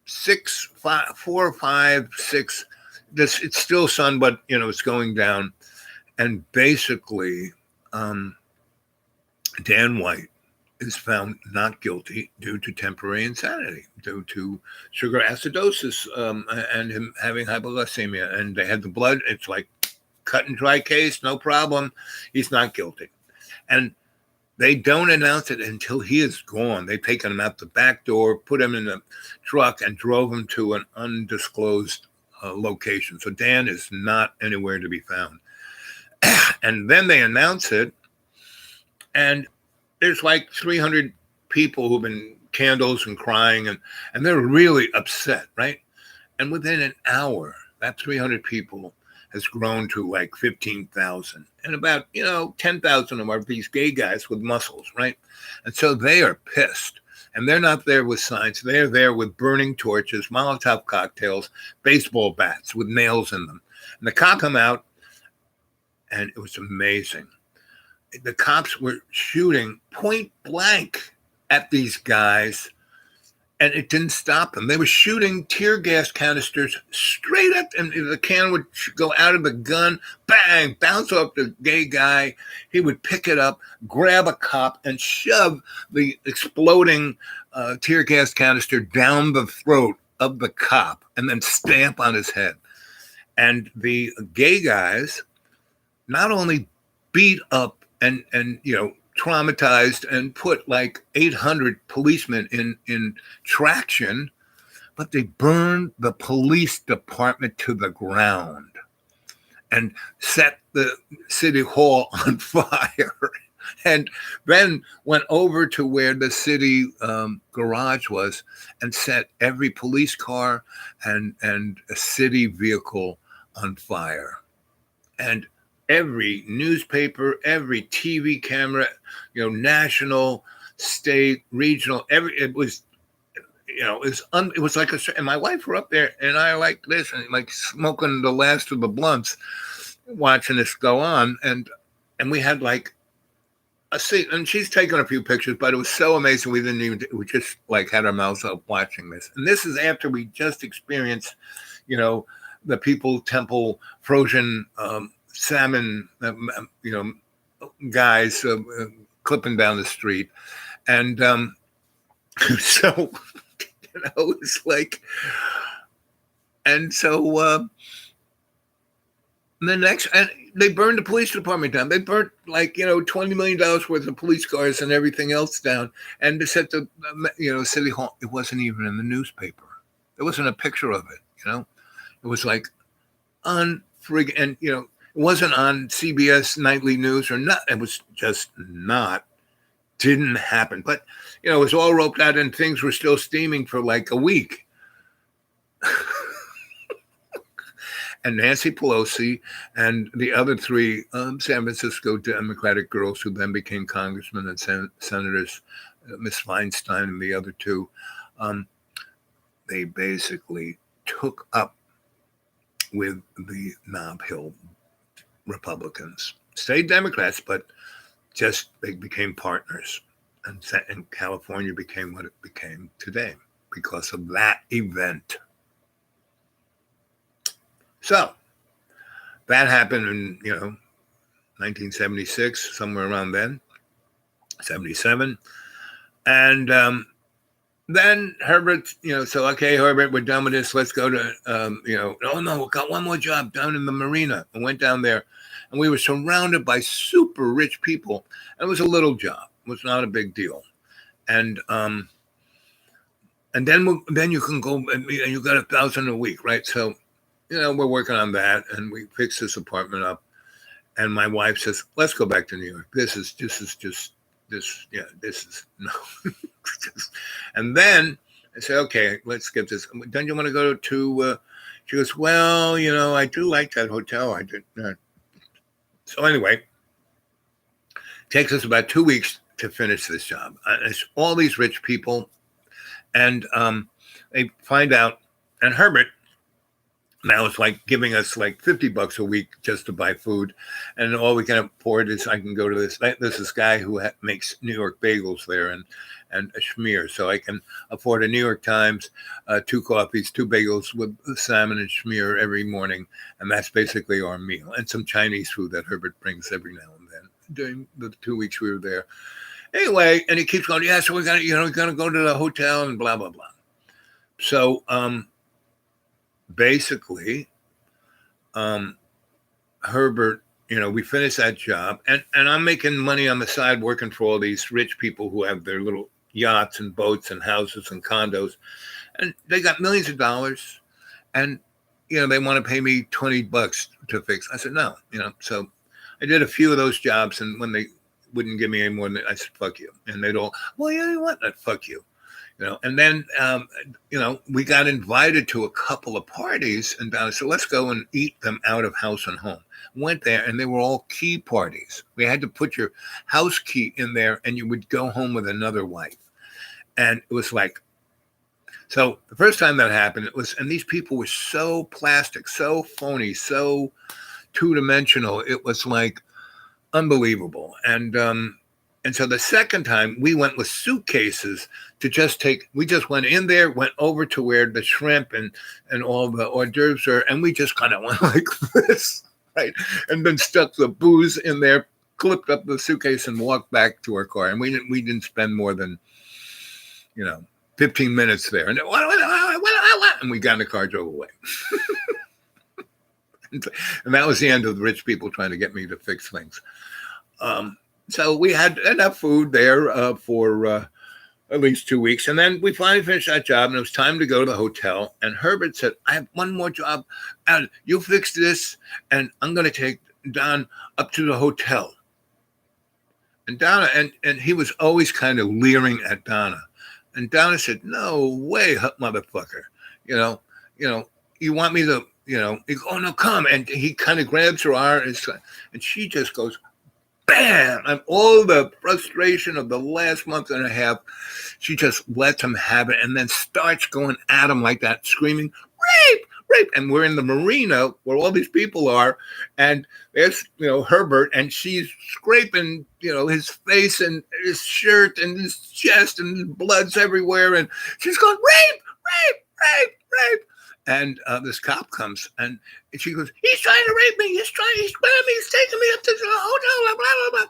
4, 5, 6. It's still sun, but it's going down. And basically, Dan White is found not guilty due to temporary insanity, due to sugar acidosis, and him having hypoglycemia. And they had the blood. It's like cut and dry case, no problem. He's not guilty. And they don't announce it until he is gone. They've taken him out the back door, put him in a truck, and drove him to an undisclosed location. So Dan is not anywhere to be found. And then they announce it, and there's like 300 people who've been candles and crying, and they're really upset, right? And within an hour, that 300 people has grown to like 15,000. And about, 10,000 of them are these gay guys with muscles, right? And so they are pissed. And they're not there with signs. They're there with burning torches, Molotov cocktails, baseball bats with nails in them. And the cops come out, and it was amazing. The cops were shooting point blank at these guys, and it didn't stop them. They were shooting tear gas canisters straight at them. The can would go out of the gun, bang, bounce off the gay guy. He would pick it up, grab a cop, and shove the exploding tear gas canister down the throat of the cop, and then stamp on his head. And the gay guys not only beat up and traumatized and put like 800 policemen in traction, but they burned the police department to the ground and set the city hall on fire, and then went over to where the city garage was and set every police car and a city vehicle on fire. And every newspaper, every TV camera, national, state, regional, it was like and my wife were up there, and I like this, and like smoking the last of the blunts, watching this go on, and we had like a seat, and she's taken a few pictures, but it was so amazing. We just like had our mouths up watching this. And this is after we just experienced, the People Temple frozen salmon, guys clipping down the street. And so, it's like, and so the next, and they burned the police department down. They burnt like, $20 million worth of police cars and everything else down. And they set the, city hall. It wasn't even in the newspaper. There wasn't a picture of it, It was like and, it wasn't on CBS Nightly News or not. It was just didn't happen. But, it was all roped out, and things were still steaming for like a week. And Nancy Pelosi and the other three San Francisco Democratic girls who then became congressmen and senators, Miss Feinstein and the other two, they basically took up with the Nob Hill Republicans. Stayed Democrats, but just they became partners. And California became what it became today because of that event. So that happened in, 1976, somewhere around then, 77. And then Herbert, so, okay, Herbert, we're done with this. Let's go to, oh, no, we got one more job down in the marina. I went down there, and we were surrounded by super rich people. And it was a little job. It was not a big deal. And then you can go, and you got $1,000 a week, right? So, we're working on that, and we fixed this apartment up. And my wife says, let's go back to New York. This is no. And then I say, okay, let's get this. Don't you want to go to, she goes, well, I do like that hotel. I did. So anyway, takes us about 2 weeks to finish this job. It's all these rich people, and they find out, and Herbert now it's like giving us like $50 a week just to buy food, and all we can afford is I can go to this guy who makes New York bagels there and a schmear, so I can afford a New York Times, 2 coffees, 2 bagels with salmon and schmear every morning, and that's basically our meal, and some Chinese food that Herbert brings every now and then during the 2 weeks we were there. Anyway, and he keeps going, yeah, so we're gonna go to the hotel and blah blah blah. So basically, Herbert, we finished that job, and I'm making money on the side working for all these rich people who have their little yachts and boats and houses and condos, and they got millions of dollars, and they want to pay me $20 to fix. I said no, so I did a few of those jobs, and when they wouldn't give me any more than I said, fuck you, and they'd all, well, yeah, you want that, fuck you. And then we got invited to a couple of parties, and Donna said, let's go and eat them out of house and home. Went there, and they were all key parties. We had to put your house key in there, and you would go home with another wife. And it was like, so the first time that happened, and these people were so plastic, so phony, so two-dimensional. It was like unbelievable. And so the second time we went with suitcases to we just went in there, went over to where the shrimp and all the hors d'oeuvres are, and we just kind of went like this, right? And then stuck the booze in there, clipped up the suitcase, and walked back to our car. And we didn't spend more than, 15 minutes there. And we got in the car, drove away. And that was the end of the rich people trying to get me to fix things. So we had enough food there for at least 2 weeks. And then we finally finished that job, and it was time to go to the hotel. And Herbert said, I have one more job. You fix this, and I'm going to take Don up to the hotel. And Donna, and he was always kind of leering at Donna. And Donna said, no way, motherfucker. You want me to, he goes, oh, no, come. And he kind of grabs her arm, and she just goes, bam! And all the frustration of the last month and a half, she just lets him have it and then starts going at him like that, screaming, rape, rape. And we're in the marina where all these people are. And there's, Herbert, and she's scraping, his face and his shirt and his chest, and his blood's everywhere. And she's going, rape, rape, rape, rape. And this cop comes, and she goes, he's trying to rape me. He's grabbing me. He's taking me up to the hotel, blah, blah, blah.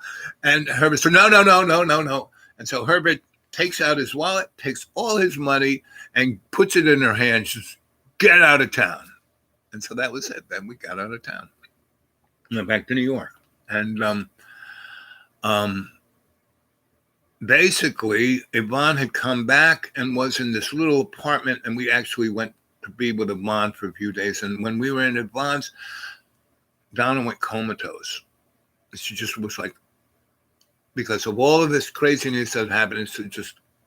And Herbert said, no. And so Herbert takes out his wallet, takes all his money, and puts it in her hand. She says, get out of town. And so that was it. Then we got out of town. Went back to New York. And basically, Yvonne had come back and was in this little apartment, and we actually went to be with Yvonne for a few days. And when we were in Yvonne's, Donna went comatose. She just was like, because of all of this craziness that happened,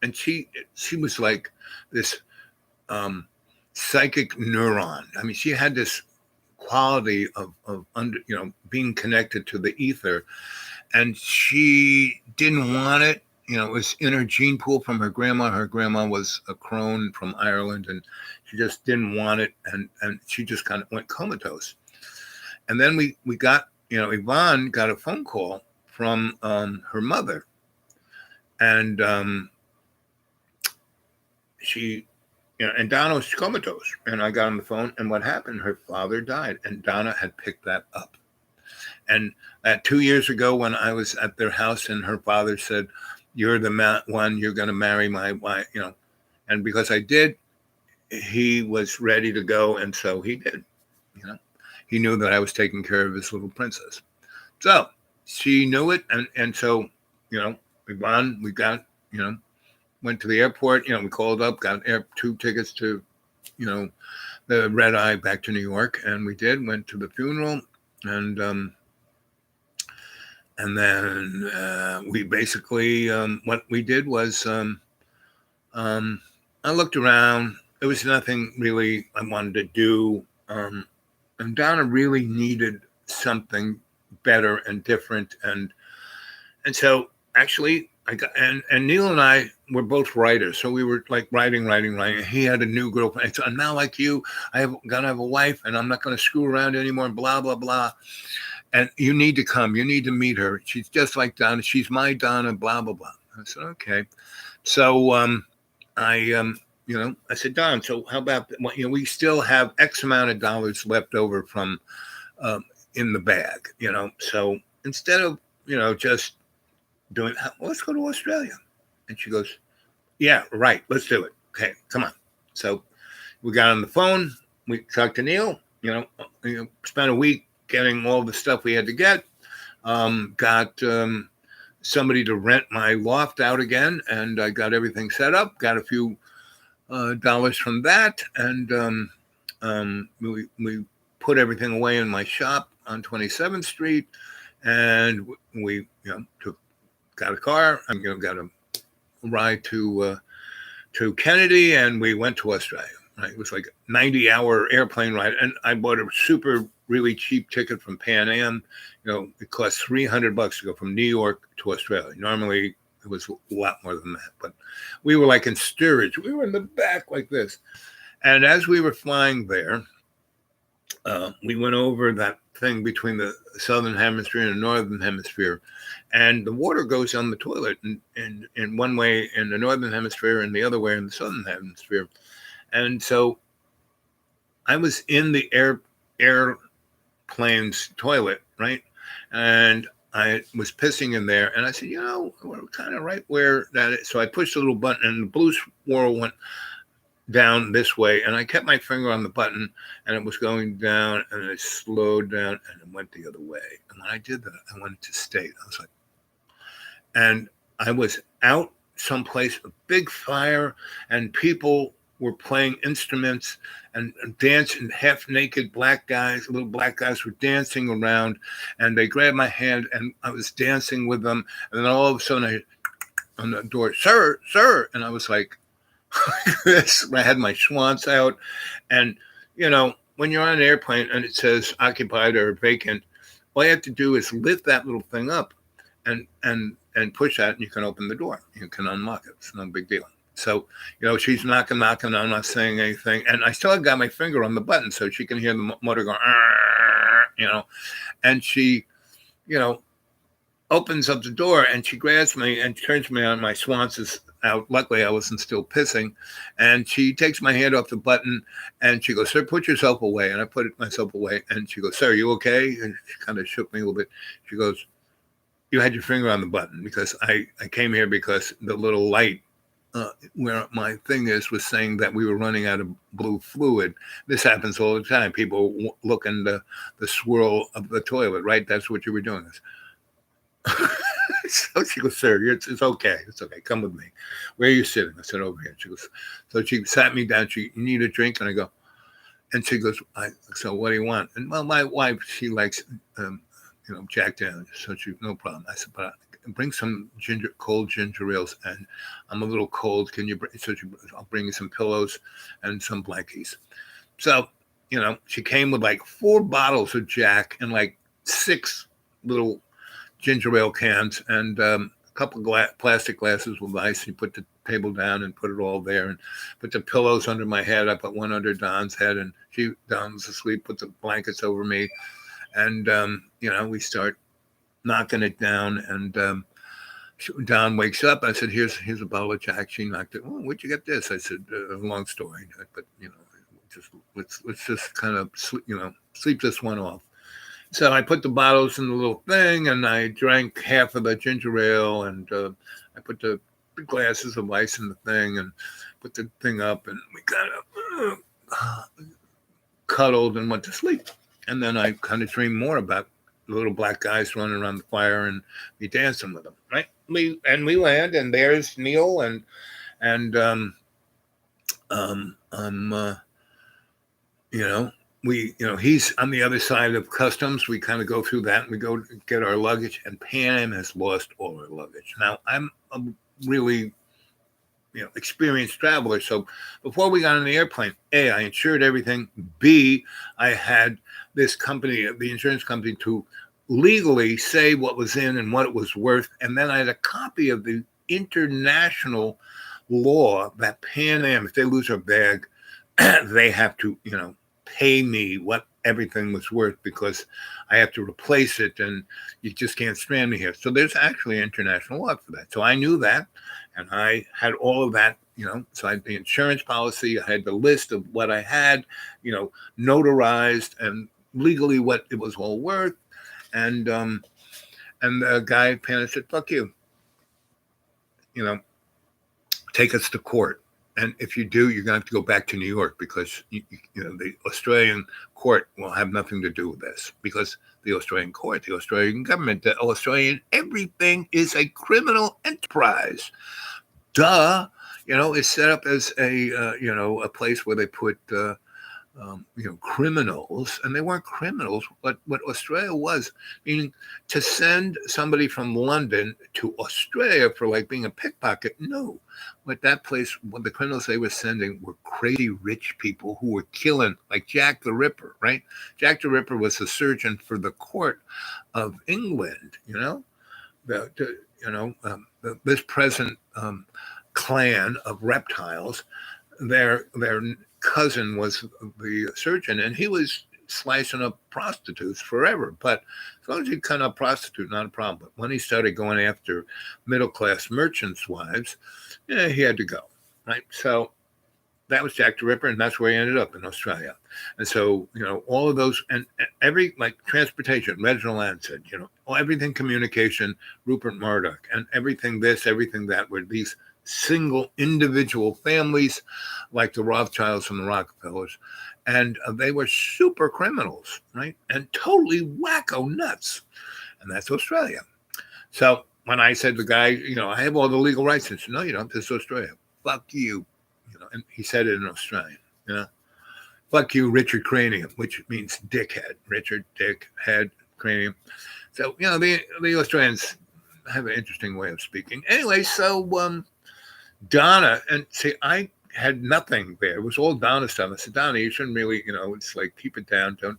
and she was like this psychic neuron. I mean, she had this quality of being connected to the ether, and she didn't want it. It was in her gene pool from her grandma. Her grandma was a crone from Ireland, and she just didn't want it, and she just kind of went comatose. And then we got, Yvonne got a phone call from her mother, and she, and Donna was comatose, and I got on the phone, and what happened? Her father died, and Donna had picked that up. And 2 years ago, when I was at their house, and her father said, you're the one, you're going to marry my wife, and because I did, he was ready to go. And so he did, he knew that I was taking care of his little princess. So she knew it. And so, Yvonne, we got, went to the airport, we called up, got 2 tickets to, the red eye back to New York. And we went to the funeral, and then we basically, what we did was, I looked around. There was nothing really I wanted to do. And Donna really needed something better and different. And so actually I got, and Neil and I were both writers. So we were like writing. He had a new girlfriend. So I'm not like you. I'm going to have a wife, and I'm not going to screw around anymore, blah, blah, blah. And you need to come. You need to meet her. She's just like Donna. She's my Donna, blah, blah, blah. I said, okay. So I said, Don, so how about, we still have X amount of dollars left over from in the bag, So instead of, just doing, let's go to Australia. And she goes, yeah, right. Let's do it. Okay, come on. So we got on the phone. We talked to Neil, spent a week getting all the stuff we had to get, got somebody to rent my loft out again, and I got everything set up, got a few dollars from that, and we put everything away in my shop on 27th Street, and we got a car. Got a ride to to Kennedy, and we went to Australia. Right? It was like a 90-hour airplane ride, and I bought a really cheap ticket from Pan Am. It cost $300 to go from New York to Australia. Normally, it was a lot more than that, but we were like in steerage. We were in the back like this, and as we were flying there, we went over that thing between the southern hemisphere and the northern hemisphere, and the water goes on the toilet in one way in the northern hemisphere and the other way in the southern hemisphere. And so I was in the airplane's toilet, right? And I was pissing in there, and I said, we're kind of right where that is. So I pushed a little button, and the blue swirl went down this way, and I kept my finger on the button, and it was going down, and it slowed down, and it went the other way. And when I did that, I went to state. I was like, and I was out someplace, a big fire, and people were playing instruments and dancing. Half-naked little black guys were dancing around, and they grabbed my hand, and I was dancing with them. And then all of a sudden, on the door, sir, and I was like, this. I had my schwantz out, and when you're on an airplane and it says occupied or vacant, all you have to do is lift that little thing up, and push that, and you can open the door. You can unlock it. It's no big deal. So, she's knocking. I'm not saying anything. And I still got my finger on the button so she can hear the motor go, and she, opens up the door, and she grabs me and turns me on. My schwantz is out. Luckily, I wasn't still pissing. And she takes my hand off the button, and she goes, sir, put yourself away. And I put myself away. And she goes, sir, are you okay? And she kind of shook me a little bit. She goes, you had your finger on the button, because I came here because the little light where my thing was saying that we were running out of blue fluid. This happens all the time. People look in the swirl of the toilet, right? That's what you were doing. So she goes, sir, it's okay. It's okay. Come with me. Where are you sitting? I said, over here. She goes, so she sat me down. You need a drink? And I go, and she goes, so what do you want? And well, my wife, she likes, Jack Daniels. So she, no problem. I said, but bring some cold ginger ales, and I'm a little cold. Can you bring? So I'll bring you some pillows and some blankies. So, she came with like 4 bottles of Jack and like 6 little ginger ale cans and a couple of plastic glasses with ice. You put the table down and put it all there, and put the pillows under my head. I put one under Don's head, and Don was asleep, put the blankets over me. And, we start knocking it down, and Don wakes up. I said, here's a bottle of Jack. She knocked it. Oh, where'd you get this? I said, long story, but, let's just kind of, sleep this one off. So I put the bottles in the little thing, and I drank half of the ginger ale, and I put the glasses of ice in the thing, and put the thing up, and we kind of cuddled and went to sleep. And then I kind of dreamed more about the little black guys running around the fire and me dancing with them, right? We land, and there's Neil, and he's on the other side of customs. We kind of go through that, and we go get our luggage, and Pan Am has lost all our luggage. Now, I'm a really, experienced traveler. So before we got on the airplane, A, I insured everything. B, I had this company, the insurance company, to legally say what was in and what it was worth. And then I had a copy of the international law that Pan Am, if they lose their bag, they have to, pay me what everything was worth, because I have to replace it, and you just can't strand me here. So there's actually international law for that. So I knew that, and I had all of that, so I had the insurance policy. I had the list of what I had, notarized, and legally what it was all worth. And the guy at Pan said, fuck you, take us to court. And if you do, you're going to have to go back to New York, because the Australian court will have nothing to do with this, because the Australian court, the Australian government, the Australian everything is a criminal enterprise. Duh, it's set up as a place where they put criminals, and they weren't criminals. But what Australia was, meaning to send somebody from London to Australia for like being a pickpocket. No, what the criminals they were sending were crazy rich people who were killing, like Jack the Ripper, right? Jack the Ripper was a surgeon for the court of England. This present clan of reptiles, their cousin was the surgeon, and he was slicing up prostitutes forever. But as long as he cut up prostitute, not a problem. But when he started going after middle class merchants' wives, he had to go, right? So that was Jack the Ripper, and that's where he ended up in Australia. And so, all of those, and every, like, transportation, Reginald Land said, everything communication, Rupert Murdoch, and everything this, everything that, were these single individual families like the Rothschilds and the Rockefellers. And they were super criminals, right? And totally wacko nuts. And that's Australia. So when I said to the guy, I have all the legal rights, he said, no, you don't. This is Australia. Fuck you. And he said it in Australian, fuck you, Richard Cranium, which means dickhead. Richard, dick, head, cranium. So, the Australians have an interesting way of speaking. Anyway, so Donna, and see, I had nothing there. It was all Donna stuff. I said, Donna, you shouldn't really, it's like, keep it down. Don't,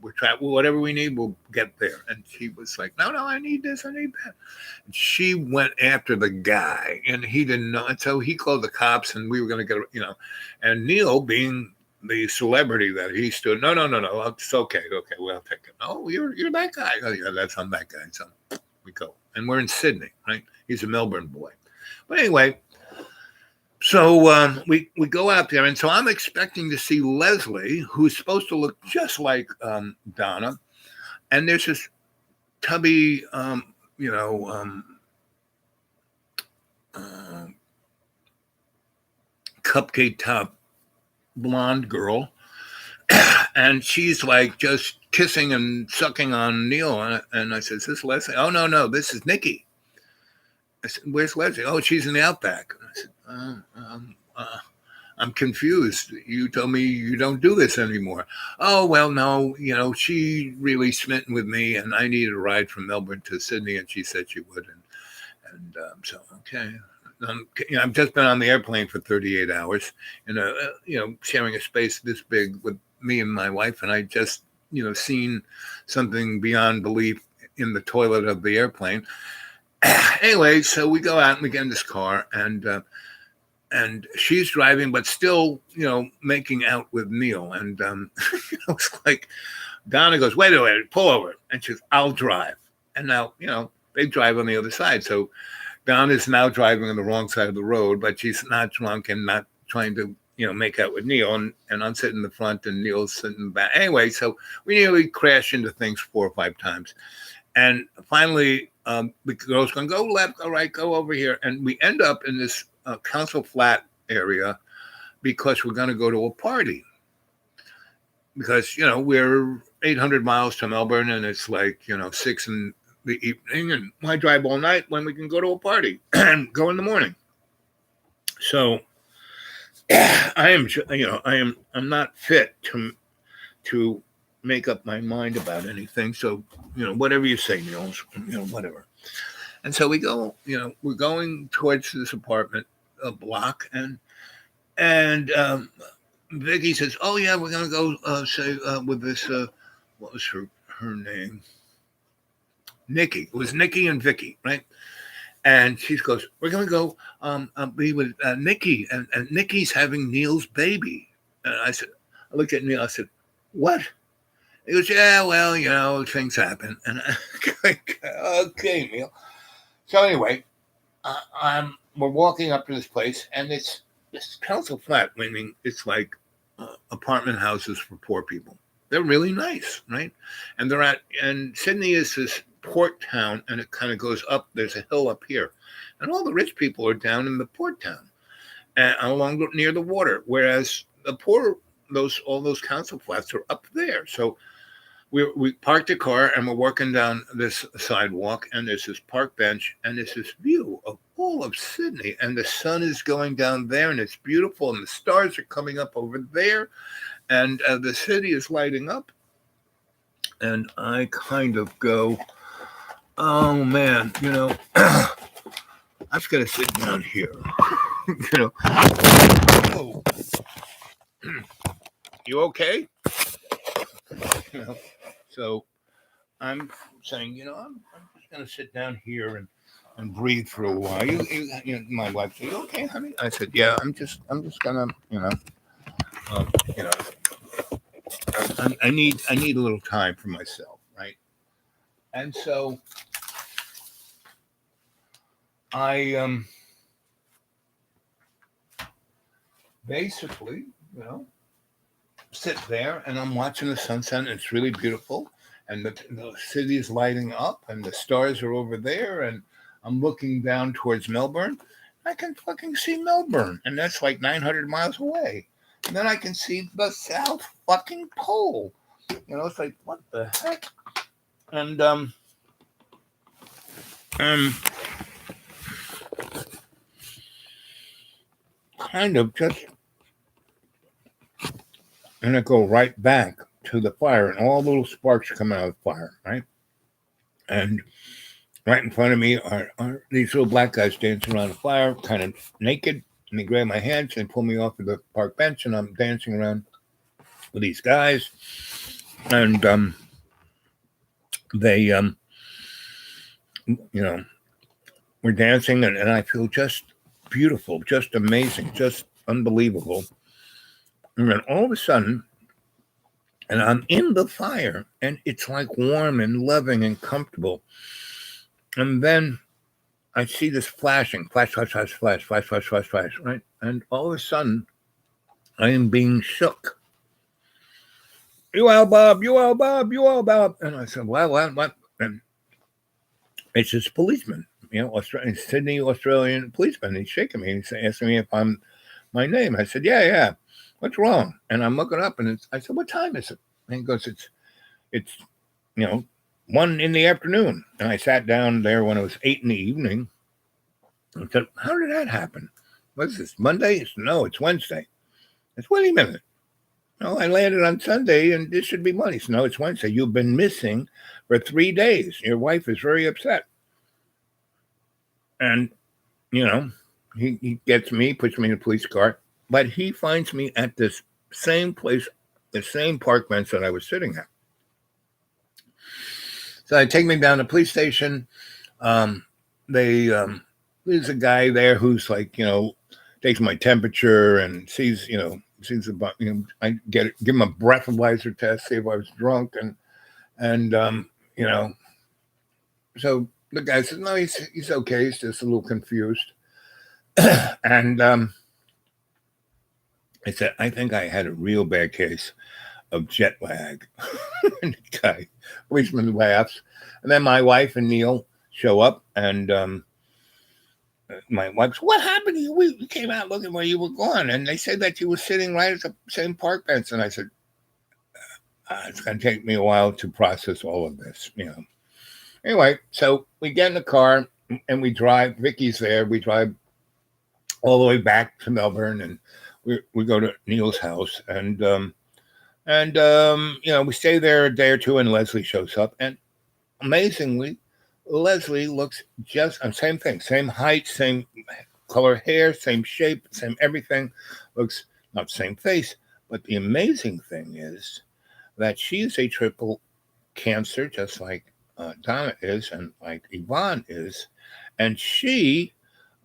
we're trying, whatever we need, we'll get there. And she was like, no, I need this, I need that. And she went after the guy, and he didn't know. And so he called the cops, and we were going to get, and Neil, being the celebrity that he stood, no, it's okay, well, I'll take it. Oh, you're that guy. Oh, yeah, I'm that guy. So we go. And we're in Sydney, right? He's a Melbourne boy. But anyway, so we go out there, and so I'm expecting to see Leslie, who's supposed to look just like Donna, and there's this tubby, cupcake top blonde girl, and she's like just kissing and sucking on Neil, and I said, "Is this Leslie?" "Oh, no, this is Nikki." I said, "Where's Leslie?" "Oh, she's in the Outback." I said, I'm confused. You told me you don't do this anymore." "Oh, well, no, she really smitten with me, and I needed a ride from Melbourne to Sydney, and she said she would." And so, okay. I've just been on the airplane for 38 hours, sharing a space this big with me and my wife, and I just, seen something beyond belief in the toilet of the airplane. Anyway, so we go out and we get in this car, and she's driving, but still, making out with Neil. And it's like Donna goes, wait a minute, pull over. And she goes, "I'll drive." And now, they drive on the other side. So Donna's now driving on the wrong side of the road, but she's not drunk and not trying to, make out with Neil. And I'm sitting in the front and Neil's sitting in the back. Anyway, so we nearly crash into things 4 or 5 times. And finally, the girl's going, "Go left, all right, go over here." And we end up in this Council Flat area because we're going to go to a party. Because, we're 800 miles to Melbourne, and it's like, 6 in the evening, and why drive all night when we can go to a party and go in the morning? So I'm not fit to make up my mind about anything. So, whatever you say, Neil, whatever. And so we go, we're going towards this apartment block, and Vicky says, "Oh yeah, we're gonna go say with this what was her name? Nikki." It was Nikki and Vicky, right? And she goes, "We're gonna go be with Nikki, and Nikki's having Neil's baby." And I looked at Neil. I said, "What?" He goes, "Yeah, well, things happen." And I'm like, "Okay, Neil." So anyway, we're walking up to this place, and it's this Council Flat, meaning it's like apartment houses for poor people. They're really nice, right? And Sydney is this port town, and it kind of goes up. There's a hill up here, and all the rich people are down in the port town, and near the water. Whereas the poor, all those Council Flats are up there. So we parked the car, and we're walking down this sidewalk, and there's this park bench, and there's this view of all of Sydney, and the sun is going down there, and it's beautiful, and the stars are coming up over there, and the city is lighting up, and I kind of go, oh man, I'm just gonna sit down here, you know. Oh, you okay? So I'm saying, I'm just gonna sit down here and breathe for a while. My wife said, "You okay, honey?" I said, "Yeah, I'm just gonna, um, you know, I need a little time for myself, right?" And so I basically, sit there and I'm watching the sunset. And it's really beautiful, and the city is lighting up, and the stars are over there, and I'm looking down towards Melbourne. I can fucking see Melbourne, and that's like 900 miles away. And then I can see the South fucking Pole. It's like, what the heck? And I'm kind of just gonna go right back to the fire, and all the little sparks come out of the fire, right? And right in front of me are these little black guys dancing around the fire, kind of naked, and they grab my hands and pull me off of the park bench, and I'm dancing around with these guys, and they we're dancing, and I feel just beautiful, just amazing, just unbelievable. And then all of a sudden, and I'm in the fire, and it's like warm and loving and comfortable. And then I see this flashing, flash, flash, flash, flash, flash, flash, flash, flash, right? And all of a sudden, I am being shook. You out, Bob, you out, Bob, you out, Bob. And I said, what? And it's this policeman, Sydney, Australian policeman. He's shaking me. He's asking me if I'm my name. I said, yeah. What's wrong? And I'm looking up, and I said, what time is it? And he goes, it's 1 in the afternoon. And I sat down there when it was 8 in the evening. I said, how did that happen? What's this, Monday? No, it's Wednesday. I said, wait a minute. No, I landed on Sunday, and this should be Monday. So, no, it's Wednesday. You've been missing for 3 days. Your wife is very upset. And, he gets me, puts me in a police car, but he finds me at this same place, the same park bench that I was sitting at. So they take me down to the police station. There's a guy there who's like, takes my temperature and sees about, I give him a breathalyzer test, see if I was drunk, and so the guy says, no, he's okay, he's just a little confused. And I said, I think I had a real bad case of jet lag. And the guy, policeman, laughs. And then my wife and Neil show up, and my wife said, what happened to you? We came out looking where you were gone, and they said that you were sitting right at the same park bench. And I said, it's going to take me a while to process all of this, Anyway, so we get in the car, and we drive. Vicky's there. We drive all the way back to Melbourne, and we go to Neil's house, and we stay there a day or two, and Leslie shows up, and amazingly, Leslie looks just same thing, same height, same color hair, same shape, same everything. Looks not same face, but the amazing thing is that she is a triple cancer, just like Donna is, and like Yvonne is, and she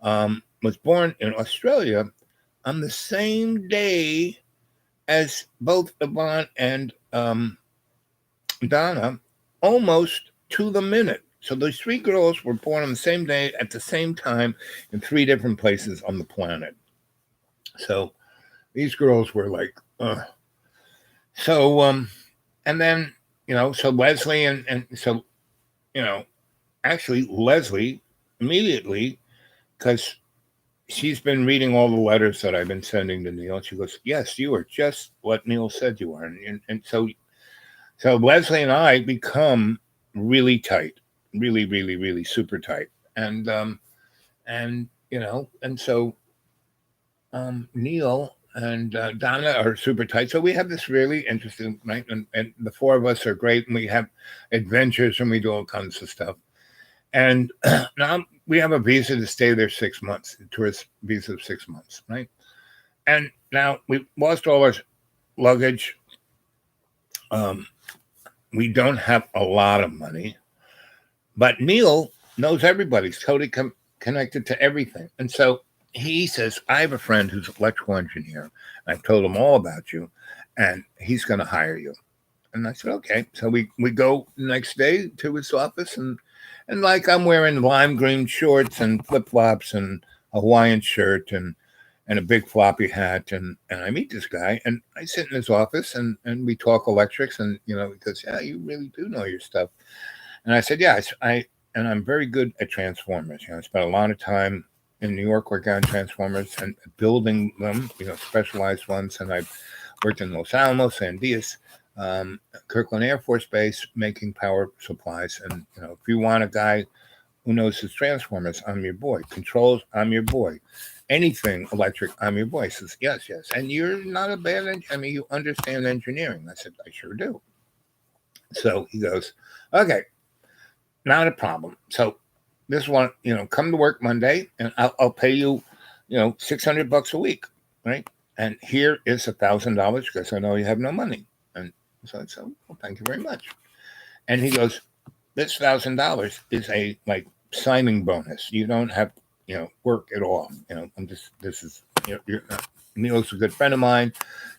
was born in Australia on the same day as both Yvonne and Donna, almost to the minute. So those 3 girls were born on the same day at the same time in 3 different places on the planet. So these girls were like, and then, so Leslie and so, actually Leslie immediately, because she's been reading all the letters that I've been sending to Neil. She goes, yes, you are just what Neil said you are. And so Leslie and I become really tight, really, really, really super tight. And so Neil and Donna are super tight. So we have this really interesting night, and the four of us are great, and we have adventures, and we do all kinds of stuff. And now we have a visa to stay there 6 months, a tourist visa of 6 months, right? And now we lost all our luggage. Um, we don't have a lot of money, but Neil knows everybody. He's totally connected to everything. And so he says, I have a friend who's an electrical engineer. I've told him all about you, and he's going to hire you. And I said, okay. So we go the next day to his office, and like I'm wearing lime green shorts and flip flops and a Hawaiian shirt and a big floppy hat, and I meet this guy, and I sit in his office, and we talk electrics, and he goes, yeah, you really do know your stuff. And I said, yeah, and I'm very good at transformers. I spent a lot of time in New York working on transformers and building them, specialized ones, and I've worked in Los Alamos, Sandias, Kirkland Air Force Base, making power supplies. And if you want a guy who knows his transformers, I'm your boy. Controls, I'm your boy. Anything electric, I'm your boy. He says, yes. And you're not a bad engineer. You understand engineering. I said, I sure do. So he goes, okay, not a problem. So this one, come to work Monday, and I'll pay you, $600 a week, right? And here is $1,000 because I know you have no money. And so I said, well, thank you very much. And he goes, this $1,000 is a signing bonus. You don't have work at all. Neil's a good friend of mine.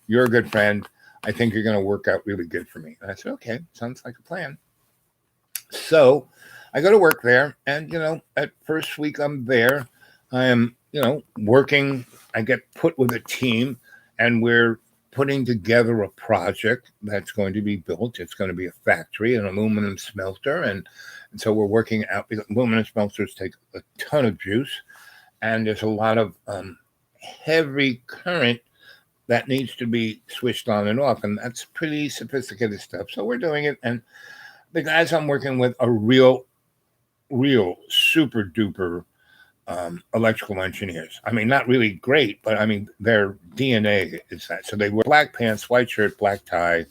You're a good friend. I think you're going to work out really good for me. And I said, okay, sounds like a plan. So I go to work there, and at first week I'm there, I am working. I get put with a team, and we're putting together a project that's going to be built. It's going to be a factory, an aluminum smelter, and so we're working out. Aluminum smelters take a ton of juice, and there's a lot of heavy current that needs to be switched on and off, and that's pretty sophisticated stuff. So we're doing it, and the guys I'm working with are real super duper electrical engineers. I mean, not really great, but I mean, their DNA is that. So they wear black pants, white shirt, black tie,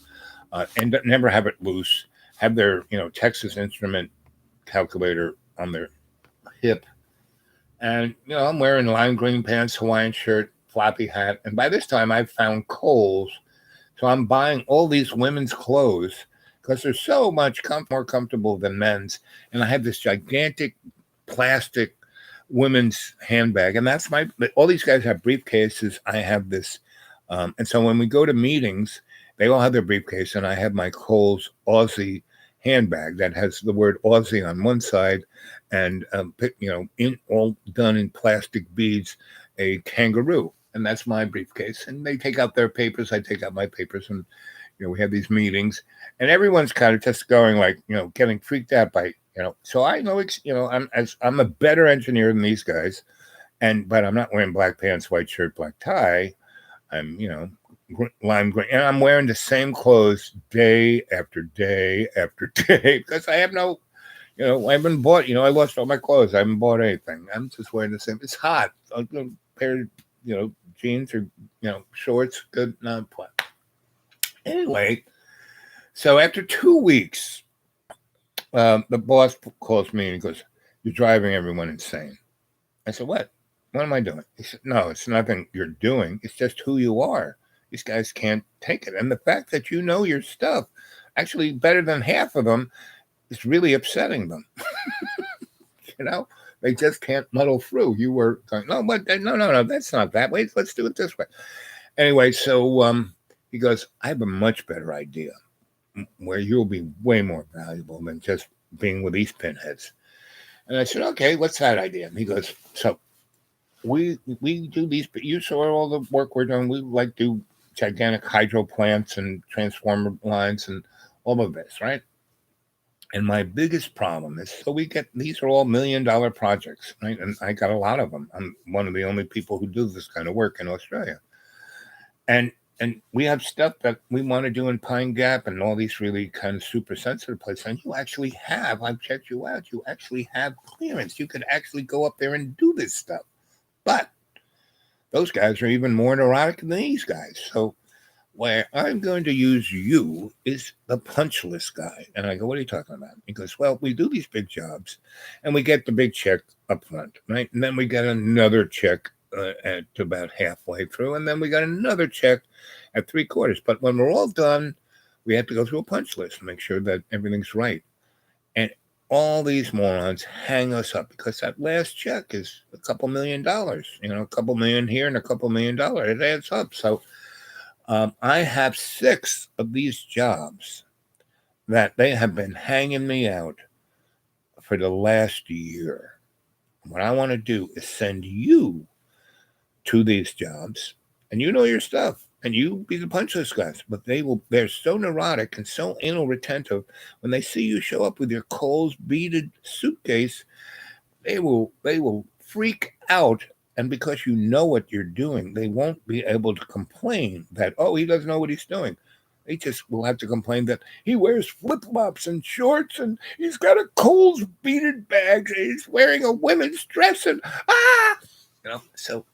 and never have it loose, have their, Texas Instrument calculator on their hip. And, I'm wearing lime green pants, Hawaiian shirt, floppy hat. And by this time I've found Kohl's. So I'm buying all these women's clothes because they're so much more comfortable than men's. And I have this gigantic plastic women's handbag. And that's all these guys have briefcases. I have this. And so when we go to meetings, they all have their briefcase, and I have my Kohl's Aussie handbag that has the word Aussie on one side, and all done in plastic beads, a kangaroo, and that's my briefcase. And they take out their papers, I take out my papers, and we have these meetings, and everyone's kind of just going getting freaked out by So I know I'm a better engineer than these guys, but I'm not wearing black pants, white shirt, black tie. I'm lime green, and I'm wearing the same clothes day after day after day because I have no, I haven't bought, I lost all my clothes. I haven't bought anything. I'm just wearing the same. It's hot. A pair of, jeans or, shorts, good, not flat. Anyway, so after 2 weeks, the boss calls me and he goes, "You're driving everyone insane." I said, "What? What am I doing?" He said, "No, it's nothing you're doing. It's just who you are. These guys can't take it. And the fact that you know your stuff, actually better than half of them, is really upsetting them." They just can't muddle through. You were going, no, that's not that way. Let's do it this way. Anyway, so he goes, "I have a much better idea where you'll be way more valuable than just being with these pinheads." And I said, "Okay, what's that idea?" And he goes, "So we do these, but you saw all the work we're doing. We do gigantic hydro plants and transformer lines and all of this, right? And my biggest problem is, so these are all $1 million projects, right? And I got a lot of them. I'm one of the only people who do this kind of work in Australia. And we have stuff that we want to do in Pine Gap and all these really kind of super sensitive places. And you actually I've checked you out. You actually have clearance. You could actually go up there and do this stuff. But those guys are even more neurotic than these guys. So where I'm going to use you is the punch list guy. And I go, what are you talking about? He goes, well, we do these big jobs and we get the big check up front, right? And then we get another check at about halfway through. And then we got another check at 3/4. But when we're all done, we have to go through a punch list and make sure that everything's right. And all these morons hang us up because that last check is a couple $1 million, a couple million here and a couple $1 million. It adds up. So I have 6 of these jobs that they have been hanging me out for the last year. What I want to do is send you to these jobs, and you know your stuff, and you be the punch list guys. But they're so neurotic and so anal retentive. When they see you show up with your Kohl's beaded suitcase, they will freak out. And because you know what you're doing, they won't be able to complain that, oh, he doesn't know what he's doing. They just will have to complain that he wears flip-flops and shorts and he's got a Kohl's beaded bag. He's wearing a women's dress and, So,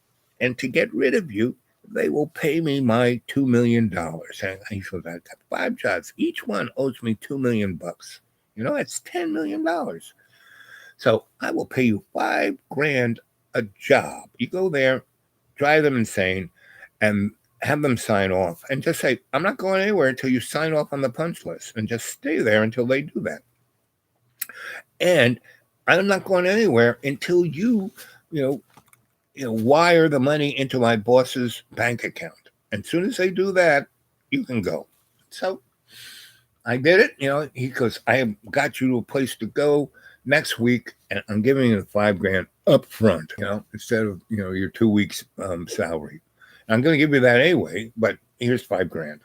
and to get rid of you, they will pay me my $2 million. And he says, I've got 5 jobs. Each one owes me $2 million. That's $10 million. So I will pay you $5,000 a job. You go there, drive them insane, and have them sign off and just say, I'm not going anywhere until you sign off on the punch list, and just stay there until they do that. And I'm not going anywhere until you wire the money into my boss's bank account. And as soon as they do that, you can go. So I did it. He goes, I have got you to a place to go next week, and I'm giving you the $5,000 up front, instead of, your 2 weeks salary. I'm going to give you that anyway, but here's $5,000.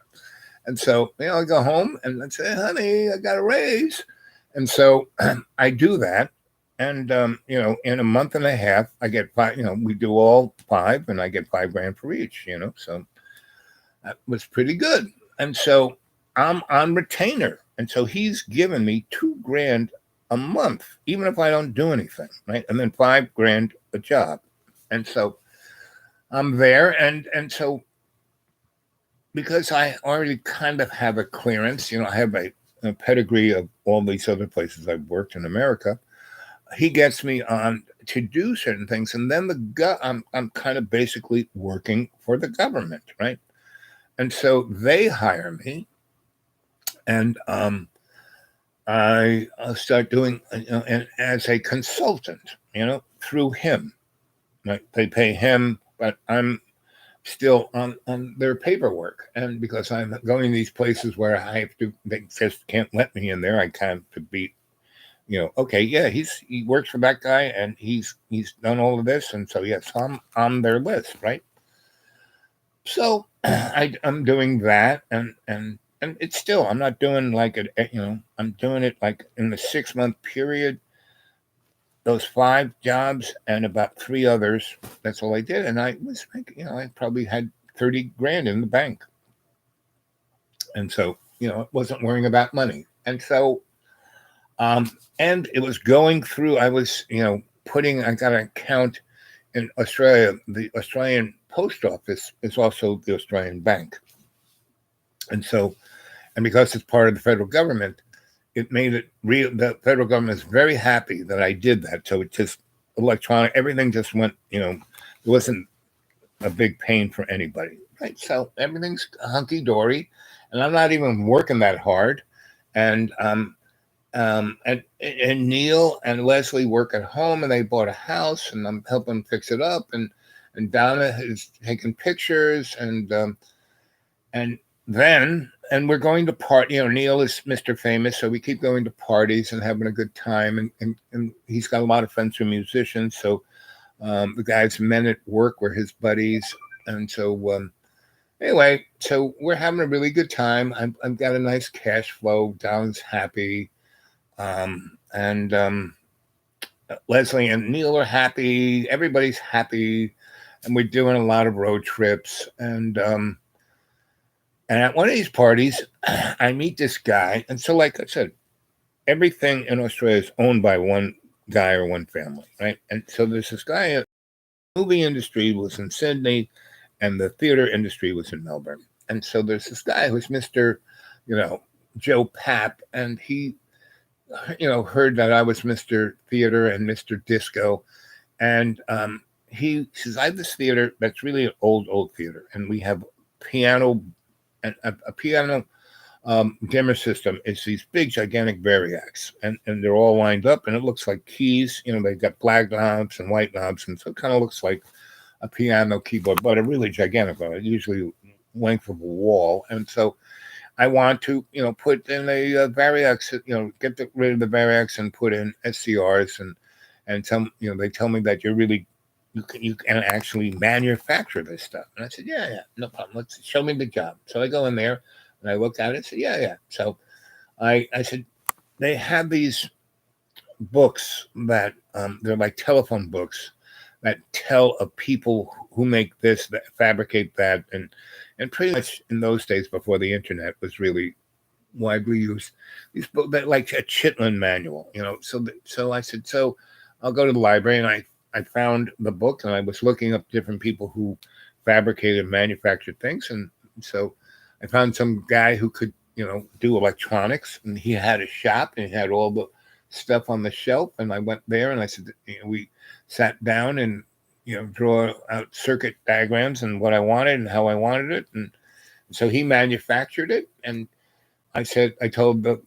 And so, I go home and I say, honey, I got a raise. And so I do that. And, in a month and a half, I get 5, we do all 5 and I get $5,000 for each, so that was pretty good. And so I'm on retainer. And so he's given me $2,000 a month, even if I don't do anything, right? And then $5,000 a job. And so I'm there. And so because I already kind of have a clearance, I have a pedigree of all these other places I've worked in America, he gets me on to do certain things. And then I'm kind of basically working for the government, right? And so they hire me, and I start doing, and as a consultant, through him. Right? They pay him, but I'm still on their paperwork. And because I'm going to these places where I have to, they just can't let me in there. I kind of to be, okay, yeah, he works for that guy and he's done all of this. And so, yes, I'm on their list, right? So I'm doing that, and it's still, I'm not doing like I'm doing it like in the 6-month period, those 5 jobs and about 3 others. That's all I did. And I was making, I probably had $30,000 in the bank. And so, I wasn't worrying about money. And so, and it was going through, I was, I got an account in Australia. The Australian post office is also the Australian bank. And so, and because it's part of the federal government, it made it real. The federal government is very happy that I did that. So it just electronic, everything just went, it wasn't a big pain for anybody, right? So everything's hunky-dory, and I'm not even working that hard. And Neil and Leslie work at home, and they bought a house, and I'm helping fix it up, and Donna is taking pictures, and we're going to party. Neil is Mr. Famous, so we keep going to parties and having a good time, and he's got a lot of friends who are musicians. So the guys men at work were his buddies, and so anyway, so we're having a really good time. I've got a nice cash flow. Don's happy. Leslie and Neil are happy. Everybody's happy, and we're doing a lot of road trips. And at one of these parties, I meet this guy. And so, like I said, everything in Australia is owned by one guy or one family, right? And so there's this guy movie industry was in Sydney, and the theater industry was in Melbourne. And so there's this guy who's Mr. You know, Joe Papp, and he, heard that I was Mr. Theater and Mr. Disco, and he says, I have this theater that's really an old theater, and we have piano and a piano dimmer system. It's these big, gigantic Variacs, and they're all lined up, and it looks like keys. They've got black knobs and white knobs, and so it kind of looks like a piano keyboard, but a really gigantic one, usually length of a wall. And so I want to, put in a Variacs, get rid of the Variacs and put in SCRs, and some, they tell me that you can actually manufacture this stuff. And I said, yeah, no problem. Let's show me the job. So I go in there and I look at it and said, yeah. So I said, they have these books that they're like telephone books that tell of people who make this, that fabricate that, and pretty much in those days before the internet was really widely used, these books that like a Chitlin manual, So I said, so I'll go to the library, and I found the book, and I was looking up different people who fabricated and manufactured things, and so I found some guy who could, do electronics, and he had a shop, and he had all the stuff on the shelf, and I went there, and I said, we sat down and draw out circuit diagrams and what I wanted and how I wanted it, and so he manufactured it, and I told the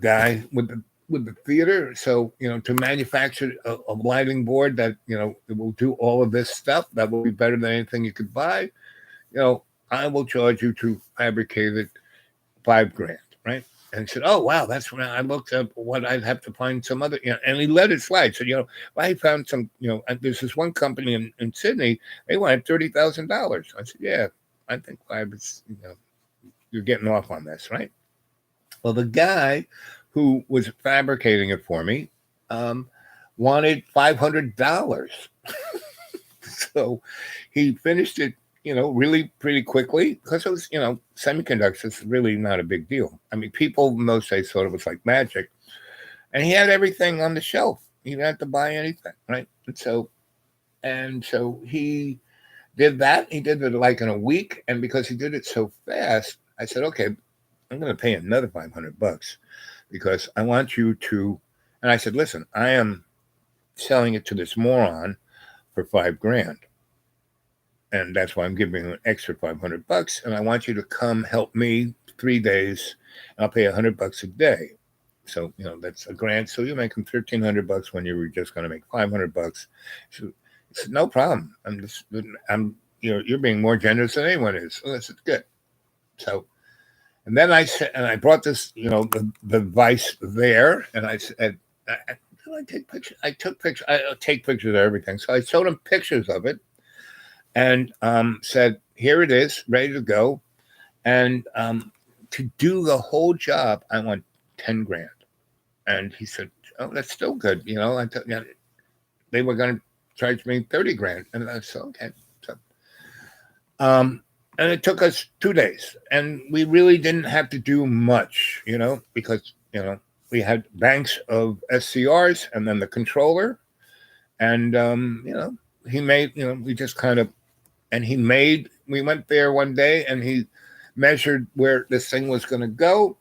guy with the theater, so to manufacture a lighting board that it will do all of this stuff, that will be better than anything you could buy, I will charge you to fabricate it $5,000, right? And he said, oh wow, that's when I looked up what I'd have to find some other, and he let it slide. So I found some, there's this one company in Sydney, they wanted $30,000. I said, yeah, I think five is, you're getting off on this, right? Well, the guy who was fabricating it for me wanted $500. So he finished it, really pretty quickly, because it was, semiconductors is really not a big deal. I mean, people in those days thought it was like magic. And he had everything on the shelf. He didn't have to buy anything, right? And so he did that. He did it like in a week. And because he did it so fast, I said, okay, I'm going to pay another $500 because I want you to. And I said, listen, I am selling it to this moron for $5,000. And that's why I'm giving you an extra $500. And I want you to come help me 3 days. And I'll pay $100 a day. So, that's $1,000. So you're making $1,300 when you were just going to make $500. So it's no problem. You're being more generous than anyone is. So this is good. So, and then I said, and I brought this, the vice there, and I said, I take pictures. I take pictures of everything. So I showed him pictures of it, and said, here it is, ready to go. And to do the whole job, I want $10,000. And he said, oh, that's still good. They were going to charge me $30,000. And I said, okay. So, and it took us 2 days. And we really didn't have to do much, because, we had banks of SCRs and then the controller. And, he made, we just kind of, and we went there one day and he measured where this thing was going to go.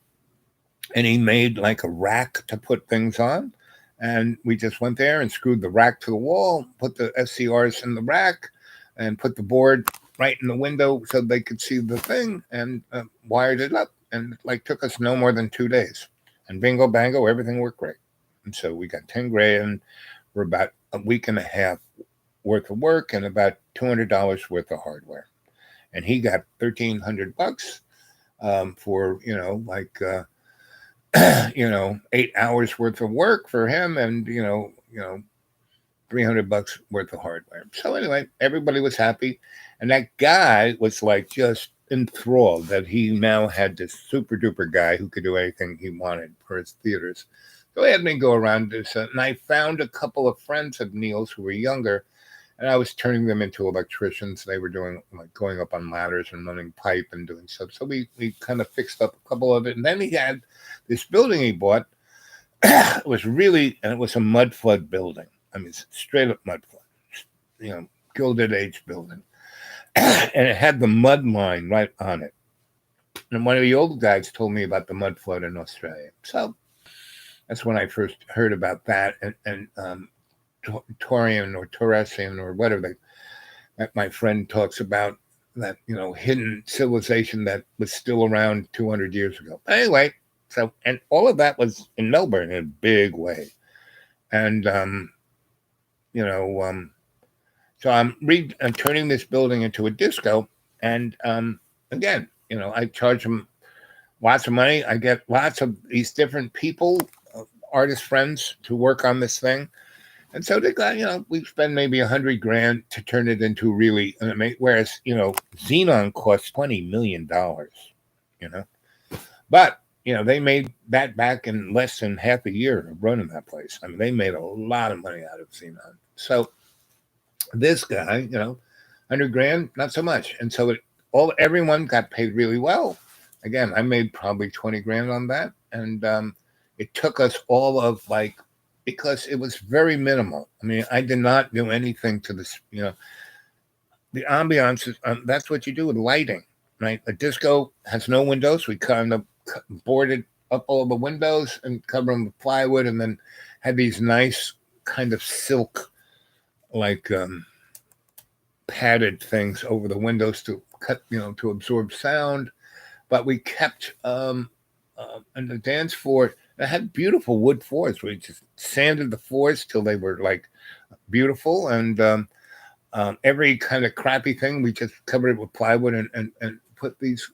And he made like a rack to put things on. And we just went there and screwed the rack to the wall, put the SCRs in the rack, and put the board right in the window so they could see the thing, and wired it up. And it took us no more than 2 days. And bingo, bango, everything worked great. And so we got $10,000 for about a week and a half worth of work and about $200 worth of hardware. And he got $1,300 for, 8 hours worth of work for him, and $300 worth of hardware. So anyway, everybody was happy, and that guy was just enthralled that he now had this super duper guy who could do anything he wanted for his theaters. So he had me go around this, and I found a couple of friends of Neil's who were younger, and I was turning them into electricians. They were doing going up on ladders and running pipe and doing stuff. So we kind of fixed up a couple of it. And then he had this building he bought. It was a mud flood building. I mean, straight up mud flood. Gilded Age building, and it had the mud line right on it. And one of the old guys told me about the mud flood in Australia. So that's when I first heard about that. And Taurian or Taurasian or whatever that my friend talks about, that hidden civilization that was still around 200 years ago. But anyway, so, and all of that was in Melbourne in a big way. And so I'm turning this building into a disco, and again, I charge them lots of money. I get lots of these different people, artist friends, to work on this thing. And so they got, we spend maybe $100,000 to turn it into really, whereas, Xenon costs $20 million, but, they made that back in less than half a year of running that place. I mean, they made a lot of money out of Xenon. So this guy, $100,000, not so much. And so everyone got paid really well. Again, I made probably $20,000 on that. And it took us all of because it was very minimal. I mean, I did not do anything to this, the ambiance is, that's what you do with lighting, right? A disco has no windows. We kind of boarded up all the windows and covered them with plywood, and then had these nice kind of silk, padded things over the windows to cut, to absorb sound. But we kept, and the dance floor, it had beautiful wood floors. We just sanded the floors till they were beautiful, and every kind of crappy thing we just covered it with plywood and put these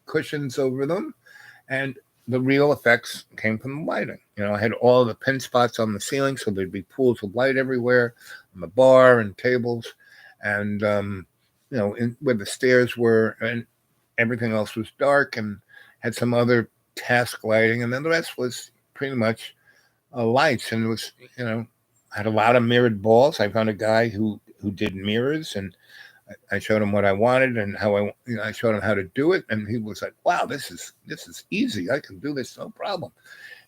cushions over them, and the real effects came from the lighting. I had all the pin spots on the ceiling, so there'd be pools of light everywhere on the bar and tables, and where the stairs were, and everything else was dark, and had some other task lighting, and then the rest was pretty much lights. And it was, had a lot of mirrored balls. I found a guy who did mirrors, and I showed him what I wanted and how I showed him how to do it, and he was like, "Wow, this is easy. I can do this, no problem."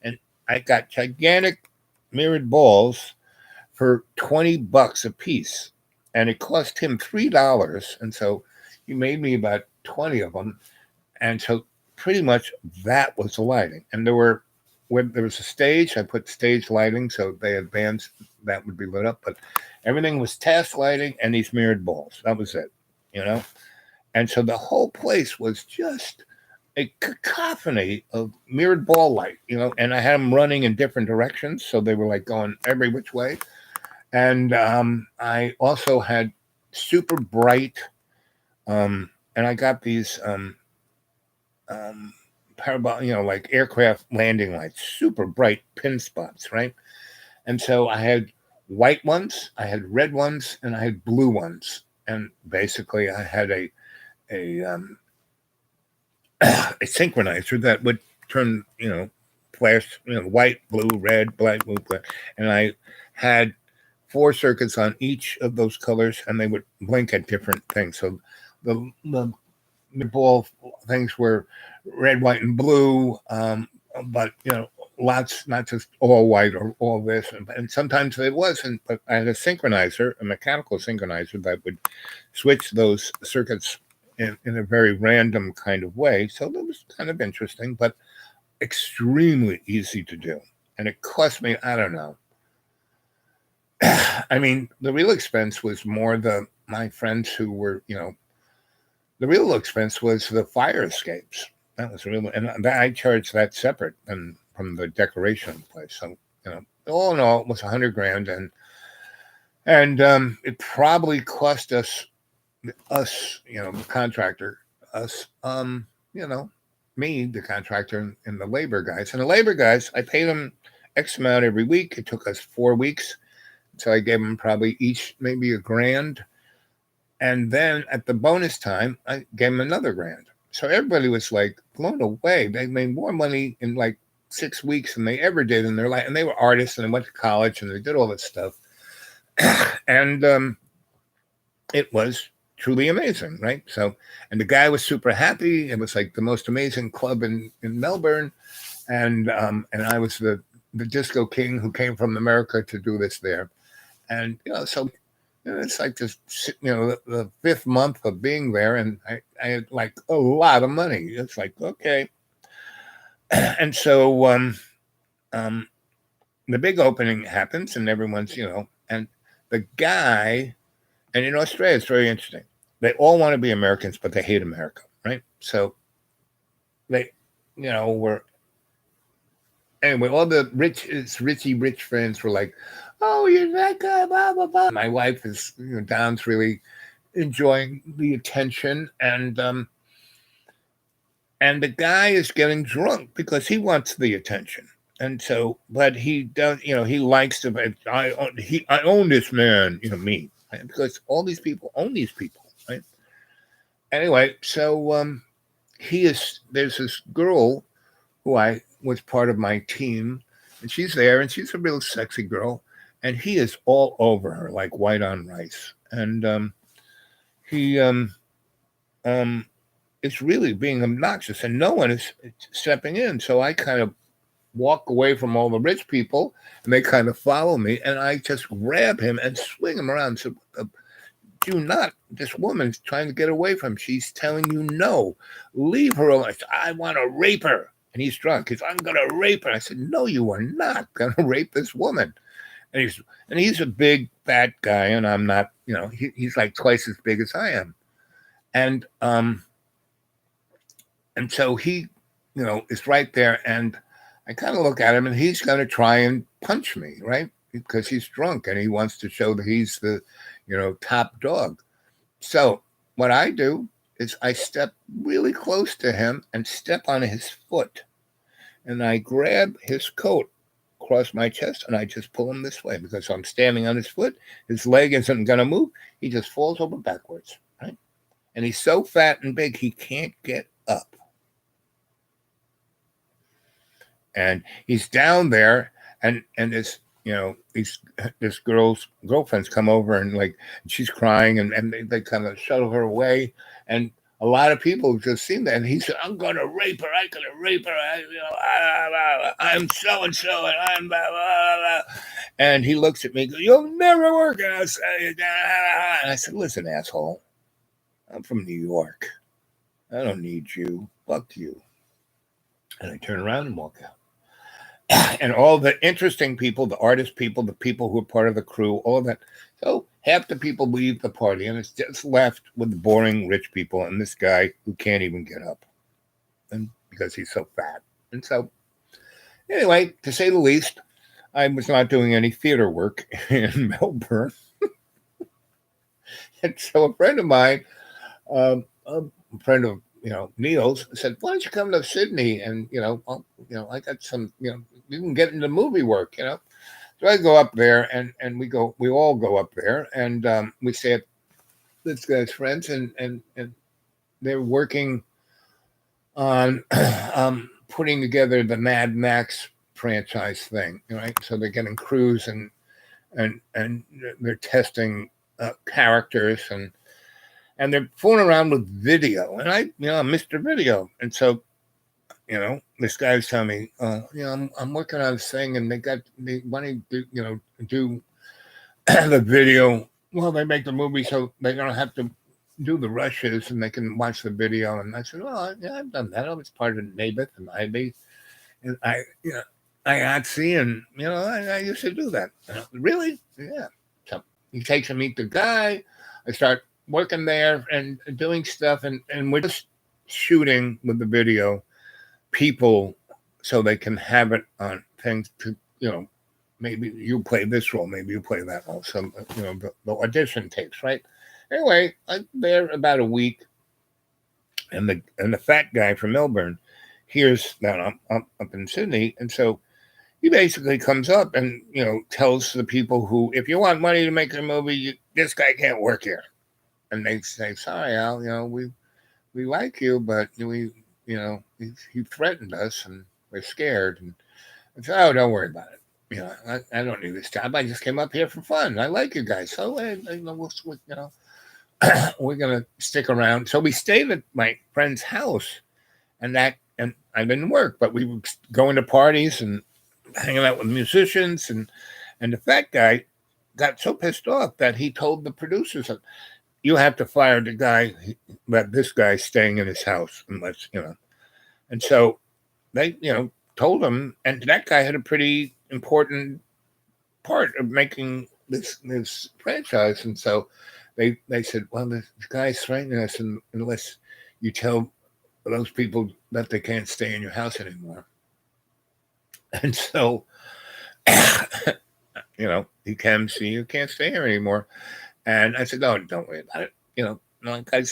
And I got gigantic mirrored balls for $20 a piece, and it cost him $3, and so he made me about 20 of them, and so pretty much that was the lighting. And there was a stage. I put stage lighting, so they had bands that would be lit up, but everything was task lighting and these mirrored balls. That was it, And so the whole place was just a cacophony of mirrored ball light, and I had them running in different directions, so they were going every which way. And I also had super bright, and I got these parabolic, aircraft landing lights, super bright pin spots, right? And so I had white ones, I had red ones, and I had blue ones. And basically I had a synchronizer that would turn, flash, white, blue, red, black, blue, black. And I had 4 circuits on each of those colors, and they would blink at different things. So the ball things were red, white, and blue, but lots, not just all white or all this, and sometimes it wasn't. But I had a synchronizer, a mechanical synchronizer, that would switch those circuits in a very random kind of way. So that was kind of interesting, but extremely easy to do, and it cost me, I don't know. I mean, the real expense was more my friends who were, the real expense was the fire escapes. That was real, and I charged that separate from the decoration of the place. So, all in all, it was $100,000, and it probably cost us, the contractor, me, the contractor, and the labor guys. And the labor guys, I paid them X amount every week. It took us 4 weeks. So I gave them probably each maybe $1,000. And then at the bonus time, I gave them another $1,000. So everybody was blown away. They made more money in 6 weeks than they ever did in their life. And they were artists, and they went to college, and they did all this stuff. And it was truly amazing, right? So, and the guy was super happy. It was the most amazing club in Melbourne. And I was the disco king who came from America to do this there. And, so it's like just, the fifth month of being there, and I had like a lot of money. It's like, okay. And so the big opening happens, and everyone's, and the guy, and in Australia, it's very interesting. They all want to be Americans, but they hate America, right? So they, were, anyway, all the Richie rich friends were like, oh, you're that guy, blah, blah, blah. My wife is, Don's really enjoying the attention, and the guy is getting drunk because he wants the attention. And so, but he does, he likes to, I own this man, me, right? Because all these people own these people, right? Anyway, so there's this girl who I was part of my team, and she's there, and she's a real sexy girl, and he is all over her like white on rice. And he is really being obnoxious, and no one is stepping in. So I kind of walk away from all the rich people, and they kind of follow me, and I just grab him and swing him around. So do not, this woman's trying to get away from him. She's telling you no, leave her alone. I want to rape her. And he's drunk. I'm going to rape her. I said, no, you are not going to rape this woman. And he's a big fat guy, and I'm not, he's like twice as big as I am. And so he, is right there, and I kind of look at him, and he's going to try and punch me, right? Because he's drunk, and he wants to show that he's the, top dog. So what I do is I step really close to him and step on his foot, and I grab his coat across my chest, and I just pull him this way because I'm standing on his foot. His leg isn't going to move. He just falls over backwards, right? And he's so fat and big, he can't get up. And he's down there, and this, this girl's girlfriends come over, and like, she's crying, and they kind of shuttle her away. And a lot of people have just seen that. And he said, I'm going to rape her. I'm going to rape her. I'm so-and-so, and I'm blah, blah, blah. And he looks at me and goes, you'll never work out. And I said, listen, asshole, I'm from New York. I don't need you. Fuck you. And I turn around and walk out. And all the interesting people, the artist people, the people who are part of the crew, all of that. So half the people leave the party, and it's just left with the boring rich people and this guy who can't even get up, and because he's so fat. And so, anyway, to say the least, I was not doing any theater work in Melbourne. And so a friend of mine, a friend of Neil's, said, why don't you come to Sydney? And I got some, you can get into movie work, So I go up there, and we all go up there, and we stay at this guy's friends, and they're working on putting together the Mad Max franchise thing, right? So they're getting crews, and they're testing characters, and they're fooling around with video, and I'm Mr. Video, and so this guy was telling me, I'm working on this thing, and they want to do the video. Well, they make the movie, so they're gonna have to do the rushes, and they can watch the video. And I said, well, yeah, I've done that. I was part of Naboth and Ivy, and IATSE, and I used to do that. Really? Yeah. So he takes me to meet the guy. I start working there and doing stuff, and we're just shooting with the video people so they can have it on things to, maybe you play this role, maybe you play that role. So, the audition tapes, right? Anyway, I'm there about a week, and the fat guy from Melbourne hears that I'm up in Sydney, and so he basically comes up and, tells the people who, if you want money to make a movie, this guy can't work here. And they say, sorry, Al, we like you, but he threatened us, and we're scared. And I said, oh, don't worry about it. I don't need this job. I just came up here for fun. I like you guys. So, we're going to stick around. So we stayed at my friend's house, and I didn't work, but we were going to parties and hanging out with musicians, and the fat guy got so pissed off that he told the producers, "You have to fire the guy. That this guy's staying in his house unless you know." And so they, told him, and that guy had a pretty important part of making this franchise, and so they said, "Well, this guy's threatening us, unless you tell those people that they can't stay in your house anymore." And so, he can see you can't stay here anymore. And I said, "No, don't worry about it." Like I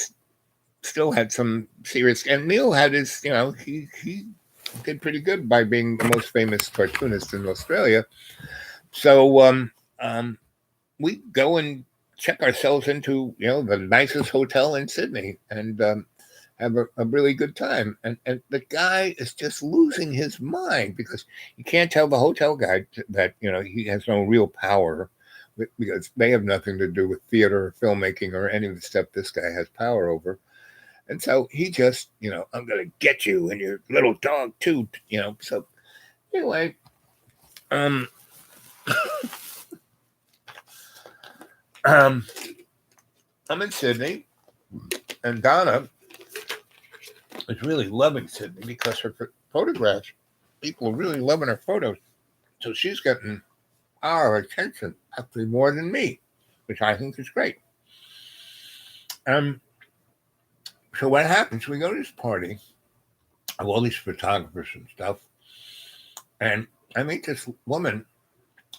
still had some serious, and Neil had his, he did pretty good by being the most famous cartoonist in Australia. So we go and check ourselves into, the nicest hotel in Sydney and have a really good time. And the guy is just losing his mind because you can't tell the hotel guy that, he has no real power because they have nothing to do with theater or filmmaking or any of the stuff this guy has power over. And so he just, "I'm going to get you and your little dog too," So anyway, I'm in Sydney, and Donna is really loving Sydney because her photographs, people are really loving her photos. So she's getting our attention, actually more than me, which I think is great. So what happens? We go to this party of all these photographers and stuff, and I meet this woman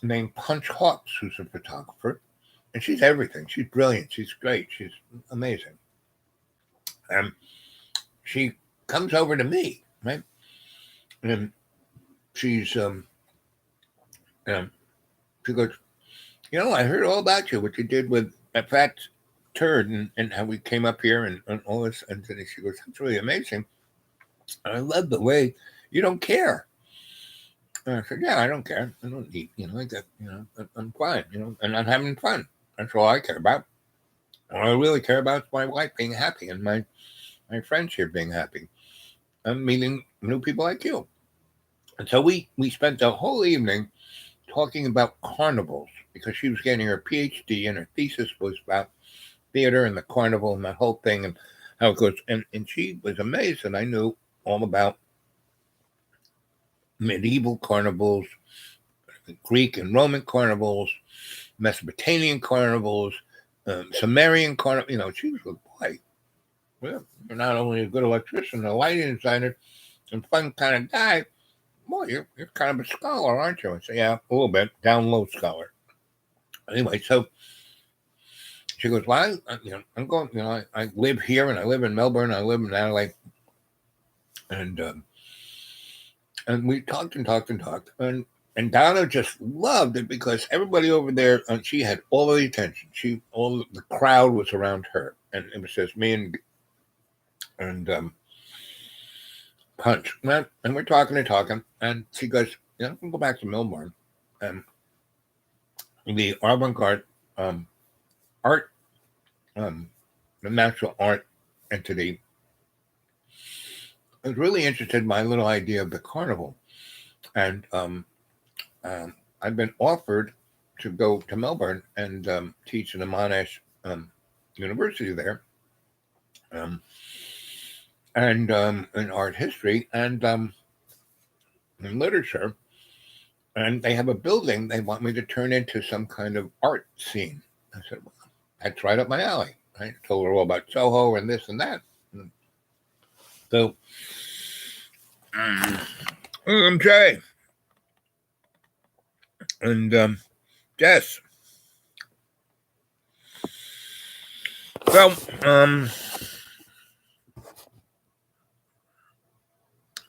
named Punch Hawks, who's a photographer, and she's everything. She's brilliant. She's great. She's amazing. And she comes over to me, right? And she's she goes, "I heard all about you, what you did with that fat turd and how we came up here and all this." And then she goes, "That's really amazing. I love the way you don't care." And I said, "Yeah, I don't care. I don't need, I got, I'm fine, and I'm having fun. That's all I care about. All I really care about is my wife being happy and my friends here being happy. I'm meeting new people like you." And so we spent the whole evening talking about carnivals because she was getting her PhD and her thesis was about theater and the carnival and that whole thing and how it goes. And she was amazed that I knew all about medieval carnivals, Greek and Roman carnivals, Mesopotamian carnivals, Sumerian carnival. She was like, "Boy, well, you're not only a good electrician, a lighting designer, and fun kind of guy. Boy, you're kind of a scholar, aren't you?" I said, "Yeah, a little bit, down low scholar." Anyway, so she goes, "Well, I'm going. I live here, and I live in Melbourne. I live in Adelaide." And we talked and talked and talked, and Donna just loved it because everybody over there, she had all of the attention. All the crowd was around her, and it was just me and Punch. And we're talking and talking, and she goes, "We'll go back to Melbourne, and the avant-garde art, the natural art entity was really interested in my little idea of the carnival, and I've been offered to go to Melbourne and teach in the Monash University there, and in art history and in literature, and they have a building they want me to turn into some kind of art scene." I said, "Well, that's right up my alley." I told her all about Soho and this and that. So I'm Jay and Jess. So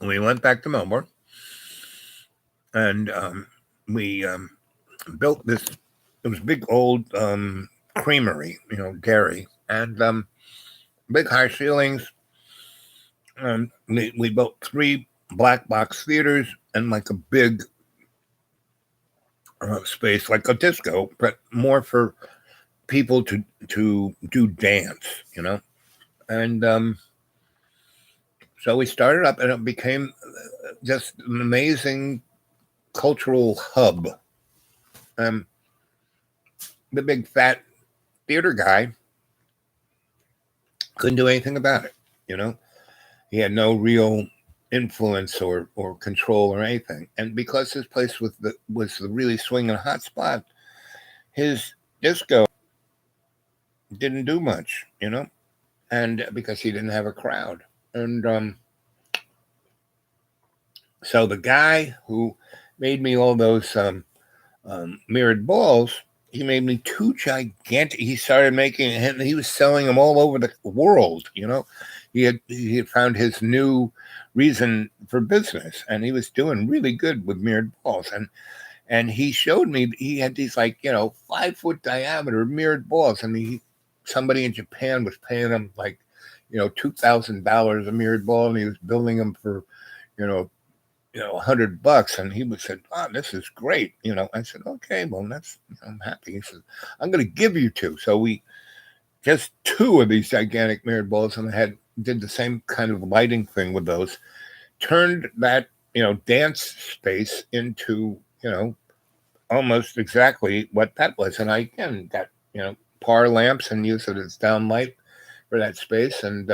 we went back to Melbourne and we built this. It was big old creamery, dairy, and big high ceilings. We built 3 black box theaters and like a big space, like a disco, but more for people to do dance, and so we started up, and it became just an amazing cultural hub. the big fat theater guy couldn't do anything about it. You know, he had no real influence or control or anything. And because this place was the really swinging hot spot, his disco didn't do much. You know, and because he didn't have a crowd, and so the guy who made me all those mirrored balls, he made me two gigantic. He started making, and he was selling them all over the world. You know, he had found his new reason for business, and he was doing really good with mirrored balls. And he showed me he had these 5-foot diameter mirrored balls. I mean, somebody in Japan was paying him $2,000 a mirrored ball, and he was building them for $100, and he would said, "Oh, this is great." I said, "Okay, well, I'm happy." He said, "I'm going to give you two." So we just two of these gigantic mirrored balls, and I did the same kind of lighting thing with those, turned that dance space into almost exactly what that was. And I again got par lamps and used it as downlight for that space, and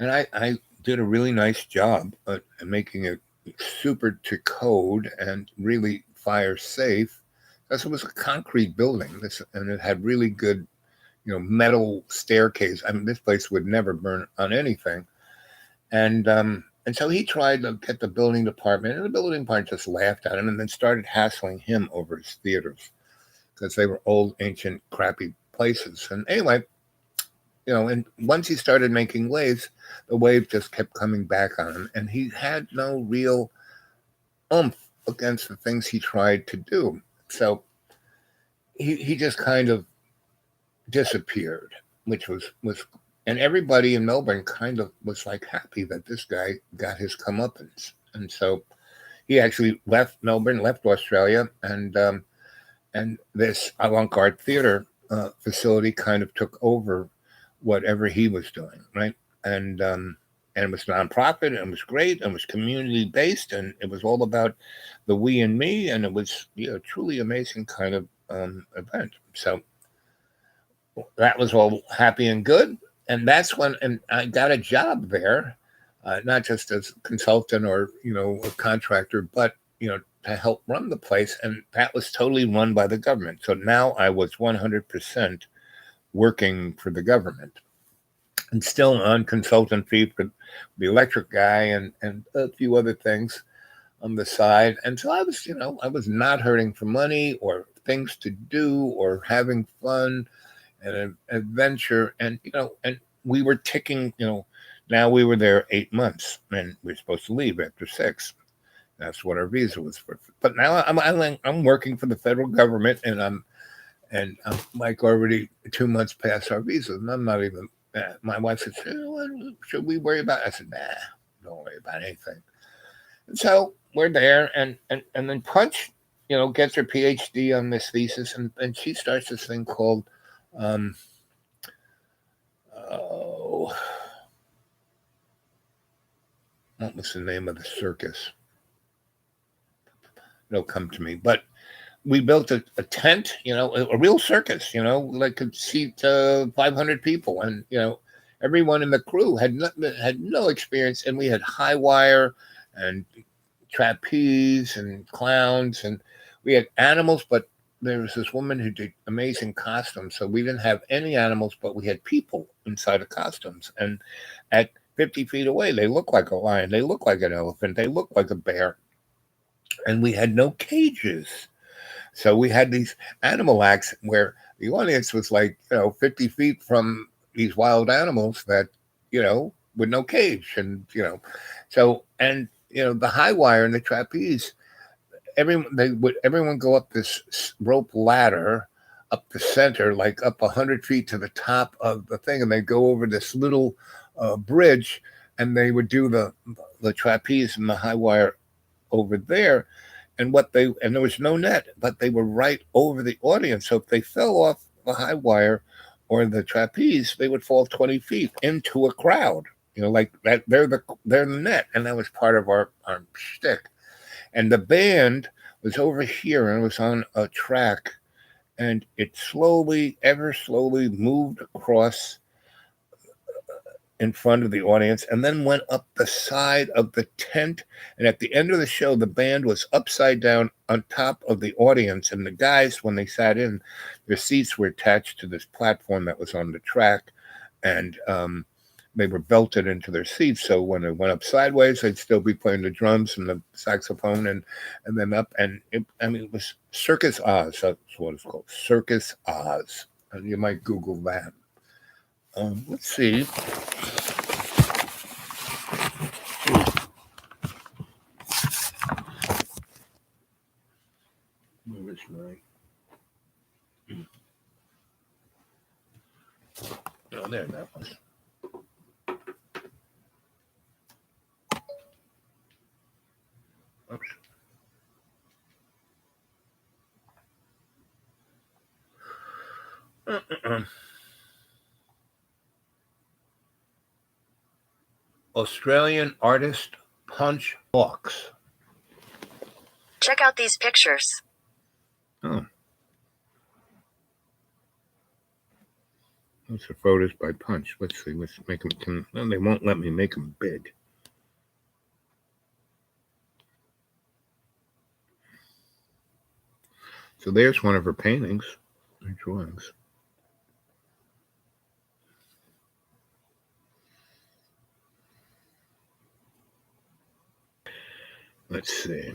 I did a really nice job at making it super to code and really fire safe. Because it was a concrete building, and it had really good, metal staircase. I mean, this place would never burn on anything. And so he tried to get the building department, and the building department just laughed at him and then started hassling him over his theaters because they were old, ancient, crappy places. And anyway, and once he started making waves, the wave just kept coming back on him, and he had no real oomph against the things he tried to do. So he just kind of disappeared, which was and everybody in Melbourne kind of was happy that this guy got his comeuppance. And so he actually left Melbourne, left Australia, and this avant-garde theater facility kind of took over whatever he was doing, right? And it was nonprofit, and it was great, and it was community based, and it was all about the we and me, and it was truly amazing kind of event. So that was all happy and good, and that's when I got a job there, not just as a consultant or a contractor, but to help run the place, and that was totally run by the government. So now I was 100% working for the government, and still on consultant fee for the electric guy and a few other things on the side. And so I was, I was not hurting for money or things to do or having fun and an adventure. And, and we were ticking, now we were there 8 months, and we were supposed to leave after 6. That's what our visa was for. But now I'm working for the federal government, and I'm already 2 months past our visa, and I'm not even. My wife said, "What should we worry about?" I said, "Nah, don't worry about anything." And so we're there, and then Punch, gets her PhD on this thesis, and she starts this thing called, what was the name of the circus? It'll come to me, but we built a tent, a real circus, that could seat 500 people, and everyone in the crew had no experience, and we had high wire and trapeze and clowns, and we had animals, but there was this woman who did amazing costumes, so we didn't have any animals, but we had people inside of costumes, and at 50 feet away, they look like a lion, they look like an elephant, they look like a bear, and we had no cages. So we had these animal acts where the audience was 50 feet from these wild animals that, with no cage. And, so, and, the high wire and the trapeze, everyone go up this rope ladder up the center, up 100 feet to the top of the thing. And they go over this little bridge, and they would do the trapeze and the high wire over there. And there was no net, but they were right over the audience. So if they fell off the high wire or the trapeze, they would fall 20 feet into a crowd. Like that, they're the net, and that was part of our shtick. And the band was over here and it was on a track, and it slowly, ever slowly moved across in front of the audience and then went up the side of the tent. And at the end of the show, the band was upside down on top of the audience. And the guys, when they sat in, their seats were attached to this platform that was on the track. And they were belted into their seats. So when it went up sideways, they'd still be playing the drums and the saxophone and then up. And it was Circus Oz. That's what it's called. Circus Oz. And you might Google that. Let's see. Where is my? Oh, there that was. Oops. Australian artist Punch Hawks. Check out these pictures. Oh. Those are photos by Punch. Let's see. Let's make them. Well, they won't let me make them big. So there's one of her paintings, her drawings. Let's see.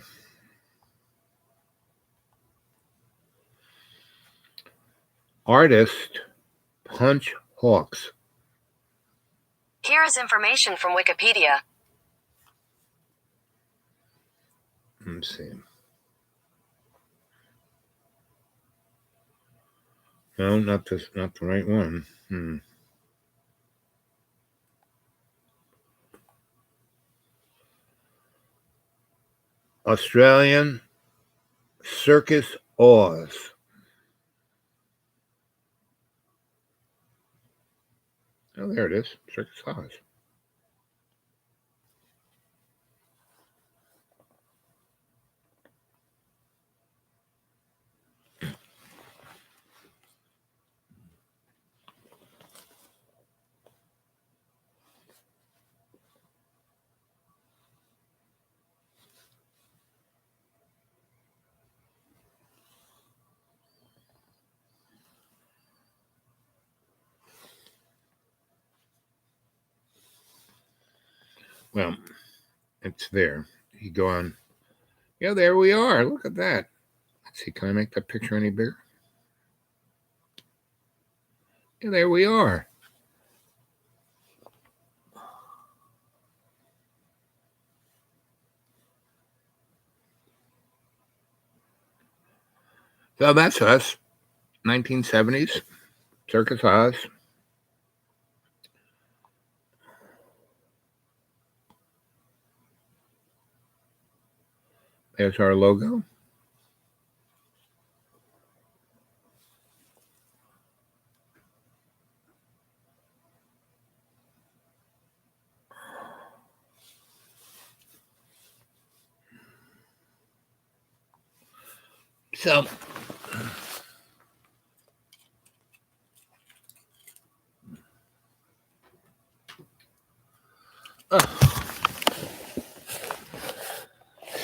Artist Punch Hawks. Here is information from Wikipedia. Let's see. No, not this, not the right one. Australian Circus Oz. Oh, there it is. Circus Oz. Well, it's there. You go on. Yeah, there we are. Look at that. Let's see. Can I make that picture any bigger? Yeah, there we are. So that's us. 1970s. Circus Oz. There's our logo.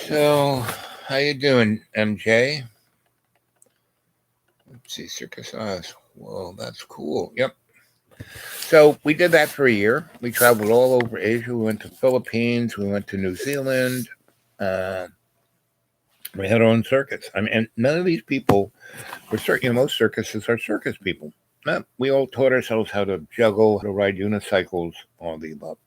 So, how you doing, MJ? Let's see, Circus Oz. Whoa, that's cool. Yep. So we did that for a year. We traveled all over Asia. We went to Philippines. We went to New Zealand. We had our own circus. I mean, and none of these people were most circuses are circus people. We all taught ourselves how to juggle, how to ride unicycles, all the above.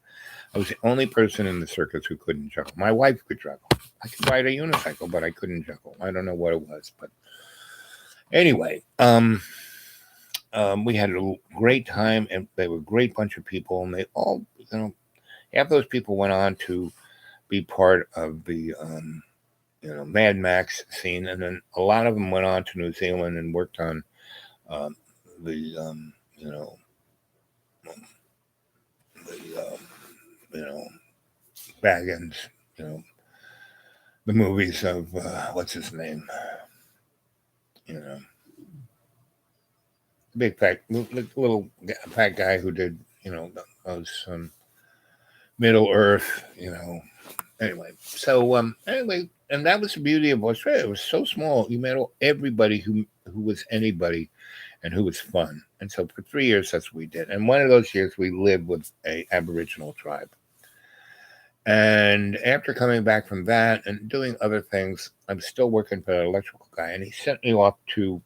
I was the only person in the circus who couldn't juggle. My wife could juggle. I could ride a unicycle, but I couldn't juggle. I don't know what it was, but anyway, we had a great time, and they were a great bunch of people, and they all, half those people went on to be part of the, Mad Max scene, and then a lot of them went on to New Zealand and worked on Baggins, the movies of what's his name? You know, big fat little fat guy who did those Middle Earth. Anyway, so anyway, and that was the beauty of Australia. It was so small. You met everybody who was anybody, and who was fun. And so for 3 years, that's what we did. And one of those years, we lived with a Aboriginal tribe. And after coming back from that and doing other things, I'm still working for an electrical guy, and he sent me off to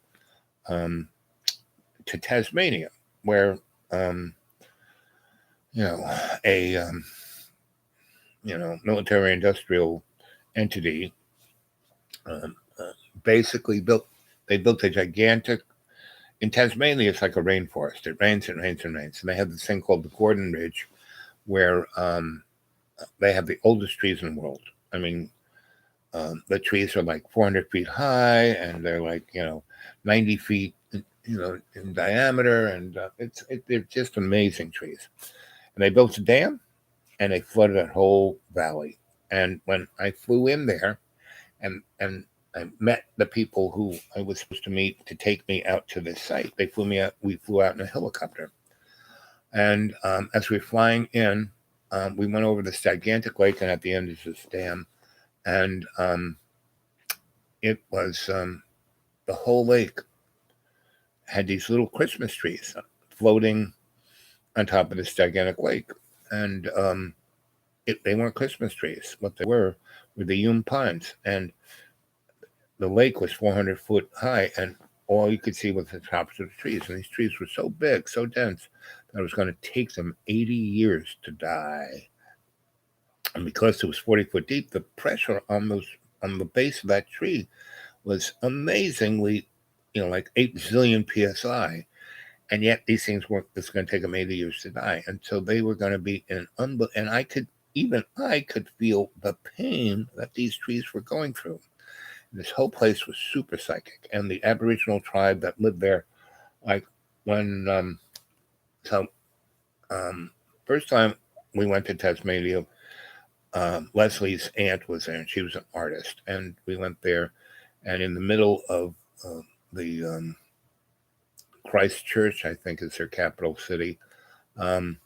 Tasmania, where a military industrial entity basically built a gigantic. In Tasmania, it's like a rainforest. It rains and rains and rains, and they have this thing called the Gordon Ridge, where they have the oldest trees in the world. I mean, the trees are like 400 feet high, and they're like 90 feet in diameter, and they're just amazing trees. And they built a dam, and they flooded that whole valley. And when I flew in there, and I met the people who I was supposed to meet to take me out to this site, they flew me out. We flew out in a helicopter, and as we were flying in, we went over this gigantic lake, and at the end is this dam, and it was the whole lake had these little Christmas trees floating on top of this gigantic lake, and they weren't Christmas trees. What they were the Hume Pines, and the lake was 400 foot high, and all you could see was the tops of the trees. And these trees were so big, so dense, that it was going to take them 80 years to die. And because it was 40 foot deep, the pressure on the base of that tree was amazingly, like 8 zillion psi. And yet these things weren't, it's going to take them 80 years to die. And so they were going to be and I could feel the pain that these trees were going through. This whole place was super psychic. And the Aboriginal tribe that lived there, like when, first time we went to Tasmania, Leslie's aunt was there, and she was an artist. And we went there, and in the middle of the Christchurch, I think is their capital city. And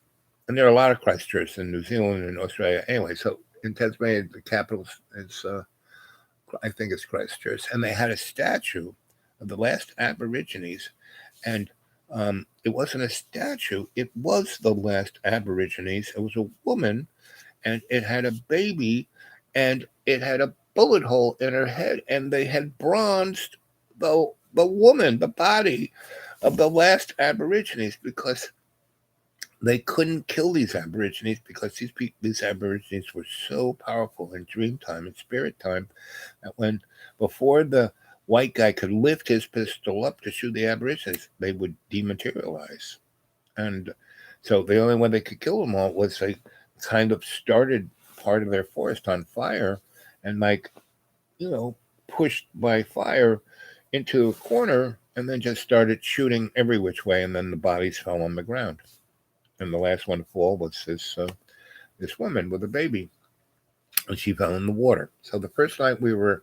there are a lot of Christchurches in New Zealand and Australia. Anyway, so in Tasmania, the capital is, I think it's Christchurch. And they had a statue of the last Aborigines. And it wasn't a statue. It was the last Aborigines. It was a woman, and it had a baby, and it had a bullet hole in her head. And they had bronzed the woman, the body of the last Aborigines, because they couldn't kill these Aborigines, because these Aborigines were so powerful in dream time and spirit time that before the white guy could lift his pistol up to shoot the Aborigines, they would dematerialize. And so the only way they could kill them all was they kind of started part of their forest on fire, and pushed by fire into a corner, and then just started shooting every which way, and then the bodies fell on the ground. And the last one to fall was this woman with a baby, and she fell in the water. So the first night we were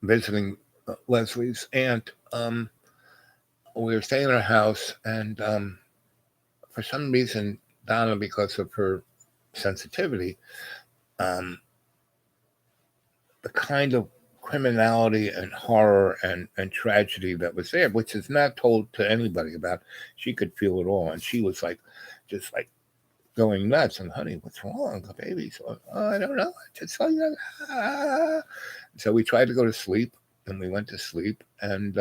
visiting Leslie's aunt, we were staying in her house, and for some reason, Donna, because of her sensitivity, the kind of criminality and horror and tragedy that was there, which is not told to anybody about, she could feel it all. And she was just going nuts. And honey, what's wrong? The baby's, I don't know. Just like that. So we tried to go to sleep, and we went to sleep, and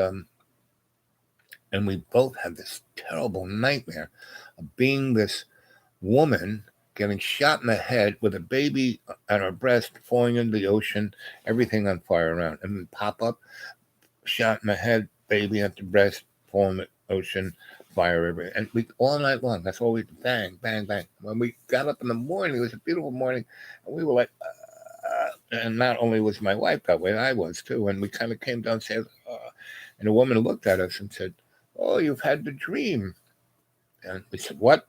we both had this terrible nightmare of being this woman getting shot in the head with a baby at her breast, falling into the ocean, everything on fire around. And then pop up, shot in the head, baby at the breast, falling in the ocean, fire everywhere. And we all night long, that's all we did, bang, bang, bang. When we got up in the morning, it was a beautiful morning, and we were like, and not only was my wife that way, I was too. And we kind of came downstairs, and a woman looked at us and said, "Oh, you've had the dream." And we said, "What?"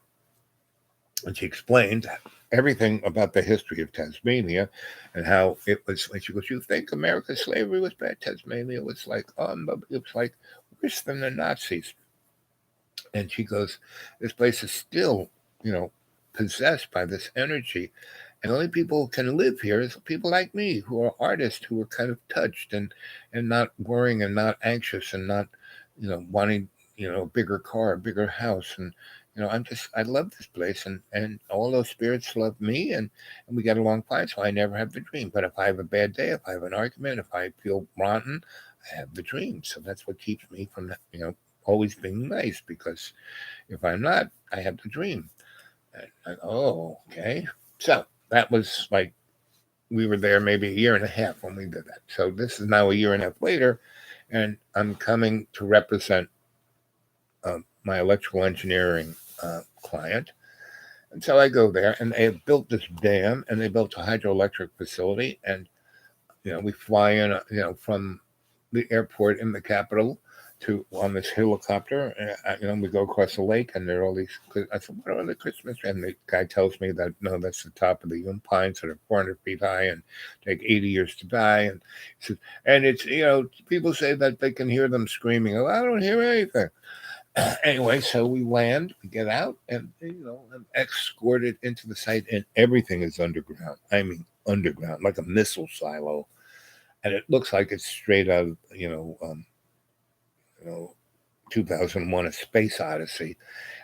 And she explained everything about the history of Tasmania and how it was. And she goes, "You think America's slavery was bad? Tasmania was like, it was like worse than the Nazis." And she goes, "This place is still, you know, possessed by this energy, and the only people who can live here is people like me who are artists who are kind of touched and not worrying and not anxious and not, wanting, a bigger car, a bigger house, and I love this place, and all those spirits love me, and we get along fine. So I never have the dream. But if I have a bad day, if I have an argument, if I feel rotten, I have the dream. So that's what keeps me from, always being nice, because if I'm not, I have the dream." And oh, okay. So that was like, we were there maybe a year and a half when we did that. So this is now a year and a half later, and I'm coming to represent my electrical engineering client. And so I go there, and they have built this dam, and they built a hydroelectric facility, and we fly in, from the airport in the capital to on this helicopter, and we go across the lake, and there are all these. I said, "What are the Christmas?" And the guy tells me that no, that's the top of the Yum pines that are 400 feet high and take 80 years to die. And he said, and it's people say that they can hear them screaming. Oh, I don't hear anything. Anyway, so we land, we get out, and I'm escorted into the site, and everything is underground. I mean, underground, like a missile silo, and it looks like it's straight out of 2001: A Space Odyssey.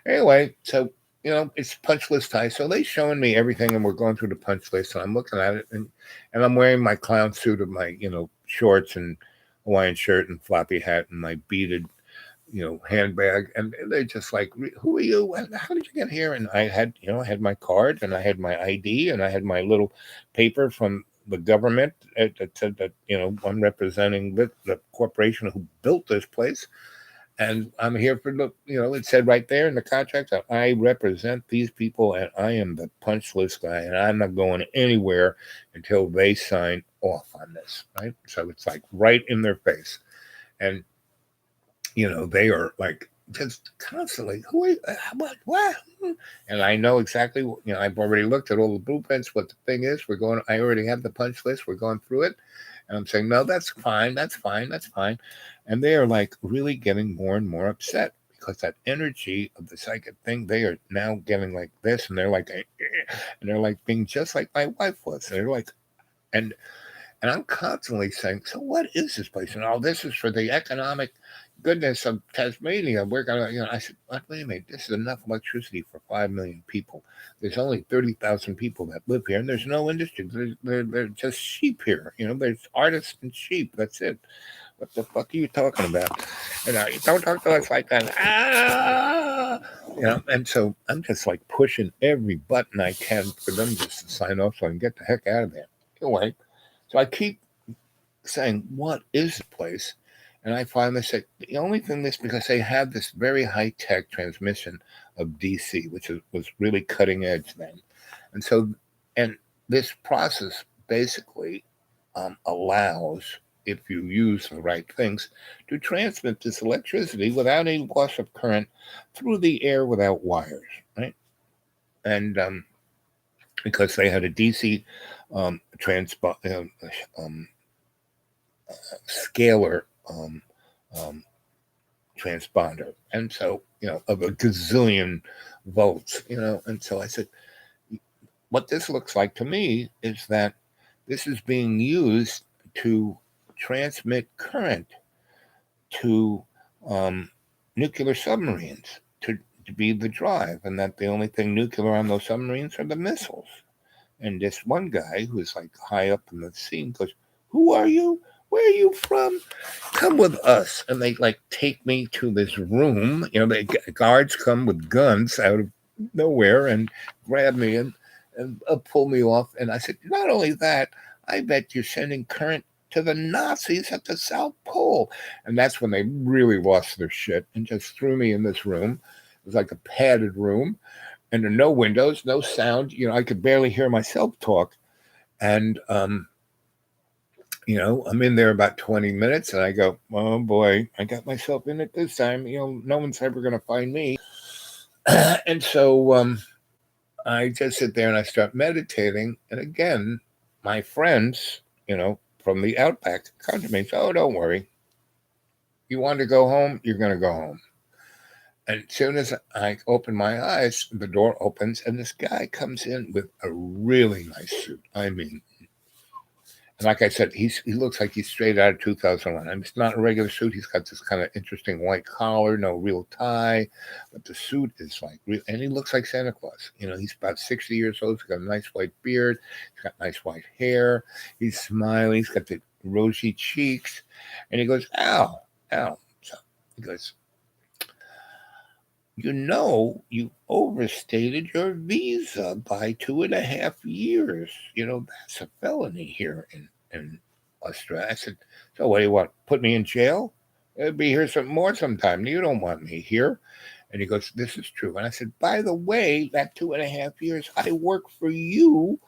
Anyway, so it's punch list time. So they showing me everything, and we're going through the punch list, and I'm looking at it, and I'm wearing my clown suit of my shorts and Hawaiian shirt and floppy hat and my beaded handbag, and they're just like, "Who are you? How did you get here?" And I had I had my card, and I had my ID, and I had my little paper from the government that said that I'm representing the corporation who built this place. And I'm here for the, it said right there in the contract that I represent these people, and I am the punch list guy, and I'm not going anywhere until they sign off on this, right? So it's like right in their face. And, they are like just constantly, who are you? What? And I know exactly, I've already looked at all the blueprints, what the thing is. I already have the punch list. We're going through it. And I'm saying, no, that's fine. That's fine. That's fine. And they are like really getting more and more upset, because that energy of the psychic thing, they are now getting like this. And they're like, and they're like being just like my wife was. They're like, and I'm constantly saying, so what is this place? And this is for the economic goodness of Tasmania. We're going to, I said, wait a minute, this is enough electricity for 5 million people. There's only 30,000 people that live here, and there's no industry. They're just sheep here. There's artists and sheep. That's it. What the fuck are you talking about? And don't talk to us like that. And so I'm just like pushing every button I can for them just to sign off so I can get the heck out of there. Anyway, so I keep saying, what is the place? And I finally say, the only thing is because they had this very high-tech transmission of DC, which was really cutting edge then. And so, and this process basically allows, if you use the right things, to transmit this electricity without any loss of current through the air without wires, right? And because they had a DC scalar transponder, and so of a gazillion volts, and so I said, what this looks like to me is that this is being used to transmit current to nuclear submarines to be the drive, and that the only thing nuclear on those submarines are the missiles. And this one guy who's like high up in the scene goes, "Who are you? Where are you from? Come with us." And they like take me to this room. The guards come with guns out of nowhere and grab me and pull me off. And I said, not only that, I bet you're sending current to the Nazis at the South Pole. And that's when they really lost their shit and just threw me in this room. It was like a padded room, and there are no windows, no sound. I could barely hear myself talk. And, I'm in there about 20 minutes, and I go, oh boy, I got myself in it this time. No one's ever going to find me. And so I just sit there and I start meditating. And again, my friends, from the outback come to me and say, "Oh, don't worry. You want to go home? You're going to go home." And as soon as I open my eyes, the door opens and this guy comes in with a really nice suit. I mean, and like I said, he looks like he's straight out of 2001. I mean, it's not a regular suit. He's got this kind of interesting white collar, no real tie, but the suit is like real, and he looks like Santa Claus. He's about 60 years old. He's got a nice white beard. He's got nice white hair. He's smiling. He's got the rosy cheeks, and he goes, "Ow, ow." So he goes, "You overstated your visa by 2.5 years. That's a felony here in Australia." I said, "So what do you want? Put me in jail? I'll be here some more sometime. You don't want me here." And he goes, "This is true." And I said, "By the way, that 2.5 years, I worked for you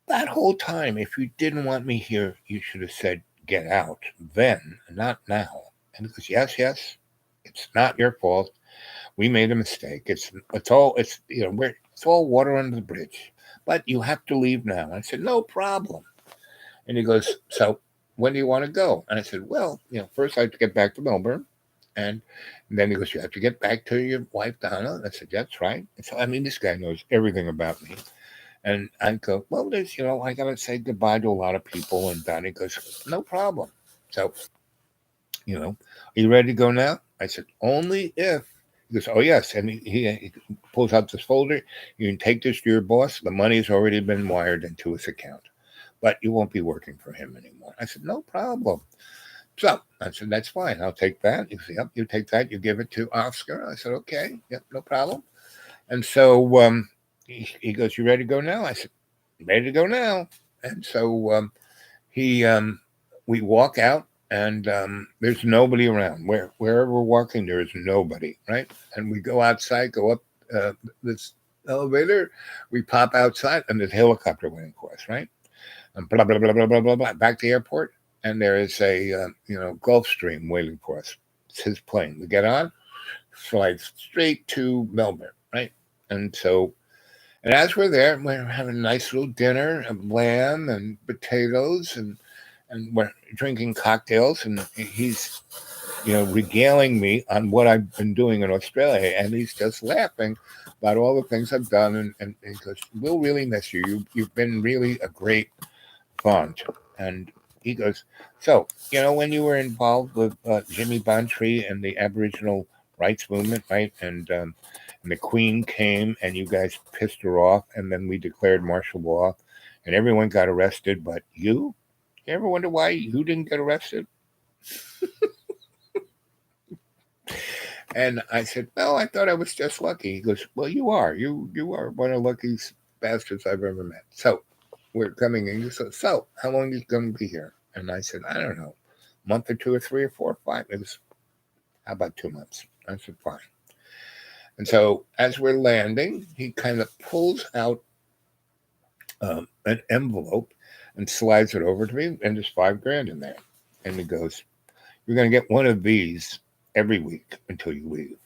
that whole time. If you didn't want me here, you should have said, 'Get out,' then, not now." And he goes, "Yes, it's not your fault. We made a mistake. It's all water under the bridge. But you have to leave now." I said, "No problem." And he goes, "So when do you want to go?" And I said, "Well, first I have to get back to Melbourne." And then he goes, "You have to get back to your wife, Donna." And I said, "That's right." And so, I mean, this guy knows everything about me. And I go, "Well, I got to say goodbye to a lot of people." And Donnie goes, "No problem." So, "Are you ready to go now?" I said, "Only if." He goes, "Oh, yes." And he pulls out this folder. "You can take this to your boss. The money's already been wired into his account, but you won't be working for him anymore." I said, "No problem." So I said, "That's fine. I'll take that." He said, "Yep, you take that. You give it to Oscar." I said, "Okay. Yep, no problem." And so he goes, "You ready to go now?" I said, "Ready to go now." And so we walk out. And there's nobody around. Wherever we're walking, there is nobody, right? And we go outside, go up this elevator, we pop outside, and there's a helicopter waiting for us, right? And blah, blah, blah, blah, blah, blah, blah, back to the airport, and there is a Gulfstream waiting for us. It's his plane. We get on, flies straight to Melbourne, right? And as we're there, we're having a nice little dinner of lamb and potatoes, and we're drinking cocktails, and he's, regaling me on what I've been doing in Australia, and he's just laughing about all the things I've done, and he goes, "We'll really miss you. You've been really a great font." And he goes, "So, when you were involved with Jimmy Bantry and the Aboriginal rights movement, right? And the Queen came, and you guys pissed her off, and then we declared martial law, and everyone got arrested, but you? You ever wonder why you didn't get arrested?" And I said, "No, I thought I was just lucky." He goes, "Well, you are. You are one of the luckiest bastards I've ever met." So we're coming in. He said, "So how long are you going to be here?" And I said, "I don't know, a month or two or three or four or five." It was, "How about 2 months?" I said, "Fine." And so as we're landing, he kind of pulls out an envelope and slides it over to me, and there's $5,000 in there. And he goes, "You're going to get one of these every week until you leave.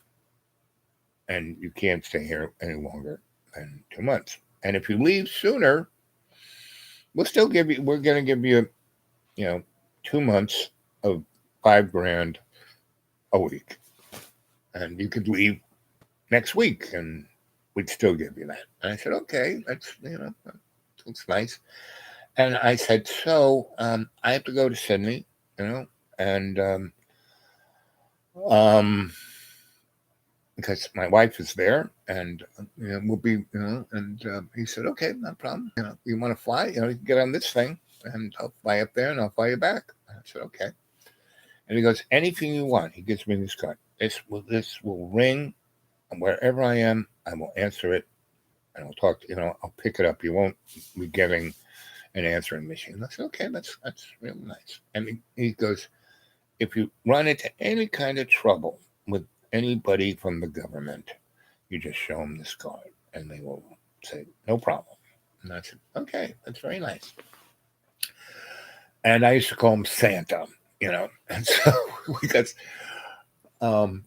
And you can't stay here any longer than 2 months. And if you leave sooner, we're going to give you, 2 months of $5,000 a week. And you could leave next week and we'd still give you that." And I said, "Okay, that's nice." And I said, "So I have to go to Sydney, and because my wife is there, and we'll be, and he said, "Okay, no problem. You want to fly? You can get on this thing, and I'll fly up there, and I'll fly you back." I said, "Okay." And he goes, "Anything you want." He gives me this card. This will ring, and wherever I am, I will answer it, and I'll talk. I'll pick it up. You won't be getting an answering machine." I said, "Okay, that's really nice." And he goes, "If you run into any kind of trouble with anybody from the government, you just show them this card, and they will say, 'No problem.'" And I said, "Okay, that's very nice." And I used to call him Santa, And so because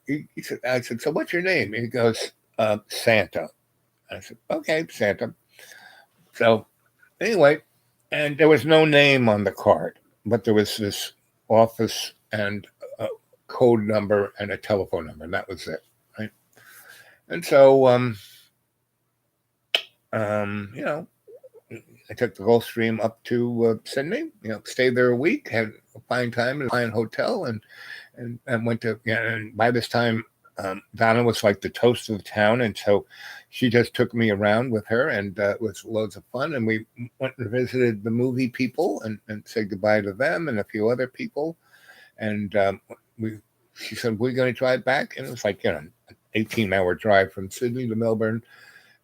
he said, I said, "So what's your name?" And he goes, "Santa." I said, okay, Santa. So anyway, and there was no name on the card, but there was this office and a code number and a telephone number, and that was it, right? And so, you know, I took the Gulfstream up to Sydney. You know, stayed there a week, had a fine time in a fine hotel, and went to. Yeah, and by this time, Donna was like the toast of the town, and so she just took me around with her, and it was loads of fun. And we went and visited the movie people, and said goodbye to them and a few other people. And she said, "We're going to drive back," and it was like, you know, an 18-hour drive from Sydney to Melbourne.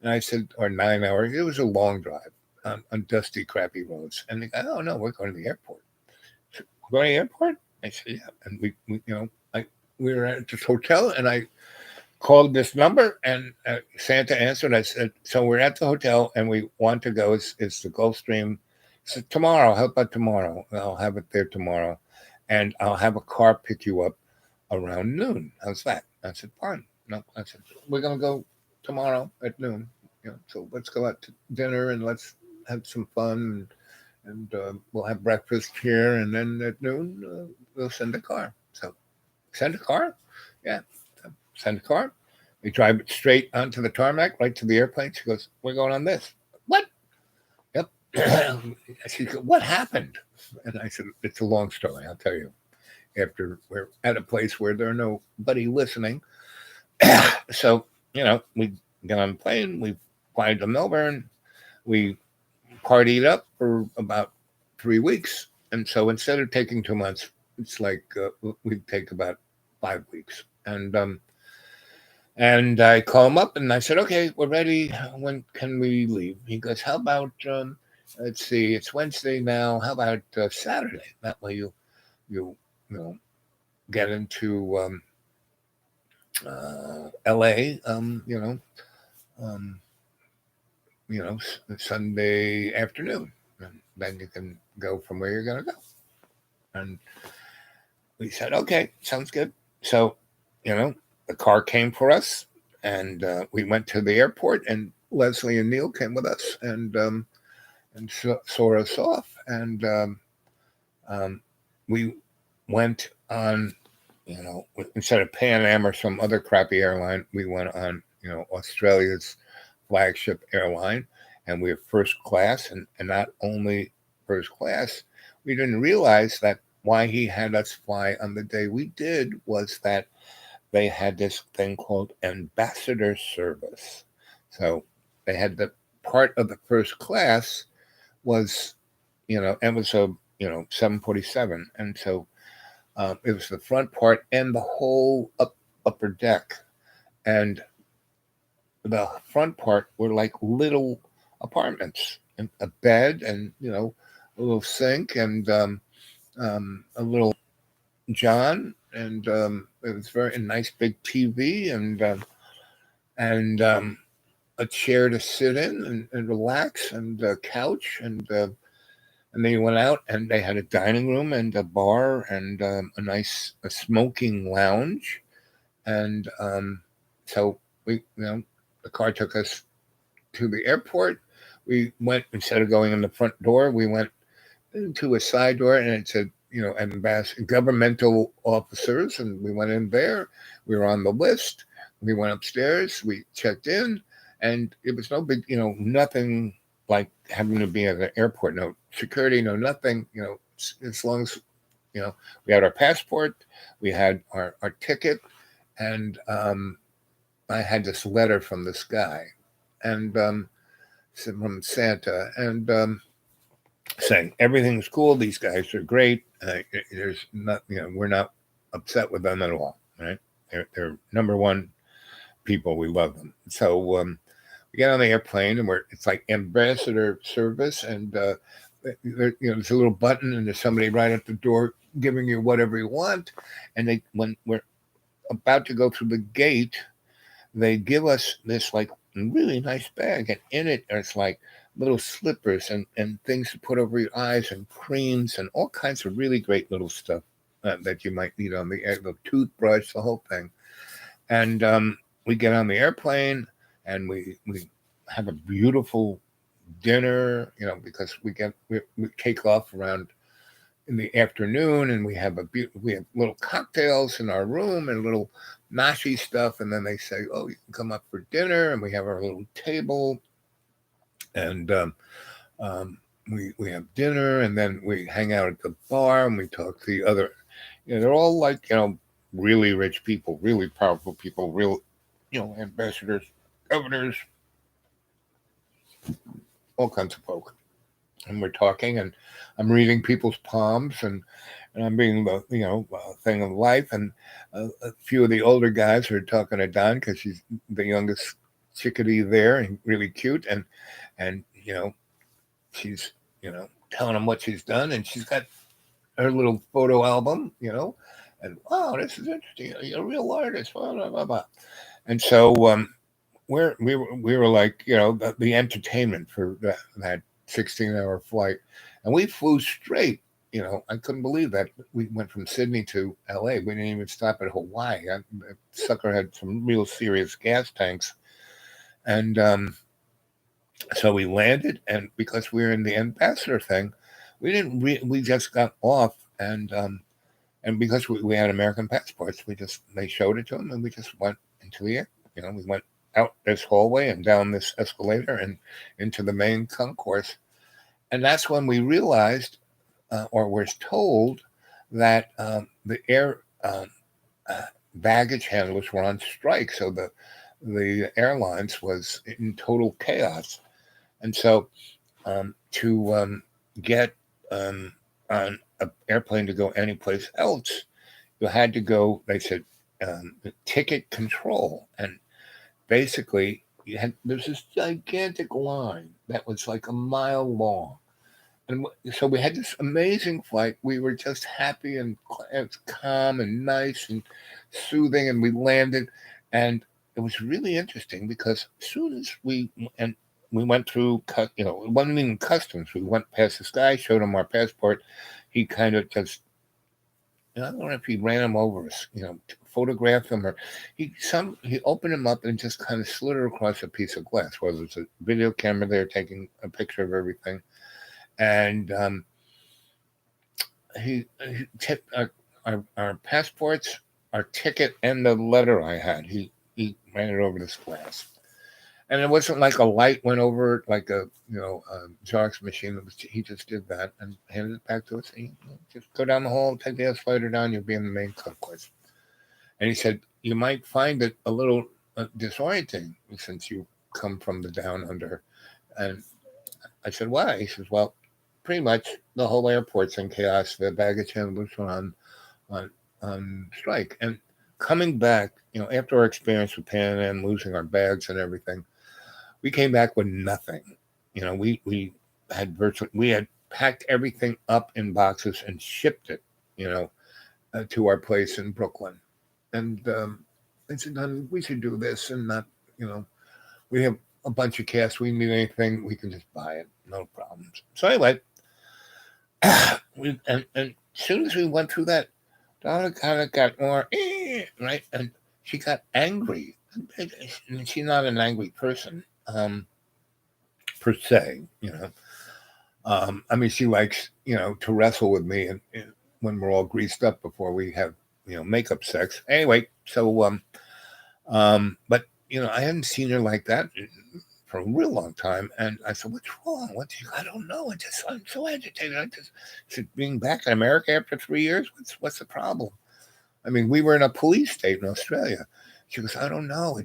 And I said, or 9 hours. It was a long drive on dusty, crappy roads. And they go, "Oh no, we're going to the airport." I said, "We're going to the airport?" I said, "Yeah." And we you know, we were at this hotel, and I called this number, and Santa answered. I said, "So we're at the hotel, and we want to go. It's the Gulfstream." He said, "Tomorrow. How about tomorrow? I'll have it there tomorrow, and I'll have a car pick you up around noon. How's that?" I said, "Fine." No, I said, "We're going to go tomorrow at noon. You know, so let's go out to dinner and let's have some fun, and we'll have breakfast here, and then at noon we'll send a car." So send a car, yeah. So send a car. We drive it straight onto the tarmac, right to the airplane. She goes, "We're going on this." What? Yep. She goes, "What happened?" And I said, "It's a long story. I'll tell you after we're at a place where there's nobody listening." So, you know, we get on the plane, we fly to Melbourne, we partied up for about 3 weeks. And so instead of taking 2 months, it's like we'd take about 5 weeks. And I call him up and I said, "Okay, we're ready. When can we leave?" He goes, "How about, let's see, it's Wednesday now. How about Saturday? That way you know, get into LA, Sunday afternoon, and then you can go from where you're going to go." And we said, "Okay, sounds good." So, you know, the car came for us, and we went to the airport, and Leslie and Neil came with us, and saw us off, and we went on. You know, instead of Pan Am or some other crappy airline, we went on, you know, Australia's flagship airline, and we were first class. And not only first class, we didn't realize that why he had us fly on the day we did was that they had this thing called ambassador service. So they had the part of the first class was, you know, it was a, you know, 747. And so it was the front part and the whole upper deck. And the front part were like little apartments, and a bed, and, you know, a little sink, and a little John, and it was very nice big TV, and a chair to sit in and relax, and a couch, and then you went out, and they had a dining room and a bar and a nice smoking lounge. And so we, you know, the car took us to the airport. We went, instead of going in the front door, we went into a side door, and it said, you know, governmental officers. And we went in there. We were on the list. We went upstairs. We checked in, and it was no big, you know, nothing like having to be at the airport, no security, no nothing, you know, as long as, you know, we had our passport, we had our ticket, and I had this letter from this guy, and from Santa, and saying everything's cool, these guys are great, there's not, you know, we're not upset with them at all, right? They're number one people, we love them. So we get on the airplane, and it's like ambassador service, and you know, there's a little button, and there's somebody right at the door giving you whatever you want. And when we're about to go through the gate, they give us this like really nice bag, and in it there's like little slippers and things to put over your eyes, and creams, and all kinds of really great little stuff that you might need on the toothbrush, the whole thing. And we get on the airplane, and we have a beautiful dinner, because we take off around in the afternoon, and we have little cocktails in our room and little nashi stuff, and then they say, "Oh, you can come up for dinner," and we have our little table, and we have dinner, and then we hang out at the bar, and we talk to the other. They're all like really rich people, really powerful people, real ambassadors, governors, all kinds of folk. And we're talking, and I'm reading people's palms, and I'm reading the thing of life, and a few of the older guys are talking to Don because she's the youngest chickadee there and really cute, and she's telling him what she's done, and she's got her little photo album, and wow, this is interesting. You're a real artist, blah blah blah blah. And so we were like the entertainment for that 16-hour flight, and we flew straight. I couldn't believe that we went from Sydney to LA. We didn't even stop at Hawaii. That sucker had some real serious gas tanks, and so we landed. And because we were in the ambassador thing, we didn't. We just got off, and because we had American passports, they showed it to them, and we just went into the air. We went out this hallway and down this escalator and into the main concourse. And that's when we realized, or was told, that the air baggage handlers were on strike. So the airlines was in total chaos. And so to get on an airplane to go anyplace else, you had to go, they said, ticket control. And basically, there's this gigantic line that was like a mile long. And so we had this amazing flight. We were just happy and calm and nice and soothing. And we landed. And it was really interesting because as soon as we went through, it wasn't even customs. We went past this guy, showed him our passport. He kind of just, I don't know if he ran him over, photographed him, or he opened him up and just kind of slid it across a piece of glass. Well, there's a video camera there taking a picture of everything, and he took our passports, our ticket, and the letter I had. He ran it over this glass, and it wasn't like a light went over it, like a Xerox machine. He just did that and handed it back to us. And just go down the hall, take the escalator down. You'll be in the main concourse. And he said, you might find it a little disorienting since you come from the down under. And I said, why? He says, well, pretty much the whole airport's in chaos. The baggage handlers are on strike. And coming back, after our experience with Pan Am, losing our bags and everything, we came back with nothing. We had packed everything up in boxes and shipped it, to our place in Brooklyn. And I said, we should do this and not, we have a bunch of cash. We need anything, we can just buy it. No problems. So anyway, and as soon as we went through that, Donna kind of got more, right? And she got angry. And she's not an angry person, per se, I mean, she likes, to wrestle with me and when we're all greased up before we have, makeup sex. Anyway, so, but, I hadn't seen her like that for a real long time. And I said, what's wrong? I don't know. I'm so agitated. I said, being back in America after 3 years, what's the problem? I mean, we were in a police state in Australia. She goes, I don't know.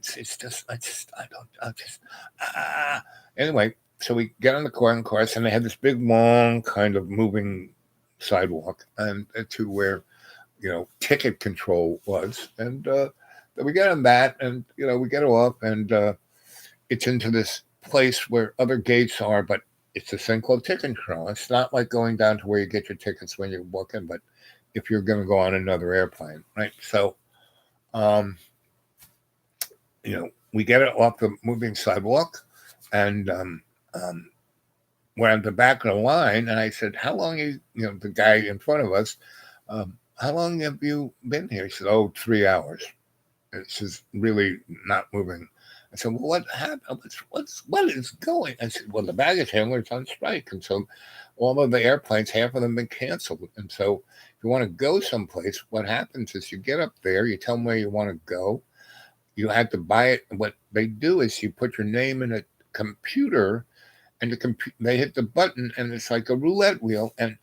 Anyway, so we get on the course, and they had this big, long kind of moving sidewalk and to where, ticket control was. And we get on that, and, we get off, and it's into this place where other gates are, but it's a thing called ticket control. It's not like going down to where you get your tickets when you walk in, but if you're going to go on another airplane, right? So, we get it off the moving sidewalk, and we're at the back of the line, and I said, how long the guy in front of us, how long have you been here? He said, 3 hours. It's just really not moving. I said, well, what happened? What is going? I said, well, the baggage handler's on strike. And so all of the airplanes, half of them been canceled. And so if you want to go someplace, what happens is you get up there, you tell them where you want to go. You have to buy it. And what they do is you put your name in a computer, and they hit the button, and it's like a roulette wheel. And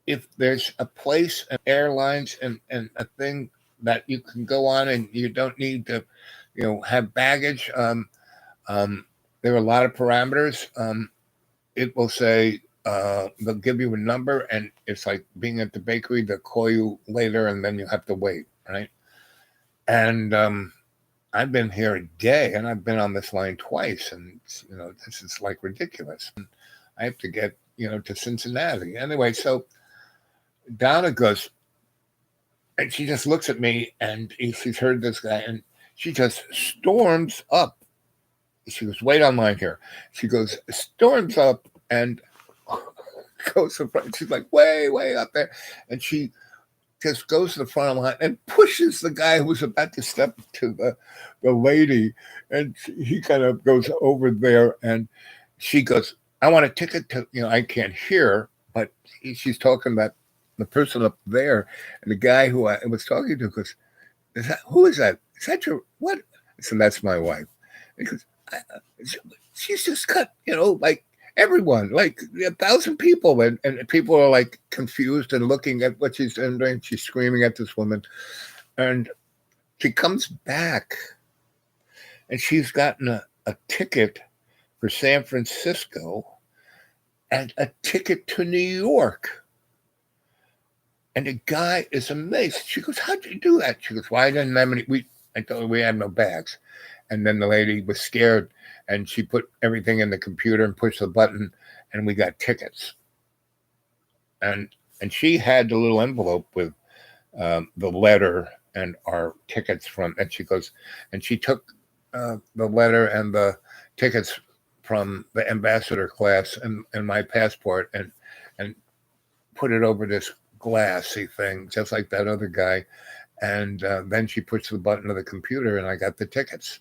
if there's a place, and airlines, and a thing that you can go on, and you don't need to, have baggage. There are a lot of parameters. It will say they'll give you a number, and it's like being at the bakery. They'll call you later, and then you have to wait, right? And I've been here a day, and I've been on this line twice, and this is like ridiculous. And I have to get to Cincinnati anyway. So Donna goes, and she just looks at me, and she's heard this guy, and she just storms up. She goes, wait online here. She goes, storms up, and goes to front. She's like way up there, and she just goes to the front of the line and pushes the guy who was about to step to the lady, and he kind of goes over there, and she goes, I want a ticket to, I can't hear, but she's talking about the person up there, and the guy who I was talking to goes, who is that? Is that your, what? I said, that's my wife. He goes, she's just cut, like everyone, like 1,000 people, and people are like confused and looking at what she's doing. She's screaming at this woman, and she comes back, and she's gotten a ticket for San Francisco and a ticket to New York. And the guy is amazed. She goes, how'd you do that? She goes, well, I didn't have any, I told her we had no bags. And then the lady was scared, and she put everything in the computer and pushed the button, and we got tickets. And she had the little envelope with the letter and our tickets from, and she goes, and she took the letter and the tickets from the ambassador class and my passport and put it over this glassy thing, just like that other guy. And then she pushed the button of the computer, and I got the tickets.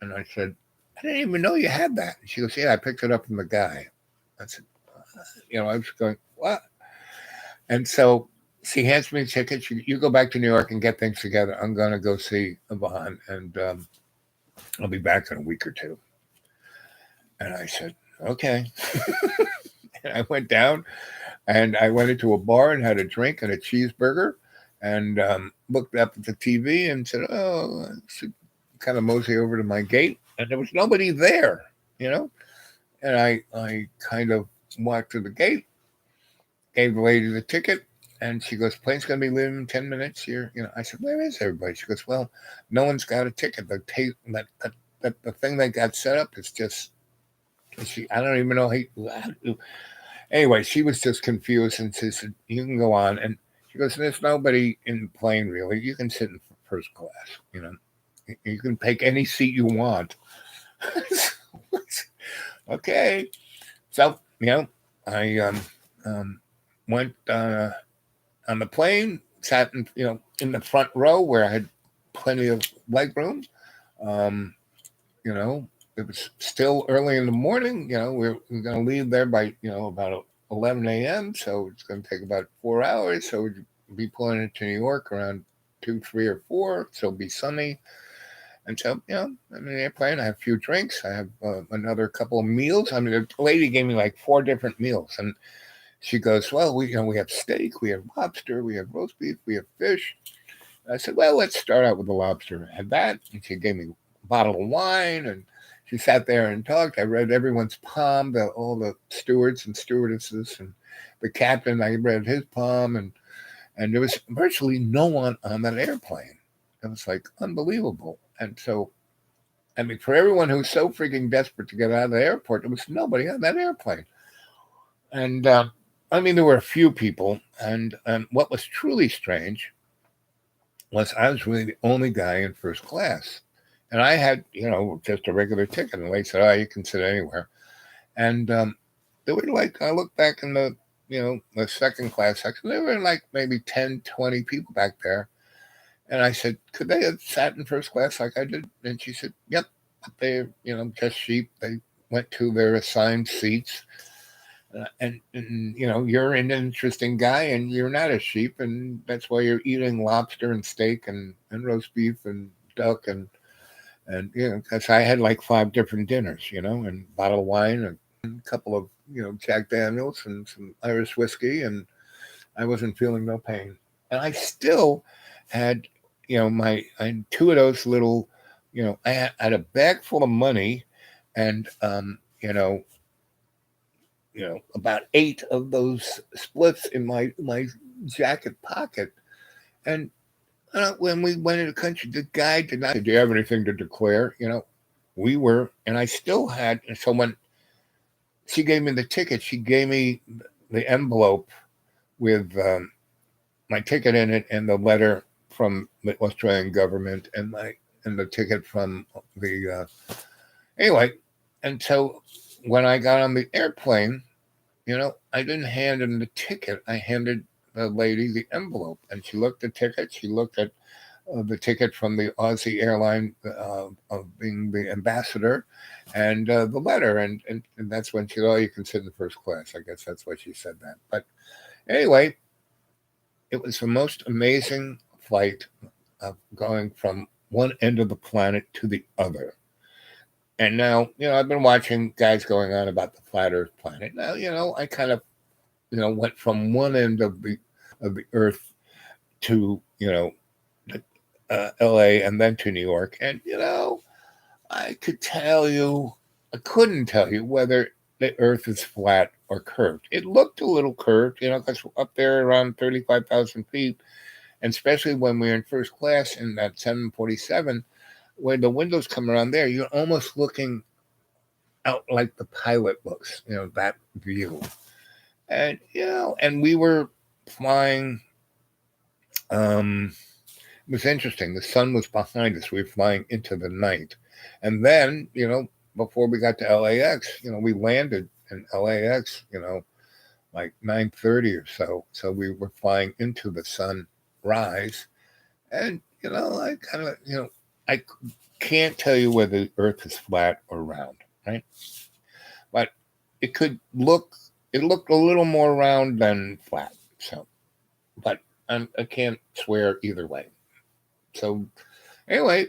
And I said, I didn't even know you had that. And she goes, yeah, I picked it up from the guy. I said, I was going, what? And so she hands me a ticket. You go back to New York and get things together. I'm going to go see Yvonne, and I'll be back in a week or two. And I said, okay. And I went down, and I went into a bar and had a drink and a cheeseburger, and looked up at the TV and said, oh, I should kind of mosey over to my gate. And there was nobody there, And I kind of walked to the gate, gave the lady the ticket, and she goes, plane's going to be leaving in 10 minutes here. I said, where is everybody? She goes, well, no one's got a ticket. The thing they got set up is just, I don't even know. Anyway, she was just confused, and she said, you can go on. And she goes, there's nobody in the plane, really. You can sit in first class, You can take any seat you want. Okay. So, I went on the plane, sat in the front row where I had plenty of leg room. It was still early in the morning. We're going to leave there by, about 11 a.m. So it's going to take about 4 hours. So we'd be pulling into New York around 2, 3, or 4. So it'll be sunny. And so, I'm in the airplane. I have a few drinks. I have another couple of meals. I mean, the lady gave me like 4 different meals. And she goes, well, we have steak, we have lobster, we have roast beef, we have fish. And I said, well, let's start out with the lobster. I had that. And she gave me a bottle of wine. And she sat there and talked. I read everyone's palm, all the stewards and stewardesses, and the captain, I read his palm. And there was virtually no one on that airplane. It was like unbelievable. And so, I mean, for everyone who's so freaking desperate to get out of the airport, there was nobody on that airplane. And I mean, there were a few people. And what was truly strange was I was really the only guy in first class. And I had, just a regular ticket. And they said, oh, you can sit anywhere. And they were like, I looked back in the, the second class section, there were like maybe 10, 20 people back there. And I said, could they have sat in first class like I did? And she said, yep, they, just sheep. They went to their assigned seats. And you're an interesting guy and you're not a sheep. And that's why you're eating lobster and steak and roast beef and duck. And because I had like 5 different dinners, and a bottle of wine and a couple of, Jack Daniels and some Irish whiskey. And I wasn't feeling no pain. And I still had, I had 2 of those little, I had a bag full of money and, about 8 of those splits in my jacket pocket. And when we went into the country, the guy did not say, do you have anything to declare? We were, and I still had, and so when she gave me the ticket, she gave me the envelope with my ticket in it and the letter from the Australian government and the ticket from the anyway. And so when I got on the airplane, I didn't hand him the ticket. I handed the lady the envelope, and she looked at the ticket. She looked at the ticket from the Aussie airline of being the ambassador, and the letter, and that's when she said, "Oh, you can sit in the first class." I guess that's why she said that. But anyway, it was the most amazing flight of going from one end of the planet to the other. And now, I've been watching guys going on about the flat Earth planet. Now, I kind of, went from one end of the Earth to, L.A. and then to New York, and I couldn't tell you whether the Earth is flat or curved. It looked a little curved, because up there around 35,000 feet, and especially when we were in first class in that 747. When the windows come around there, you're almost looking out like the pilot looks, that view. And, and we were flying. It was interesting. The sun was behind us. We were flying into the night. And then, before we got to LAX, we landed in LAX, like 9:30 or so. So we were flying into the sunrise. And, I kind of, I can't tell you whether the Earth is flat or round, right? But it looked a little more round than flat. So, but I can't swear either way. So anyway,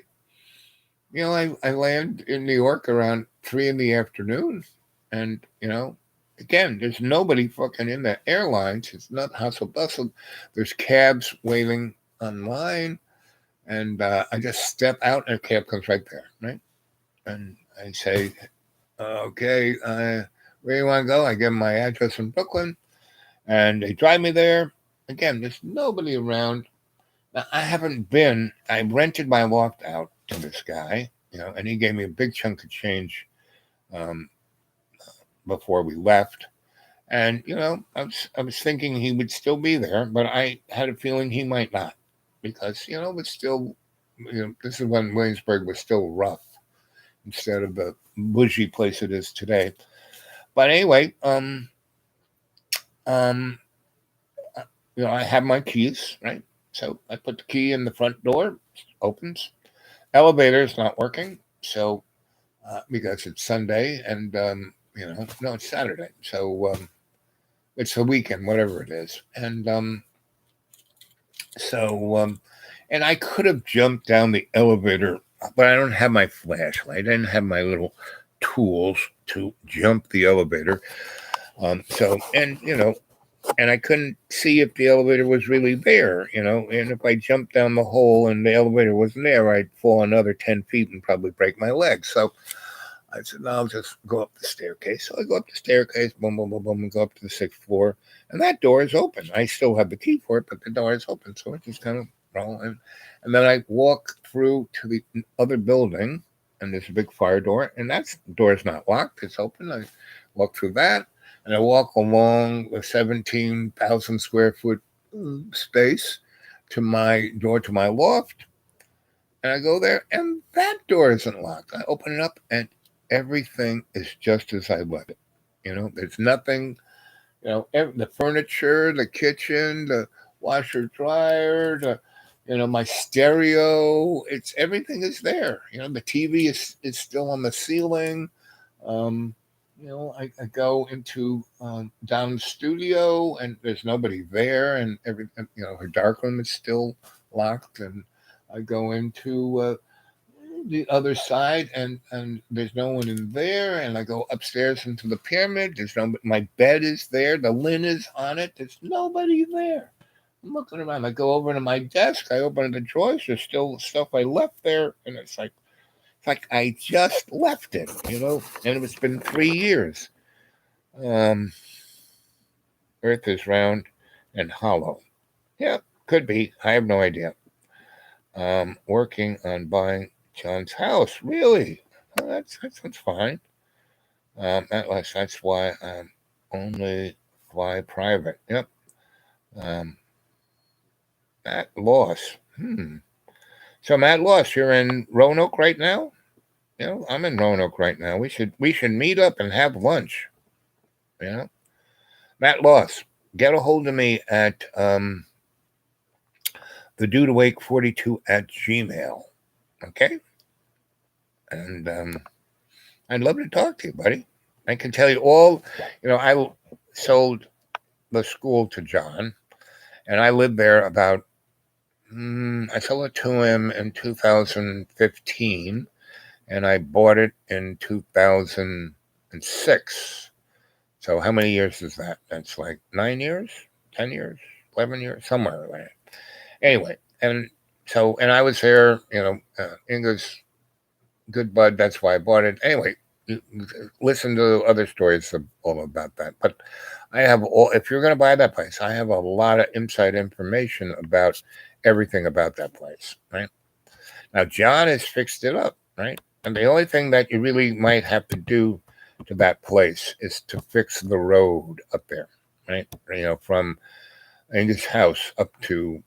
I land in New York around 3 in the afternoon, and again, there's nobody fucking in the airlines. It's not hustle bustle. There's cabs waiting online. And I just step out, and a cab comes right there, right? And I say, okay, where do you want to go? I give them my address in Brooklyn, and they drive me there. Again, there's nobody around. Now, I rented my loft out to this guy, and he gave me a big chunk of change before we left. And, I was thinking he would still be there, but I had a feeling he might not. Because, it's still, this is when Williamsburg was still rough instead of the bougie place it is today. But anyway, I have my keys, right? So I put the key in the front door, opens. Elevator is not working. So, because it's Sunday and, no, it's Saturday. So, it's the weekend, whatever it is. And, so, and I could have jumped down the elevator, but I don't have my flashlight. I didn't have my little tools to jump the elevator. And I couldn't see if the elevator was really there, and if I jumped down the hole and the elevator wasn't there, I'd fall another 10 feet and probably break my leg. So I said, no, I'll just go up the staircase. So I go up the staircase, boom, boom, boom, boom, and go up to the 6th floor. And that door is open. I still have the key for it, but the door is open. So I just kind of roll in. And then I walk through to the other building, and there's a big fire door. And that door is not locked. It's open. I walk through that, and I walk along the 17,000 square foot space to my door to my loft. And I go there, and that door isn't locked. I open it up, and everything is just as I left it. There's nothing, the furniture, the kitchen, the washer dryer, my stereo, it's everything is there. The TV is still on the ceiling. Um, I go into down the studio and there's nobody there, and her darkroom is still locked, and I go into the other side, and there's no one in there, and I go upstairs into the pyramid. There's no, my bed is there, the linen is on it. There's nobody there. I'm looking around. I go over to my desk. I open the drawers. There's still stuff I left there, and it's like I just left it, and it's been 3 years. Earth is round and hollow. Yeah, could be. I have no idea. Working on buying John's house. Really? Well, that sounds fine. That's why I only fly private. Yep. Matt Loss. So Matt Loss, you're in Roanoke right now? I'm in Roanoke right now. We should meet up and have lunch. Matt Loss, get a hold of me at the dude awake 42 at Gmail. Okay? And I'd love to talk to you, buddy. I can tell you all, I sold the school to John, and I lived there about, I sold it to him in 2015, and I bought it in 2006. So how many years is that? That's like 9 years, 10 years, 11 years, somewhere like that. Anyway, and I was there, Inga's good bud. That's why I bought it. Anyway, listen to other stories all about that. But I have if you're going to buy that place, I have a lot of inside information about everything about that place, right? Now, John has fixed it up, right? And the only thing that you really might have to do to that place is to fix the road up there, right? From Inga's house up to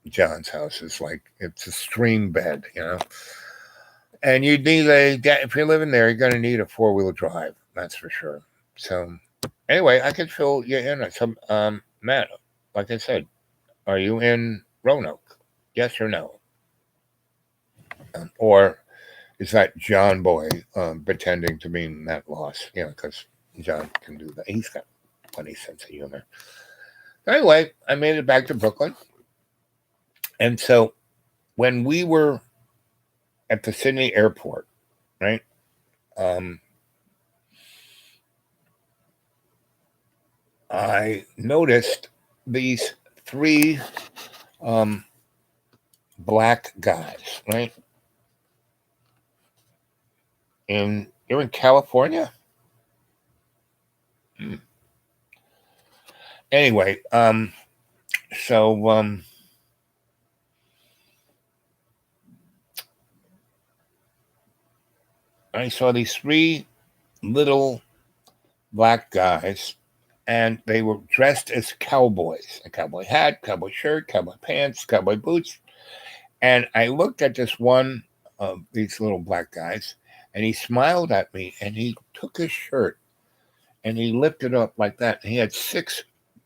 John's house is it's a stream bed, and you need if you're living there, you're going to need a 4-wheel drive. That's for sure. So anyway, I could fill you in. So, Matt, like I said, are you in Roanoke? Yes or no? Or is that John Boy pretending to be Matt Loss? Because John can do that. He's got a funny sense of humor. Anyway, I made it back to Brooklyn. And so when we were at the Sydney airport, right, I noticed these 3 black guys, right? You're in California? Anyway, so I saw these 3 little black guys, and they were dressed as cowboys. A cowboy hat, cowboy shirt, cowboy pants, cowboy boots. And I looked at this one of these little black guys, and he smiled at me, and he took his shirt, and he lifted up like that. And he had 6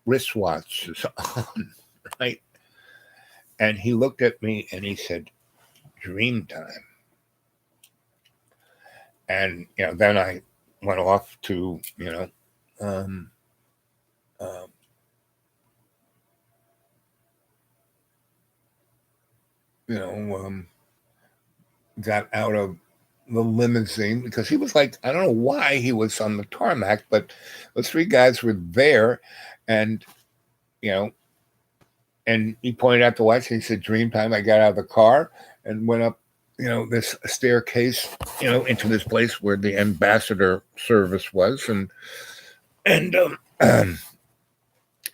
wristwatches on, right? And he looked at me, and he said, "Dream time." And, then I went off to, got out of the limousine because he was I don't know why he was on the tarmac, but the 3 guys were there, and, and he pointed out the watch, and he said, "Dream time." I got out of the car and went up, this staircase, into this place where the ambassador service was. And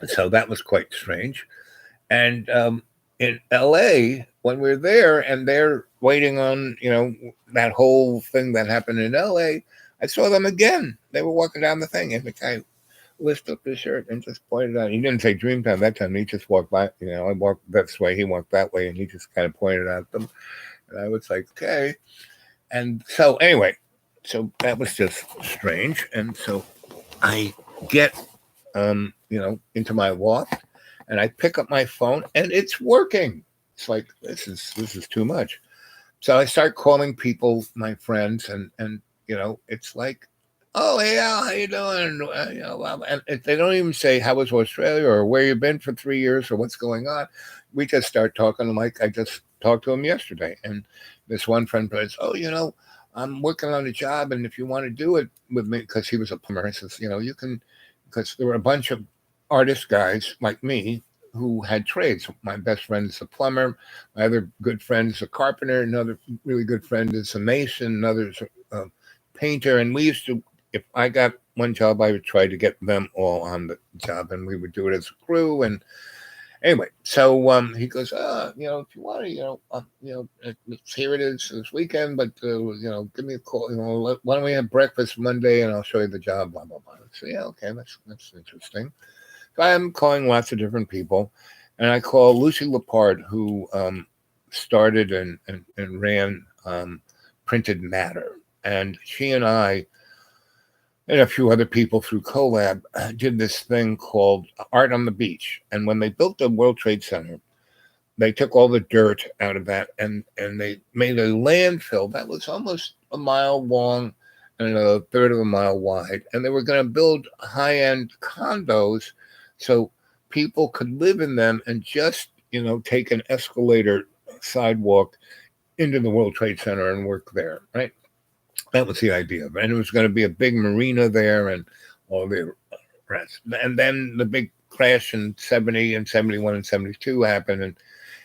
so that was quite strange. And in LA, when we were there and they're waiting on, that whole thing that happened in LA, I saw them again. They were walking down the thing, and the guy lifted up his shirt and just pointed out. He didn't say "dream time" that time. He just walked by, I walked this way, he walked that way, and he just kind of pointed out them. And I was like, okay. And so anyway, so that was just strange. And so I get, into my loft, and I pick up my phone, and it's working. It's like this is too much. So I start calling people, my friends, and it's like, oh yeah, how you doing? And if they don't even say how was Australia or where you been for 3 years or what's going on. We just start talking like I just talked to him yesterday. And this one friend says, oh, I'm working on a job, and if you want to do it with me, because he was a plumber, he says, you can, because there were a bunch of artist guys like me who had trades. My best friend is a plumber. My other good friend is a carpenter. Another really good friend is a mason. Another's a painter. And we used to, if I got one job, I would try to get them all on the job, and we would do it as a crew. And anyway, so he goes, if you want to, here it is this weekend, but give me a call. Why don't we have breakfast Monday, and I'll show you the job. Blah blah blah. So yeah, okay, that's interesting. So I'm calling lots of different people, and I call Lucy Lepard, who started and ran Printed Matter, and she and I and a few other people through Collab did this thing called Art on the Beach. And when they built the World Trade Center, they took all the dirt out of that and they made a landfill that was almost a mile long and a third of a mile wide. And they were going to build high-end condos so people could live in them and just, take an escalator sidewalk into the World Trade Center and work there, right? That was the idea. And it was going to be a big marina there and all the rest. And then the big crash in 70 and 71 and 72 happened.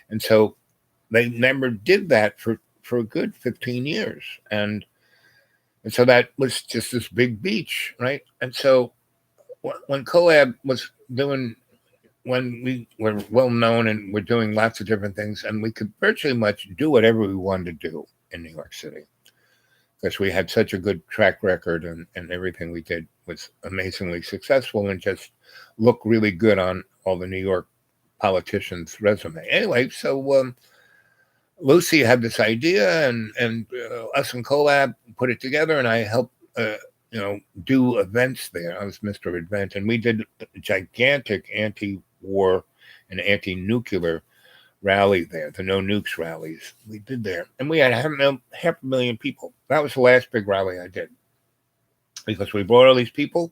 And so they never did that for a good 15 years. And so that was just this big beach, right? And so when Collab was doing, when we were well known and we're doing lots of different things, and we could virtually much do whatever we wanted to do in New York City, because we had such a good track record and everything we did was amazingly successful and just looked really good on all the New York politicians' resume. Anyway, so Lucy had this idea and us and Collab put it together, and I helped, do events there. I was Mr. Event, and we did a gigantic anti-war and anti-nuclear rally there, the No Nukes rallies we did there. And we had half a million people. That was the last big rally I did, because we brought all these people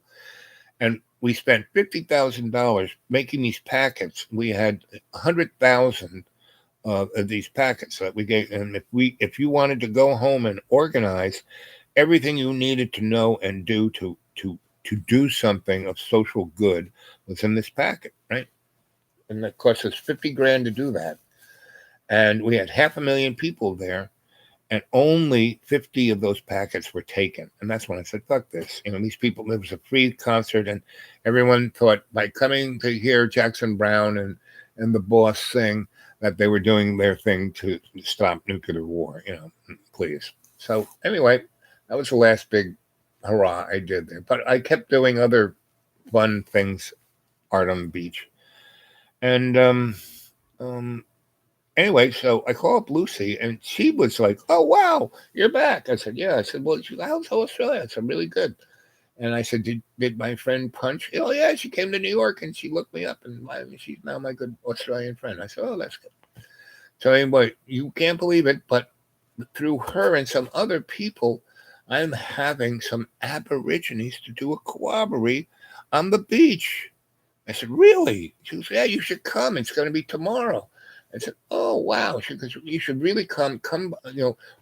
and we spent $50,000 making these packets. We had 100,000 of these packets that we gave. And if you wanted to go home and organize everything you needed to know and do to do something of social good was in this packet, right? And that cost us $50,000 to do that. And we had 500,000 people there, and only 50 of those packets were taken. And that's when I said, fuck this. These people, it was a free concert, and everyone thought by coming to hear Jackson Browne and the Boss sing that they were doing their thing to stop nuclear war, please. So anyway, that was the last big hurrah I did there. But I kept doing other fun things, Art on the Beach. And anyway, so I called up Lucy, and she was like, oh, wow, you're back. I said, yeah. I said, well, how's Australia? I said, really good. And I said, did my friend Punch? Oh, yeah, she came to New York, and she looked me up, and she's now my good Australian friend. I said, oh, that's good. So anyway, you can't believe it, but through her and some other people, I'm having some Aborigines to do a corroboree on the beach. I said, really? She goes, yeah, you should come. It's going to be tomorrow. I said, oh, wow. She goes, you should really come. Come,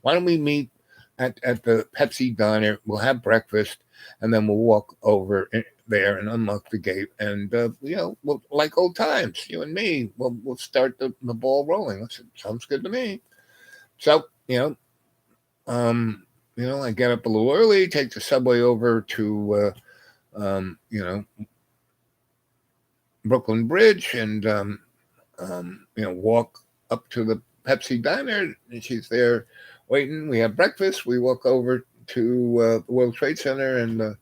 why don't we meet at the Pepsi Diner? We'll have breakfast, and then we'll walk over there and unlock the gate. And, we'll, like old times, you and me, we'll start the ball rolling. I said, sounds good to me. So, I get up a little early, take the subway over to, Brooklyn Bridge, and walk up to the Pepsi Diner, and she's there waiting. We have breakfast. We walk over to the World Trade Center and the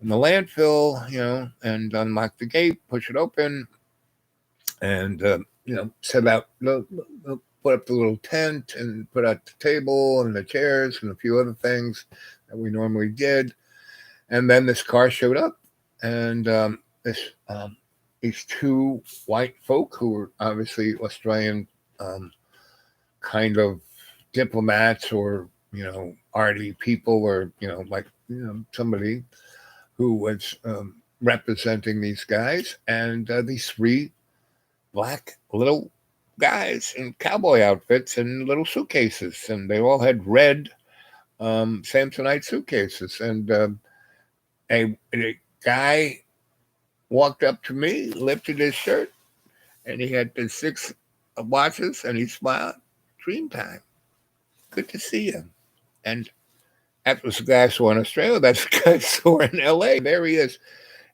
landfill, and unlock the gate, push it open, and set out, put up the little tent and put out the table and the chairs and a few other things that we normally did. And then this car showed up, and these two white folk who were obviously Australian kind of diplomats or, arty people, or, like, somebody who was representing these guys, and these three black little guys in cowboy outfits and little suitcases, and they all had red Samsonite suitcases. And a guy walked up to me, lifted his shirt, and he had the 6 watches, and he smiled. Dreamtime. Good to see you. And that was the guy I saw in Australia. That's the guy I saw in LA. There he is.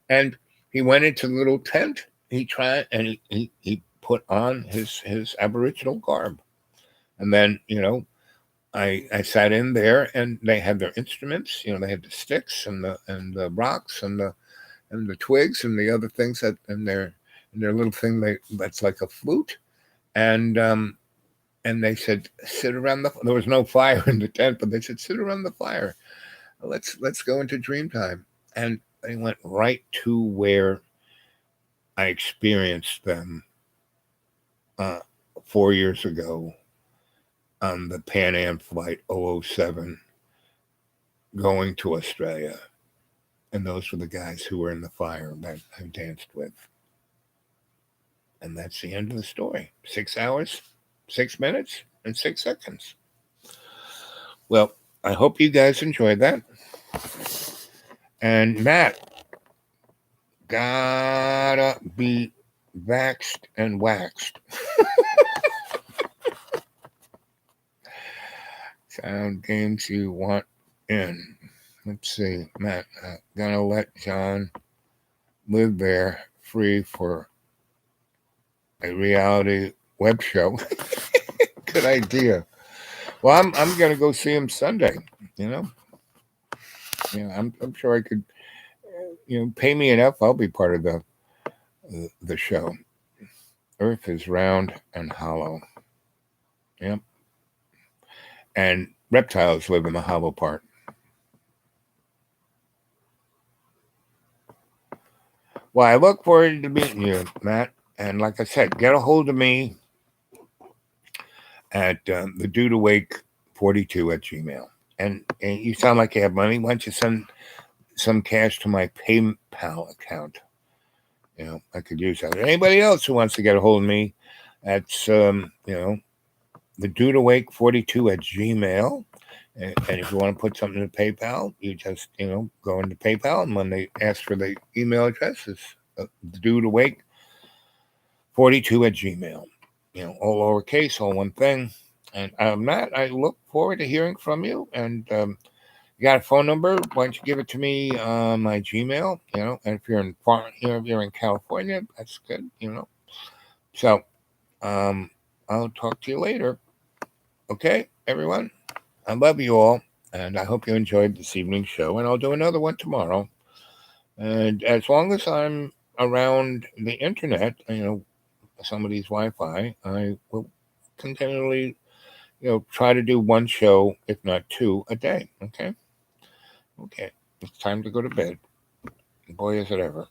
And he went into the little tent. He tried, and he put on his Aboriginal garb. And then, I sat in there, and they had their instruments. They had the sticks and the rocks and the twigs and the other things that in their little thing that's like a flute. And they said, sit around there was no fire in the tent, but they said, sit around the fire. Let's go into Dreamtime. And they went right to where I experienced them 4 years ago on the Pan Am Flight 007 going to Australia. And those were the guys who were in the fire that I danced with. And that's the end of the story. 6 hours, 6 minutes, and 6 seconds. Well, I hope you guys enjoyed that. And Matt, gotta be vaxxed and waxed. Sound games you want in. Let's see, Matt, gonna let John live there free for a reality web show. Good idea. Well, I'm gonna go see him Sunday. I'm sure I could. Pay me enough, I'll be part of the show. Earth is round and hollow. Yep. And reptiles live in the hollow part. Well, I look forward to meeting you, Matt. And like I said, get a hold of me at the Dude Awake 42 at Gmail. And you sound like you have money. Why don't you send some cash to my PayPal account? I could use that. Anybody else who wants to get a hold of me, that's the Dude Awake 42 at Gmail. And if you want to put something in PayPal, you just go into PayPal, and when they ask for the email address, it's the Dude Awake 42 at Gmail. All lowercase, all one thing. And Matt, I look forward to hearing from you. And you got a phone number? Why don't you give it to me on my Gmail? And if you're in California, that's good. So I'll talk to you later. Okay, everyone. I love you all, and I hope you enjoyed this evening's show. And I'll do another one tomorrow. And as long as I'm around the internet, somebody's Wi-Fi, I will continually, try to do one show, if not 2, a day. Okay. It's time to go to bed. Boy, is it ever.